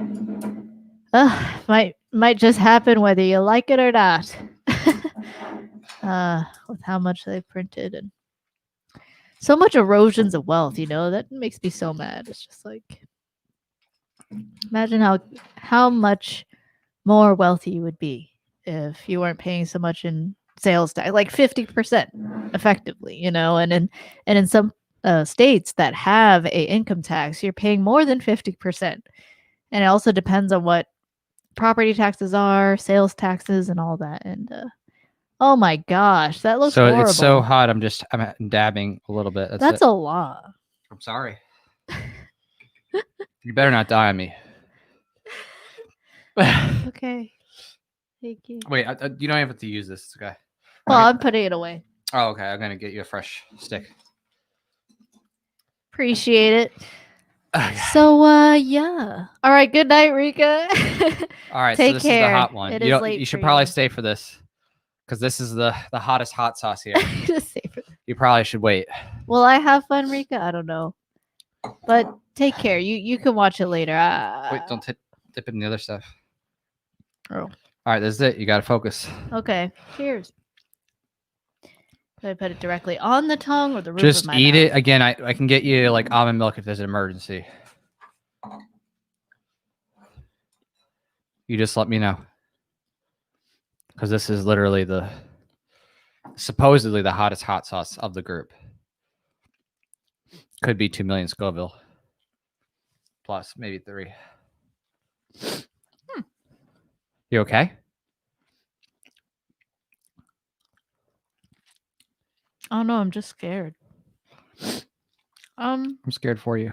S1: Might just happen whether you like it or not. With how much they printed and so much erosions of wealth, that makes me so mad. It's just like imagine how much more wealthy you would be if you weren't paying so much in sales tax, like 50% effectively, and in some states that have a income tax, you're paying more than 50%. And it also depends on what property taxes are, sales taxes, and all that. And oh my gosh, that looks horrible.
S2: It's so hot. I'm dabbing a little bit.
S1: That's a lot.
S2: I'm sorry. You better not die on me.
S1: Okay. Thank you.
S2: Wait, you don't have to use this. Okay.
S1: Well, I'm putting it away.
S2: Oh, okay. I'm gonna get you a fresh stick.
S1: Appreciate it.
S2: Okay.
S1: So, yeah. All right. Good night, Rika.
S2: All right.
S1: Take
S2: so this
S1: care.
S2: is the hot one.
S1: It is late
S2: you should
S1: for
S2: probably
S1: you.
S2: stay for this because this is the hottest hot sauce here.
S1: Just stay for this.
S2: You probably should wait.
S1: Will I have fun, Rika? I don't know. But take care. You can watch it later.
S2: Wait, don't dip it in the other stuff.
S1: Oh.
S2: All right, that's it. You got to focus.
S1: Okay. Cheers. Do I put it directly on the tongue or the roof
S2: Just
S1: of my
S2: eat
S1: mouth?
S2: it. Again, I can get you like almond milk if there's an emergency. You just let me know. Because this is literally supposedly the hottest hot sauce of the group. Could be 2 million Scoville. Plus, maybe 3. You okay?
S1: Oh no, I'm just scared.
S2: I'm scared for you.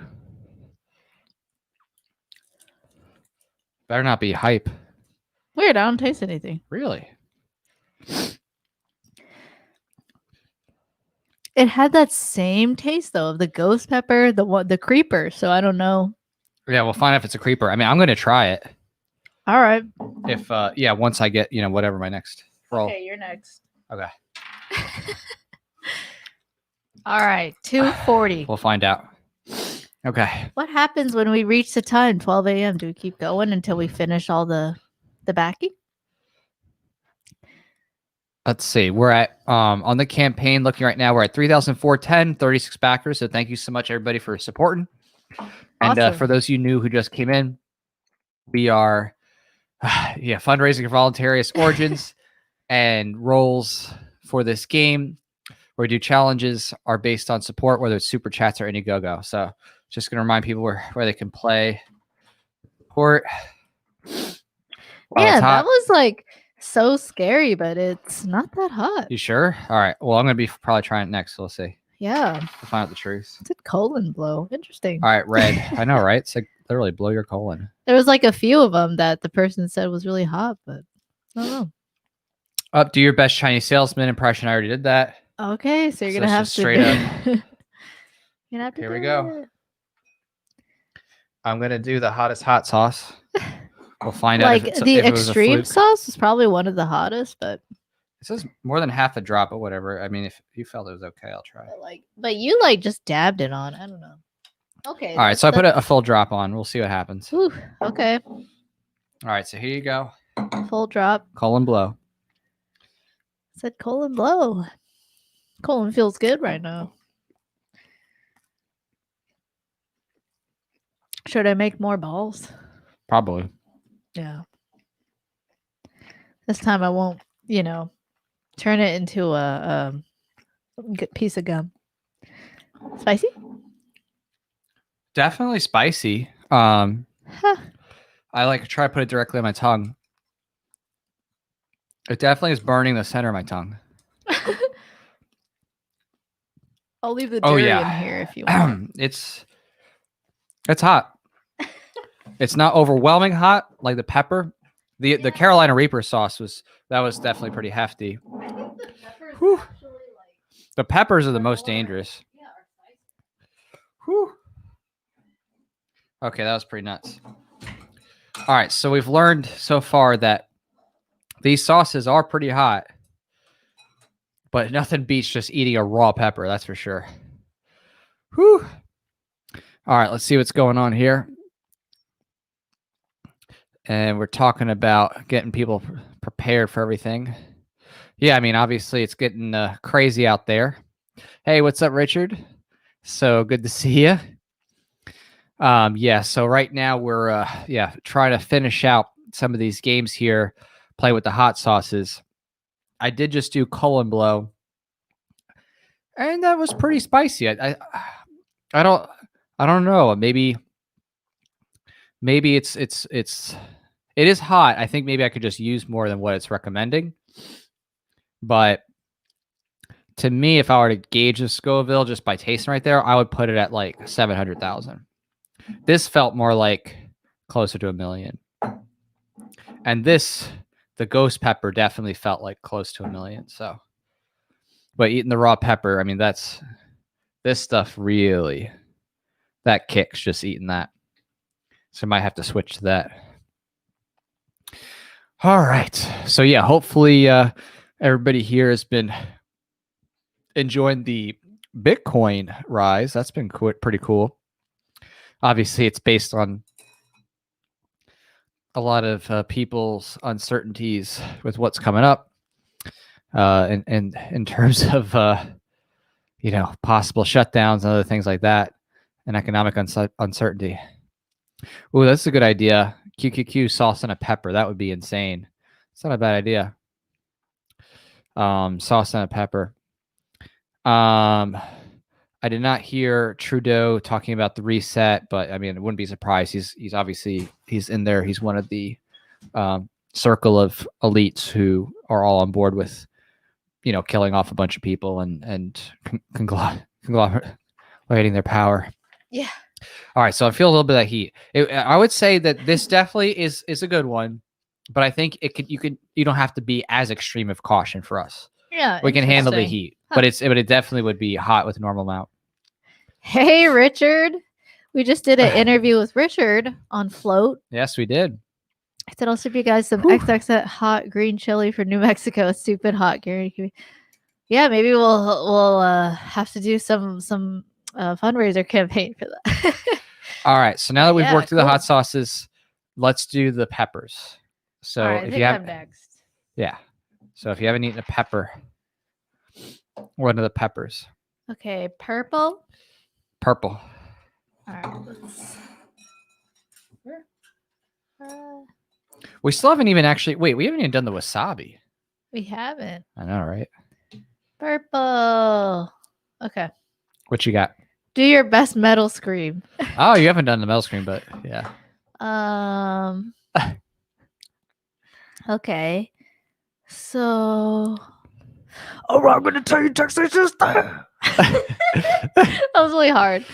S2: Better not be hype.
S1: Weird. I don't taste anything.
S2: Really?
S1: It had that same taste though of the ghost pepper, the creeper. So I don't know.
S2: Yeah, we'll find out if it's a creeper. I mean, I'm going to try it.
S1: All right.
S2: If once I get, whatever my next roll.
S1: Okay, you're next.
S2: Okay.
S1: All right, 2:40.
S2: We'll find out. Okay.
S1: What happens when we reach the time, 12 a.m.? Do we keep going until we finish all the backing?
S2: Let's see. We're at on the campaign looking right now. We're at 3,410, 36 backers. So thank you so much, everybody, for supporting. And
S1: Awesome.
S2: for those of you new who just came in, we are fundraising for Voluntaryist Origins and roles for this game. Where we do challenges are based on support, whether it's Super Chats or Indiegogo. So just going to remind people where they can play support.
S1: Yeah, that was like so scary, but it's not that hot.
S2: You sure? All right. Well, I'm going to be probably trying it next. So we'll see.
S1: Yeah.
S2: We'll find out the truth.
S1: It's a colon blow. Interesting.
S2: All right, red. I know, right? It's like literally blow your colon.
S1: There was like a few of them that the person said was really hot, but I don't know.
S2: Up, do your best Chinese salesman impression. I already did that.
S1: Okay, so you're
S2: So
S1: gonna
S2: it's
S1: have
S2: just
S1: to
S2: straight
S1: do
S2: up.
S1: You're gonna have to
S2: Here we
S1: do
S2: go.
S1: it.
S2: I'm gonna do the hottest hot sauce. We'll find out
S1: Like
S2: if
S1: the
S2: it was a
S1: extreme
S2: fluke.
S1: sauce was probably one of the hottest, but
S2: It says more than half a drop, but whatever. I mean, if you felt it was okay, I'll try.
S1: but you like just dabbed it on. I don't know. Okay.
S2: All right, so I put a full drop on. We'll see what happens.
S1: Whew, okay.
S2: All right, so here you go.
S1: Full drop.
S2: Colon blow.
S1: Said colon blow. Colon feels good right now. Should I make more balls?
S2: Probably.
S1: Yeah. This time I won't, turn it into a good piece of gum. Spicy?
S2: Definitely spicy.
S1: Huh.
S2: I like try to put it directly on my tongue. It definitely is burning the center of my tongue.
S1: I'll leave the jury in here if you want.
S2: It's hot. It's not overwhelming hot like the pepper. The Carolina Reaper sauce was definitely pretty hefty.
S1: I think the peppers
S2: Whew.
S1: actually
S2: The peppers are the most dangerous. Whew. Okay, that was pretty nuts. All right, so we've learned so far that these sauces are pretty hot, but nothing beats just eating a raw pepper, that's for sure. Whew. All right, let's see what's going on here. And we're talking about getting people prepared for everything. Yeah, I mean, obviously it's getting crazy out there. Hey, what's up, Richard? So good to see you. Yeah, so right now we're trying to finish out some of these games here, play with the hot sauces. I did just do colon blow, and that was pretty spicy. I don't know. Maybe it is hot. I think maybe I could just use more than what it's recommending. But to me, if I were to gauge the Scoville just by tasting right there, I would put it at like 700,000. This felt more like closer to 1 million. And the ghost pepper definitely felt like close to 1 million. So, but eating the raw pepper, I mean, this stuff really, that kicks just eating that. So I might have to switch to that. All right. So yeah, hopefully everybody here has been enjoying the Bitcoin rise. That's been pretty cool. Obviously, it's based on a lot of people's uncertainties with what's coming up, and in terms of possible shutdowns and other things like that, and economic uncertainty. Ooh, that's a good idea. QQQ sauce and a pepper. That would be insane. It's not a bad idea. Sauce and a pepper. I did not hear Trudeau talking about the reset, but I mean, I wouldn't be surprised. He's obviously in there. He's one of the circle of elites who are all on board with, killing off a bunch of people and conglomerating their power.
S1: Yeah.
S2: All right, so I feel a little bit of that heat. I would say that this definitely is a good one, but I think you don't have to be as extreme of caution for us.
S1: Yeah,
S2: we can handle the heat, but it definitely would be hot with a normal amount.
S1: Hey, Richard, we just did an interview with Richard on Float.
S2: Yes, we did.
S1: I said I'll ship you guys some XX hot green chili for New Mexico. It's stupid hot, Gary. Yeah, maybe we'll have to do some fundraiser campaign for that.
S2: All right, so now that we've worked through the hot sauces, let's do the peppers. So
S1: right,
S2: if you have
S1: I'm next.
S2: Yeah. So if you haven't eaten a pepper, one of the peppers.
S1: Okay, purple.
S2: Purple.
S1: All right.
S2: We still haven't even we haven't even done the wasabi.
S1: We haven't.
S2: I know, right?
S1: Purple. Okay.
S2: What you got?
S1: Do your best metal scream.
S2: Oh, you haven't done the metal scream, but yeah.
S1: Okay. So, I'm going to tell you taxation style. That was really hard.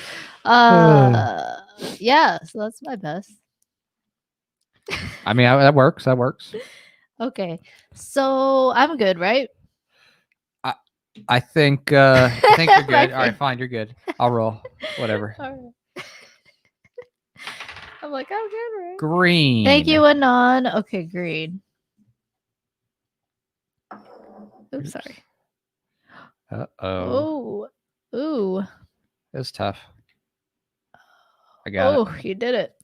S1: Yeah, so that's my best.
S2: I mean, that works. That works.
S1: Okay. So I'm good, right?
S2: I think you're good.
S1: My
S2: All right,
S1: face.
S2: fine. You're good. I'll roll. Whatever.
S1: All right. I'm like, I'm good, right?
S2: Green.
S1: Thank you, Anon. Okay, green. Oops, sorry.
S2: Uh-oh.
S1: Oh. Ooh.
S2: It was tough. I got it.
S1: You did it.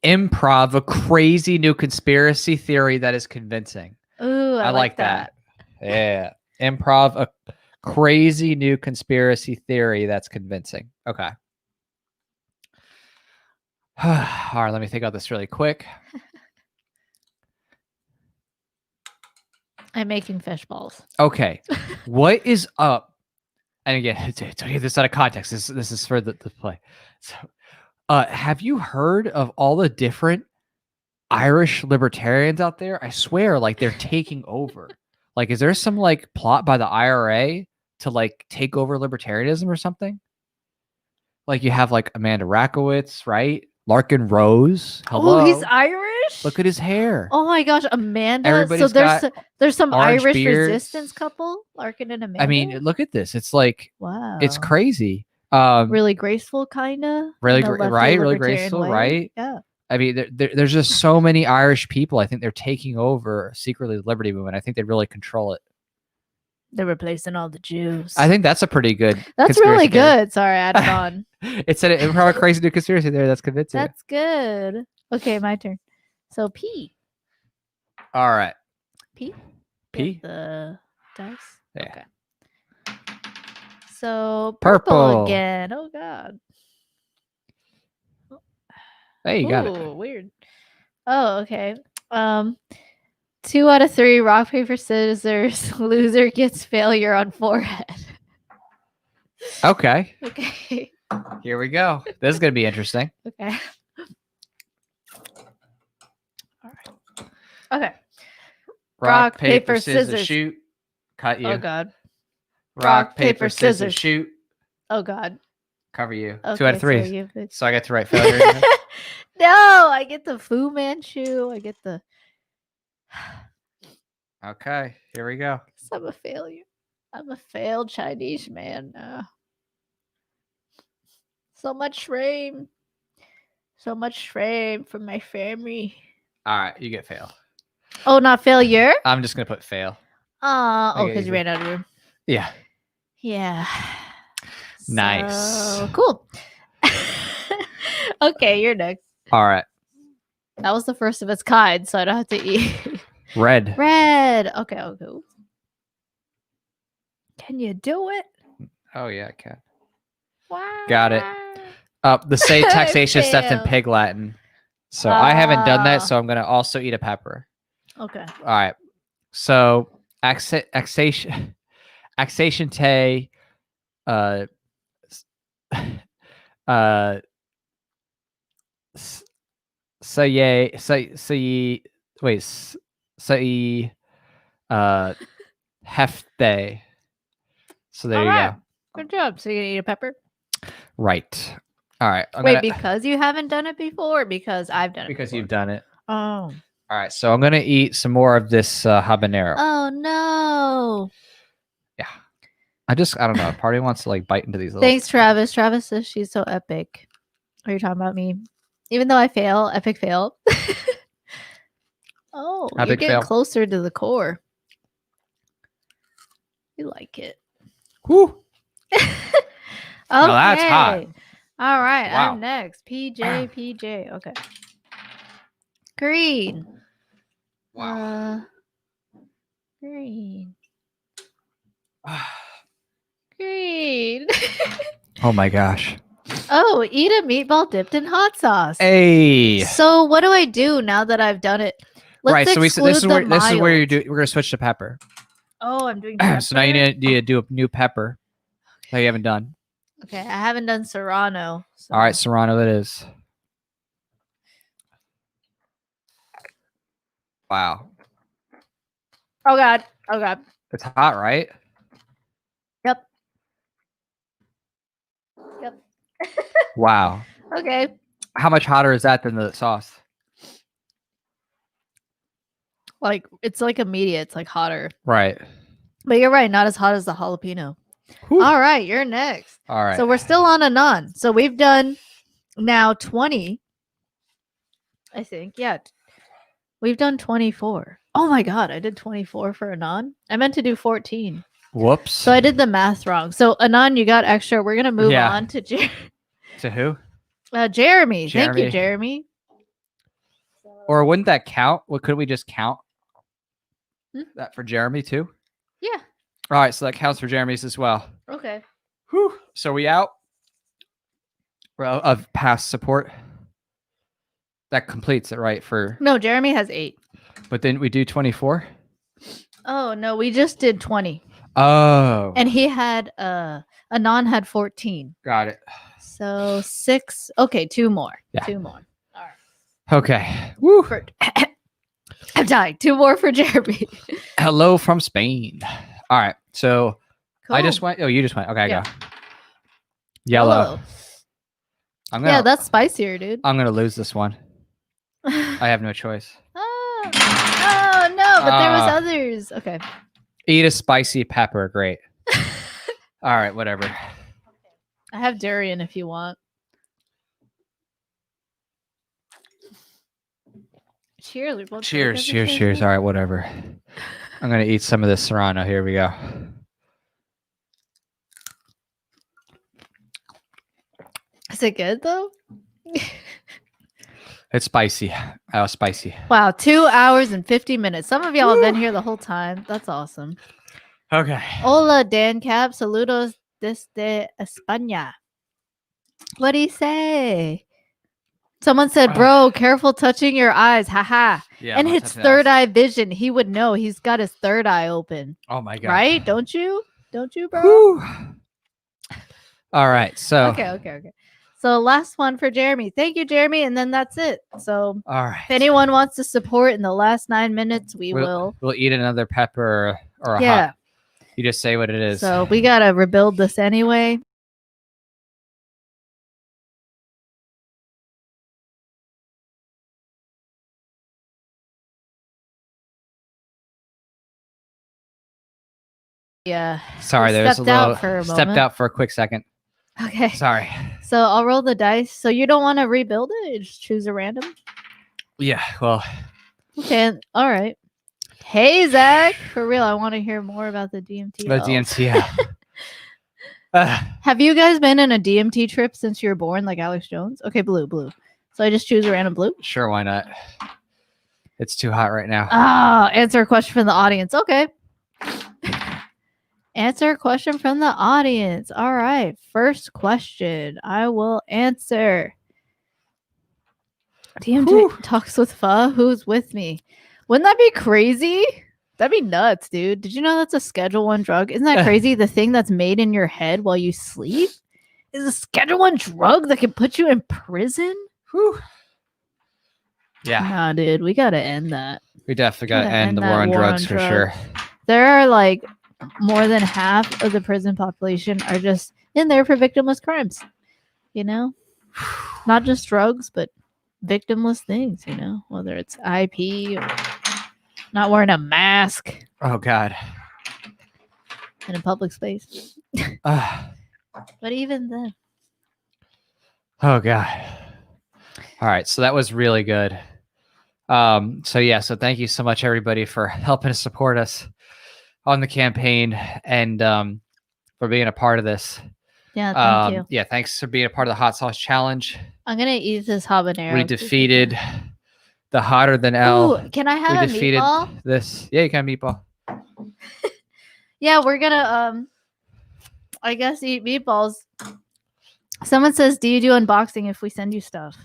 S2: Improv, a crazy new conspiracy theory that is convincing.
S1: Ooh, I like that.
S2: Yeah. Improv, a crazy new conspiracy theory that's convincing. Okay. All right, let me think about this really quick.
S1: I'm making fish balls.
S2: Okay. What is up? And again, don't get this out of context. This is for the play. So, have you heard of all the different Irish libertarians out there? I swear, like they're taking over. Like, is there some like plot by the IRA to like take over libertarianism or something? Like you have like Amanda Rakowitz, right? Larkin Rose. Hello.
S1: Oh, he's Irish?
S2: Look at his hair.
S1: Oh my gosh, Amanda.
S2: Everybody's
S1: so there's
S2: got
S1: there's some
S2: orange
S1: Irish
S2: beards.
S1: resistance couple, Larkin and Amanda.
S2: I mean, look at this. It's like
S1: wow,
S2: it's crazy.
S1: Really graceful, kind of.
S2: Really right, really graceful, right?
S1: Yeah.
S2: I mean, there's just so many Irish people. I think they're taking over secretly the Liberty Movement. I think they really control it.
S1: They're replacing all the Jews.
S2: I think that's a pretty good.
S1: That's really good. Sorry, I added on.
S2: It's an improv crazy new conspiracy there. That's convincing.
S1: That's good. Okay, my turn. So P.
S2: All right.
S1: P.
S2: P.
S1: The dice.
S2: Yeah.
S1: Okay. So
S2: Purple
S1: again. Oh God.
S2: Hey, you got it.
S1: Weird. Oh, okay. 2 out of 3. Rock, paper, scissors. Loser gets failure on forehead.
S2: Okay.
S1: Okay.
S2: Here we go. This is gonna be interesting.
S1: Okay. All right. Okay. Rock, paper, scissors,
S2: shoot. Cut you.
S1: Oh God.
S2: Rock, paper, scissors, shoot.
S1: Oh God.
S2: Cover you.
S1: Okay,
S2: 2 out of 3.
S1: So,
S2: So I get to write failure.
S1: no, I get the Fu Manchu. I get the.
S2: Okay, here we go.
S1: I'm a failure. I'm a failed Chinese man. So much shame. So much shame from my family.
S2: All right, you get fail.
S1: Oh, not failure?
S2: I'm just gonna put fail.
S1: Because you ran out of room.
S2: Yeah.
S1: Yeah.
S2: Nice.
S1: So, cool. Okay, you're next.
S2: All right.
S1: That was the first of its kind, so I don't have to eat.
S2: Red.
S1: Okay, I'll go. Can you do it?
S2: Oh yeah, I can.
S1: Wow.
S2: Got it. The say taxation stuff in Pig Latin. So I haven't done that, so I'm gonna also eat a pepper.
S1: Okay.
S2: All right. So taxation te hefte. So there you go.
S1: Good job. So you're gonna eat a pepper?
S2: Right. All right.
S1: Because you haven't done it before, or because I've done it
S2: because
S1: before?
S2: you've done it.
S1: Oh.
S2: All right. So I'm gonna eat some more of this habanero.
S1: Oh no.
S2: Yeah. I don't know. Party wants to like bite into these little.
S1: Thanks, Travis. Travis says she's so epic. Are you talking about me? Even though I fail, epic fail. Oh,
S2: Epic
S1: you're getting
S2: fail.
S1: closer to the core. You like it.
S2: Whew.
S1: Okay.
S2: Oh, that's hot.
S1: All right,
S2: Wow.
S1: I'm next. PJ. Okay. Green.
S2: Wow.
S1: Green. Green.
S2: Oh my gosh.
S1: Oh, eat a meatball dipped in hot sauce.
S2: Hey.
S1: So what do I do now that I've done it?
S2: Right. So this is where you
S1: mild.
S2: do. We're gonna switch to pepper.
S1: Oh, I'm doing pepper.
S2: So now you need to do a new pepper that you haven't done.
S1: Okay, I haven't done Serrano. So.
S2: All right, Serrano it is. Wow.
S1: Oh God.
S2: It's hot, right?
S1: Yep.
S2: Wow.
S1: Okay.
S2: How much hotter is that than the sauce?
S1: Like it's like immediate. It's like hotter.
S2: Right.
S1: But you're right, not as hot as the jalapeno.
S2: Whew.
S1: All right, you're next.
S2: All right.
S1: So we're still on a naan. So we've done now 20. I think. Yeah. We've done 24. Oh my god, I did 24 for a naan. I meant to do 14.
S2: Whoops.
S1: So I did the math wrong. So Anon, you got extra. We're gonna move
S2: Yeah.
S1: on to
S2: To who?
S1: Jeremy. Thank you,
S2: Jeremy.
S1: Jeremy.
S2: Or wouldn't that count? What could we just count that for Jeremy too?
S1: Yeah.
S2: All right, so that counts for Jeremy's as well.
S1: Okay.
S2: Whew. So we out of past support. That completes it, right? For
S1: No, Jeremy has 8.
S2: but then we do 24.
S1: Oh no, we just did 20.
S2: Oh.
S1: And he had Anon had 14.
S2: Got it.
S1: So 6. Okay, 2 more.
S2: Yeah.
S1: 2 more. All right.
S2: Okay. Woo.
S1: I'm dying. 2 more for Jeremy.
S2: Hello from Spain. All right. So
S1: Cool.
S2: I just went. Oh, you just went. Okay,
S1: Yeah.
S2: I go. Yellow.
S1: Hello.
S2: I'm
S1: Yeah, that's spicier, dude.
S2: I'm gonna lose this one. I have no choice.
S1: Oh no, but there was others. Okay.
S2: Eat a spicy pepper. Great. All right, whatever.
S1: I have durian if you want. Cheers. We both
S2: Cheers, cheers, cheers. All right, whatever. I'm gonna eat some of this Serrano. Here we go.
S1: Is it good though?
S2: It's spicy. Oh, spicy.
S1: Wow, 2 hours and 50 minutes. Some of y'all have been here the whole time. That's awesome.
S2: Okay.
S1: Hola, Dan Cap. Saludos desde España. What'd he say? Someone said, bro, careful touching your eyes. Haha.
S2: Yeah.
S1: And it's third eye vision. He would know. He's got his third eye open.
S2: Oh my god.
S1: Right? Don't you? Don't you, bro?
S2: Whew. All right. So.
S1: Okay. So last one for Jeremy. Thank you, Jeremy. And then that's it. So
S2: All right.
S1: if anyone wants to support in the last 9 minutes, we'll
S2: eat another pepper or a
S1: yeah.
S2: hot. You just say what it is.
S1: So we gotta rebuild this anyway. Yeah.
S2: Sorry,
S1: we
S2: there was a
S1: stepped out
S2: little
S1: for a
S2: stepped
S1: moment.
S2: out for a quick second.
S1: Okay.
S2: Sorry.
S1: So I'll roll the dice. So you don't want to rebuild it? You just choose a random?
S2: Yeah, well.
S1: Okay. All right. Hey, Zach. For real, I want to hear more about the DMT.
S2: The DMT.
S1: Have you guys been in a DMT trip since you were born, like Alex Jones? Okay, blue. So I just choose a random blue?
S2: Sure, why not? It's too hot right now.
S1: Answer a question from the audience. Okay. Answer a question from the audience. All right. First question. I will answer. DMT talks with Pho. Who's with me? Wouldn't that be crazy? That'd be nuts, dude. Did you know that's a Schedule 1 drug? Isn't that crazy? The thing that's made in your head while you sleep is a Schedule 1 drug that can put you in prison?
S2: Whew. Yeah.
S1: Nah, dude. We got to end that.
S2: We definitely got to end the war on drugs for sure.
S1: There are like more than half of the prison population are just in there for victimless crimes. You know? Not just drugs, but victimless things, you know? Whether it's IP or not wearing a mask.
S2: Oh, God.
S1: In a public space. But even then.
S2: Oh, God. All right. So that was really good. So thank you so much, everybody, for helping to support us on the campaign and for being a part of this.
S1: Yeah, thank you.
S2: Yeah, thanks for being a part of the Hot Sauce Challenge.
S1: I'm going to eat this habanero.
S2: We defeated the Hotter Than L.
S1: Ooh, can I have a meatball?
S2: This. Yeah, you can have meatball.
S1: Yeah, we're going to, I guess, eat meatballs. Someone says, do you do unboxing if we send you stuff?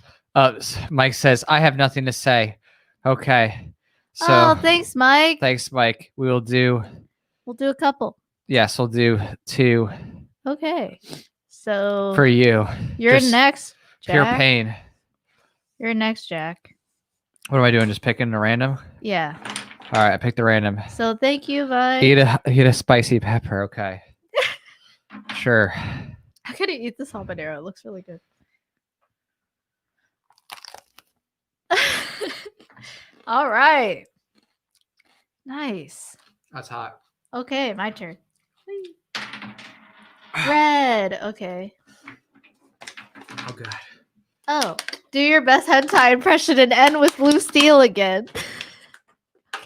S2: Mike says, I have nothing to say. Okay.
S1: So, thanks, Mike.
S2: Thanks, Mike. We'll do
S1: a couple.
S2: Yes, we'll do 2.
S1: Okay. So
S2: for you.
S1: You're next, Jack.
S2: Pure pain.
S1: You're next, Jack.
S2: What am I doing? Just picking a random?
S1: Yeah.
S2: All right, I picked a random.
S1: So thank you, bye.
S2: Eat a spicy pepper, okay. Sure.
S1: I'm gonna eat this habanero. It looks really good. All right. Nice.
S2: That's hot.
S1: Okay, my turn. Red. Okay.
S2: Oh god.
S1: Oh, do your best hentai impression and end with blue steel again.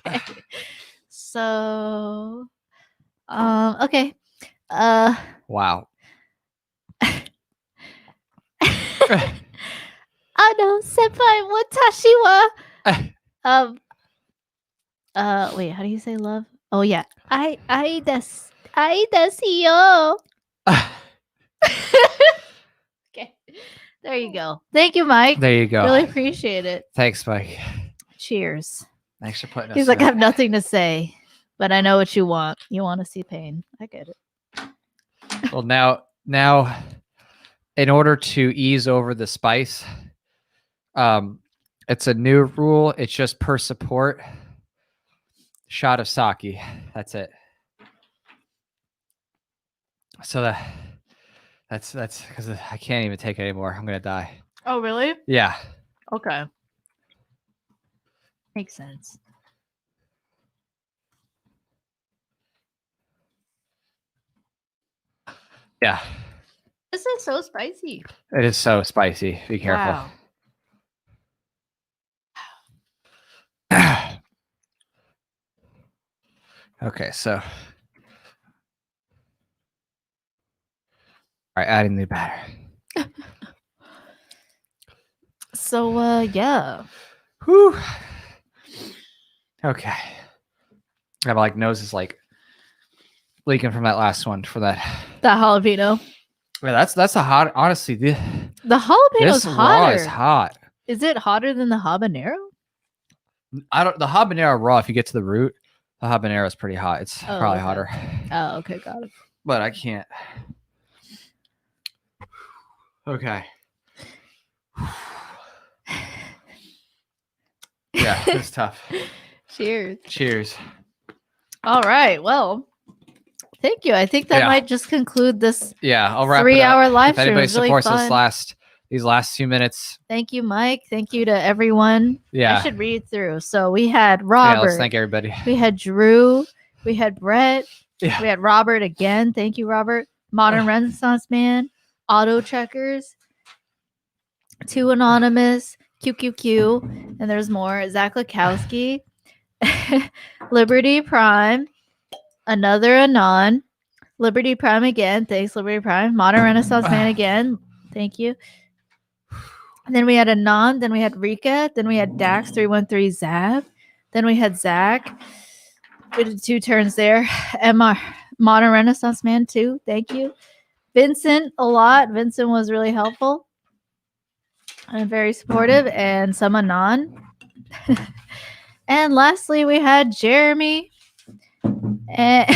S1: Okay. So, okay.
S2: Wow.
S1: Senpai watashi wa wait, how do you say love? Oh yeah. I desu yo. Okay. There you go. Thank you, Mike.
S2: There you go.
S1: Really appreciate it.
S2: Thanks, Mike.
S1: Cheers.
S2: Thanks for putting us
S1: He's like, I
S2: through.
S1: have nothing to say, but I know what you want. You want to see pain. I get it.
S2: Well, now, in order to ease over the spice, it's a new rule. It's just per support shot of sake. That's it. So that's because I can't even take it anymore. I'm gonna die.
S1: Oh, really?
S2: Yeah.
S1: Okay. Makes sense.
S2: Yeah.
S1: This is so spicy.
S2: It is so spicy. Be careful.
S1: Wow.
S2: Okay, so. All right, adding the batter.
S1: So, yeah.
S2: Whew. Okay. My like nose is like leaking from that last one for that.
S1: That jalapeno.
S2: Yeah, that's a hot. Honestly,
S1: The jalapeno's
S2: this raw
S1: hotter.
S2: is hot.
S1: Is it hotter than the habanero?
S2: I don't. The habanero raw. If you get to the root, the habanero is pretty hot. It's
S1: Oh,
S2: probably
S1: okay.
S2: hotter.
S1: Oh, okay, got it.
S2: But I can't. Okay. Yeah, it's tough.
S1: Cheers.
S2: Cheers.
S1: All right. Well, thank you. I think that might just conclude this.
S2: Yeah, I'll wrap
S1: 3-hour
S2: it up.
S1: live
S2: If
S1: stream.
S2: anybody
S1: It was really
S2: supports
S1: fun.
S2: these last 2 minutes.
S1: Thank you, Mike. Thank you to everyone.
S2: Yeah.
S1: I should read through. So we had
S2: Yeah,
S1: Robert.
S2: let's thank everybody.
S1: We had Drew. We had Brett.
S2: Yeah.
S1: We had Robert again. Thank you, Robert. Modern Renaissance Man. Auto Checkers. 2 Anonymous. QQQ. And there's more. Zach Lakowski. Liberty Prime. Another Anon. Liberty Prime again. Thanks, Liberty Prime. Modern Renaissance Man again. Thank you. And then we had Anon. Then we had Rika. Then we had Dax313 Zab. Then we had Zach. We did 2 turns there. And Modern Renaissance Man too. Thank you. Vincent a lot. Vincent was really helpful and very supportive. And some Anon. And lastly, we had Jeremy. And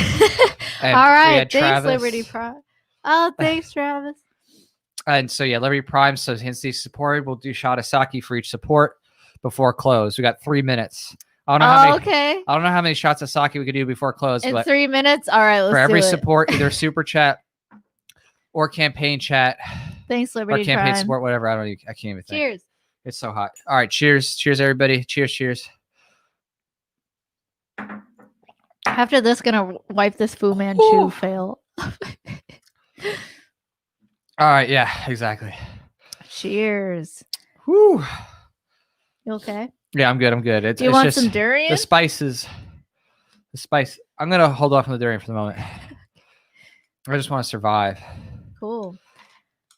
S1: all right. Thanks,
S2: Travis.
S1: Liberty Prime. Oh, thanks, Travis.
S2: And so yeah, Liberty Prime. So since they supported, we'll do shot of sake for each support before close. We got 3 minutes. I don't know how many.
S1: Okay.
S2: I don't know how many shots of sake we could do before close.
S1: In
S2: but
S1: 3 minutes. All right. Let's
S2: for every
S1: do it.
S2: support, either super chat or campaign chat
S1: Thanks,
S2: or
S1: Liberty
S2: campaign
S1: Prime.
S2: support, whatever. I can't even think.
S1: Cheers.
S2: It's so hot. All right, cheers, everybody. Cheers.
S1: After this, gonna wipe this Fu Manchu fail.
S2: All right, yeah, exactly.
S1: Cheers.
S2: Whew.
S1: You okay?
S2: Yeah, I'm good.
S1: Do you want some durian?
S2: The spices. The spice. I'm gonna hold off on the durian for the moment. I just want to survive.
S1: Cool.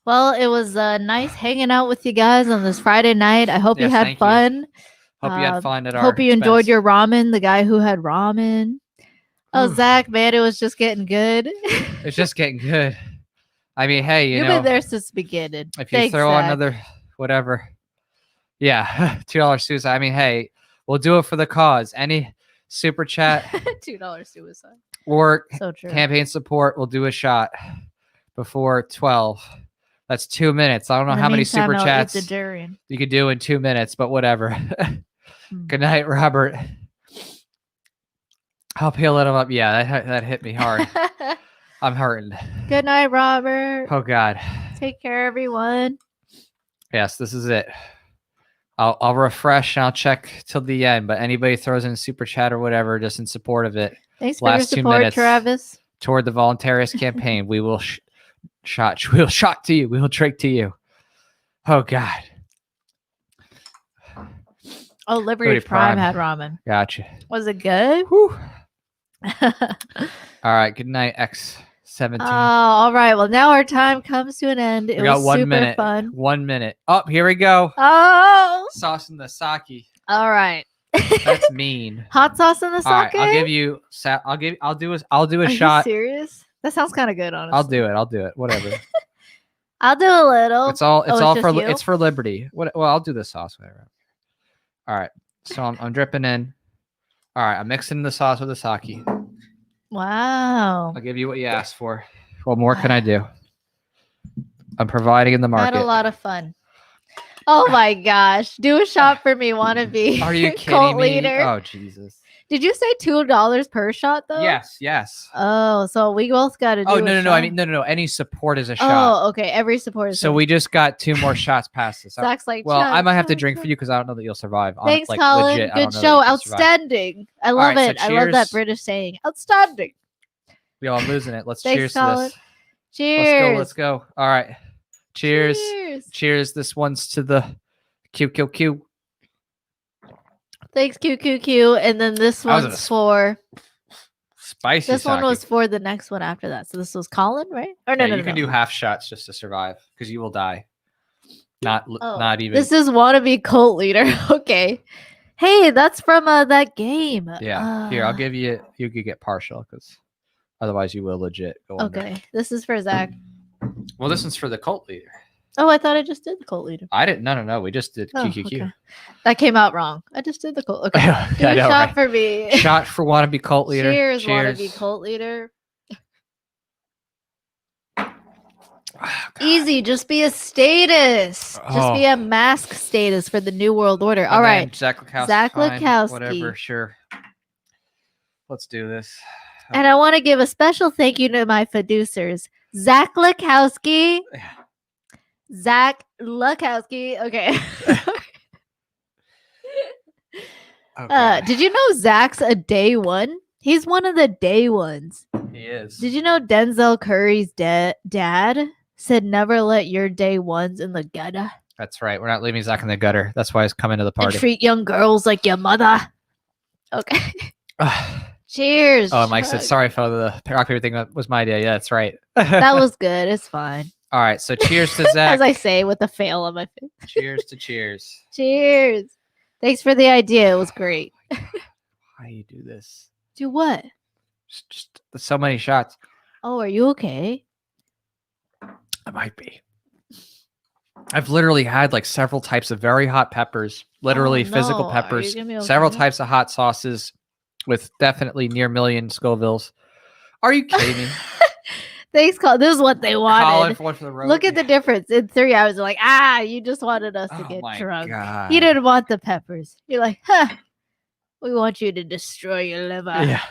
S1: Well, it was nice hanging out with you guys on this Friday night. I hope you had fun.
S2: Hope you had fun at our
S1: Hope you enjoyed your ramen. The guy who had ramen. Oh, Zach, man, it was just getting good.
S2: It's just getting good. I mean, hey,
S1: you've been there since the beginning.
S2: If you throw another whatever, yeah, $2 suicide. I mean, hey, we'll do it for the cause. Any super chat,
S1: $2 suicide,
S2: or
S1: so true.
S2: Campaign support, we'll do a shot before 12. That's 2 minutes. I don't know how many super chats you could do in 2 minutes, but whatever. Good night, Robert. I'll peel it up. Yeah, that hit me hard. I'm hurting.
S1: Good night, Robert.
S2: Oh, God.
S1: Take care, everyone.
S2: Yes, this is it. I'll refresh and I'll check till the end. But anybody throws in super chat or whatever, just in support of it,
S1: Thanks for your
S2: last 2
S1: support,
S2: minutes.
S1: Travis.
S2: Toward the Voluntaryist campaign, we will shot to you. We will drink to you. Oh God.
S1: Oh, Liberty Prime had ramen.
S2: Gotcha.
S1: Was it good?
S2: Whew. All right. Good night, X17.
S1: Oh, all right. Well, now our time comes to an end. It
S2: We got
S1: was
S2: 1
S1: super
S2: minute.
S1: fun.
S2: 1 minute. Oh, here we go.
S1: Oh,
S2: Sauce in the sake.
S1: all right.
S2: That's mean.
S1: Hot sauce in the sake.
S2: All right, I'll give you. I'll do a
S1: Are
S2: shot.
S1: you serious? That sounds kind of good, honestly.
S2: I'll do it. Whatever.
S1: I'll do a little.
S2: It's all
S1: just
S2: for
S1: you?
S2: it's for liberty. Well, I'll do the sauce. Whatever. All right. So I'm dripping in. All right. I'm mixing the sauce with the sake.
S1: Wow.
S2: I'll give you what you asked for. What more can I do? I'm providing in the market.
S1: Had a lot of fun. Oh my gosh. Do a shot for me, wannabe.
S2: Are you kidding
S1: cult
S2: me?
S1: leader.
S2: Oh Jesus.
S1: Did you say $2 per shot though?
S2: Yes.
S1: Oh, so we both got to do
S2: No. I mean, no. Any support is a shot.
S1: Oh, okay. Every support is
S2: So we just got 2 more shots past this.
S1: Zach's like,
S2: Well, I might have to
S1: shot,
S2: drink
S1: shot.
S2: for you because I don't know that you'll survive.
S1: Thanks,
S2: like,
S1: Colin.
S2: legit, I
S1: Good
S2: don't know
S1: show.
S2: that you'll survive.
S1: Outstanding. I love
S2: right,
S1: it.
S2: so
S1: I love that
S2: cheers.
S1: British saying. Outstanding.
S2: Yo, I'm losing it. Let's
S1: Thanks,
S2: cheers
S1: Colin.
S2: to this.
S1: Cheers.
S2: Let's go. All right. Cheers.
S1: Cheers.
S2: Cheers. This one's to the QQQ.
S1: Thanks, QQQ. And then this
S2: That was
S1: one's for.
S2: Spicy.
S1: This one
S2: sake.
S1: was for the next one after that. So this was Colin, right? Or no,
S2: Yeah,
S1: no,
S2: you
S1: no.
S2: can do half shots just to survive because you will die. Not even.
S1: This is wannabe cult leader. Okay. Hey, that's from that game.
S2: Yeah. Here, I'll give you. You could get partial because otherwise you will legit go under.
S1: Okay. This is for Zach.
S2: Well, this one's for the cult leader.
S1: Oh, I thought I just did the cult leader.
S2: I didn't. No. We just did
S1: Oh,
S2: QQQ.
S1: okay. That came out wrong. I just did the cult. Okay.
S2: Yeah,
S1: Do
S2: I
S1: a
S2: know,
S1: shot
S2: right?
S1: for me.
S2: Shot for wannabe cult leader.
S1: Cheers, wannabe cult leader.
S2: Oh,
S1: Easy. Just be a status. Just be
S2: Oh.
S1: a mask status for the New World Order.
S2: And
S1: All
S2: then
S1: right.
S2: Zach Lukowski.
S1: Zach
S2: fine,
S1: Lukowski.
S2: Whatever. Sure. Let's do this.
S1: And I want to give a special thank you to my producers, Zach Lukowski.
S2: Yeah.
S1: Zach Lukowski. Okay.
S2: Okay.
S1: Did you know Zach's a day one? He's one of the day ones.
S2: He is.
S1: Did you know Denzel Curry's dad said never let your day ones in the gutter
S2: That's right. We're not leaving Zach in the gutter. That's why he's coming to the
S1: and
S2: party.
S1: treat young girls like your mother? Okay. Cheers.
S2: Oh, Mike said,
S1: Chug.
S2: sorry for the rock paper thing. That was my idea. Yeah, that's right.
S1: That was good. It's fine.
S2: All right. So cheers to Zach.
S1: As I say with a fail on my face.
S2: Cheers to cheers.
S1: Cheers. Thanks for the idea. It was great.
S2: Why you do this?
S1: Do what?
S2: Just so many shots.
S1: Oh, are you okay?
S2: I might be. I've literally had like several types of very hot peppers, literally
S1: Oh,
S2: physical
S1: no. Are you
S2: peppers,
S1: gonna be
S2: several
S1: okay?
S2: types of hot sauces with definitely near million Scovilles. Are you kidding me?
S1: Thanks, Colin. This is what they wanted.
S2: Colin for one for the road.
S1: Look at the difference. In 3 hours, they're like, you just wanted us to
S2: Oh
S1: get
S2: my
S1: drunk.
S2: God.
S1: You didn't want the peppers. You're like, we want you to destroy your liver.
S2: Yeah.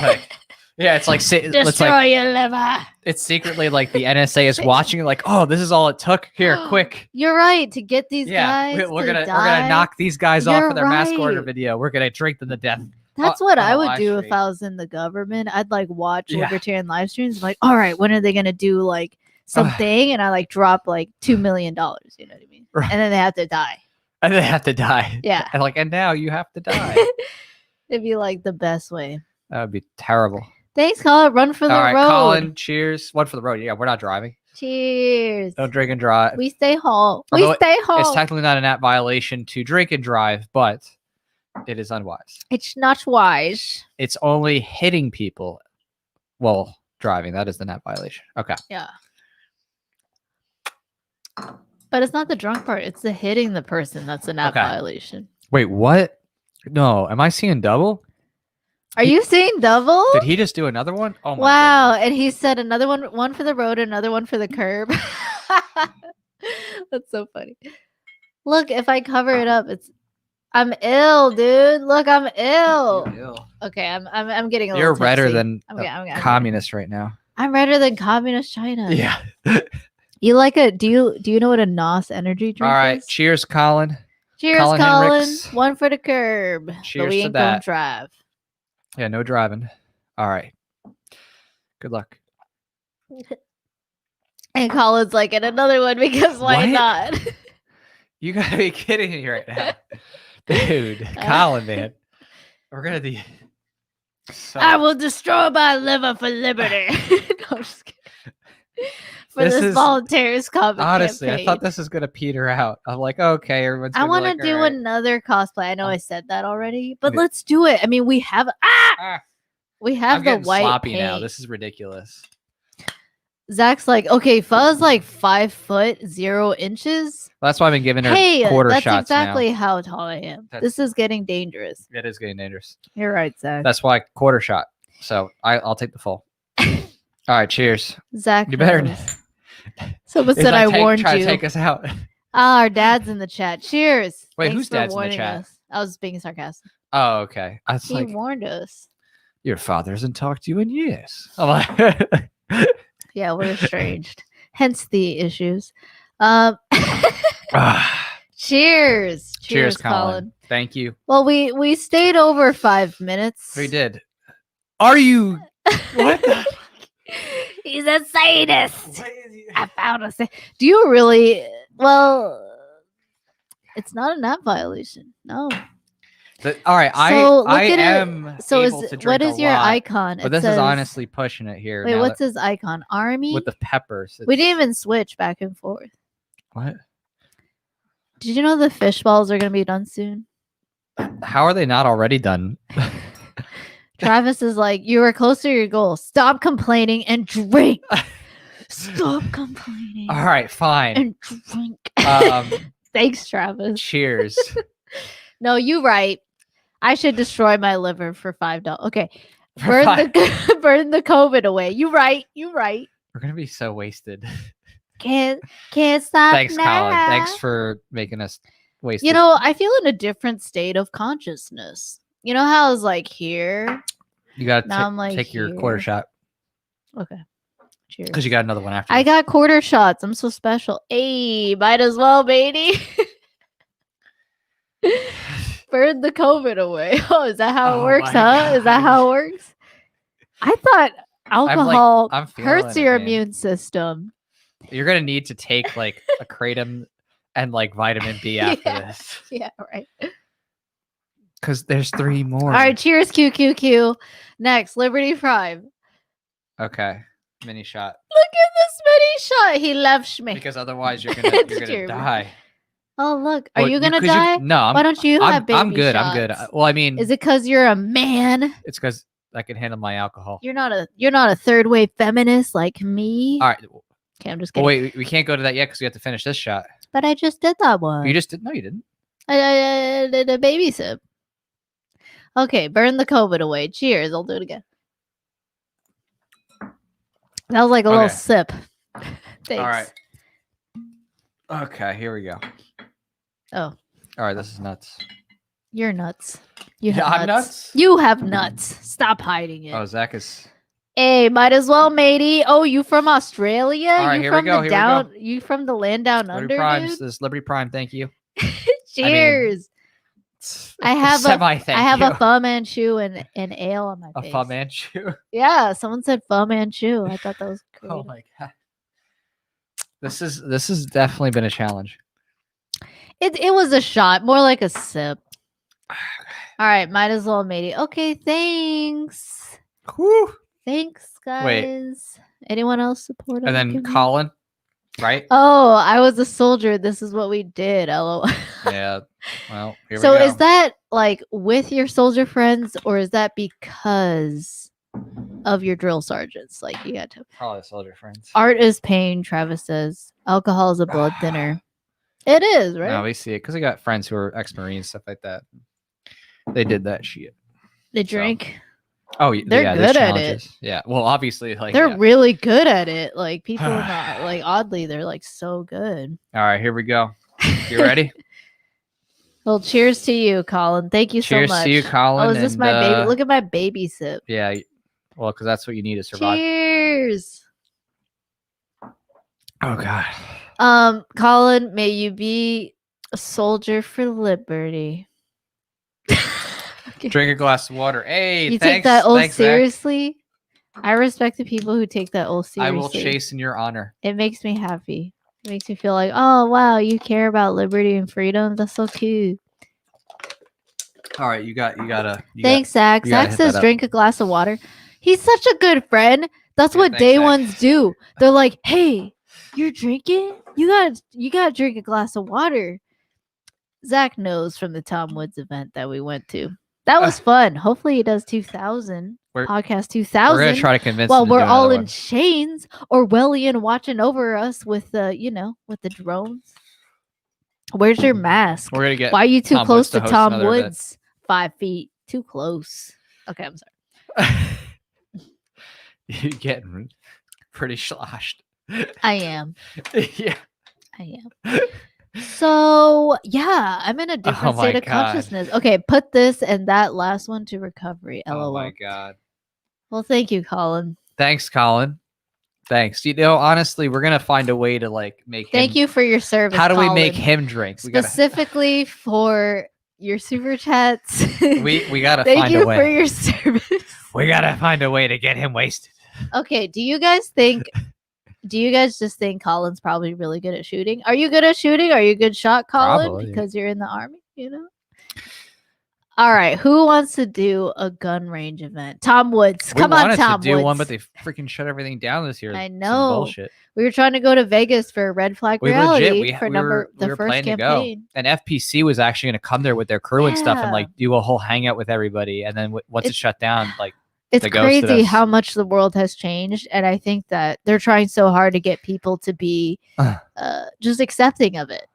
S2: Like, yeah, it's like
S1: Destroy your liver.
S2: it's secretly like the NSA is watching. Like, oh, this is all it took. Here, quick.
S1: You're right. To get these guys,
S2: we're
S1: to
S2: gonna
S1: die,
S2: knock these guys off
S1: You're
S2: for their mask order
S1: right.
S2: video. We're gonna drink them to death.
S1: That's
S2: Oh,
S1: what
S2: on
S1: I
S2: a
S1: would
S2: live
S1: do
S2: stream.
S1: if I was in the government. I'd like watch
S2: Yeah.
S1: libertarian live streams. Like, all right, when are they gonna do like something? And I like drop like $2 million. You know what I mean?
S2: Right.
S1: And then they have to die.
S2: And they have to die.
S1: Yeah.
S2: And now you have to die.
S1: It'd be like the best way.
S2: That would be terrible.
S1: Thanks, Colin. Run for the
S2: All right,
S1: road.
S2: Colin, cheers. One for the road. Yeah, we're not driving.
S1: Cheers.
S2: Don't drink and drive.
S1: We stay home.
S2: Although
S1: We stay
S2: It's
S1: home.
S2: technically not an app violation to drink and drive, but it is unwise.
S1: It's not wise.
S2: It's only hitting people while driving. That is the net violation. Okay.
S1: Yeah. But it's not the drunk part. It's the hitting the person that's an app
S2: Okay.
S1: violation.
S2: Wait, what? No, am I seeing double?
S1: Are you seeing double?
S2: Did he just do another one? Oh my
S1: Wow.
S2: goodness.
S1: And he said another one for the road, another one for the curb. That's so funny. Look, if I cover it up, I'm ill, dude. Look, I'm ill.
S2: Ew.
S1: Okay, I'm getting a
S2: You're
S1: little
S2: redder
S1: tipsy.
S2: than
S1: I'm
S2: a
S1: getting-
S2: communist right now.
S1: I'm redder than communist China.
S2: Yeah.
S1: You like a do you know what a NOS energy drink
S2: All right.
S1: is?
S2: Cheers, Colin.
S1: Cheers,
S2: Colin
S1: Colin.
S2: Henricks.
S1: One for the curb.
S2: Cheers
S1: but we
S2: to
S1: ain't gonna
S2: that.
S1: drive.
S2: Yeah, no driving. All right. Good luck.
S1: And Colin's like, and another one because why
S2: What?
S1: not?
S2: You gotta be kidding me right now. Dude, Colin, man. We're gonna do so
S1: I will destroy my liver for liberty. No, I'm just kidding. For
S2: This
S1: this
S2: is-
S1: volunteerist comic
S2: honestly,
S1: campaign.
S2: I thought this was gonna peter out. I'm like, okay, everyone's
S1: I
S2: gonna
S1: want to
S2: be like,
S1: do
S2: all right.
S1: another cosplay. I know I said that already, but
S2: Yeah.
S1: let's do it. I mean, we have we have
S2: I'm
S1: the
S2: getting
S1: white
S2: sloppy
S1: paint.
S2: now. This is ridiculous.
S1: Zach's like, okay, Pho's like 5'0".
S2: That's why I've been giving her
S1: Hey,
S2: quarter
S1: that's
S2: shots
S1: exactly how tall I am. This is getting dangerous.
S2: now. It is getting dangerous.
S1: You're right, Zach.
S2: That's why quarter shot. So I'll take the full. All right, cheers.
S1: Zach,
S2: You better.
S1: knows. Someone
S2: He's
S1: said
S2: like,
S1: I warned
S2: try to
S1: you.
S2: take us out.
S1: Ah, our dad's in the chat. Cheers.
S2: Wait,
S1: Thanks
S2: whose
S1: for
S2: dad's in the
S1: warning
S2: chat?
S1: us. I was being sarcastic.
S2: Oh, okay. I was
S1: He
S2: like,
S1: warned us.
S2: your father hasn't talked to you in years. I'm like,
S1: Yeah, we're estranged. Hence the issues. Cheers.
S2: Cheers, Colin. Thank you.
S1: Well, we stayed over 5 minutes.
S2: We did. Are you? What the?
S1: He's a sadist.
S2: What is he-
S1: I found a Do you really? Well, it's not a nap violation. No.
S2: All right,
S1: So,
S2: I
S1: look at it.
S2: am
S1: So
S2: able
S1: is
S2: to drink
S1: what
S2: a
S1: is your
S2: lot,
S1: icon?
S2: but
S1: It
S2: this is
S1: says-
S2: honestly pushing it here.
S1: Wait,
S2: now
S1: what's
S2: that-
S1: his icon? Army.
S2: with the peppers?
S1: We
S2: It's-
S1: didn't even switch back and forth.
S2: What?
S1: Did you know the fish balls are gonna be done soon?
S2: How are they not already done?
S1: Travis is like, you were close to your goal. Stop complaining and drink. Stop complaining
S2: All right, fine.
S1: and drink. Thanks, Travis.
S2: Cheers.
S1: No, you right. I should destroy my liver for $5. Okay.
S2: For
S1: Burn
S2: five-
S1: the burn the COVID away. You right. You right.
S2: We're gonna be so wasted.
S1: Can't stop.
S2: Thanks, Colin.
S1: now.
S2: Thanks for making us wasted.
S1: You know, I feel in a different state of consciousness. You know how I was like here?
S2: you gotta
S1: now I'm, like,
S2: take your quarter
S1: here.
S2: shot
S1: Okay. Cheers.
S2: because you got another one after.
S1: I
S2: this.
S1: got quarter shots. I'm so special. Hey, might as well, baby. Burn the COVID away. Oh, is that how it
S2: Oh
S1: works,
S2: my
S1: huh? Is that
S2: God.
S1: how it works? I thought alcohol
S2: I'm
S1: hurts
S2: feeling it,
S1: your
S2: man.
S1: immune system.
S2: You're gonna need to take like a kratom and like vitamin B after
S1: Yeah.
S2: this
S1: Yeah, right.
S2: because there's 3 more.
S1: All right, cheers, QQQ. Next, Liberty Prime.
S2: Okay, mini shot
S1: Look at this mini shot. He loves me.
S2: because otherwise you're gonna
S1: It's true.
S2: die.
S1: Oh, look. Are
S2: Well,
S1: you gonna
S2: 'cause
S1: die?
S2: no,
S1: Why don't you have baby
S2: I'm good. I'm good.
S1: shots?
S2: Well, I mean,
S1: Is it because you're a man?
S2: it's because I can handle my alcohol.
S1: You're not a third wave feminist like me.
S2: All right.
S1: Okay, I'm just
S2: Well,
S1: kidding.
S2: wait, we can't go to that yet because we have to finish this shot.
S1: But I just did that one.
S2: You just did. No, you didn't.
S1: I did a baby sip. Okay, burn the COVID away. Cheers. I'll do it again. That was like a little
S2: Okay.
S1: sip. Thanks.
S2: All right. Okay, here we go.
S1: Oh,
S2: All right, this is nuts.
S1: you're nuts. You
S2: Yeah,
S1: have
S2: I'm
S1: nuts.
S2: nuts?
S1: You have nuts. Stop hiding it.
S2: Oh, Zach is.
S1: Hey, might as well, matey. Oh, you from Australia?
S2: All right,
S1: you
S2: here we
S1: from
S2: go,
S1: the
S2: here we
S1: down? You from the land down
S2: Liberty
S1: under,
S2: Prime.
S1: dude?
S2: This is Liberty Prime. Thank you.
S1: Cheers. I have
S2: Semi. Thank
S1: I have
S2: you.
S1: a Pho Manchu and ale on my
S2: A
S1: face.
S2: Pho Manchu.
S1: Yeah, someone said Pho Manchu. I thought that was great.
S2: Oh my god. This has definitely been a challenge.
S1: It was a shot, more like a sip. All right, might as well, matey. Okay, thanks.
S2: Whew.
S1: Thanks, guys.
S2: Wait.
S1: Anyone else support?
S2: And then Colin, right?
S1: Oh, I was a soldier. This is what we did. LOL.
S2: Yeah. Well, here
S1: So
S2: we go.
S1: is that like with your soldier friends, or is that because of your drill sergeants? Like you had to.
S2: Probably the soldier friends.
S1: Art is pain. Travis says alcohol is a blood thinner. It is, right?
S2: No, we see it because we got friends who are ex-marines, stuff like that. They did that shit.
S1: They drink.
S2: Oh,
S1: They're
S2: yeah, there's
S1: good at it.
S2: challenges. Yeah. Well, obviously, like
S1: They're
S2: yeah.
S1: really good at it. Like people are not like oddly, they're like so good.
S2: All right, here we go. You ready?
S1: Well, cheers to you, Colin. Thank you
S2: Cheers
S1: so much.
S2: to you, Colin.
S1: Oh, is this
S2: and,
S1: my baby? Look at my baby sip.
S2: Yeah. Well, because that's what you need to survive.
S1: Cheers.
S2: Oh God.
S1: Colin, may you be a soldier for liberty. Okay.
S2: Drink a glass of water. Hey,
S1: You
S2: thanks.
S1: take that oath
S2: Thanks, Zach.
S1: seriously? I respect the people who take that oath seriously.
S2: I will chase in your honor.
S1: It makes me happy. It makes me feel like, oh wow, you care about liberty and freedom. That's so cute.
S2: All right, you gotta.
S1: Thanks, Zach.
S2: you gotta
S1: Zach
S2: hit
S1: says
S2: that up.
S1: drink a glass of water. He's such a good friend. That's
S2: Yeah,
S1: what
S2: thanks,
S1: day
S2: Zach.
S1: ones do. They're like, hey, you're drinking? You gotta drink a glass of water. Zach knows from the Tom Woods event that we went to. That was fun. Hopefully he does 2000. Podcast 2000.
S2: We're gonna try to convince
S1: while
S2: him to
S1: we're
S2: do
S1: all
S2: another
S1: in
S2: one.
S1: chains, Orwellian watching over us with the, with the drones. Where's your mask?
S2: We're gonna get.
S1: Why are you too
S2: Tom
S1: close
S2: Woods to
S1: to
S2: host
S1: Tom
S2: another event.
S1: Woods? 5 feet. Too close. Okay, I'm sorry.
S2: You're getting pretty sloshed.
S1: I am.
S2: Yeah.
S1: I am. So yeah, I'm in a different
S2: my
S1: state of
S2: God.
S1: consciousness. Okay, put this and that last one to recovery. LOL.
S2: Oh my God.
S1: Well, thank you, Colin.
S2: Thanks, Colin. Thanks. Honestly, we're gonna find a way to make him.
S1: Thank you for your service.
S2: How do we
S1: Colin.
S2: make him drink?
S1: Specifically for your super chats.
S2: We gotta
S1: Thank
S2: find
S1: you
S2: a way.
S1: for your service.
S2: We gotta find a way to get him wasted.
S1: Okay, do you guys just think Colin's probably really good at shooting? Are you good at shooting? Are you a good shot, Colin?
S2: Probably.
S1: Because you're in the army, All right, who wants to do a gun range event? Tom Woods. Come on, Tom
S2: Woods. We wanted to do one,
S1: Woods.
S2: but they freaking shut everything down this year.
S1: I
S2: Some
S1: know.
S2: bullshit.
S1: We were trying to go to Vegas for Red Flag
S2: We
S1: Reality
S2: legit.
S1: for
S2: We were
S1: first
S2: planning
S1: campaign.
S2: to go, and FPC was actually going to come there with their crew and stuff, and
S1: Yeah.
S2: do a whole hangout with everybody. And then once it shut down,
S1: It's
S2: they ghosted
S1: crazy
S2: us.
S1: how much the world has changed, and I think that they're trying so hard to get people to be just accepting of it.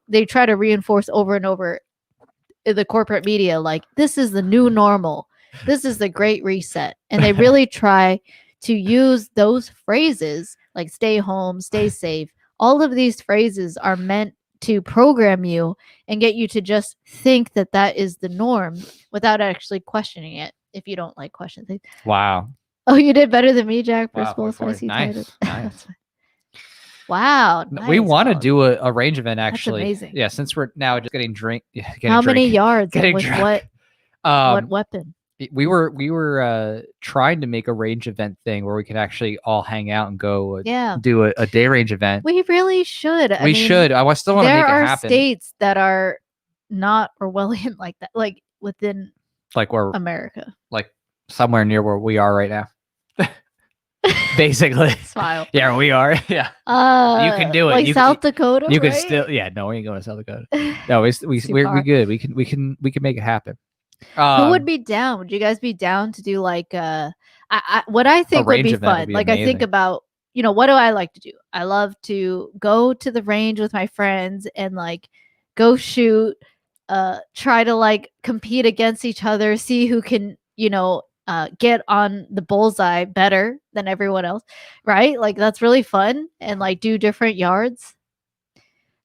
S1: They try to reinforce over and over in the corporate media, this is the new normal, this is the great reset, and they really try to use those phrases like stay home, stay safe. All of these phrases are meant to program you and get you to just think that that is the norm without actually questioning it. If you don't like question things.
S2: Wow.
S1: Oh, you did better than me, Jack.
S2: Wow,
S1: First of all, spicy
S2: nice.
S1: title. Wow.
S2: We
S1: nice,
S2: want to
S1: Colin.
S2: do a range event actually.
S1: amazing.
S2: Yeah, since we're now just getting drink.
S1: How many yards and
S2: Getting
S1: with
S2: drunk.
S1: what weapon?
S2: We were trying to make a range event thing where we could actually all hang out and go do a day range event.
S1: We really should.
S2: We should. I still want to make it
S1: There are
S2: happen.
S1: states that are not Orwellian like that, like within
S2: where
S1: America.
S2: Somewhere near where we are right now. Basically.
S1: Smile.
S2: Yeah, we are. Yeah.
S1: You
S2: can do it.
S1: Like South Dakota.
S2: You can
S1: right?
S2: still. Yeah. No, we ain't going to South Dakota. No, we're good. We can make it happen.
S1: Who would be down? Would you guys be down to do what I think would be fun? I think about, what do I like to do? I love to go to the range with my friends and go shoot, try to compete against each other, see who can, get on the bullseye better than everyone else, right? That's really fun, and do different yards.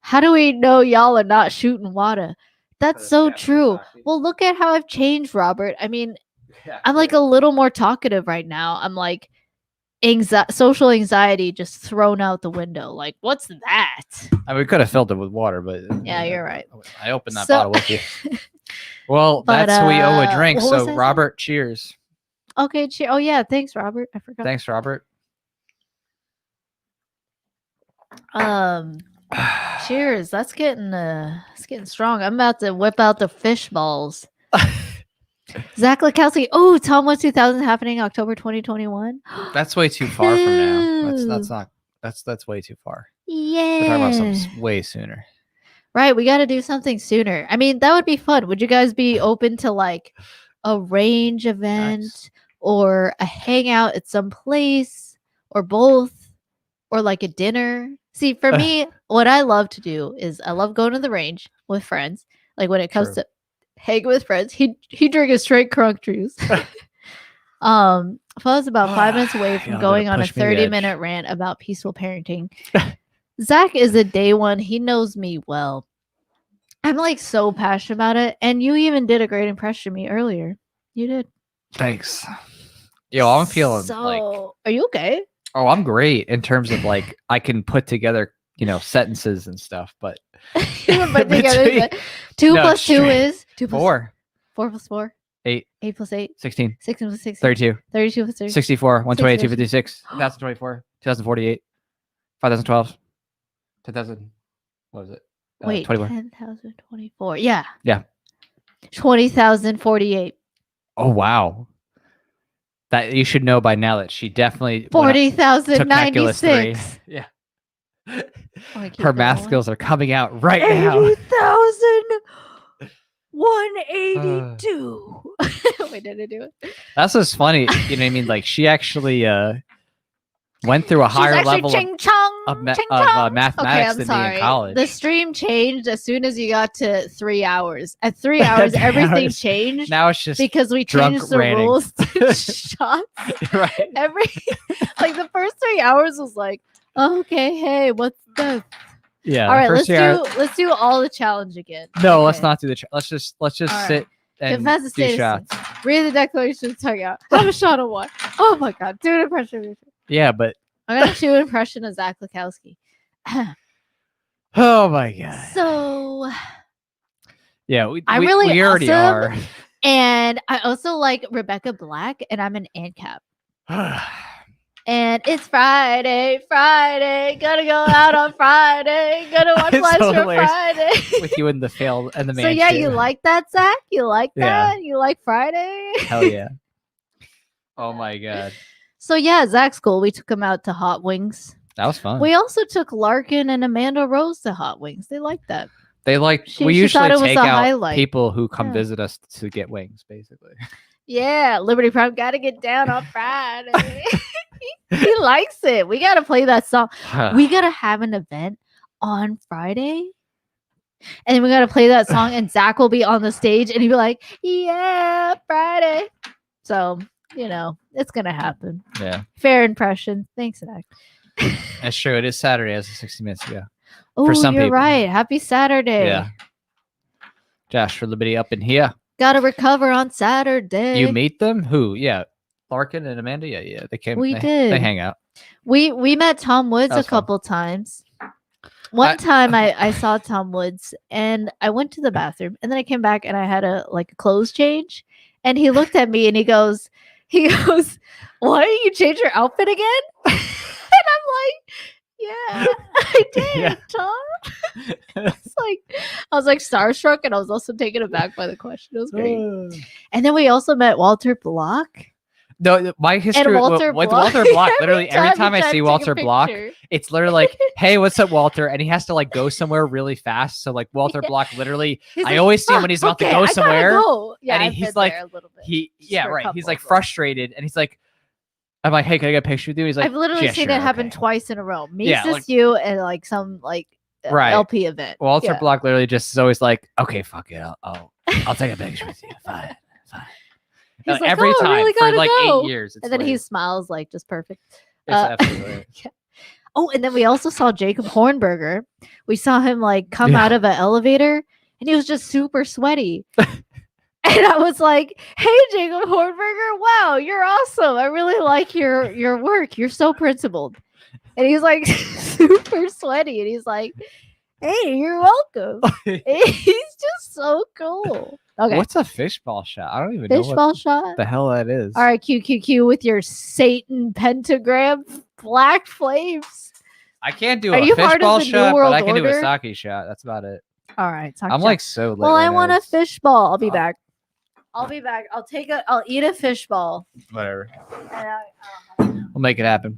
S1: How do we know y'all are not shooting water? That's so true. Well, look at how I've changed, Robert. I mean, I'm a little more talkative right now. I'm social anxiety just thrown out the window. What's that?
S2: I mean, we could have filled it with water, but
S1: yeah, you're right.
S2: I opened that bottle with you. Well, that's who we owe a drink. So, Robert, cheers.
S1: Okay, cheers. Oh yeah, thanks, Robert. I forgot.
S2: Thanks, Robert.
S1: Cheers. That's getting strong. I'm about to whip out the fish balls. Zach Lakowski. Oh, Tom Woods 2000 happening October 2021.
S2: That's way too far from now. That's way too far.
S1: Yeah.
S2: We're talking about something way sooner.
S1: Right. We got to do something sooner. I mean, that would be fun. Would you guys be open to a range event or a hangout at some place or both or a dinner? See, for me, what I love to do is I love going to the range with friends. When it comes to hanging with friends, he drink a straight crunk juice. Pho's about 5 minutes away from going on a 30-minute rant about peaceful parenting. Zach is a day one. He knows me well. I'm so passionate about it. And you even did a great impression of me earlier. You did.
S2: Thanks. Yo, I'm feeling
S1: so. Are you okay?
S2: Oh, I'm great in terms of like I can put together, sentences and stuff, but
S1: You can put together
S2: between-
S1: the- 2
S2: No,
S1: plus 2
S2: straight.
S1: is 2 plus
S2: 4,
S1: 4 plus 4.
S2: 8,
S1: 8 plus 8.
S2: 16,
S1: 16 plus 16.
S2: 32,
S1: 32 plus 30.
S2: 64, 128,
S1: 60.
S2: 256, 1024, 2048, 5012, 10,000. What was it?
S1: Wait,
S2: 24.
S1: 10,024. Yeah.
S2: Yeah.
S1: 20,048.
S2: Oh wow. That you should know by now that she definitely took calculus 3.
S1: 40,096.
S2: Yeah.
S1: Wanna keep
S2: Her math
S1: going?
S2: skills are coming out right now.
S1: 80,182. Wait, did I do it?
S2: That's what's funny. You know what I mean? Like she actually went through a higher level
S1: ching chong,
S2: of
S1: ching chong.
S2: mathematics
S1: I'm
S2: than me
S1: sorry.
S2: in college.
S1: The stream changed as soon as you got to 3 hours. At 3 hours,
S2: 3
S1: everything
S2: hours.
S1: changed
S2: Now it's just
S1: because we
S2: drunk
S1: changed the
S2: ranting.
S1: rules to shots.
S2: right.
S1: Like the first 3 hours was like, okay, hey, what's this?
S2: Yeah.
S1: All right,
S2: first
S1: let's do all the challenge again.
S2: No,
S1: Okay.
S2: let's not do the. Let's just
S1: All
S2: sit
S1: right.
S2: and
S1: Confess the
S2: do
S1: status.
S2: shots.
S1: Read the declaration. Tug out. Have a shot of wine. Oh my god, do an impression.
S2: Yeah, but
S1: I'm gonna do an impression of Zach Lukowski.
S2: oh my god.
S1: So,
S2: Yeah, we already
S1: awesome.
S2: are.
S1: And I also like Rebecca Black, and I'm an ANCAP. And it's Friday, gonna go out on Friday, gonna watch
S2: It's
S1: Live
S2: so
S1: Stream
S2: hilarious.
S1: Friday.
S2: With you in the fail and the man.
S1: So yeah,
S2: shit.
S1: you like that, Zach? You like
S2: Yeah.
S1: that? You like Friday?
S2: Hell yeah. Oh my god.
S1: So yeah, Zach's cool. We took him out to Hot Wings.
S2: That was fun.
S1: We also took Larkin and Amanda Rose to Hot Wings. They like that.
S2: we
S1: she
S2: usually
S1: thought it was
S2: take
S1: a
S2: out
S1: highlight.
S2: people who come
S1: Yeah.
S2: visit us to get wings, basically.
S1: Yeah, Liberty Prime gotta get down on Friday. He likes it. We gotta play that song. We gotta have an event on Friday. And we gotta play that song, and Zach will be on the stage and he'll be like, yeah, Friday. So, it's gonna happen.
S2: Yeah.
S1: Fair impression. Thanks, Zach.
S2: That's true. It is Saturday as of 60 minutes ago.
S1: Oh,
S2: some
S1: you're
S2: people.
S1: right. Happy Saturday.
S2: Yeah. Josh for Liberty up in here.
S1: Gotta recover on Saturday.
S2: You meet them? Who? Yeah. Larkin and Amanda? Yeah. They came.
S1: We
S2: they
S1: did.
S2: hang out.
S1: We met Tom Woods
S2: That
S1: a
S2: was fun.
S1: couple times. One time I saw Tom Woods and I went to the bathroom and then I came back and I had a clothes change and he looked at me and he goes, why don't you change your outfit again? And I'm like, yeah, I did,
S2: Yeah.
S1: Tom. I was like starstruck and I was also taken aback by the question. It was great. And then we also met Walter Block.
S2: No, my history
S1: Walter
S2: with
S1: Block.
S2: Walter Block, literally every time I
S1: you
S2: see
S1: take a
S2: Walter Block,
S1: picture.
S2: it's literally like, hey, what's up, Walter? And he has to go somewhere really fast. So Walter
S1: Yeah.
S2: Block literally,
S1: He's
S2: I
S1: like,
S2: always see him when he's about to go
S1: I gotta
S2: somewhere.
S1: go. Yeah,
S2: and
S1: I've
S2: he's
S1: been
S2: like,
S1: there a little bit.
S2: Yeah,
S1: for a
S2: right.
S1: couple
S2: He's
S1: of them.
S2: frustrated and he's like, I'm like, hey, can I get a picture with you? He's like,
S1: I've literally
S2: yeah,
S1: seen
S2: sure,
S1: it happen
S2: okay.
S1: twice in a row. Me,
S2: Yeah,
S1: sis, you, and some
S2: Right.
S1: LP event.
S2: Walter
S1: Yeah.
S2: Block literally just is always like, okay, fuck it, I'll take a picture with you. Fine.
S1: He's like,
S2: every
S1: "Oh, I
S2: time
S1: really
S2: for
S1: gotta go."
S2: 8 years. It's
S1: And then he
S2: hilarious.
S1: smiles just perfect.
S2: It's absolutely hilarious.
S1: Yeah. Oh, and then we also saw Jacob Hornberger. We saw him come
S2: Yeah.
S1: out of an elevator, and he was just super sweaty. And I was like, "Hey, Jacob Hornberger! Wow, you're awesome! I really like your work. You're so principled." And he's super sweaty, and he's like, "Hey, you're welcome." He's just so cool. Okay,
S2: What's a fishball shot? I don't even know
S1: fishball
S2: what
S1: shot.
S2: the hell that is.
S1: All right, QQQ with your Satan pentagram, black flames.
S2: I can't do
S1: Are
S2: a
S1: you part of
S2: fishball
S1: the New
S2: shot, but
S1: World
S2: I can do
S1: Order?
S2: a sake shot. That's about it.
S1: All right,
S2: I'm so lit.
S1: well,
S2: right
S1: I
S2: now.
S1: want a
S2: It's-
S1: fishball. I'll be
S2: Oh.
S1: back. I'll be back. I'll eat a fishball.
S2: Whatever.
S1: And
S2: We'll make it happen.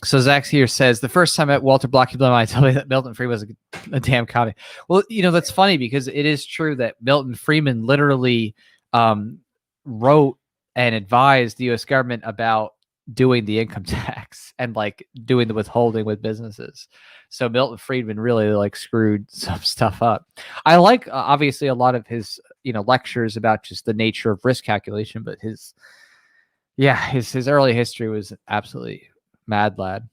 S2: So Zach here says the first time at Walter Block, he blew my tell me that Milton Friedman was a damn comedy. Well, that's funny because it is true that Milton Friedman literally wrote and advised the U.S. government about doing the income tax and doing the withholding with businesses. So Milton Friedman really screwed some stuff up. I like obviously a lot of his lectures about just the nature of risk calculation, but his early history was absolutely mad lad.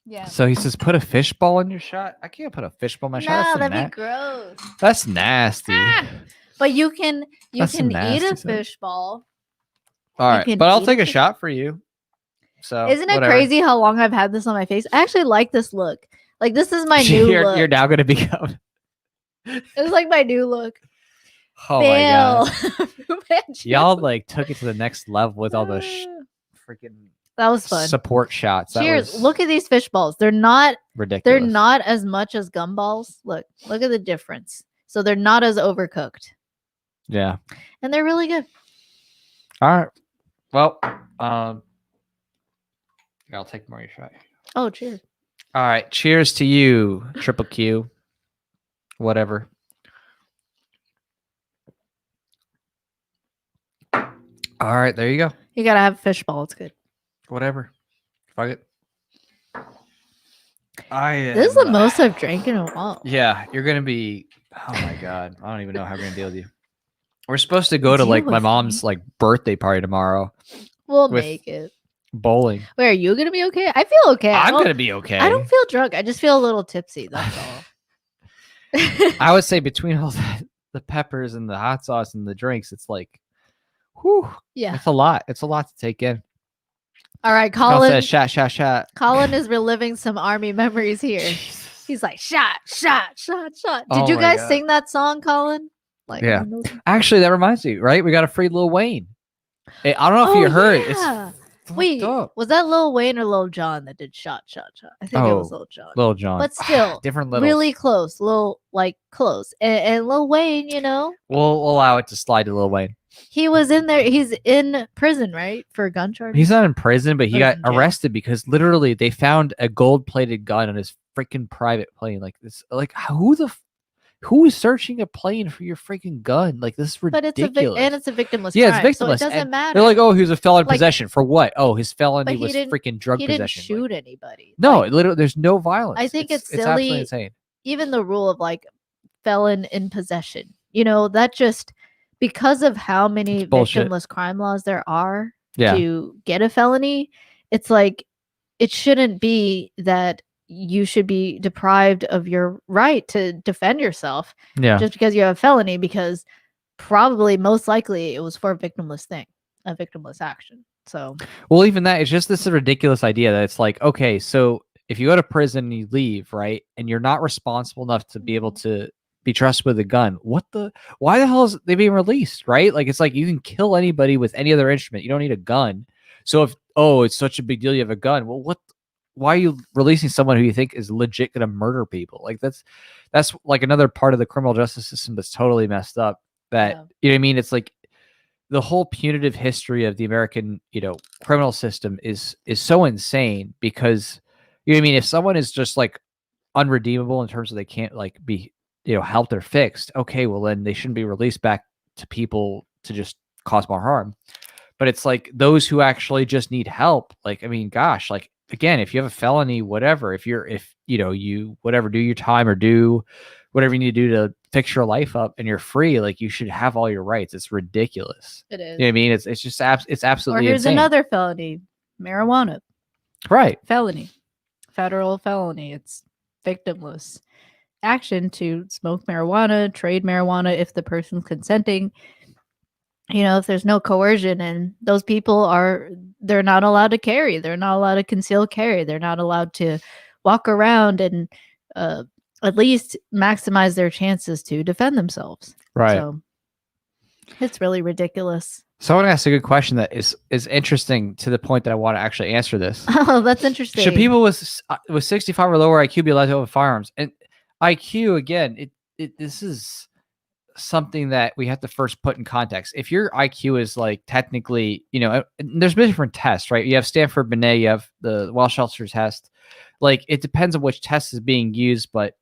S1: yeah.
S2: So he says, put a fishball in your shot. I can't put a fishball in my shot.
S1: No,
S2: That's,
S1: that'd be gross.
S2: that's nasty.
S1: Ah! But you can
S2: That's some
S1: eat a
S2: nasty stuff.
S1: fishball.
S2: All right,
S1: can
S2: but I'll
S1: eat
S2: take
S1: a
S2: a shot for you. So
S1: Isn't it
S2: whatever.
S1: crazy how long I've had this on my face? I actually like this look. Like this is my new look.
S2: You're now gonna become.
S1: It's like my new look.
S2: Oh my god,
S1: Man,
S2: y'all like took it to the next level with all the freaking
S1: that was fun.
S2: support shots. That
S1: Cheers.
S2: was
S1: Look at these fish balls. They're not
S2: ridiculous.
S1: They're not as much as gumballs. Look at the difference. So they're not as overcooked.
S2: Yeah.
S1: And they're really good.
S2: All right. Well, I'll take more of your shot.
S1: Oh, cheers.
S2: All right. Cheers to you, Triple Q. Whatever. All right. There you go.
S1: You gotta have fish ball. It's good.
S2: Whatever. Fuck it.
S1: This is the most I've drank in a while.
S2: Yeah, you're gonna be. Oh my god, I don't even know how we're gonna deal with you. We're supposed to go to
S1: Deal
S2: like my
S1: with
S2: mom's like birthday party tomorrow.
S1: We'll
S2: with
S1: make it.
S2: Bowling.
S1: Wait, are you gonna be okay? I feel okay.
S2: I'm gonna be okay.
S1: I don't feel drunk. I just feel a little tipsy. That's all.
S2: I would say between all the peppers and the hot sauce and the drinks, it's like, whew.
S1: Yeah,
S2: it's a lot. It's a lot to take in.
S1: All right,
S2: Colin
S1: Colin.
S2: says, shot.
S1: Colin is reliving some army memories here.
S2: Jesus.
S1: He's like, shot. Did
S2: Oh
S1: you
S2: my
S1: guys
S2: God.
S1: sing that song, Colin? Like,
S2: Yeah. Actually, that reminds me, right? We got a free Lil Wayne. Hey, I don't know if you heard.
S1: Yeah.
S2: It's
S1: Wait,
S2: fucked up.
S1: was that Lil Wayne or Lil Jon that did shot? I think it was Lil Jon.
S2: Lil Jon.
S1: But still,
S2: different little.
S1: really close. Close. And Lil Wayne,
S2: We'll allow it to slide to Lil Wayne.
S1: he was in there. He's in prison, right? For gun charges.
S2: He's not in prison, but he
S1: Or
S2: got
S1: in jail.
S2: arrested because literally they found a gold-plated gun on his freaking private plane. Like this, like who is searching a plane for your freaking gun? Like this is
S1: But
S2: ridiculous.
S1: it's a victimless
S2: Yeah,
S1: crime.
S2: it's victimless.
S1: So it doesn't
S2: and
S1: matter.
S2: They're like, oh, he was a felon in
S1: Like-
S2: possession for what? Oh, his felony
S1: But he
S2: was
S1: didn't-
S2: freaking drug
S1: he didn't
S2: possession.
S1: shoot anybody.
S2: No,
S1: Like,
S2: literally, there's no violence.
S1: I think it's
S2: absolutely
S1: silly.
S2: insane.
S1: even the rule of like felon in possession, that just because of how many
S2: It's bullshit.
S1: victimless crime laws there are
S2: Yeah.
S1: to get a felony, it's like it shouldn't be that you should be deprived of your right to defend yourself
S2: Yeah.
S1: just because you have a felony, because probably most likely it was for a victimless action. So
S2: Well, even that, it's just this ridiculous idea that it's like, okay, so if you go to prison and you leave, right, and you're not responsible enough to be able to be trusted with a gun, why the hell is they being released, right? Like, it's like you can kill anybody with any other instrument. You don't need a gun. So if, it's such a big deal you have a gun, well, why are you releasing someone who you think is legit going to murder people? Like, that's like another part of the criminal justice system that's totally messed up. That,
S1: Yeah.
S2: you know what I mean? It's like the whole punitive history of the American, criminal system is so insane because, you know what I mean? If someone is just like unredeemable in terms of they can't like be, helped or fixed, okay, well then they shouldn't be released back to people to just cause more harm. But it's like those who actually just need help. Like, I mean, gosh, like again, if you have a felony, whatever, if you whatever, do your time or do whatever you need to do to fix your life up and you're free, like you should have all your rights. It's ridiculous.
S1: it is.
S2: You know what I mean? It's just it's
S1: Or
S2: absolutely
S1: here's
S2: insane.
S1: another felony, marijuana.
S2: Right.
S1: Felony, federal felony. It's victimless action to smoke marijuana, trade marijuana if the person's consenting. If there's no coercion, and those people they're not allowed to carry. They're not allowed to conceal carry. They're not allowed to walk around and at least maximize their chances to defend themselves.
S2: Right.
S1: So it's really ridiculous.
S2: Someone asked a good question that is interesting to the point that I want to actually answer this.
S1: Oh, that's interesting.
S2: Should people with 65 or lower IQ be allowed to own firearms? And IQ, again, this is something that we have to first put in context. If your IQ is like technically, there's different tests, right? You have Stanford Binet, you have the Welsh-Schultzer test. Like, it depends on which test is being used, but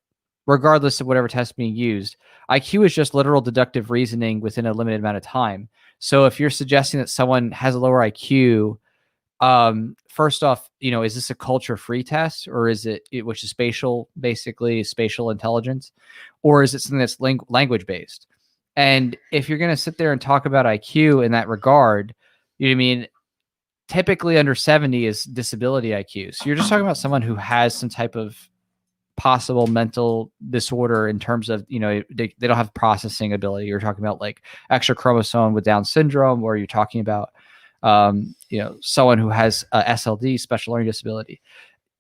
S2: regardless of whatever test is being used, IQ is just literal deductive reasoning within a limited amount of time. So if you're suggesting that someone has a lower IQ, first off, is this a culture-free test, or is it which is spatial intelligence, or is it something that's language-based? And if you're going to sit there and talk about IQ in that regard, you know what I mean? Typically under 70 is disability IQ. So you're just talking about someone who has some type of possible mental disorder in terms of, they don't have processing ability. You're talking about like extra chromosome with Down syndrome, or you're talking about someone who has a SLD, special learning disability.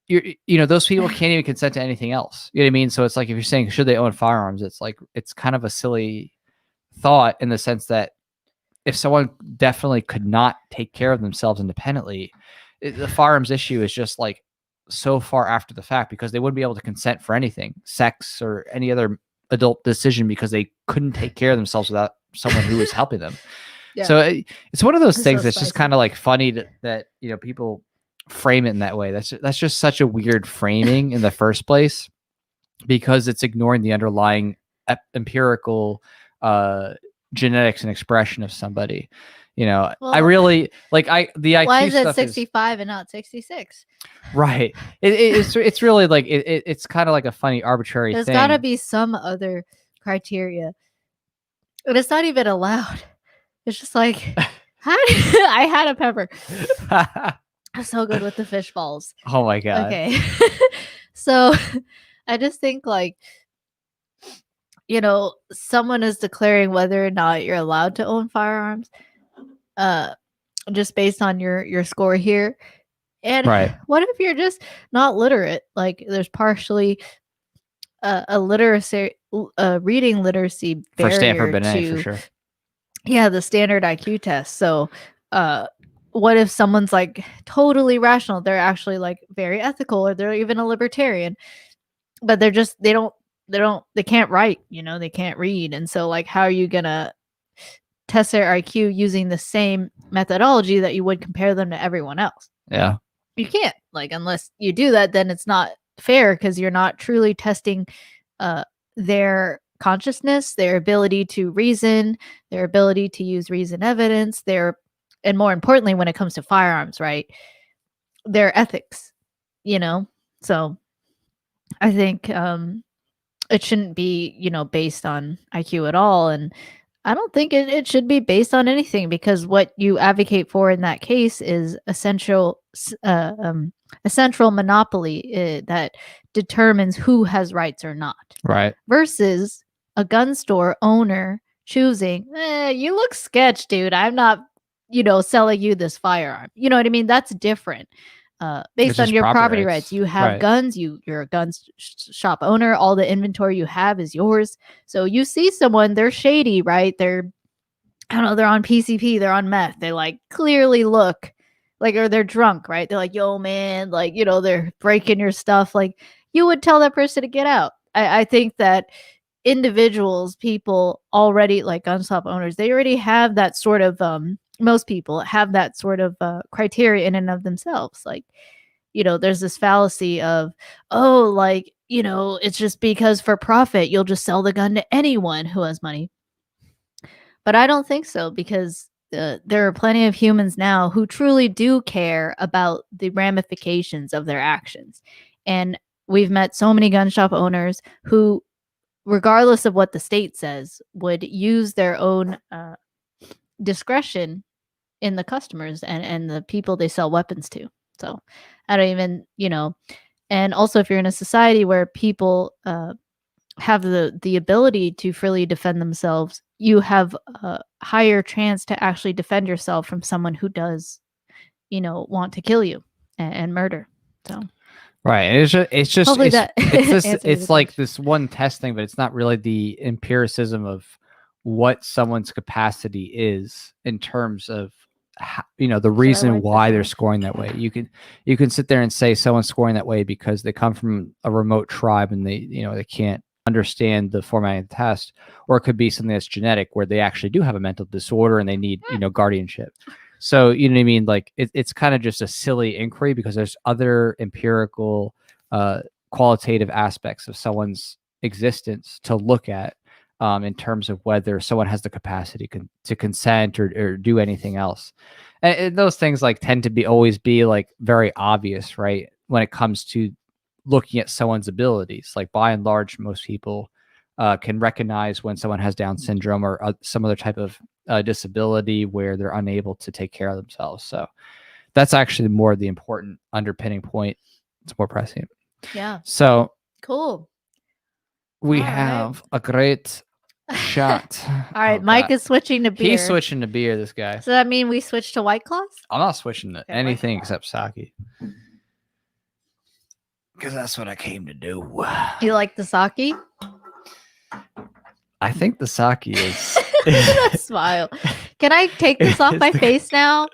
S2: Those people can't even consent to anything else. You know what I mean? So it's like if you're saying should they own firearms, it's like it's kind of a silly thought in the sense that if someone definitely could not take care of themselves independently, the firearms issue is just like so far after the fact because they wouldn't be able to consent for anything, sex or any other adult decision because they couldn't take care of themselves without someone who was helping them. Yeah. So it's one of those things that's just kind of like funny that people frame it in that way. That's just such a weird framing in the first place because it's ignoring the underlying empirical genetics and expression of somebody. Well, I really like the IQ
S1: why is it
S2: stuff
S1: 65 and not 66?
S2: Right. It's really like it's kind of like a funny arbitrary
S1: There's
S2: thing.
S1: got to be some other criteria, and it's not even allowed. It's just like I had a pepper. I'm so good with the fish balls.
S2: Oh my god.
S1: Okay. So I just think like someone is declaring whether or not you're allowed to own firearms just based on your score here. And what if you're just not literate? Like there's partially a reading literacy barrier
S2: for Stanford Binet, for sure.
S1: Yeah, the standard IQ test. So what if someone's like totally rational? They're actually like very ethical, or they're even a libertarian, but they can't write, they can't read. And so like, how are you gonna test their IQ using the same methodology that you would compare them to everyone else?
S2: Yeah.
S1: You can't, like, unless you do that, then it's not fair because you're not truly testing their consciousness, their ability to reason, their ability to use reason evidence, and more importantly, when it comes to firearms, right, their ethics, So I think it shouldn't be, based on IQ at all. And I don't think it should be based on anything, because what you advocate for in that case is a central monopoly that determines who has rights or not.
S2: Right.
S1: Versus a gun store owner choosing, you look sketch, dude. I'm not, selling you this firearm. You know what I mean? That's different. Based on your property rights. You have guns, you're a gun shop owner, all the inventory you have is yours. So you see someone, they're shady, right? They're on PCP, they're on meth, they like clearly look like, or they're drunk, right? They're like, yo man, like, they're breaking your stuff. Like, you would tell that person to get out. I think that individuals, people already, like gun shop owners, they already have that sort of most people have that sort of criteria in and of themselves. Like, there's this fallacy of, it's just because for profit, you'll just sell the gun to anyone who has money. But I don't think so, because there are plenty of humans now who truly do care about the ramifications of their actions. And we've met so many gun shop owners who, regardless of what the state says, would use their own discretion in the customers and the people they sell weapons to. So I don't even, and also if you're in a society where people have the ability to freely defend themselves, you have a higher chance to actually defend yourself from someone who does, want to kill you and murder. So.
S2: Right. It's like this one test thing, but it's not really the empiricism of what someone's capacity is in terms of the reason why they're scoring that way. You can sit there and say someone's scoring that way because they come from a remote tribe and they can't understand the formatting of the test, or it could be something that's genetic where they actually do have a mental disorder and they need guardianship. So you know what I mean? Like it's kind of just a silly inquiry because there's other empirical qualitative aspects of someone's existence to look at in terms of whether someone has the capacity to consent or do anything else. And those things like tend to always be like very obvious, right? When it comes to looking at someone's abilities, like by and large, most people can recognize when someone has Down syndrome or some other type of disability where they're unable to take care of themselves. So that's actually more the important underpinning point. It's more prescient.
S1: Yeah.
S2: So
S1: cool.
S2: We have a great shot.
S1: All right,
S2: Oh,
S1: Mike
S2: God.
S1: is switching to beer.
S2: He's switching to beer, this guy.
S1: So that mean we switch to White Claws?
S2: I'm not switching to
S1: Okay,
S2: anything except sake. Because that's what I came to do.
S1: You like the sake?
S2: I think the sake is...
S1: That smile. Can I take this off
S2: It's
S1: my
S2: the-
S1: face now?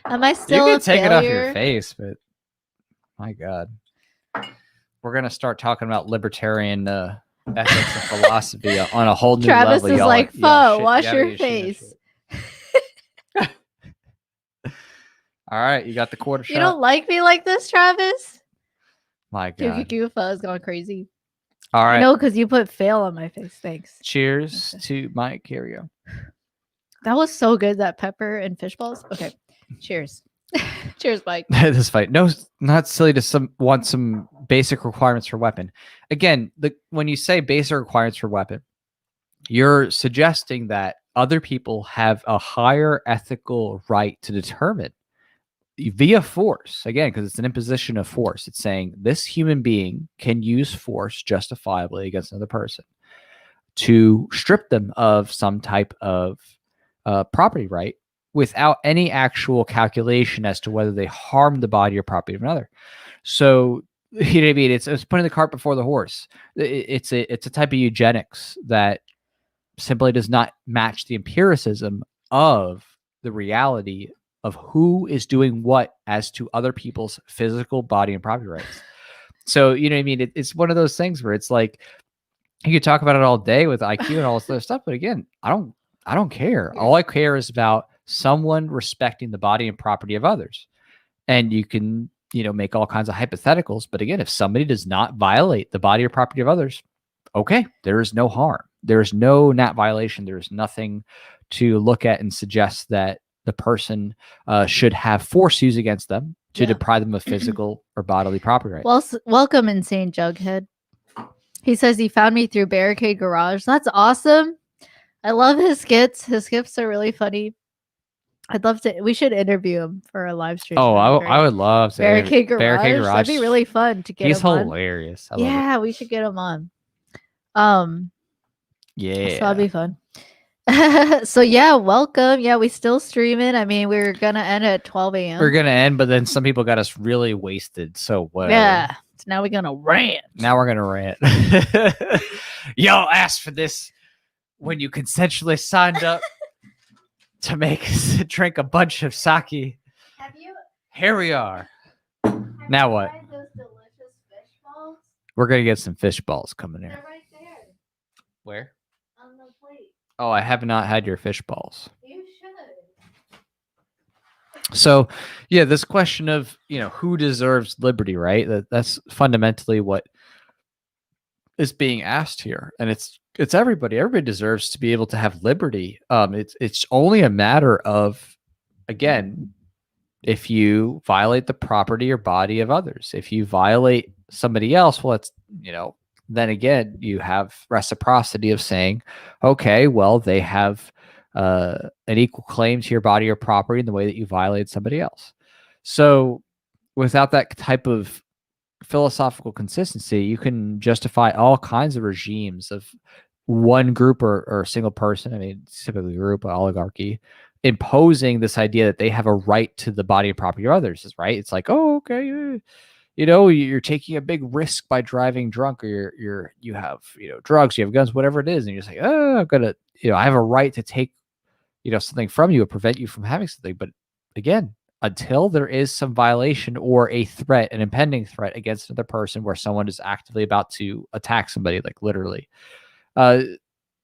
S1: Am I
S2: You
S1: still
S2: can
S1: a
S2: take
S1: failure?
S2: it off your face, but my God. We're going to start talking about libertarian ethics and philosophy on a whole new
S1: Travis
S2: level.
S1: is
S2: Y'all
S1: like,
S2: shit,
S1: "Pho, wash
S2: yeah,
S1: your
S2: you shouldn't
S1: face."
S2: shit. All right, you got the quarter shot.
S1: You don't like me like this, Travis?
S2: My God.
S1: QQQ is going crazy.
S2: All right.
S1: No, because you put fail on my face. Thanks.
S2: Cheers to Mike. Here we go.
S1: That was so good, that pepper and fish balls. Okay. Cheers. Cheers, Mike.
S2: This fight. No, not silly to want some basic requirements for weapon. Again, when you say basic requirements for weapon, you're suggesting that other people have a higher ethical right to determine via force, again, because it's an imposition of force. It's saying this human being can use force justifiably against another person to strip them of some type of property right without any actual calculation as to whether they harm the body or property of another. So, you know what I mean? It's putting the cart before the horse. It's a type of eugenics that simply does not match the empiricism of the reality of who is doing what as to other people's physical body and property rights. So, you know what I mean? It's one of those things where it's like, you could talk about it all day with IQ and all this other stuff, but again, I don't care. All I care is about someone respecting the body and property of others. And you can, make all kinds of hypotheticals, but again, if somebody does not violate the body or property of others, okay, there is no harm. There is no not violation. There is nothing to look at and suggest that the person should have force used against them to deprive them of physical or bodily property rights.
S1: Well, welcome, Insane Jughead. He says he found me through Barricade Garage. That's awesome. I love his skits. His skits are really funny. I'd love to. We should interview him for a live stream.
S2: Oh, I would love to.
S1: Barricade Garage.
S2: Barricade Garage.
S1: That'd be really fun to get
S2: He's
S1: him on.
S2: hilarious.
S1: Yeah, we should get him on.
S2: Yeah.
S1: So that'd be fun. So yeah, welcome. Yeah, we still streaming. I mean, we were gonna end at 12 a.m.
S2: We're gonna end, but then some people got us really wasted. So what?
S1: Yeah. So now we're gonna rant.
S2: Now we're gonna rant. Y'all asked for this when you consensually signed up to drink a bunch of sake.
S1: Have you?
S2: Here we are. Now what?
S1: Those delicious fish balls?
S2: We're gonna get some fish balls coming here.
S1: They're right there
S2: Where?
S1: on the plate.
S2: Oh, I have not had your fish balls.
S1: You should.
S2: So, yeah, this question of, who deserves liberty, right? That's fundamentally what is being asked here. And it's everybody. Everybody deserves to be able to have liberty. It's only a matter of, again, if you violate the property or body of others. If you violate somebody else, well, it's, then again, you have reciprocity of saying, okay, well, they have an equal claim to your body or property in the way that you violate somebody else. So without that type of philosophical consistency, you can justify all kinds of regimes of one group or a single person. I mean, typically a group, an oligarchy, imposing this idea that they have a right to the body and property of others. Is right. It's like, oh, okay, you're taking a big risk by driving drunk, or you have drugs, you have guns, whatever it is, and you're just like, oh, I'm gonna, I have a right to take something from you or prevent you from having something. But again, until there is some violation or a threat, an impending threat against another person, where someone is actively about to attack somebody, like literally,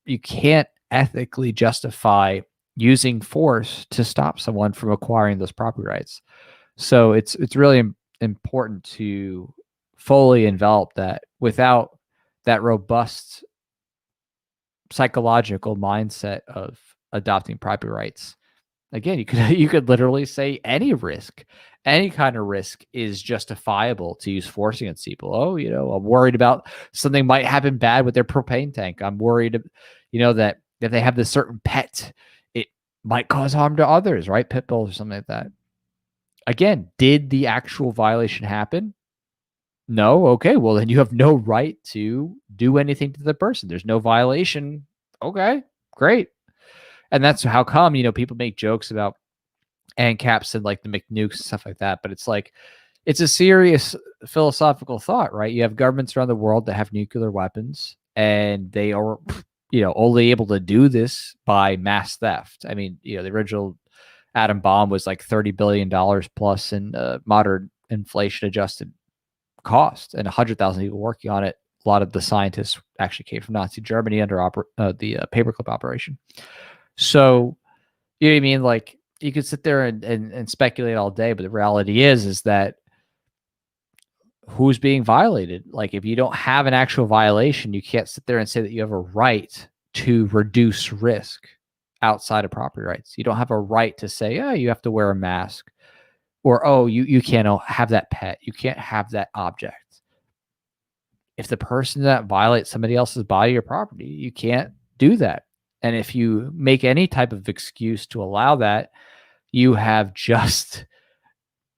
S2: you can't ethically justify using force to stop someone from acquiring those property rights. So it's really important to fully envelop that. Without that robust psychological mindset of adopting property rights, again, you could literally say any kind of risk is justifiable to use force against people. Oh, I'm worried about something might happen bad with their propane tank. I'm worried, that if they have this certain pet, it might cause harm to others, right? Pit bulls or something like that. Again, did the actual violation happen? No. Okay. Well, then you have no right to do anything to the person. There's no violation. okay, great. And that's how come, people make jokes about ANCAPs and like the McNukes and stuff like that. But it's like, it's a serious philosophical thought, right? You have governments around the world that have nuclear weapons, and they are, only able to do this by mass theft. I mean, the original atom bomb was like $30 billion plus in modern inflation adjusted cost, and 100,000 people working on it. A lot of the scientists actually came from Nazi Germany under the paperclip operation. So, you know what I mean? Like, you could sit there and speculate all day, but the reality is that who's being violated? Like, if you don't have an actual violation, you can't sit there and say that you have a right to reduce risk outside of property rights. You don't have a right to say, oh, you have to wear a mask, or, oh, you can't have that pet. You can't have that object. If the person that violates somebody else's body or property, you can't do that. And if you make any type of excuse to allow that, you have just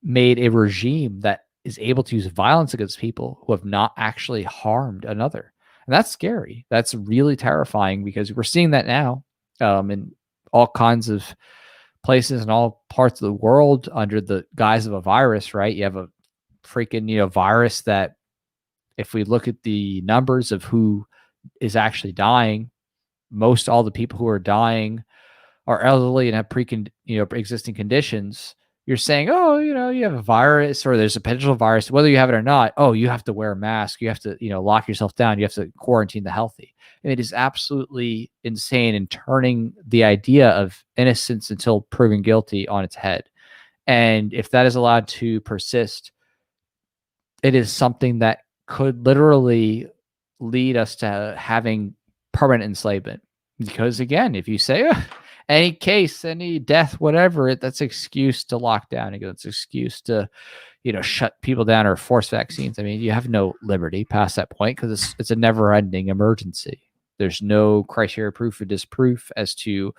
S2: made a regime that is able to use violence against people who have not actually harmed another. And that's scary. That's really terrifying, because we're seeing that now in all kinds of places in all parts of the world under the guise of a virus, right? You have a freaking, virus that, if we look at the numbers of who is actually dying, most all the people who are dying are elderly and have existing conditions. You're saying, oh, you have a virus, or there's a potential virus, whether you have it or not. Oh, you have to wear a mask. You have to, lock yourself down. You have to quarantine the healthy. And it is absolutely insane, and turning the idea of innocence until proven guilty on its head. And if that is allowed to persist, it is something that could literally lead us to having permanent enslavement. Because again, if you say any case, any death, whatever, that's an excuse to lock down. It's an excuse to, shut people down or force vaccines. I mean, you have no liberty past that point, because it's a never-ending emergency. There's no criteria, proof, or disproof as to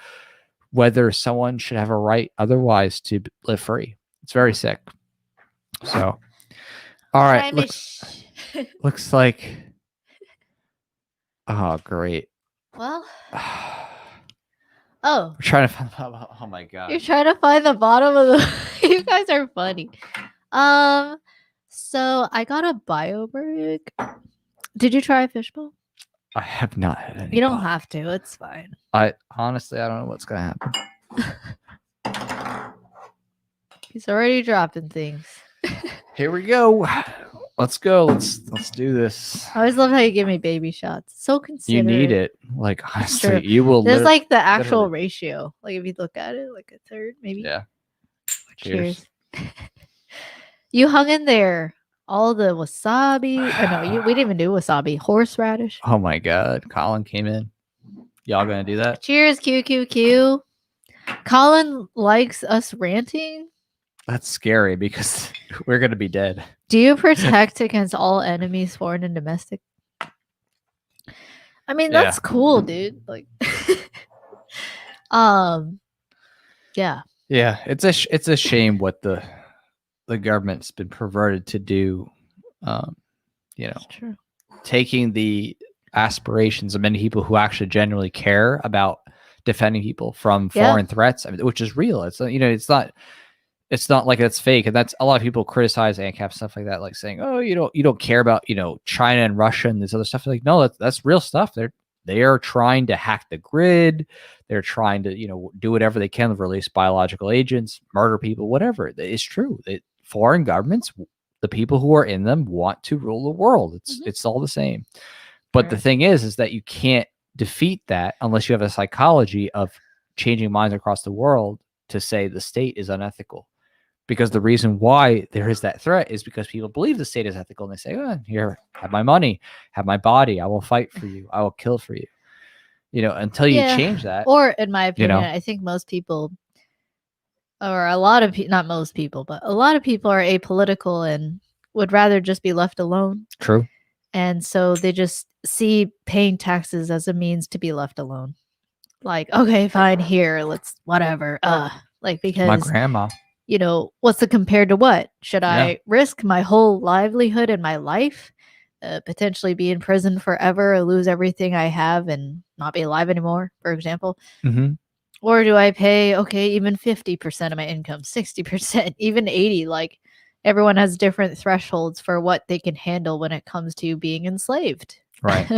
S2: whether someone should have a right otherwise to live free. It's very sick. So, all right, looks like. Oh, great.
S1: Well. Oh.
S2: We're trying to find. Oh my god.
S1: You're trying to find the bottom of the. You guys are funny. So I got a bio break. Did you try a fishbowl?
S2: I have not had any.
S1: You don't have to. It's fine.
S2: Honestly, I don't know what's gonna happen.
S1: He's already dropping things.
S2: Here we go. Let's go. Let's do this.
S1: I always love how you give me baby shots. So considerate.
S2: You need it. Like, honestly,
S1: Sure.
S2: you will.
S1: There's like the actual ratio. Like, if you look at it, like a third, maybe.
S2: Yeah.
S1: Cheers. You hung in there. All the wasabi. No, we didn't even do wasabi. Horseradish.
S2: Oh my god. Colin came in. Y'all gonna do that?
S1: Cheers, QQQ. Colin likes us ranting.
S2: That's scary, because we're gonna be dead.
S1: Do you protect against all enemies, foreign and domestic? I mean, that's cool, dude. Like, yeah.
S2: Yeah, it's a shame what the government's been perverted to do.
S1: True.
S2: Taking the aspirations of many people who actually genuinely care about defending people from foreign threats, which is real. It's it's not like that's fake. And that's a lot of people criticize ANCAP stuff like that, like saying, oh, you don't care about, China and Russia and this other stuff. Like, no, that's real stuff. They are trying to hack the grid. They're trying to, do whatever they can to release biological agents, murder people, whatever. It's true. Foreign governments, the people who are in them, want to rule the world. It's all the same. But the thing is that you can't defeat that unless you have a psychology of changing minds across the world to say the state is unethical. Because the reason why there is that threat is because people believe the state is ethical, and they say, oh, here, have my money, have my body. I will fight for you. I will kill for you. Until you change that.
S1: Or, in my opinion, I think most people, or a lot of people, not most people, but a lot of people are apolitical and would rather just be left alone.
S2: True.
S1: And so they just see paying taxes as a means to be left alone. Like, okay, fine, here, let's whatever. Because
S2: my grandma.
S1: What's the compared to what? Should I risk my whole livelihood and my life potentially be in prison forever or lose everything I have and not be alive anymore, for example?
S2: Mm-hmm.
S1: Or do I pay, okay, even 50% of my income, 60%, even 80? Like, everyone has different thresholds for what they can handle when it comes to being enslaved.
S2: Right.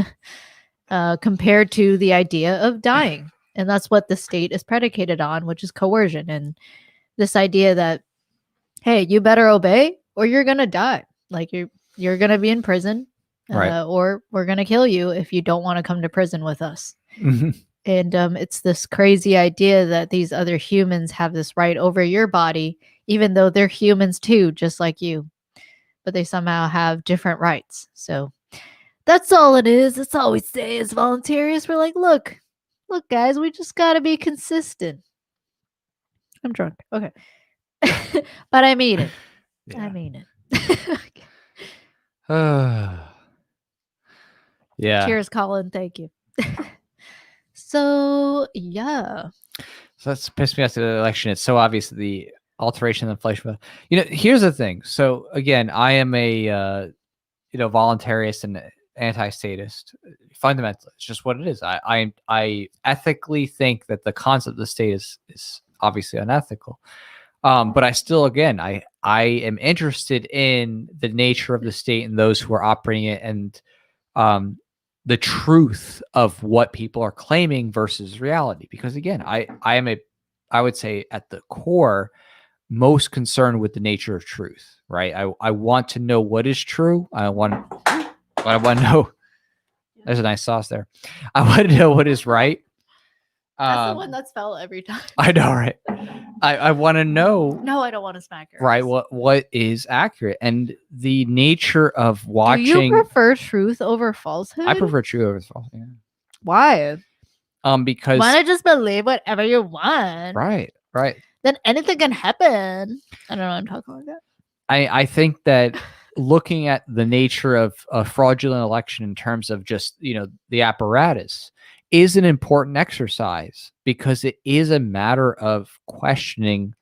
S1: Compared to the idea of dying. And that's what the state is predicated on, which is coercion. And this idea that, hey, you better obey or you're going to die. Like, you're going to be in prison,
S2: Right.
S1: or we're going to kill you if you don't want to come to prison with us.
S2: Mm-hmm.
S1: And it's this crazy idea that these other humans have this right over your body, even though they're humans too, just like you. But they somehow have different rights. So that's all it is. That's all we say as volunteers. We're like, look, guys, we just got to be consistent. I'm drunk. Okay. But I mean it.
S2: Yeah.
S1: I mean it.
S2: Yeah.
S1: Cheers, Colin. Thank you. So, yeah.
S2: So that's pissed me off to the election. It's so obvious that the alteration and inflation. Here's the thing. So again, I am a voluntarist and anti-statist. Fundamentally, it's just what it is. I ethically think that the concept of the state is obviously unethical. But I still, again, I am interested in the nature of the state and those who are operating it, and the truth of what people are claiming versus reality. Because again, I would say at the core, most concerned with the nature of truth, right? I want to know what is true. I want to know. There's a nice sauce there. I want to know what is right.
S1: That's the one that's spelled every time.
S2: I know, right? I want to know.
S1: No, I don't want to smack her.
S2: Right, what is accurate, and the nature of watching.
S1: Do you prefer truth over falsehood?
S2: I prefer truth over falsehood. Yeah.
S1: Why?
S2: Because
S1: why not just believe whatever you want?
S2: Right.
S1: Then anything can happen. I don't know. I'm talking like that.
S2: I think that looking at the nature of a fraudulent election in terms of just the apparatus is an important exercise, because it is a matter of questioning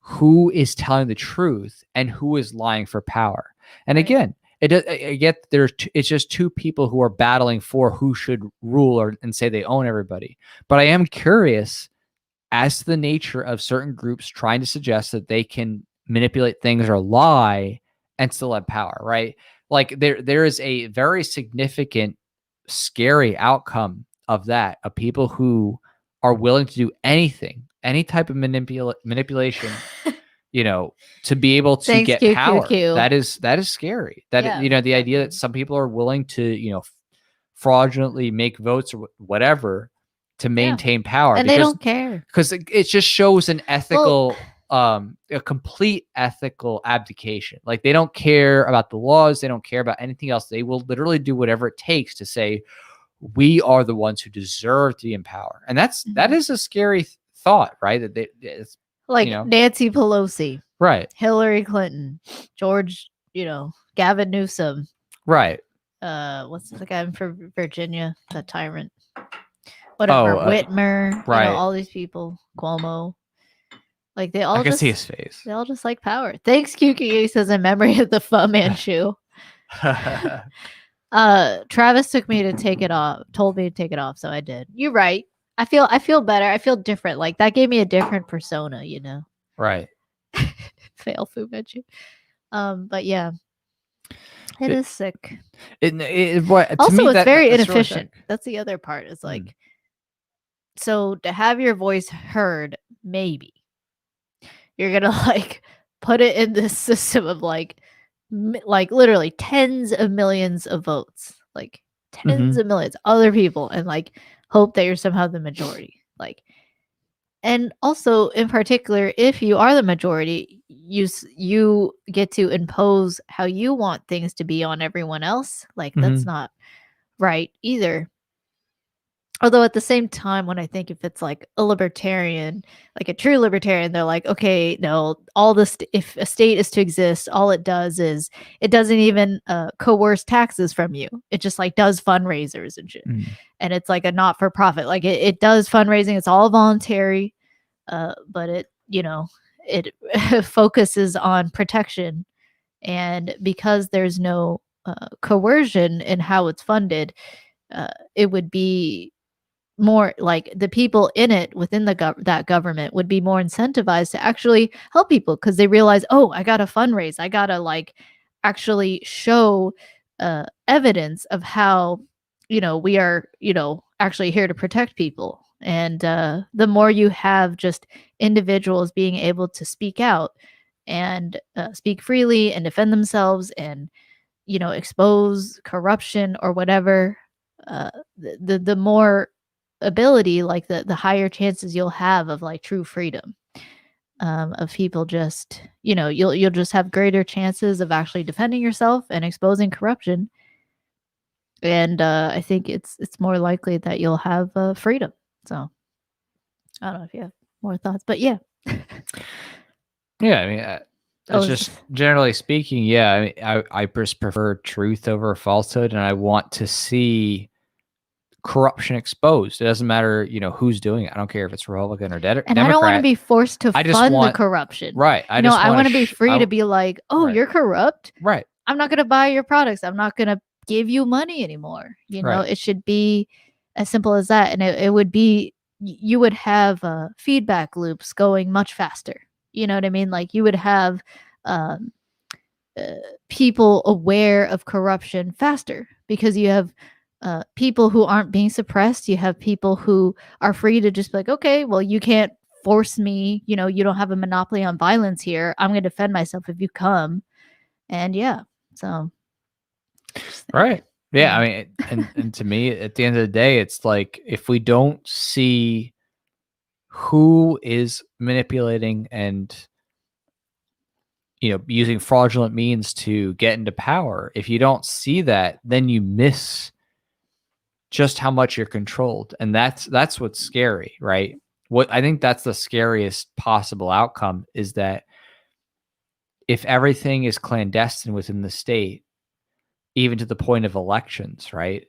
S2: who is telling the truth and who is lying for power. And again, I get it's just two people who are battling for who should rule and say they own everybody. But I am curious as to the nature of certain groups trying to suggest that they can manipulate things or lie and still have power, right? Like there is a very significant, scary outcome of that, of people who are willing to do anything, any type of manipulation, to be able to get power. That is scary. The idea that some people are willing to, fraudulently make votes or whatever to maintain power,
S1: and they don't care,
S2: because it just shows an ethical, a complete ethical abdication. Like, they don't care about the laws. They don't care about anything else. They will literally do whatever it takes to say, we are the ones who deserve to be in power. And that is a scary thought, right? That it's
S1: like Nancy Pelosi,
S2: right?
S1: Hillary Clinton, George, Gavin Newsom,
S2: right?
S1: What's the guy from Virginia? The tyrant, whatever, Whitmer,
S2: right?
S1: All these people, Cuomo, like they all.
S2: I can see his face.
S1: They all just like power. Thanks, QQ says, in memory of the Pho Manchu. Travis told me to take it off, so I did. You're right. I feel better. I feel different. Like, that gave me a different persona,
S2: Right.
S1: Fail Fu Manchu. But yeah, it is sick.
S2: Also,
S1: it's very inefficient. That's the other part. It's like, so to have your voice heard, maybe you're gonna put it in this system of literally tens of millions of votes, tens of millions other people, and hope that you're somehow the majority. And also, in particular, if you are the majority, you get to impose how you want things to be on everyone else. That's not right either. Although at the same time, when I think if it's a libertarian, a true libertarian, they're like, okay, no, all this, if a state is to exist, all it does is it doesn't even coerce taxes from you. It just does fundraisers and shit. And it's a not-for-profit. It does fundraising. It's all voluntary, but it focuses on protection. And because there's no coercion and how it's funded, it would be more like the people in it within that government would be more incentivized to actually help people because they realize, oh, I gotta fundraise, I gotta like actually show evidence of how we are actually here to protect people. And the more you have just individuals being able to speak out and speak freely and defend themselves and expose corruption or whatever, the more ability, like the higher chances you'll have of like true freedom, of people just you'll just have greater chances of actually defending yourself and exposing corruption. And I think it's more likely that you'll have freedom. So I don't know if you have more thoughts, but yeah.
S2: Yeah, I mean, it's just
S1: s-
S2: generally speaking, yeah. I mean, I just prefer truth over falsehood, and I want to see corruption exposed. It doesn't matter, who's doing it. I don't care if it's Republican or
S1: and
S2: Democrat.
S1: I don't want to be forced to
S2: I just
S1: fund the
S2: want-
S1: corruption.
S2: Right. I
S1: want to be free to be like, oh,
S2: Right.
S1: you're corrupt.
S2: Right.
S1: I'm not going to buy your products. I'm not going to give you money anymore.
S2: Right.
S1: It should be as simple as that. And it would be, you would have feedback loops going much faster. You know what I mean? Like you would have people aware of corruption faster because you have people who aren't being suppressed. You have people who are free to just be like, okay, well, you can't force me. You don't have a monopoly on violence here. I'm going to defend myself if you come. And yeah, so.
S2: Right. Yeah. I mean, and to me, at the end of the day, it's like if we don't see who is manipulating and using fraudulent means to get into power, if you don't see that, then you miss just how much you're controlled. And that's what's scary, right? What I think that's the scariest possible outcome is that if everything is clandestine within the state, even to the point of elections, right?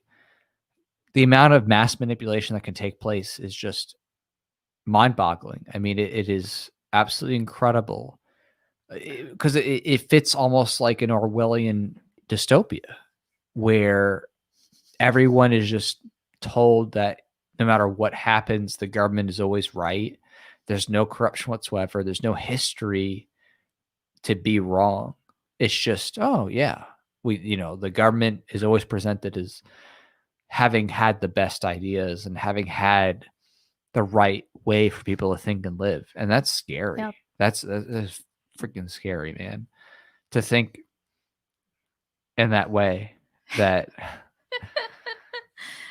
S2: The amount of mass manipulation that can take place is just mind-boggling. I mean, it is absolutely incredible because it fits almost like an Orwellian dystopia where everyone is just told that no matter what happens, the government is always right. There's no corruption whatsoever. There's no history to be wrong. It's just, oh yeah, the government is always presented as having had the best ideas and having had the right way for people to think and live. And that's scary.
S1: Yep.
S2: That's freaking scary, man, to think in that way that,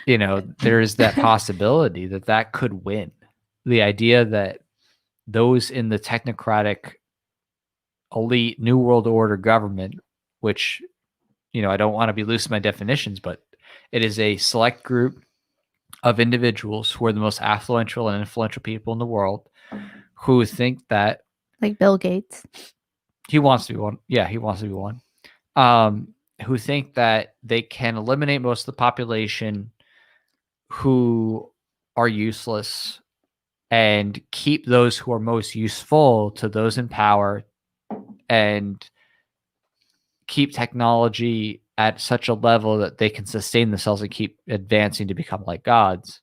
S2: there is that possibility that could win. The idea that those in the technocratic elite New World Order government, which, I don't want to be loose in my definitions, but it is a select group of individuals who are the most affluential and influential people in the world who think that,
S1: like Bill Gates.
S2: He wants to be one. Yeah, he wants to be one. Who think that they can eliminate most of the population who are useless and keep those who are most useful to those in power and keep technology at such a level that they can sustain themselves and keep advancing to become like gods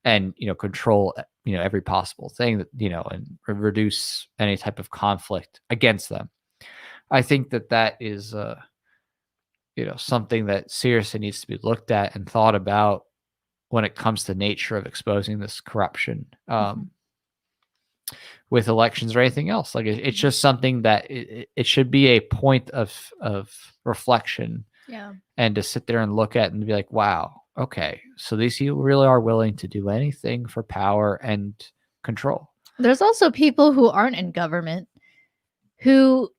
S2: and, control, every possible thing that, and reduce any type of conflict against them. I think that is, something that seriously needs to be looked at and thought about when it comes to the nature of exposing this corruption with elections or anything else. Like it's just something that it should be a point of reflection.
S1: Yeah.
S2: And to sit there and look at and be like, wow, okay, so these people really are willing to do anything for power and control.
S1: There's also people who aren't in government who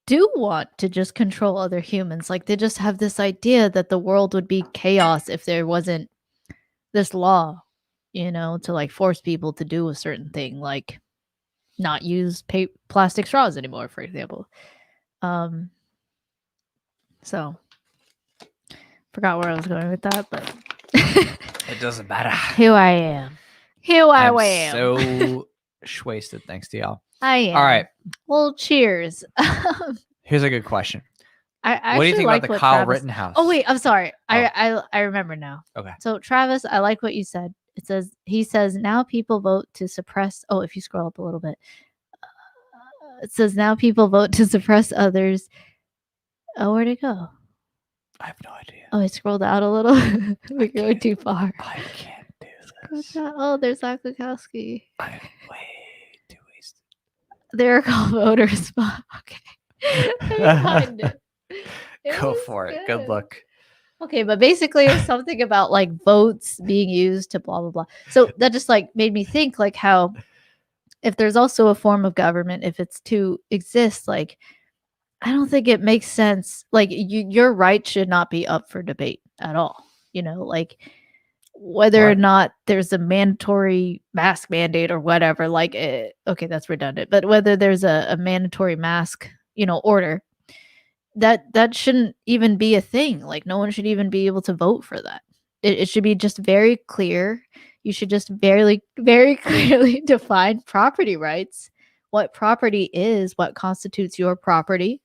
S1: do want to just control other humans. Like they just have this idea that the world would be chaos if there wasn't this law, to like force people to do a certain thing, like not use plastic straws anymore, for example. So forgot where I was going with that, but
S2: it doesn't matter.
S1: Here I am.
S2: I'm so wasted. Thanks to y'all.
S1: I am.
S2: All right.
S1: Well, cheers.
S2: Here's a good question.
S1: I
S2: What do you
S1: actually
S2: think
S1: like
S2: about the
S1: what
S2: Kyle
S1: Travis.
S2: Rittenhouse?
S1: Oh wait, I'm sorry.
S2: Oh.
S1: I remember now.
S2: Okay.
S1: So Travis, I like what you said. He says now people vote to suppress. Oh, if you scroll up a little bit, it says now people vote to suppress others. Oh, where'd it go?
S2: I have no idea.
S1: Oh, I scrolled out a little. We're going too far.
S2: I can't do
S1: Scroll
S2: this.
S1: down. Oh, there's Zach Lukowski.
S2: I'm way too wasted.
S1: They're called voters. Okay. I find it.
S2: Go
S1: was
S2: for it. Good luck.
S1: Okay, but basically it's something about like votes being used to blah blah blah. So that just like made me think like how if there's also a form of government, if it's to exist, like I don't think it makes sense. Like your right should not be up for debate at all. Like whether or
S2: Right.
S1: not there's a mandatory mask mandate or whatever, like okay, that's redundant, but whether there's a mandatory mask, order, that shouldn't even be a thing. Like no one should even be able to vote for that. It should be just very clear. You should just very clearly define property rights, what property is, what constitutes your property,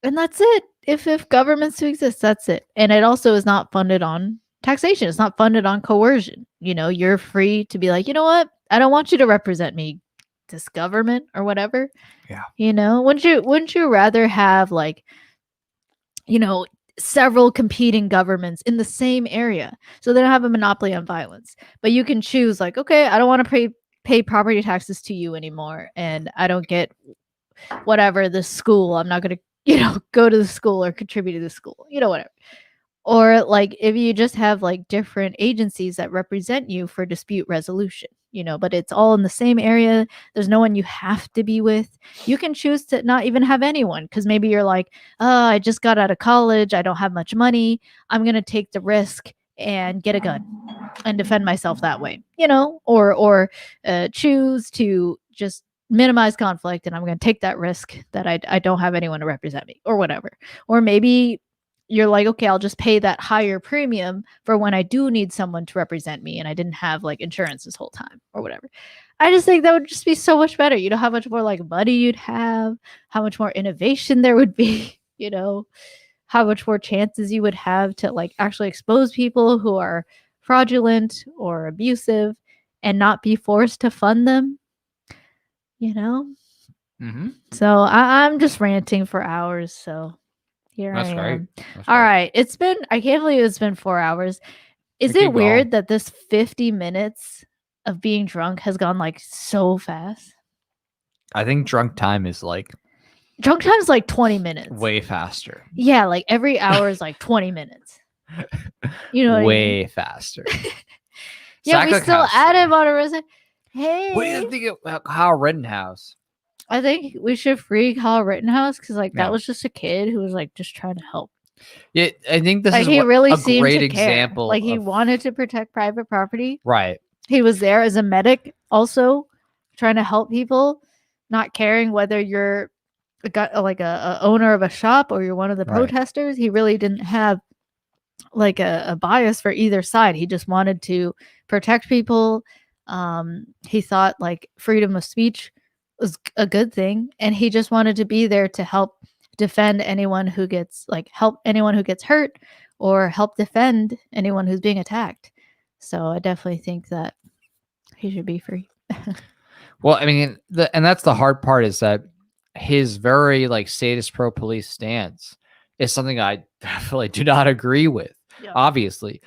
S1: and that's it. If government's to exist, that's it. And it also is not funded on taxation. It's not funded on coercion. You're free to be like, you know what, I don't want you to represent me, this government or whatever.
S2: Yeah.
S1: Wouldn't you rather have like several competing governments in the same area so they don't have a monopoly on violence, but you can choose like, okay, I don't want to pay property taxes to you anymore, and I don't get whatever the school, I'm not going to go to the school or contribute to the school, whatever. Or like if you just have like different agencies that represent you for dispute resolution, but it's all in the same area. There's no one you have to be with. You can choose to not even have anyone because maybe you're like, oh, I just got out of college. I don't have much money. I'm going to take the risk and get a gun and defend myself that way, or choose to just minimize conflict, and I'm going to take that risk that I don't have anyone to represent me or whatever. Or maybe you're like, okay, I'll just pay that higher premium for when I do need someone to represent me and I didn't have like insurance this whole time or whatever. I just think that would just be so much better. How much more like money you'd have, how much more innovation there would be, how much more chances you would have to like actually expose people who are fraudulent or abusive and not be forced to fund them,
S2: Mm-hmm.
S1: So I'm just ranting for hours. So here
S2: That's
S1: I
S2: great.
S1: am.
S2: That's
S1: All
S2: great.
S1: right. I can't believe it's been 4 hours. Is
S2: We
S1: it
S2: keep
S1: weird
S2: going.
S1: that this 50 minutes of being drunk has gone like so fast?
S2: I think drunk time is like
S1: Drunk time is like 20 minutes.
S2: way faster.
S1: Yeah, like every hour is like 20 minutes. You know what I mean?
S2: Way faster.
S1: Yeah, we
S2: Zach
S1: still
S2: Lukowski.
S1: add him on a resume. Hey.
S2: What do you think about Kyle Rittenhouse?
S1: I think we should free Kyle Rittenhouse because like
S2: Yeah.
S1: that was just a kid who was like just trying to help.
S2: Yeah, I think this
S1: Like
S2: is
S1: he really
S2: a
S1: seemed
S2: great
S1: to care.
S2: example.
S1: Like he
S2: of,
S1: wanted to protect private property.
S2: right.
S1: He was there as a medic, also trying to help people, not caring whether you're a owner of a shop or you're one of the
S2: Right.
S1: protesters. He really didn't have like a bias for either side. He just wanted to protect people. He thought like freedom of speech was a good thing, and he just wanted to be there to help defend anyone who gets help anyone who gets hurt or help defend anyone who's being attacked. So I definitely think that he should be free.
S2: Well, I mean, and that's the hard part is that his very like sadist pro police stance is something I definitely do not agree with.
S1: Yeah.
S2: Obviously,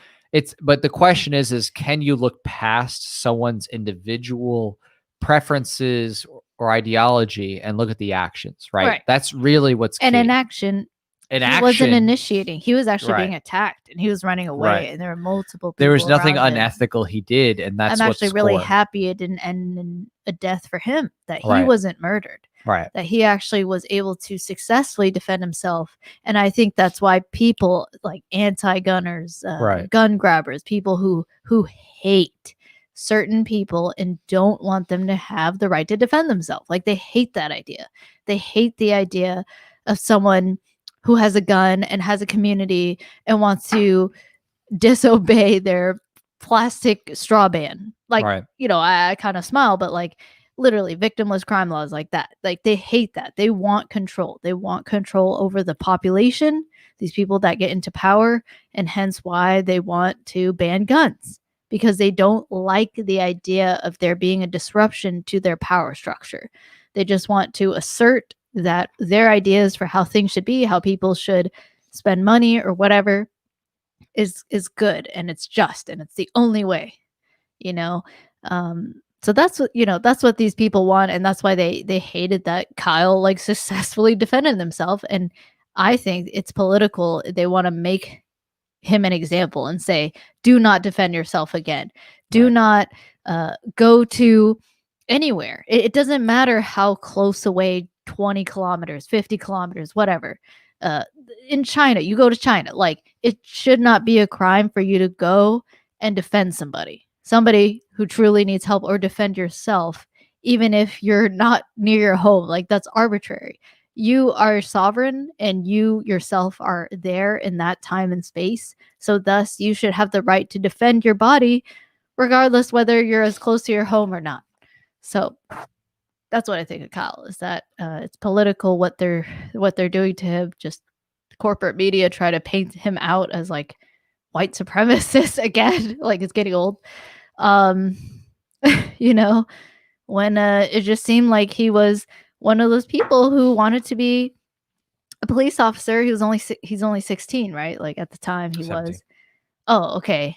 S2: but the question is can you look past someone's individual preferences or ideology and look at the actions? Right. That's really what's key.
S1: And in action. He wasn't initiating. He was actually being attacked, and he was running away. And there were multiple people.
S2: There was nothing
S1: around him.
S2: unethical he did, and that's.
S1: I'm actually really happy it didn't end in a death for him. That he wasn't murdered.
S2: Right.
S1: That he actually was able to successfully defend himself, and I think that's why people like anti-gunners, gun grabbers, people who hate certain people and don't want them to have the right to defend themselves. Like they hate that idea. They hate the idea of someone who has a gun and has a community and wants to disobey their plastic straw ban. Like, I kind of smile, but like literally victimless crime laws like that. Like they hate that. They want control. They want control over the population, these people that get into power, and hence why they want to ban guns, because they don't like the idea of there being a disruption to their power structure. They just want to assert that their ideas for how things should be, how people should spend money or whatever is good, and it's just, and it's the only way, you know. So that's what, that's what these people want, and that's why they hated that Kyle like successfully defended himself. And I think it's political. They want to make him an example and say, do not defend yourself again. Do
S2: Right.
S1: not go to anywhere. It doesn't matter how close away, 20 kilometers, 50 kilometers, whatever. In China, you go to China, like it should not be a crime for you to go and defend somebody who truly needs help, or defend yourself, even if you're not near your home. Like that's arbitrary. You are sovereign, and you yourself are there in that time and space. So thus you should have the right to defend your body, regardless whether you're as close to your home or not. So that's what I think of Kyle, is that it's political what they're doing to him. Just corporate media try to paint him out as like white supremacist again. Like it's getting old. When it just seemed like he was one of those people who wanted to be a police officer. He's only 16, right? Like at the time he
S2: 17.
S1: was. Oh, okay.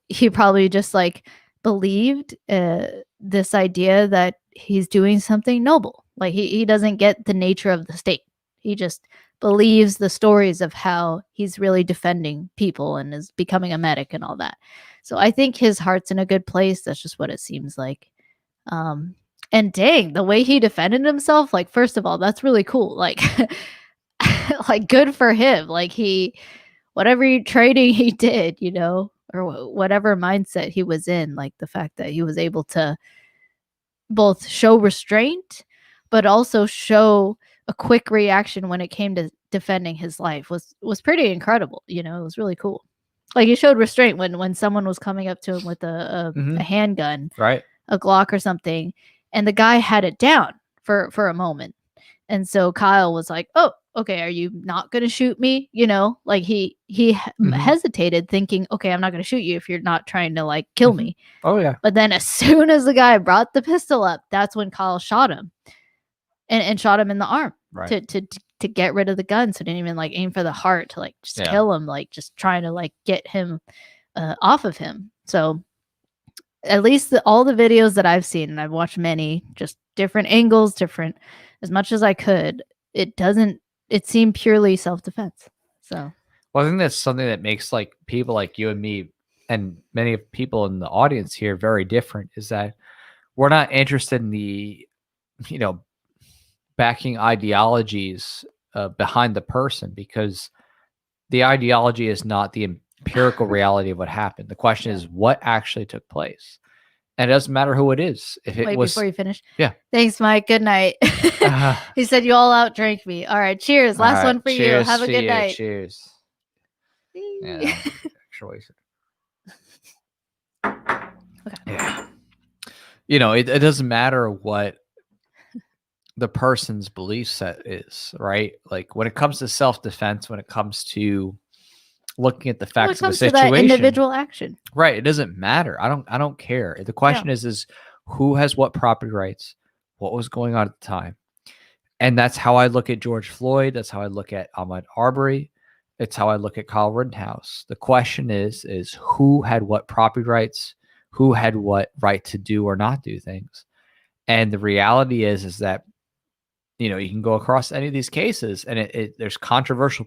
S1: He probably just like believed this idea that he's doing something noble. Like he doesn't get the nature of the state. He just believes the stories of how he's really defending people and is becoming a medic and all that. So I think his heart's in a good place. That's just what it seems like. And dang, the way he defended himself, like, first of all, that's really cool. Like, like good for him. Like whatever training he did, or whatever mindset he was in, like the fact that he was able to both show restraint, but also show a quick reaction when it came to defending his life was pretty incredible. It was really cool. Like he showed restraint when someone was coming up to him with a handgun,
S2: Right.
S1: a Glock or something, and the guy had it down for a moment. And so Kyle was like, "Oh, okay, are you not going to shoot me?" Like he hesitated, thinking, "Okay, I'm not going to shoot you if you're not trying to like kill me."
S2: Oh yeah.
S1: But then as soon as the guy brought the pistol up, that's when Kyle shot him and shot him in the arm,
S2: Right.
S1: to get rid of the gun. So didn't even like aim for the heart to like just kill him, like just trying to like get him off of him. So at least all the videos that I've seen, and I've watched many, just different angles, different as much as I could, it seemed purely self-defense. So
S2: Well, I think that's something that makes like people like you and me and many of people in the audience here very different, is that we're not interested in the, backing ideologies behind the person, because the ideology is not the empirical reality of what happened. The question is what actually took place. And it doesn't matter who it is. If it was
S1: before you finish.
S2: Yeah.
S1: Thanks, Mike. Good night. He said you all outdrank me. All right. Cheers. Last one for you. Have a good night.
S2: Cheers. Yeah, extra
S1: Okay.
S2: Yeah. It doesn't matter what the person's belief set is, right? Like when it comes to self-defense, when it comes to looking at the facts of a situation,
S1: to that individual action,
S2: right? It doesn't matter. I don't care. The question is who has what property rights, what was going on at the time. And that's how I look at George Floyd. That's how I look at Ahmaud Arbery. It's how I look at Kyle Rittenhouse. The question is who had what property rights, who had what right to do or not do things. And the reality is that, you can go across any of these cases and there's controversial,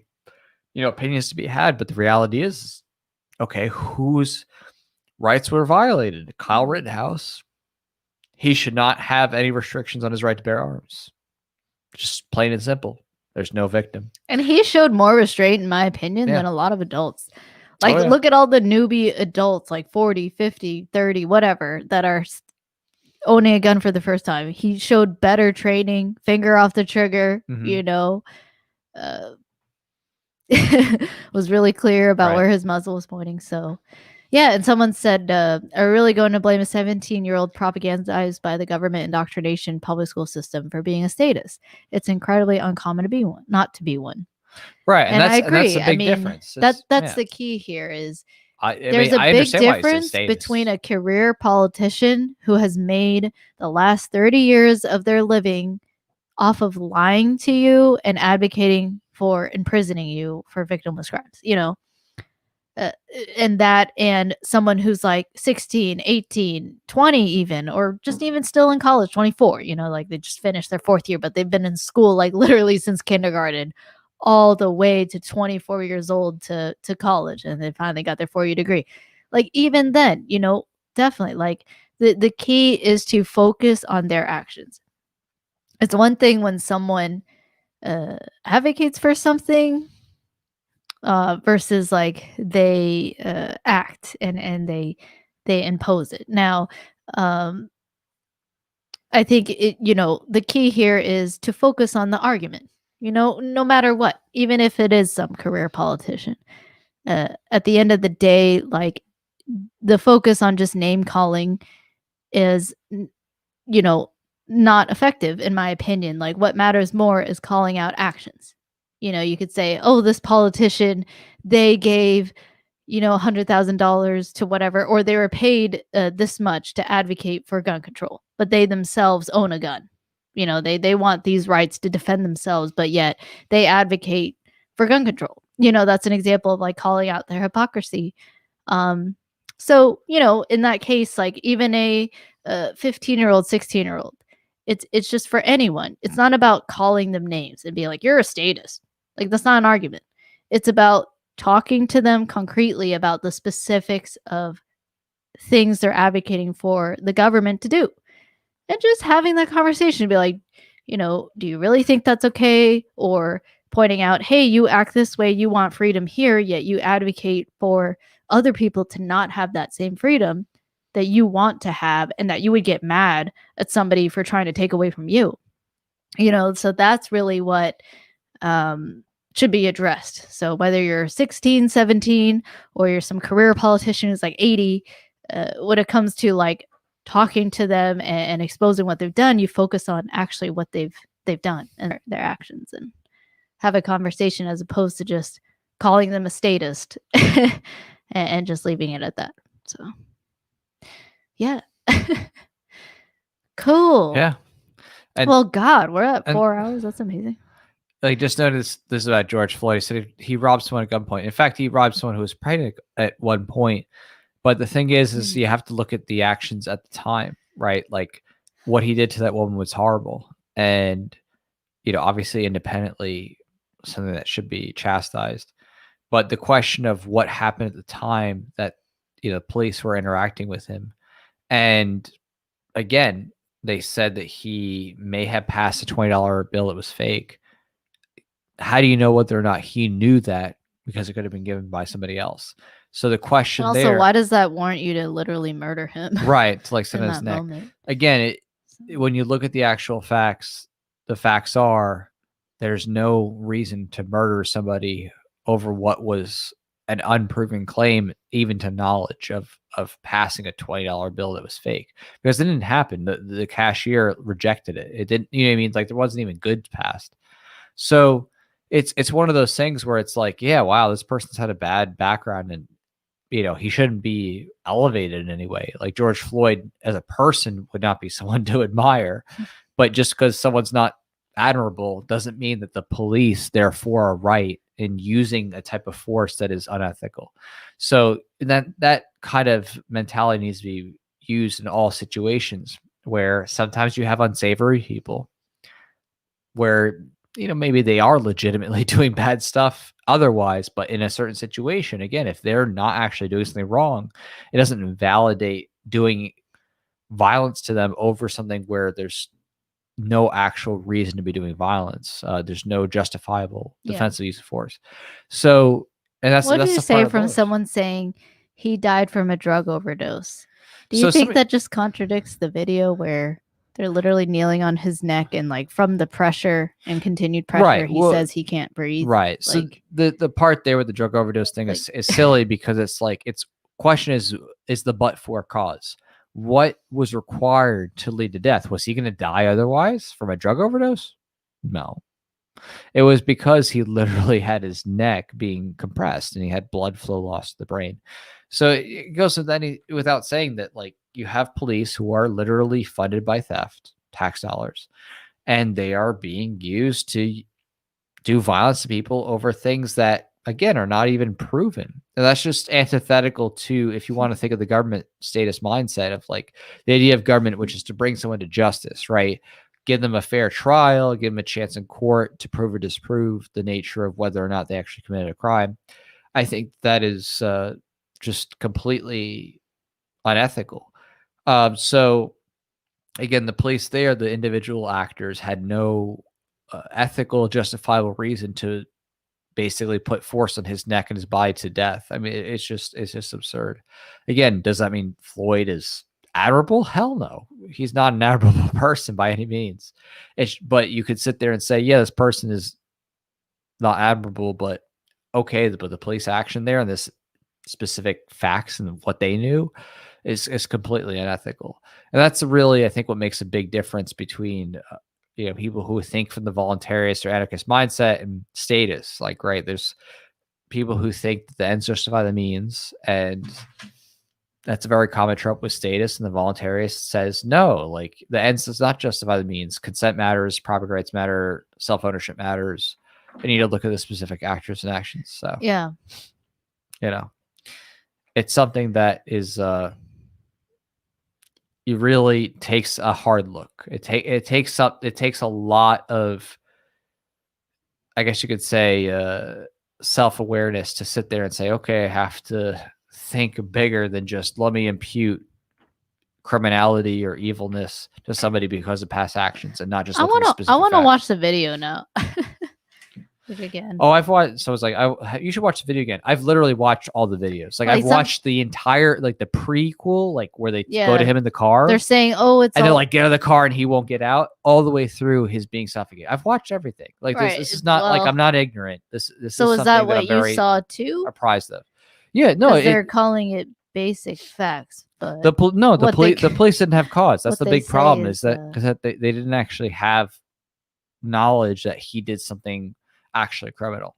S2: opinions to be had. But the reality is, okay, whose rights were violated? Kyle Rittenhouse, he should not have any restrictions on his right to bear arms. Just plain and simple. There's no victim. And
S1: he showed more restraint, in my opinion, than a lot of adults. Like, look at all the newbie adults, like 40, 50, 30, whatever, that are owning a gun for the first time. He showed better training, finger off the trigger, was really clear about where his muzzle was pointing. So, Yeah, and someone said, "Are we really going to blame a 17-year-old propagandized by the government indoctrination public school system for being a status? It's incredibly uncommon to be one, not to be one."
S2: Right,
S1: And I
S2: and that's
S1: agree.
S2: a
S1: I
S2: big
S1: mean,
S2: difference.
S1: that's
S2: Yeah,
S1: the key here is
S2: I
S1: there's
S2: mean,
S1: a
S2: I
S1: big
S2: understand why it's a
S1: difference
S2: status.
S1: between a career politician who has made the last 30 years of their living off of lying to you and advocating for imprisoning you for victimless crimes, uh, and that and someone who's like 16, 18, 20 even, or just even still in college, 24, like they just finished their fourth year, but they've been in school like literally since kindergarten all the way to 24 years old to college, and they finally got their 4-year degree. Like even then, definitely like the key is to focus on their actions. It's one thing when someone advocates for something versus like they act and they impose it. Now, um, I think the key here is to focus on the argument. No matter what, even if it is some career politician, at the end of the day, like the focus on just name calling is you know, not effective in my opinion. Like what matters more is calling out actions. You could say, "Oh, this politician, they gave, $100,000 to whatever, or they were paid this much to advocate for gun control, but they themselves own a gun. They want these rights to defend themselves, but yet they advocate for gun control." That's an example of like calling out their hypocrisy. Um, so, in that case, like even a 15-year-old, 16-year-old, it's just for anyone. It's not about calling them names and being like, "You're a statist." Like that's not an argument. It's about talking to them concretely about the specifics of things they're advocating for the government to do. And just having that conversation, be like, "Do you really think that's okay?" Or pointing out, "Hey, you act this way, you want freedom here, yet you advocate for other people to not have that same freedom that you want to have, and that you would get mad at somebody for trying to take away from you." So that's really what um, should be addressed. So whether you're 16, 17, or you're some career politician who's like 80, when it comes to like talking to them and exposing what they've done, you focus on actually what they've done and their actions, and have a conversation as opposed to just calling them a statist and just leaving it at that. So yeah. Cool.
S2: Yeah. And
S1: Well, God, we're at
S2: and
S1: 4 hours. That's amazing.
S2: like just notice this is about George Floyd. He said he robbed someone at gunpoint. In fact, he robbed someone who was pregnant at one point. But the thing is you have to look at the actions at the time, right? Like what he did to that woman was horrible, and obviously independently something that should be chastised. But the question of what happened at the time that police were interacting with him, and again, they said that he may have passed a $20 bill that was fake. How do you know whether or not he knew that, because it could have been given by somebody else? So the question
S1: And also,
S2: there,
S1: why does that warrant you to literally murder him?
S2: right, to like send
S1: in
S2: his
S1: that
S2: neck.
S1: moment?
S2: Again, when you look at the actual facts, the facts are there's no reason to murder somebody over what was an unproven claim, even to knowledge of passing a $20 bill that was fake, because it didn't happen. The cashier rejected it. It didn't, what I mean? Like there wasn't even goods passed. So it's one of those things where it's like, yeah, wow, this person's had a bad background, and he shouldn't be elevated in any way. Like George Floyd as a person would not be someone to admire, but just because someone's not admirable doesn't mean that the police therefore are right in using a type of force that is unethical. So that kind of mentality needs to be used in all situations, where sometimes you have unsavory people where maybe they are legitimately doing bad stuff otherwise, but in a certain situation, again, if they're not actually doing something wrong, it doesn't invalidate doing violence to them over something where there's no actual reason to be doing violence. There's no justifiable defensive use of force. So, and that's
S1: what did you
S2: the
S1: say
S2: part
S1: from
S2: of
S1: someone saying he died from a drug overdose? Do you
S2: So
S1: think that just contradicts the video where they're literally kneeling on his neck, and like from the pressure and continued pressure,
S2: Right,
S1: he says he can't breathe?
S2: Right. So
S1: Like,
S2: the part there with the drug overdose thing is silly, because it's like question is the but-for cause. What was required to lead to death? Was he going to die otherwise from a drug overdose? No. It was because he literally had his neck being compressed and he had blood flow loss to the brain. So it goes without saying that, like, you have police who are literally funded by theft, tax dollars, and they are being used to do violence to people over things that, again, are not even proven. And that's just antithetical to, if you want to think of the government status mindset of like the idea of government, which is to bring someone to justice, right? Give them a fair trial, give them a chance in court to prove or disprove the nature of whether or not they actually committed a crime. I think that is just completely unethical. So again, the police there, the individual actors had no ethical, justifiable reason to basically put force on his neck and his body to death. I mean, it's just absurd. Again, does that mean Floyd is admirable? Hell no. He's not an admirable person by any means. But you could sit there and say, yeah, this person is not admirable, but okay, but the police action there and this specific facts and what they knew is completely unethical. And that's really, I think, what makes a big difference between people who think from the voluntarist or anarchist mindset and status. Like, right, there's people who think that the ends justify the means, and that's a very common trope with status. And the voluntarist says, no, like, the ends does not justify the means. Consent matters, property rights matter, self-ownership matters. You need to look at the specific actors and actions. So
S1: Yeah.
S2: It's something that is it really takes a hard look. It takes a lot of, I guess you could say, self-awareness to sit there and say, okay, I have to think bigger than just let me impute criminality or evilness to somebody because of past actions, and not just
S1: I
S2: want
S1: to watch the video now. Again.
S2: Oh, I've watched. So it's like, you should watch the video again. I've literally watched all the videos. Like I've watched the entire, like the prequel, like where they go to him in the car.
S1: They're saying, "Oh, it's,"
S2: and they're like, "Get out of the car," and he won't get out. All the way through his being suffocated. I've watched everything. Like this is not like I'm not ignorant. This
S1: so
S2: is
S1: is that what you saw too?
S2: Apprised of. Yeah, no,
S1: they're calling it basic facts. But
S2: the police didn't have cause. That's the big problem. Is that because they didn't actually have knowledge that he did something actually criminal.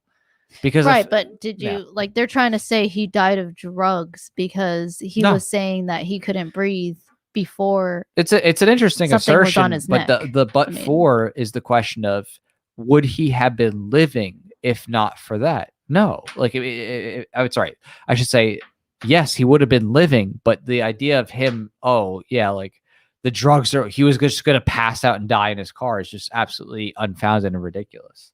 S2: Because
S1: but did you like, they're trying to say he died of drugs because he was saying that he couldn't breathe before.
S2: It's an interesting assertion, but the for is the question of, would he have been living if not for that? No, like sorry, I should say yes, he would have been living, but the idea of him, like the drugs he was just going to pass out and die in his car is just absolutely unfounded and ridiculous.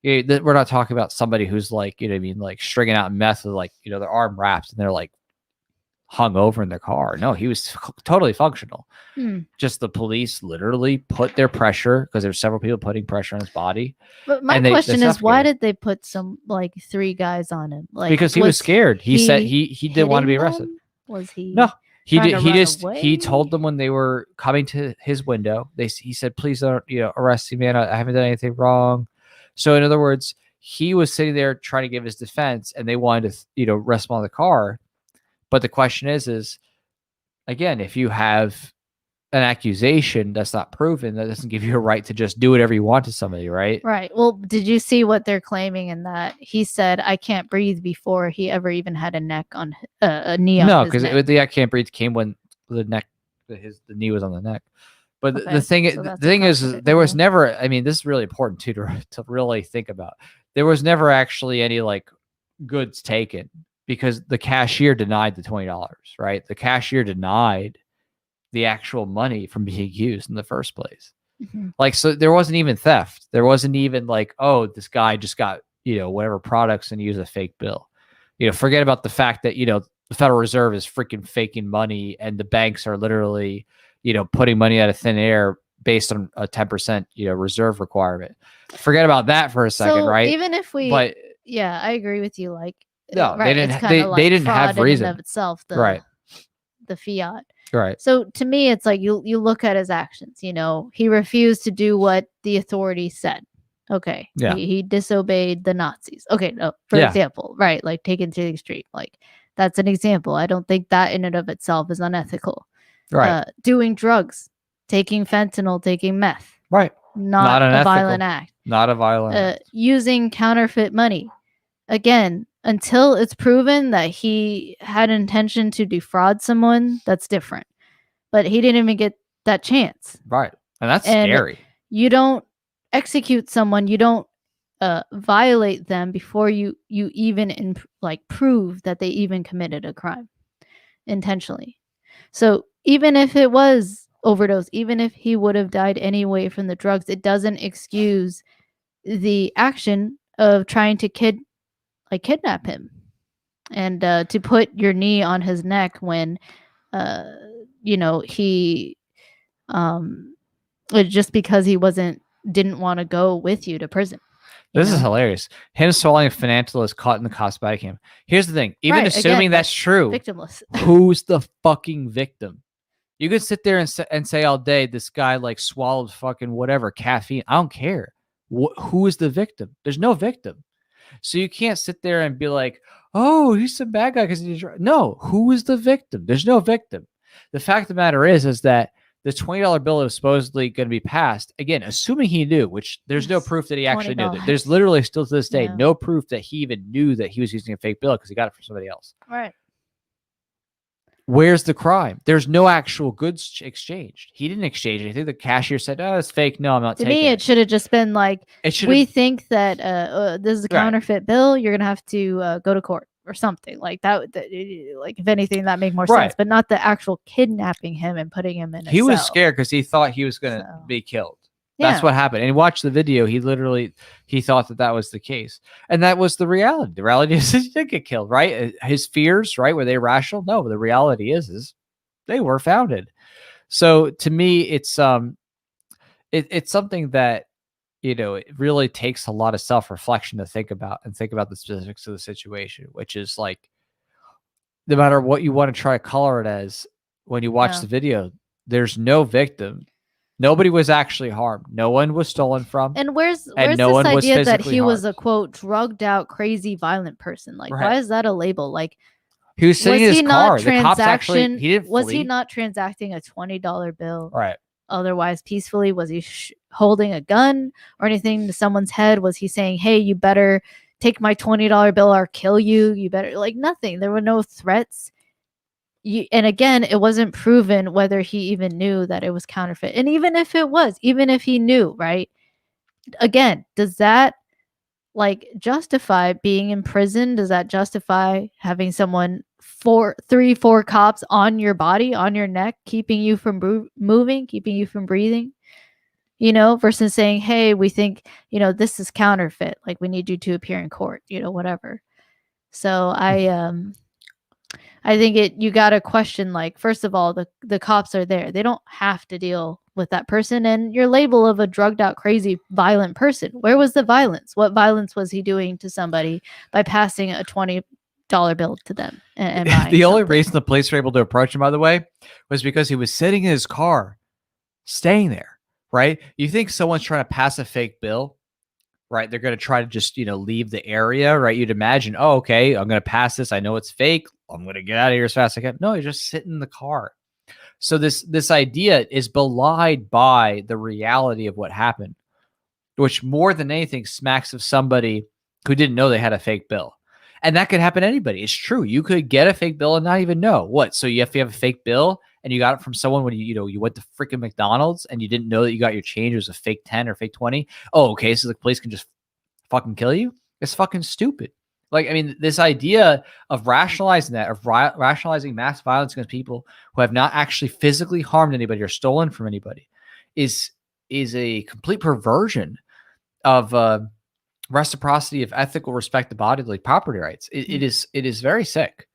S2: We're not talking about somebody who's like, like stringing out meth with like, their arm wrapped and they're like hung over in their car. No, he was totally functional. Just the police literally put their pressure, because there's several people putting pressure on his body.
S1: But my question is, why did they put some like 3 guys on him? Like,
S2: because he was scared. He said he didn't want to be arrested.
S1: Was he?
S2: No. He told them when they were coming to his window, he said, please don't arrest me, man. I haven't done anything wrong. So in other words, he was sitting there trying to give his defense, and they wanted to, arrest him on the car. But the question is again, if you have an accusation that's not proven, that doesn't give you a right to just do whatever you want to somebody, right?
S1: Right. Well, did you see what they're claiming in that he said, "I can't breathe" before he ever even had a neck on a knee on his neck? No,
S2: because the "I can't breathe" came when the knee was on the neck. But the thing is, there was never, I mean, this is really important too, to really think about. There was never actually any like goods taken, because the cashier denied the $20, right? The cashier denied the actual money from being used in the first place. Mm-hmm. Like, so there wasn't even theft. There wasn't even like, oh, this guy just got, whatever products and used a fake bill. Forget about the fact that, the Federal Reserve is freaking faking money, and the banks are literally, putting money out of thin air based on a 10%, reserve requirement. Forget about that for a second, right?
S1: Even if yeah, I agree with you. Like,
S2: no,
S1: right,
S2: they didn't have reason
S1: of itself. The fiat.
S2: Right.
S1: So to me, it's like you look at his actions. He refused to do what the authorities said. Okay.
S2: Yeah.
S1: He disobeyed the Nazis. Okay. No, for example, right? Like, taken to the extreme. Like, That's an example. I don't think that in and of itself is unethical.
S2: Right.
S1: Doing drugs, taking fentanyl, taking meth,
S2: Right.
S1: not a
S2: unethical.
S1: violent act.
S2: Not a violent act.
S1: Using counterfeit money. Again, until it's proven that he had intention to defraud someone, that's different. But he didn't even get that chance.
S2: Right. And that's scary.
S1: You don't execute someone, you don't violate them before you even prove that they even committed a crime intentionally. So even if it was overdose, even if he would have died anyway from the drugs, it doesn't excuse the action of trying to kidnap him and to put your knee on his neck when he just because he didn't want to go with you to prison.
S2: This is hilarious. Him swallowing fentanyl is caught in the cops bag him. Here's the thing. Even assuming that's true,
S1: victimless.
S2: Who's the fucking victim? You could sit there and say all day, this guy like swallowed fucking whatever, caffeine. I don't care. Who is the victim? There's no victim. So you can't sit there and be like, oh, he's some bad guy because he did. No, who is the victim? There's no victim. The fact of the matter is that the $20 bill is supposedly going to be passed. Again, assuming he knew, which there's no proof that he actually knew. There's literally still to this day no proof that he even knew that he was using a fake bill because he got it from somebody else.
S1: Right.
S2: Where's the crime? There's no actual goods exchanged. He didn't exchange anything. The cashier said, oh, it's fake. No, I'm not taking it.
S1: To me, it should have just been like, we think that this is a counterfeit bill. You're going to have to go to court or something like that. Like, if anything, that make more sense, but not the actual kidnapping him and putting him in a cell.
S2: Was scared because he thought he was going to be killed. That's what happened. And he watched the video. He thought that was the case. And that was the reality. The reality is he did get killed, right? His fears, right? Were they rational? No, the reality is they were founded. So to me, it's something that, it really takes a lot of self-reflection to think about the specifics of the situation, which is like, no matter what you want to try to color it as, when you watch the video, there's no victim. Nobody was actually harmed. No one was stolen from.
S1: And where's this idea that he was a, quote, drugged out, crazy, violent person? Like, why is that a label? Like,
S2: he was sitting in his car. The cops actually, he didn't
S1: was he not transacting a $20 bill?
S2: Right.
S1: Otherwise, peacefully? Was he holding a gun or anything to someone's head? Was he saying, hey, you better take my $20 bill or kill you? You better, like, nothing. There were no threats. And again, it wasn't proven whether he even knew that it was counterfeit. And even if he knew, right? Again, does that justify being in prison? Does that justify having someone 4 cops on your body, on your neck, keeping you from moving, keeping you from breathing? Versus saying, hey, we think, this is counterfeit. Like, we need you to appear in court, whatever. So I think you got to question, like, first of all, the cops are there. They don't have to deal with that person. And your label of a drugged out, crazy, violent person, where was the violence? What violence was he doing to somebody by passing a $20 bill to them? And
S2: the only reason the police were able to approach him, by the way, was because he was sitting in his car, staying there, right? You think someone's trying to pass a fake bill, right? They're going to try to just, leave the area, right? You'd imagine, oh, okay, I'm going to pass this. I know it's fake. I'm going to get out of here as fast as I can. No, you just sit in the car. So this idea is belied by the reality of what happened, which more than anything smacks of somebody who didn't know they had a fake bill. And that could happen to anybody. It's true. You could get a fake bill and not even know. What? So you have to have a fake bill and you got it from someone when you went to freaking McDonald's and you didn't know that you got your change. It was a fake 10 or fake 20. Oh, okay. So the police can just fucking kill you? It's fucking stupid. Like, I mean, this idea of rationalizing that, of rationalizing mass violence against people who have not actually physically harmed anybody or stolen from anybody is a complete perversion of reciprocity of ethical respect to bodily property rights. It is very sick.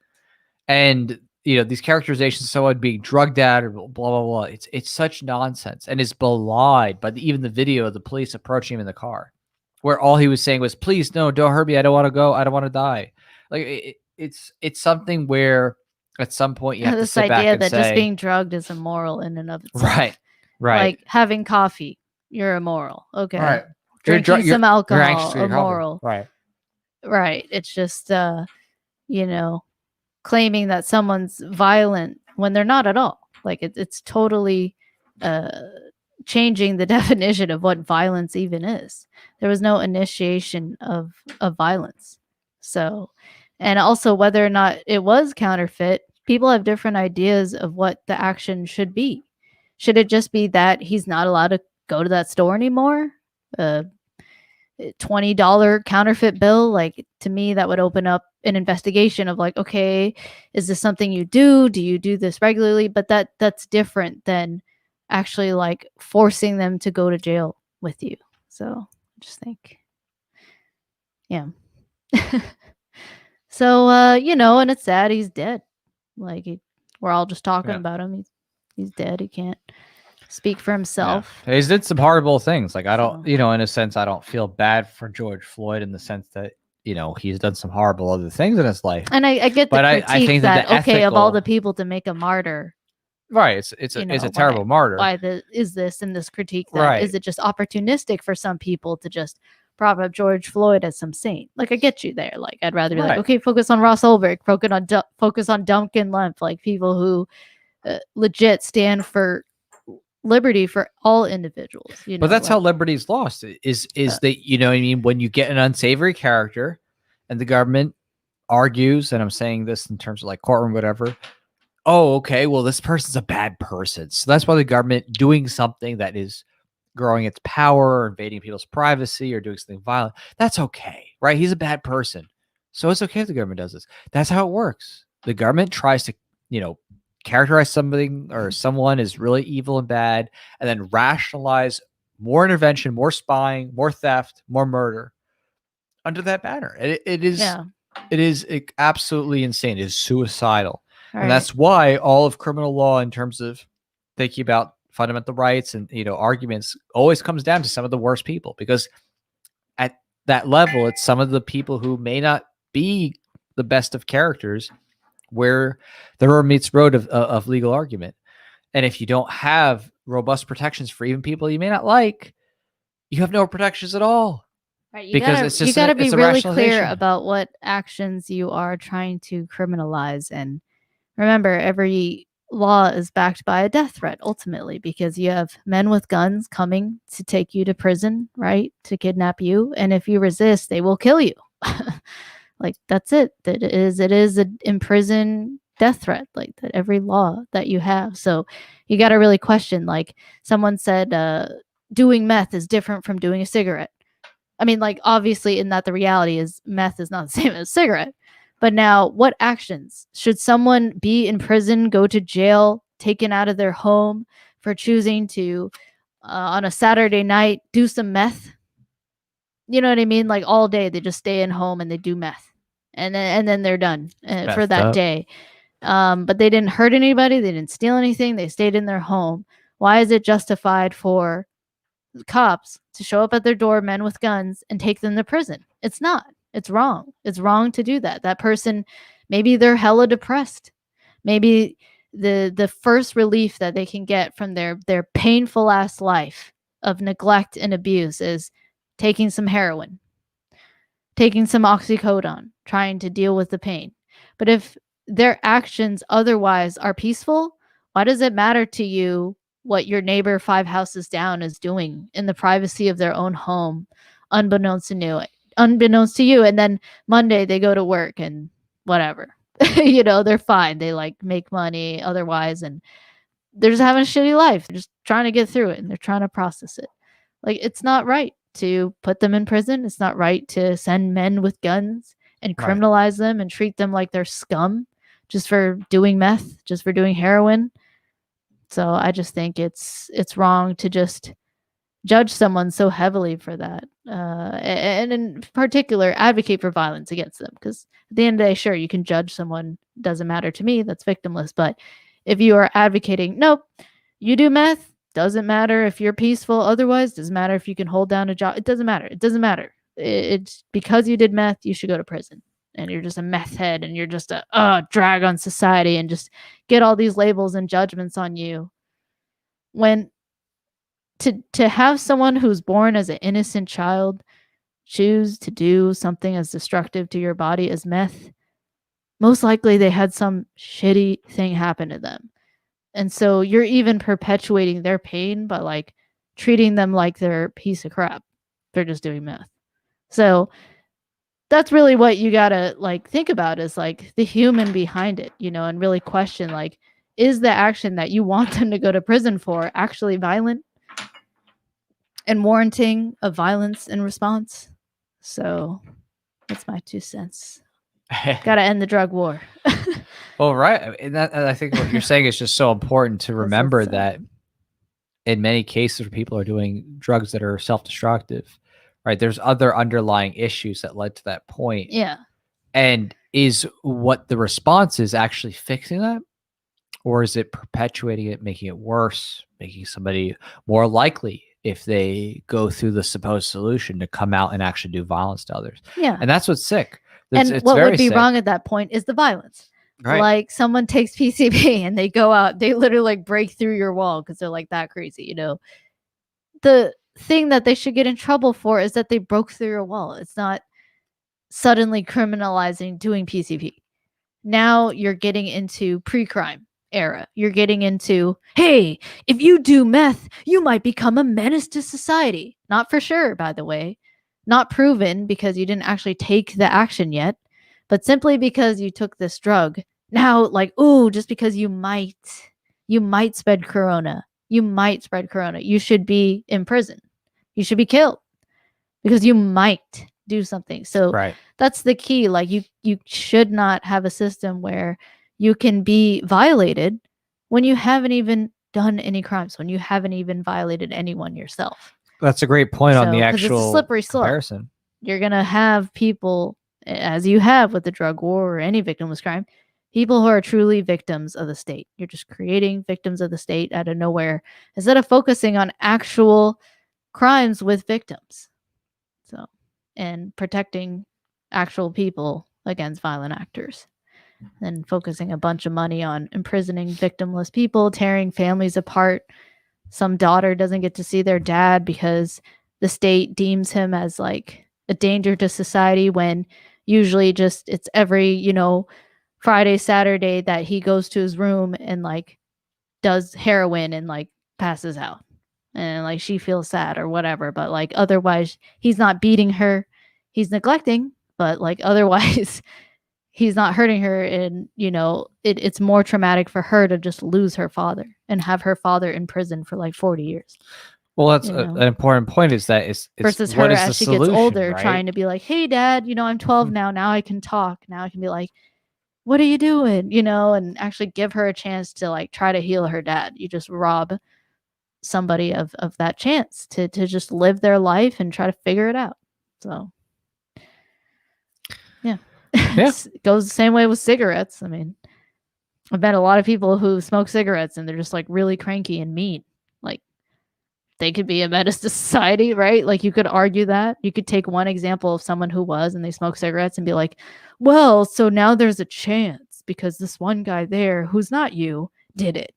S2: And, these characterizations of someone being drugged out or blah, blah, blah. It's such nonsense and is belied by even the video of the police approaching him in the car, where all he was saying was, please, no, don't hurt me. I don't want to go. I don't want to die. Like, it's something where at some point you have to sit back and say,
S1: this idea that just being drugged is immoral in and of itself.
S2: Right.
S1: Like having coffee, you're immoral. Okay.
S2: Right.
S1: Drinking some alcohol,
S2: immoral.
S1: Right. It's just, claiming that someone's violent when they're not at all. Like it's totally changing the definition of what violence even is. There was no initiation of violence. So, and also whether or not it was counterfeit, people have different ideas of what the action should be. Should it just be that he's not allowed to go to that store anymore? $20 counterfeit bill, like, to me that would open up an investigation of like, okay, is this something you do you do this regularly? But that's different than actually like forcing them to go to jail with you. So I just think, yeah. So and it's sad he's dead. Like we're all just talking about him. He's dead. He can't speak for himself.
S2: Yeah. He's did some horrible things. Like I don't, in a sense, I don't feel bad for George Floyd in the sense that he's done some horrible other things in his life.
S1: And I get the critique I think that okay, of all the people to make a martyr,
S2: right? It's a terrible martyr.
S1: Why is this in this critique? That right. Is it just opportunistic for some people to just prop up George Floyd as some saint? Like I get you there. Like I'd rather be like, okay, focus on Ross Ulbricht, focus on Duncan Lemp, like people who legit stand for liberty for all individuals.
S2: But that's how liberty's lost. Is that when you get an unsavory character, and the government argues, and I'm saying this in terms of like courtroom, whatever. Oh, okay. Well, this person's a bad person, so that's why the government doing something that is growing its power, or invading people's privacy, or doing something violent. That's okay, right? He's a bad person, so it's okay if the government does this. That's how it works. The government tries to, characterize something or someone as really evil and bad, and then rationalize more intervention, more spying, more theft, more murder under that banner. It is absolutely insane. It is suicidal. And that's why all of criminal law, in terms of thinking about fundamental rights and arguments, always comes down to some of the worst people, because at that level, it's some of the people who may not be the best of characters where the rubber meets road of legal argument. And if you don't have robust protections for even people you may not like, you have no protections at all.
S1: Right, you gotta be really clear about what actions you are trying to criminalize. And remember, every law is backed by a death threat ultimately, because you have men with guns coming to take you to prison, right? To kidnap you. And if you resist, they will kill you. Like that's it. It is an imprisoned death threat, like that every law that you have. So you got to really question, like someone said, doing meth is different from doing a cigarette. I mean, like obviously in that the reality is meth is not the same as cigarette. But now what actions? Should someone be in prison, go to jail, taken out of their home for choosing to, on a Saturday night, do some meth? You know what I mean? Like all day they just stay in home and they do meth, and then they're done for that day. But they didn't hurt anybody. They didn't steal anything. They stayed in their home. Why is it justified for cops to show up at their door, men with guns, and take them to prison? It's not. It's wrong. It's wrong to do that. That person, maybe they're hella depressed. Maybe the first relief that they can get from their painful ass life of neglect and abuse is taking some heroin, taking some oxycodone, trying to deal with the pain. But if their actions otherwise are peaceful, why does it matter to you what your neighbor 5 houses down is doing in the privacy of their own home, unbeknownst to you? And then Monday they go to work and whatever, they're fine. They like make money otherwise, and they're just having a shitty life. They're just trying to get through it, and they're trying to process it. Like it's not right to put them in prison. It's not right to send men with guns and criminalize them and treat them like they're scum just for doing meth, just for doing heroin. So I just think it's wrong to just judge someone so heavily for that, and in particular advocate for violence against them. Because at the end of the day, sure, you can judge someone, doesn't matter to me, that's victimless. But if you are advocating, nope, you do meth, doesn't matter if you're peaceful otherwise, doesn't matter if you can hold down a job, it doesn't matter. It's because you did meth, you should go to prison, and you're just a meth head, and you're just a drag on society, and just get all these labels and judgments on you. When to have someone who's born as an innocent child choose to do something as destructive to your body as meth, most likely they had some shitty thing happen to them. And so you're even perpetuating their pain by like treating them like they're a piece of crap. They're just doing meth. So that's really what you gotta like think about is like the human behind it, and really question like, is the action that you want them to go to prison for actually violent and warranting of violence in response? So that's my 2 cents. Gotta end the drug war.
S2: Well, right. And I think what you're saying is just so important to remember that in many cases where people are doing drugs that are self-destructive, right, there's other underlying issues that led to that point.
S1: Yeah.
S2: And is what the response is actually fixing that? Or is it perpetuating it, making it worse, making somebody more likely, if they go through the supposed solution, to come out and actually do violence to others?
S1: Yeah.
S2: And that's what's sick.
S1: It's what would be wrong at that point is the violence. Right. Like someone takes PCP and they go out, they literally like break through your wall because they're like that crazy, The thing that they should get in trouble for is that they broke through your wall. It's not suddenly criminalizing doing PCP. Now you're getting into pre-crime era. You're getting into, hey, if you do meth, you might become a menace to society. Not for sure, by the way. Not proven because you didn't actually take the action yet, but simply because you took this drug. Now, like, ooh, just because you might spread corona. You might spread corona. You should be in prison. You should be killed because you might do something. So that's the key. Like you should not have a system where you can be violated when you haven't even done any crimes, when you haven't even violated anyone yourself.
S2: That's a great point on the actual
S1: it's a slippery slope.
S2: Comparison.
S1: You're going to have people, as you have with the drug war or any victimless crime, people who are truly victims of the state. You're just creating victims of the state out of nowhere instead of focusing on actual crimes with victims. So, and protecting actual people against violent actors. And focusing a bunch of money on imprisoning victimless people, tearing families apart. Some daughter doesn't get to see their dad because the state deems him as like a danger to society, when usually just it's every, Friday, Saturday that he goes to his room and like does heroin and like passes out. And like she feels sad or whatever, but like otherwise he's not beating her. He's neglecting, but like otherwise he's not hurting her. And, it's more traumatic for her to just lose her father and have her father in prison for like 40 years.
S2: Well, that's an important point, is that it's
S1: versus
S2: what
S1: her
S2: is
S1: as
S2: the
S1: she
S2: solution,
S1: gets older,
S2: right?
S1: trying to be like, hey, Dad, I'm 12 now. Now I can talk. Now I can be like, what are you doing? And actually give her a chance to like try to heal her dad. You just rob somebody of that chance to just live their life and try to figure it out. So yeah. It goes the same way with cigarettes. I mean, I've met a lot of people who smoke cigarettes and they're just like really cranky and mean. Like they could be a menace to society, right? Like you could argue that. You could take one example of someone who was and they smoke cigarettes and be like, well, so now there's a chance because this one guy there who's not you did it.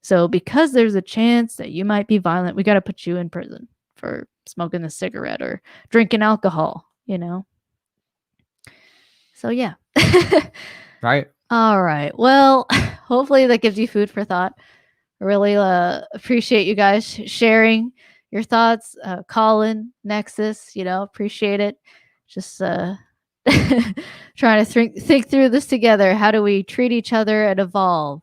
S1: So because there's a chance that you might be violent, we got to put you in prison for smoking the cigarette or drinking alcohol, So yeah.
S2: Right.
S1: All right. Well, hopefully that gives you food for thought. I really appreciate you guys sharing your thoughts. Colin, Nexus, appreciate it. Just trying to think through this together. How do we treat each other and evolve?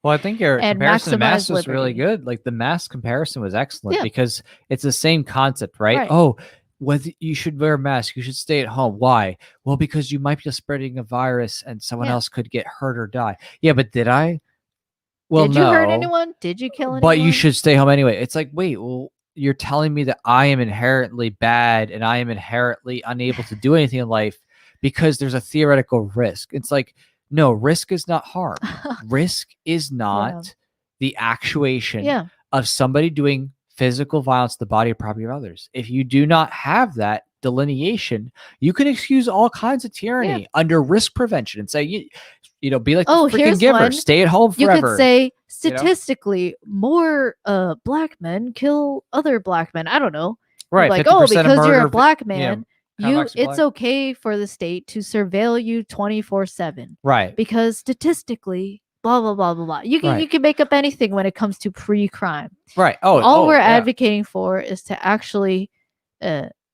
S2: Well, I think your comparison to mask was really
S1: liberty.
S2: good. Like the mask comparison was excellent because it's the same concept, right?
S1: Right.
S2: Whether you should wear a mask, you should stay at home. Why? Well, because you might be spreading a virus and someone else could get hurt or die. Yeah, but did I? Well,
S1: did you hurt anyone? Did you kill anyone?
S2: But you should stay home anyway. It's like, wait, well, you're telling me that I am inherently bad and I am inherently unable to do anything in life because there's a theoretical risk. It's like, no, risk is not harm. Risk is not the actuation of somebody doing physical violence to the body or property of others. If you do not have that delineation, you can excuse all kinds of tyranny under risk prevention and say, be like the freaking giver, stay at home forever.
S1: You could say statistically more black men kill other black men. I don't know.
S2: Right.
S1: Like, because you're a black man, it's okay for the state to surveil you 24/7,
S2: right,
S1: because statistically, blah blah blah blah blah. You can make up anything when it comes to pre-crime.
S2: right.
S1: All we're
S2: yeah.
S1: advocating for is to actually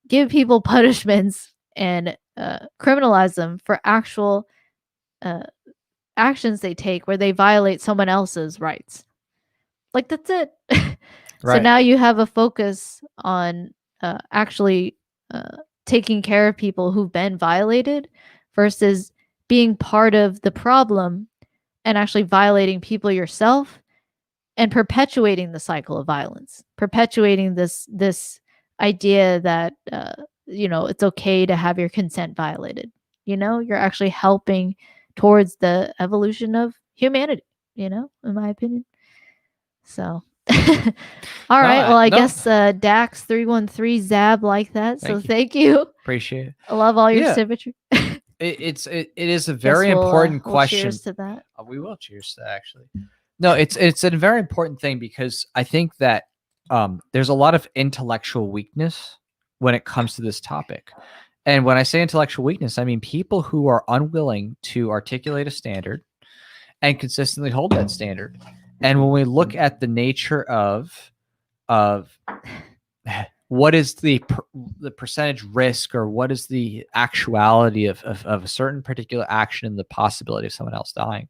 S1: give people punishments and criminalize them for actual actions they take where they violate someone else's rights. Like, that's it. So
S2: Right.
S1: now you have a focus on actually taking care of people who've been violated versus being part of the problem and actually violating people yourself and perpetuating the cycle of violence, perpetuating this idea that it's okay to have your consent violated. You're actually helping towards the evolution of humanity, in my opinion. So all right, well, I guess Dax 313 Zab like that. So thank you.
S2: Appreciate it.
S1: I love all your symmetry.
S2: It is a very important question.
S1: We'll cheers to that.
S2: We will cheers to that, actually. No, it's a very important thing, because I think that there's a lot of intellectual weakness when it comes to this topic. And when I say intellectual weakness, I mean people who are unwilling to articulate a standard and consistently hold that standard. And when we look at the nature of what is the percentage risk, or what is the actuality of a certain particular action and the possibility of someone else dying,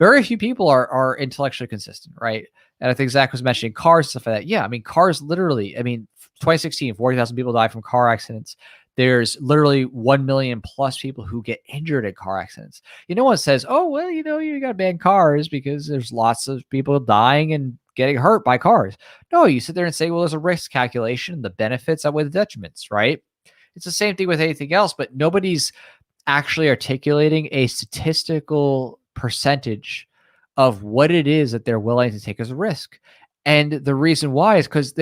S2: very few people are intellectually consistent, right? And I think Zach was mentioning cars, stuff like that. Yeah, I mean, cars literally, 2016, 40,000 people die from car accidents. There's literally 1 million plus people who get injured in car accidents. No one says, oh, well, you got to ban cars because there's lots of people dying and getting hurt by cars. No, you sit there and say, well, there's a risk calculation, the benefits outweigh the detriments, right? It's the same thing with anything else, but nobody's actually articulating a statistical percentage of what it is that they're willing to take as a risk. And the reason why is because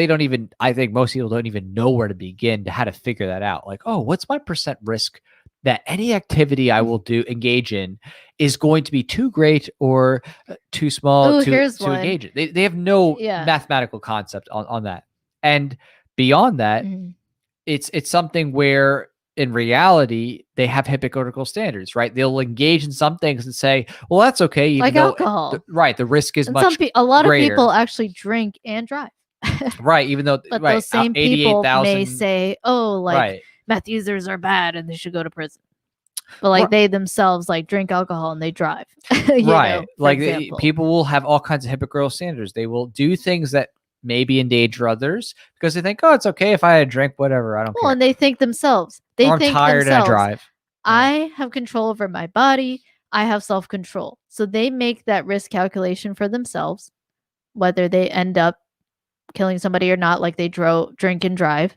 S2: I think most people don't even know where to begin to how to figure that out. Like, oh, what's my percent risk that any activity I will engage in is going to be too great or too small to engage in? They have no mathematical concept on that. And beyond that, it's something where in reality, they have hypocritical standards, right? They'll engage in some things and say, well, that's okay. Even
S1: like
S2: though,
S1: alcohol.
S2: Right. The risk is much
S1: a lot
S2: greater.
S1: Of people actually drink and drive.
S2: Right. Even though,
S1: but those same people may say, oh, meth users are bad and they should go to prison. But they themselves drink alcohol and they drive.
S2: Right. People will have all kinds of hypocritical standards. They will do things that maybe endanger others because they think, oh, it's okay if I had a drink, whatever. I don't care.
S1: And they think themselves.
S2: I'm tired and I drive.
S1: I have control over my body. I have self-control. So they make that risk calculation for themselves, whether they end up killing somebody or not, like they drink and drive,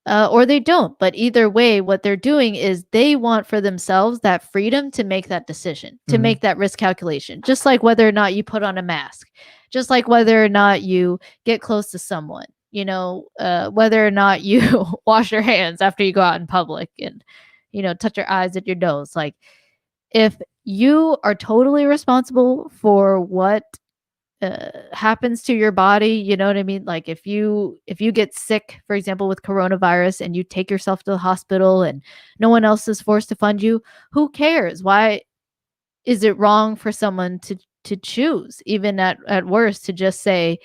S1: or they don't. But either way, what they're doing is they want for themselves that freedom to make that decision, to make that risk calculation, just like whether or not you put on a mask, just like whether or not you get close to someone, whether or not you wash your hands after you go out in public and, touch your eyes and your nose. Like, if you are totally responsible for what happens to your body, you know what I mean? Like, if you get sick, for example, with coronavirus, and you take yourself to the hospital and no one else is forced to fund you, who cares? Why is it wrong for someone to choose, even at worst, to just say,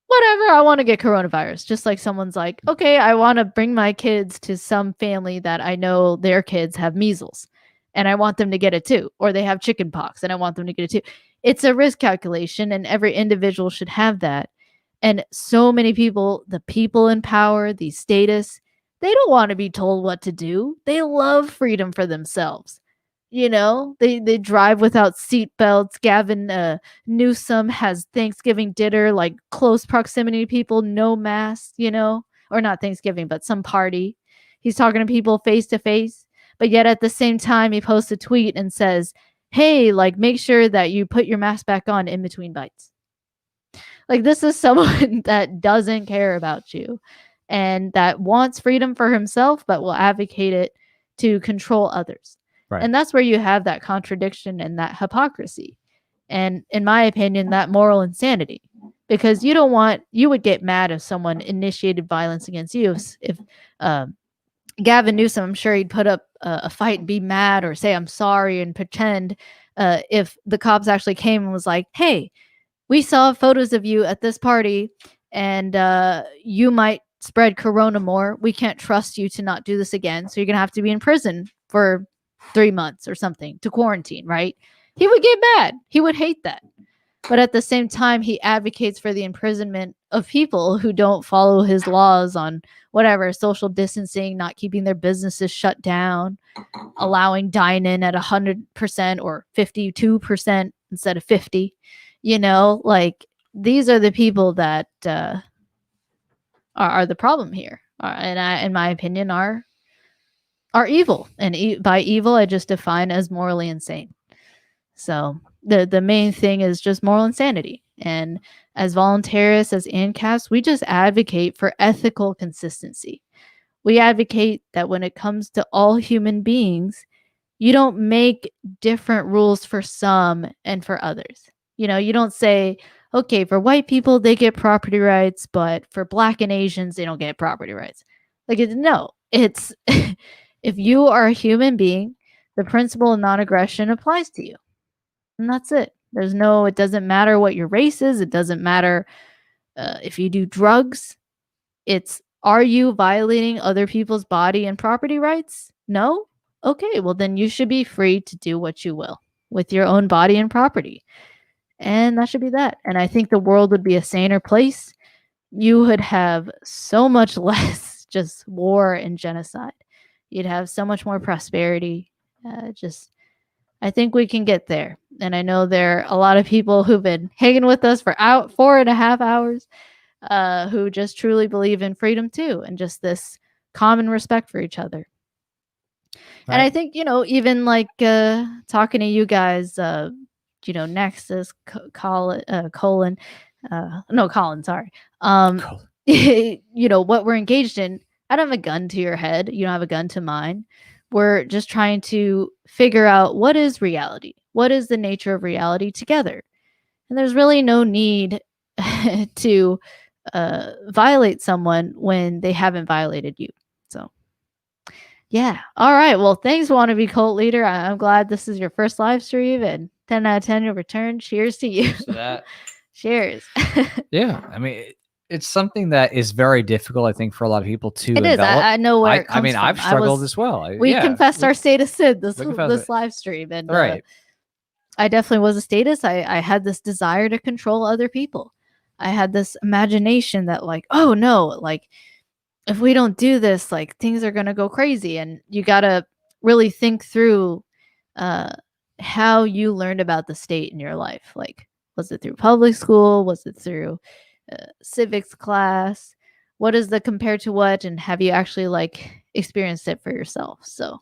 S1: whatever, I want to get coronavirus? Just like someone's like, okay, I want to bring my kids to some family that I know their kids have measles and I want them to get it too, or they have chicken pox and I want them to get it too. It's a risk calculation, and every individual should have that. And so many people, the people in power, the status, they don't want to be told what to do. They love freedom for themselves. They drive without seatbelts. Gavin Newsom has Thanksgiving dinner, like close proximity to people, no masks, or not Thanksgiving, but some party. He's talking to people face to face, but yet at the same time, he posts a tweet and says, hey, make sure that you put your mask back on in between bites. This is someone that doesn't care about you and that wants freedom for himself, but will advocate it to control others. Right. And that's where you have that contradiction and that hypocrisy. And in my opinion, that moral insanity, because you would get mad if someone initiated violence against you if Gavin Newsom, I'm sure he'd put up a fight and be mad or say I'm sorry and pretend if the cops actually came and was like, hey, we saw photos of you at this party and you might spread corona more. We can't trust you to not do this again. So you're going to have to be in prison for 3 months or something to quarantine, right? He would get mad. He would hate that. But at the same time, he advocates for the imprisonment of people who don't follow his laws on whatever, social distancing, not keeping their businesses shut down, allowing dine-in at 100% or 52% instead of 50. You know, like these are the people that are the problem here, and in my opinion, are evil. And by evil, I just define as morally insane. So the main thing is just moral insanity. And as voluntarists, as ANCAPs, we just advocate for ethical consistency. We advocate that when it comes to all human beings, you don't make different rules for some and for others. You know, you don't say, okay, for white people, they get property rights, but for Black and Asians, they don't get property rights. Like, no, it's if you are a human being, the principle of non-aggression applies to you. And that's it. It doesn't matter what your race is. It doesn't matter if you do drugs. It's, are you violating other people's body and property rights? No? Okay, well, then you should be free to do what you will with your own body and property. And that should be that. And I think the world would be a saner place. You would have so much less just war and genocide. You'd have so much more prosperity. I think we can get there. And I know there are a lot of people who've been hanging with us for 4.5 hours who just truly believe in freedom too, and just this common respect for each other. Right. And I think, even like talking to you guys, next is Colin, sorry. What we're engaged in, I don't have a gun to your head. You don't have a gun to mine. We're just trying to figure out what is reality. What is the nature of reality together? And there's really no need to violate someone when they haven't violated you. So, yeah. All right. Well, thanks, Wannabe Cult Leader. I'm glad this is your first live stream, and 10 out of 10 you'll return. Cheers to you.
S2: Cheers to that.
S1: Cheers.
S2: Yeah. I mean, it's something that is very difficult, I think, for a lot of people to
S1: It
S2: envelop.
S1: is. I know where it comes from.
S2: I've struggled as well.
S1: We confessed our state of sin this live stream. And
S2: right.
S1: I definitely was a status. I had this desire to control other people. I had this imagination that like, oh no, like if we don't do this, like things are going to go crazy. And you got to really think through how you learned about the state in your life. Like, was it through public school? Was it through civics class? What is the compared to what? And have you actually like experienced it for yourself? So,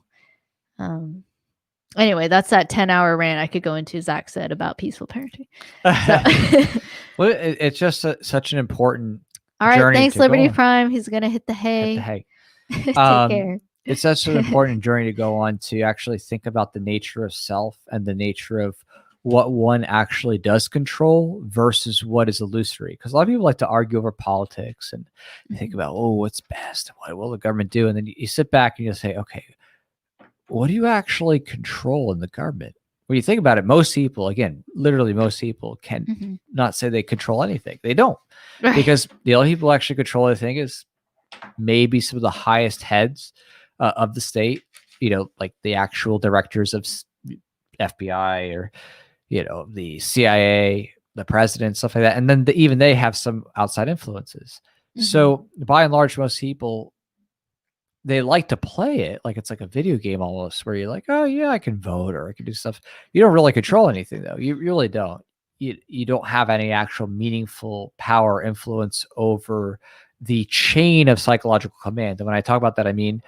S1: anyway, that's that 10-hour rant I could go into, Zach said, about peaceful parenting. So.
S2: Well, it's just such an important
S1: all right, thanks, Liberty Prime. He's going to hit the hay.
S2: Take
S1: care.
S2: It's such an important journey to go on to actually think about the nature of self and the nature of what one actually does control versus what is illusory. Because a lot of people like to argue over politics and think about, what's best? What will the government do? And then you sit back and you say, okay, what do you actually control in the government? When you think about it, most people, again, literally most people can not say they control anything. They don't. Right. Because the only people who actually control anything is maybe some of the highest heads of the state, like the actual directors of FBI or, the CIA, the president, stuff like that. And then even they have some outside influences. So by and large, most people, they like to play it like it's like a video game almost, where you're like, oh yeah, I can vote or I can do stuff. You don't really control anything though. You really don't. You don't have any actual meaningful power influence over the chain of psychological command. And when I talk about that, I mean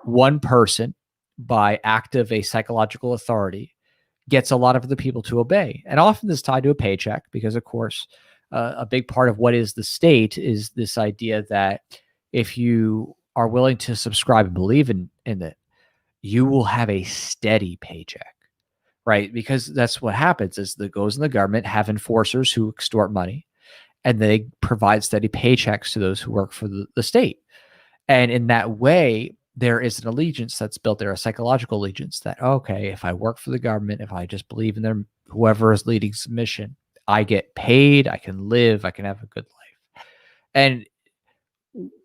S2: one person by act of a psychological authority gets a lot of the people to obey. And often this is tied to a paycheck because, of course, a big part of what is the state is this idea that if you are willing to subscribe and believe in it, you will have a steady paycheck, right? Because that's what happens is those in the government have enforcers who extort money and they provide steady paychecks to those who work for the state. And in that way, there is an allegiance that's built there, a psychological allegiance that, okay, if I work for the government, if I just believe in their whoever is leading submission, I get paid, I can live, I can have a good life. And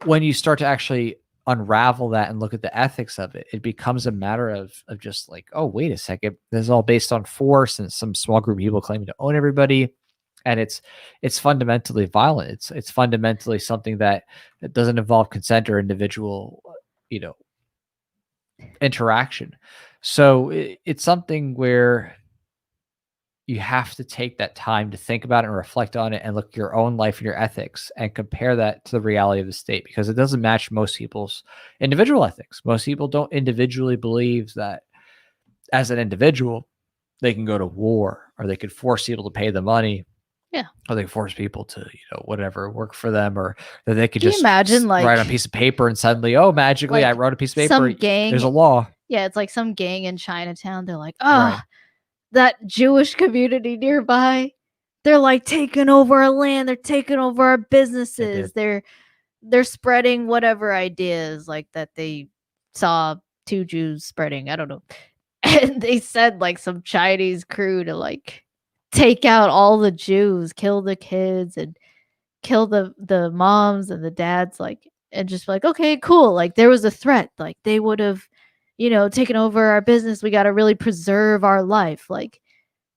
S2: when you start to actually unravel that and look at the ethics of it, it becomes a matter of just like, oh, wait a second, this is all based on force and some small group of people claiming to own everybody. And it's fundamentally violent. It's fundamentally something that doesn't involve consent or individual, interaction. So it's something where you have to take that time to think about it and reflect on it and look at your own life and your ethics and compare that to the reality of the state, because it doesn't match most people's individual ethics. Most people don't individually believe that as an individual, they can go to war, or they could force people to pay the money.
S1: Yeah.
S2: Or they force people to, whatever, work for them, or that they could
S1: Can you
S2: just
S1: imagine, like,
S2: write on a piece of paper and suddenly, oh, magically, I
S1: like,
S2: wrote a piece of paper.
S1: some gang?
S2: There's a law.
S1: Yeah, it's like some gang in Chinatown. They're like,
S2: Right.
S1: that Jewish community nearby, they're like taking over our land. They're taking over our businesses. They're spreading whatever ideas like that they saw two Jews spreading. I don't know. And they sent like some Chinese crew to like take out all the Jews, kill the kids, and kill the moms and the dads, like, and just like, okay, cool. Like, there was a threat. Like, they would have, taken over our business. We got to really preserve our life. Like,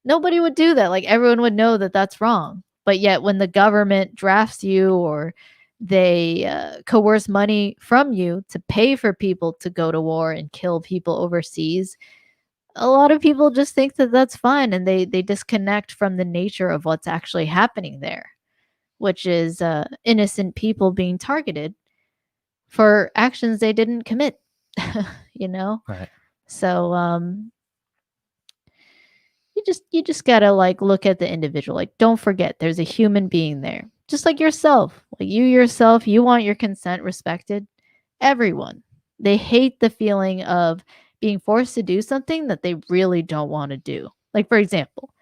S1: nobody would do that. Like, everyone would know that that's wrong. But yet when the government drafts you, or they coerce money from you to pay for people to go to war and kill people overseas, a lot of people just think that that's fine, and they disconnect from the nature of what's actually happening there, which is innocent people being targeted for actions they didn't commit.
S2: Right.
S1: So you just gotta like look at the individual. Like, don't forget there's a human being there, just like yourself. Like, you yourself, you want your consent respected. Everyone, they hate the feeling of being forced to do something that they really don't want to do. Like, for example,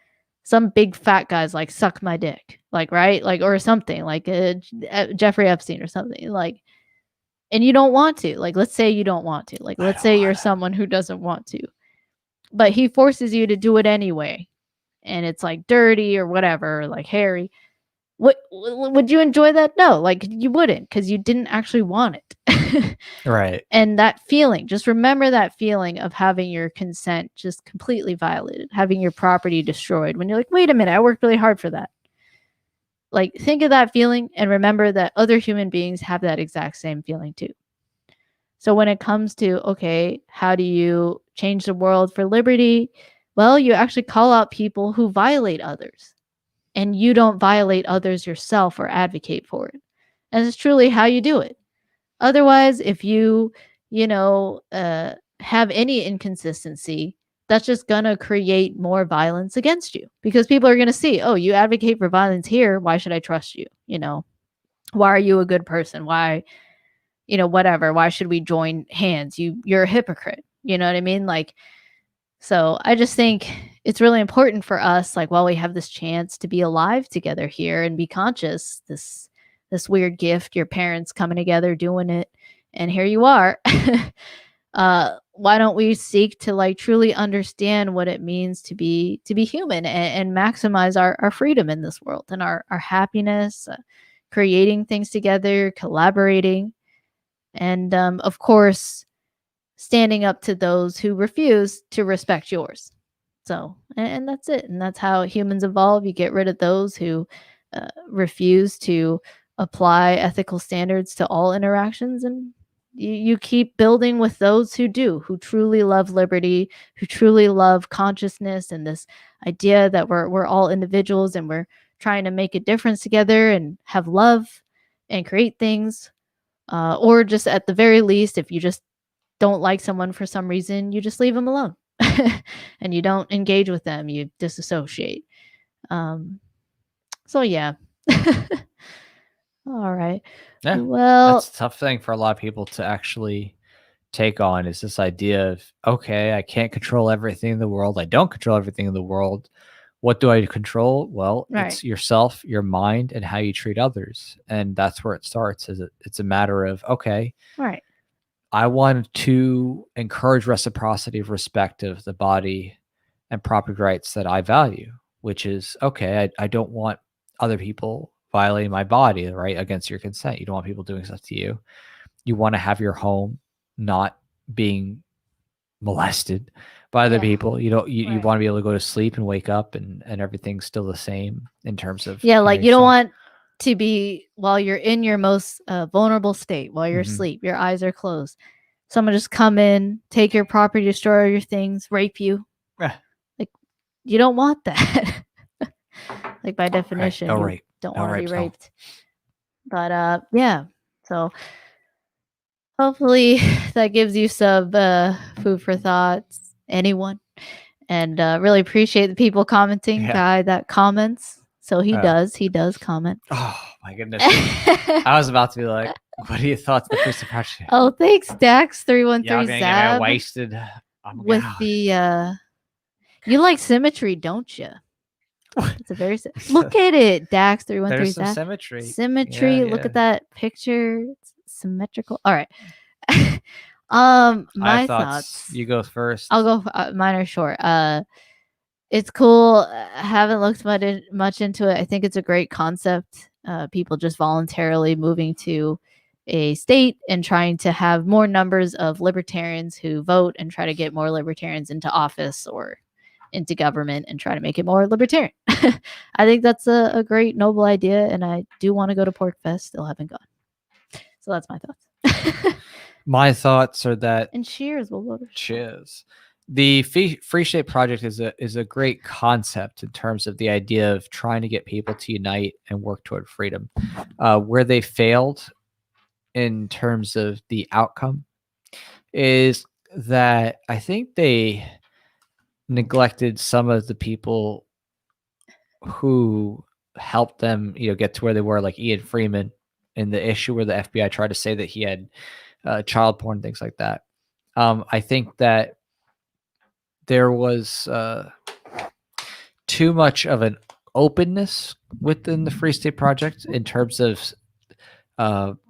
S1: some big fat guy's like, suck my dick, like, right, like, or something like Jeffrey Epstein or something, like, and you don't want to. Like, let's say you don't want to. Like, let's say you're someone who doesn't want to, but he forces you to do it anyway, and it's like dirty or whatever, like hairy. What would you enjoy that? No, like, you wouldn't, because you didn't actually want it.
S2: Right.
S1: And that feeling, just remember that feeling of having your consent just completely violated, having your property destroyed, when you're like, wait a minute, I worked really hard for that. Like, think of that feeling and remember that other human beings have that exact same feeling too. So when it comes to, okay, how do you change the world for liberty? Well, you actually call out people who violate others, and you don't violate others yourself or advocate for it. And it's truly how you do it. Otherwise, if you, have any inconsistency, that's just going to create more violence against you, because people are going to see, oh, you advocate for violence here. Why should I trust you? Why are you a good person? Why, whatever. Why should we join hands? You're a hypocrite. You know what I mean? Like, so I just think it's really important for us, like, while we have this chance to be alive together here and be conscious, this weird gift, your parents coming together, doing it, and here you are. Why don't we seek to like truly understand what it means to be human, and maximize our freedom in this world, and our happiness, creating things together, collaborating, and of course, standing up to those who refuse to respect yours. So, and that's it. And that's how humans evolve. You get rid of those who refuse to apply ethical standards to all interactions, and you keep building with those who do, who truly love liberty, who truly love consciousness, and this idea that we're all individuals and we're trying to make a difference together and have love and create things. Or just at the very least, if you just don't like someone for some reason, you just leave them alone. And you don't engage with them, you disassociate. So yeah. All right.
S2: Yeah.
S1: Well,
S2: that's a tough thing for a lot of people to actually take on, is this idea of, okay, I can't control everything in the world. I don't control everything in the world. What do I control? Well, it's yourself, your mind, and how you treat others. And that's where it starts. It's a matter of, okay,
S1: right.
S2: I want to encourage reciprocity of respect of the body and property rights that I value, which is okay. I don't want other people violating my body, right, against your consent. You don't want people doing stuff to you. You want to have your home not being molested by other people. You don't. You want to be able to go to sleep and wake up, and everything's still the same in terms of
S1: like you don't want to be while you're in your most vulnerable state, while you're asleep, your eyes are closed. Someone just come in, take your property, destroy your things, rape you. Like you don't want that. Like by definition, you don't want to be raped. But yeah, so hopefully that gives you some food for thoughts, anyone. And really appreciate the people commenting. Guy that comments. So he does comment.
S2: Oh my goodness. I was about to be like, what are your thoughts on the first impression?
S1: Oh, thanks, Dax313 Zab.
S2: Wasted.
S1: With the you like symmetry, don't you? It's a very look at it, Dax313
S2: There's
S1: Zab.
S2: some symmetry.
S1: Symmetry. Look at that picture. It's symmetrical. All right. My thoughts.
S2: You go first.
S1: I'll go. Mine are short. It's cool. I haven't looked much into it. I think it's a great concept. People just voluntarily moving to a state and trying to have more numbers of libertarians who vote and try to get more libertarians into office or into government and try to make it more libertarian. I think that's a great, noble idea. And I do want to go to Pork Fest. Still haven't gone. So that's my thoughts.
S2: My thoughts are that.
S1: And cheers. We'll go to
S2: cheers. The Free State Project is a great concept in terms of the idea of trying to get people to unite and work toward freedom. Where they failed in terms of the outcome is that I think they neglected some of the people who helped them, get to where they were, like Ian Freeman, in the issue where the FBI tried to say that he had child porn, things like that. I think that there was too much of an openness within the Free State Project in terms of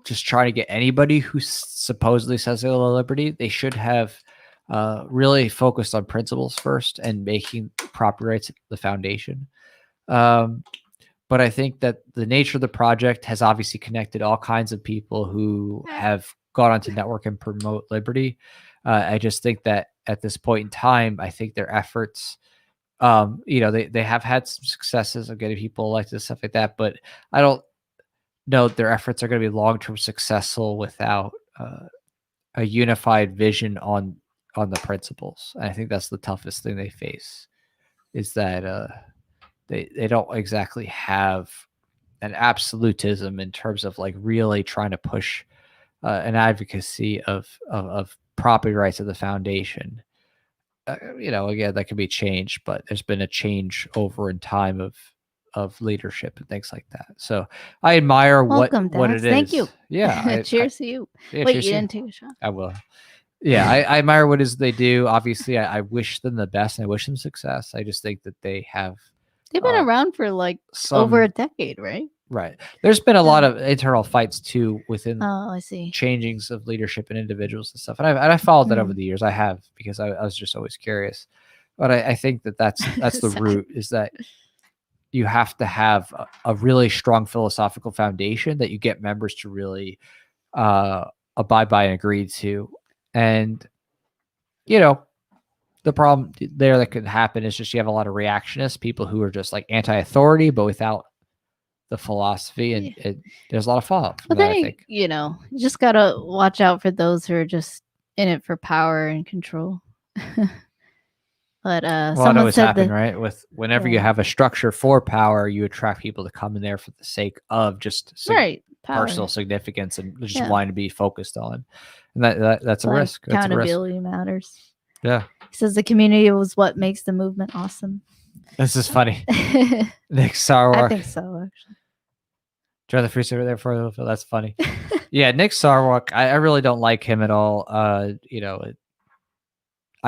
S2: just trying to get anybody who supposedly says they love liberty. They should have really focused on principles first and making property rights the foundation. But I think that the nature of the project has obviously connected all kinds of people who have gone onto network and promote liberty. I just think that at this point in time, I think their efforts, they have had some successes of getting people elected and stuff like that, but I don't know their efforts are going to be long-term successful without a unified vision on the principles. And I think that's the toughest thing they face, is that they don't exactly have an absolutism in terms of like really trying to push an advocacy of property rights of the foundation. Again, that can be changed, but there's been a change over in time of leadership and things like that. So I admire what it is.
S1: Thank you.
S2: Yeah.
S1: Cheers to you.
S2: Yeah,
S1: wait, you didn't take a shot?
S2: I will. Yeah, I admire what it is they do. Obviously, I wish them the best and I wish them success. I just think that they've
S1: been around for like over a decade, right?
S2: Right. There's been a lot of internal fights too within
S1: I see.
S2: changings of leadership and individuals and stuff. And I followed that over the years. I have, because I was just always curious. But I think that's the root, is that you have to have a really strong philosophical foundation that you get members to really abide by and agree to. And, the problem there that could happen is just you have a lot of reactionists, people who are just like anti-authority, but without the philosophy, and there's a lot of fallout.
S1: But then, I think. You just got to watch out for those who are just in it for power and control. But
S2: someone always happen, right? With whenever you have a structure for power, you attract people to come in there for the sake of just personal significance and just wanting to be focused on. And that's a risk.
S1: Accountability matters.
S2: Yeah.
S1: He says the community was what makes the movement awesome.
S2: This is funny. Nick Sarwark.
S1: I think so, actually.
S2: Try the free there for a little bit. That's funny. Yeah, Nick Sarwark. I really don't like him at all. I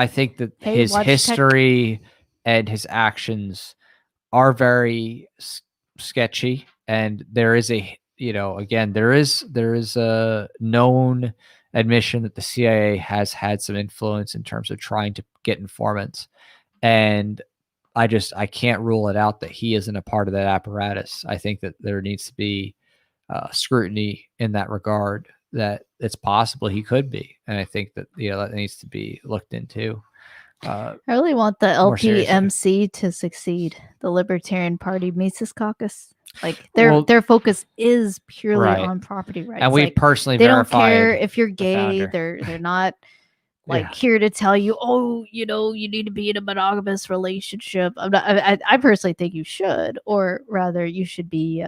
S2: think that his history and his actions are very sketchy, and there is a there is a known admission that the CIA has had some influence in terms of trying to get informants. And I can't rule it out that he isn't a part of that apparatus. I think that there needs to be scrutiny in that regard, that it's possible he could be. And I think that, that needs to be looked into.
S1: I really want the
S2: more seriously.
S1: LPMC to succeed, the Libertarian Party Mises Caucus. Like their focus is purely
S2: Right.
S1: on property rights.
S2: And we personally
S1: they don't
S2: verified
S1: care if you're
S2: the
S1: gay.
S2: founder.
S1: They're not like
S2: Yeah.
S1: here to tell you, oh, you need to be in a monogamous relationship. I personally think you should, or rather, you should be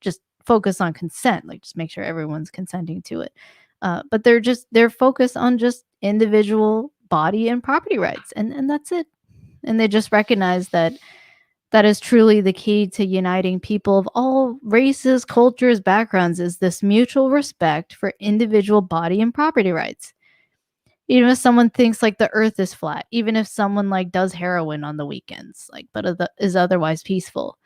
S1: just focus on consent. Like just make sure everyone's consenting to it. But they're focused on just individual body and property rights, and that's it. And they just recognize that is truly the key to uniting people of all races, cultures, backgrounds, is this mutual respect for individual body and property rights. Even if someone thinks like the earth is flat, even if someone like does heroin on the weekends, like but is otherwise peaceful.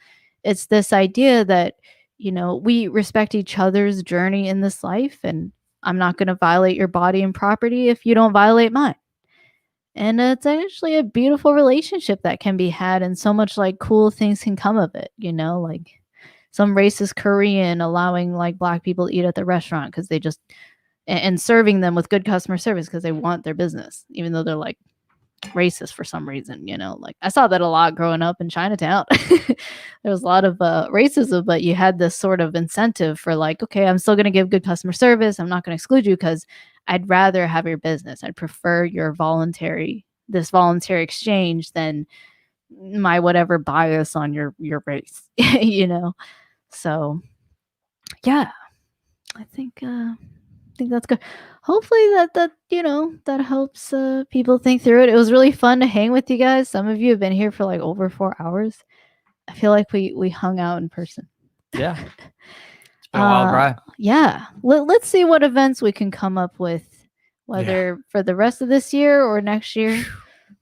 S1: It's this idea that, we respect each other's journey in this life, and I'm not going to violate your body and property if you don't violate mine. And it's actually a beautiful relationship that can be had, and so much like cool things can come of it, like some racist Korean allowing like black people to eat at the restaurant because they just, and serving them with good customer service because they want their business, even though they're like racist for some reason, like I saw that a lot growing up in Chinatown. There was a lot of racism, but you had this sort of incentive for like, okay, I'm still going to give good customer service. I'm not going to exclude you because I'd rather have your business. I'd prefer this voluntary exchange than my whatever bias on your race, So yeah, I think that's good. Hopefully that helps people think through it. It was really fun to hang with you guys. Some of you have been here for like over 4 hours. I feel like we hung out in person.
S2: Yeah. It's been a wild ride.
S1: Yeah. Let's see what events we can come up with, whether for the rest of this year or next year.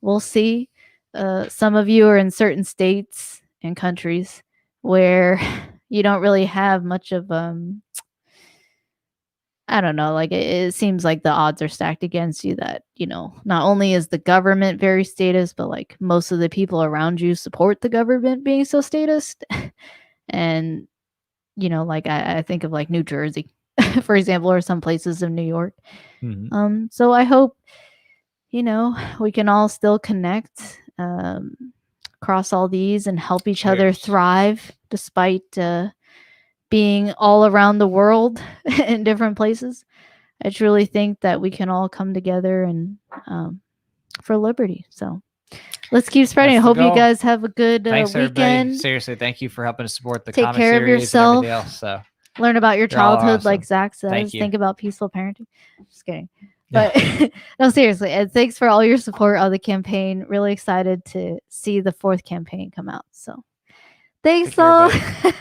S1: We'll see. Some of you are in certain states and countries where you don't really have much of I don't know, like it seems like the odds are stacked against you, that, not only is the government very statist, but like most of the people around you support the government being so statist. And, like I think of like New Jersey, for example, or some places in New York.
S2: Mm-hmm.
S1: So I hope, we can all still connect across all these and help each other thrive despite being all around the world in different places. I truly think that we can all come together and for liberty. So let's keep spreading. I hope you guys have a good
S2: Thanks,
S1: weekend.
S2: Everybody. Seriously, thank you for helping to support the
S1: Take
S2: comic
S1: care of
S2: series
S1: yourself.
S2: and everything else. So
S1: learn about your childhood, awesome. Like Zach says.
S2: Thank you.
S1: Think about peaceful parenting. Just kidding. But no, seriously. And thanks for all your support on the campaign. Really excited to see the 4th campaign come out. So thanks all.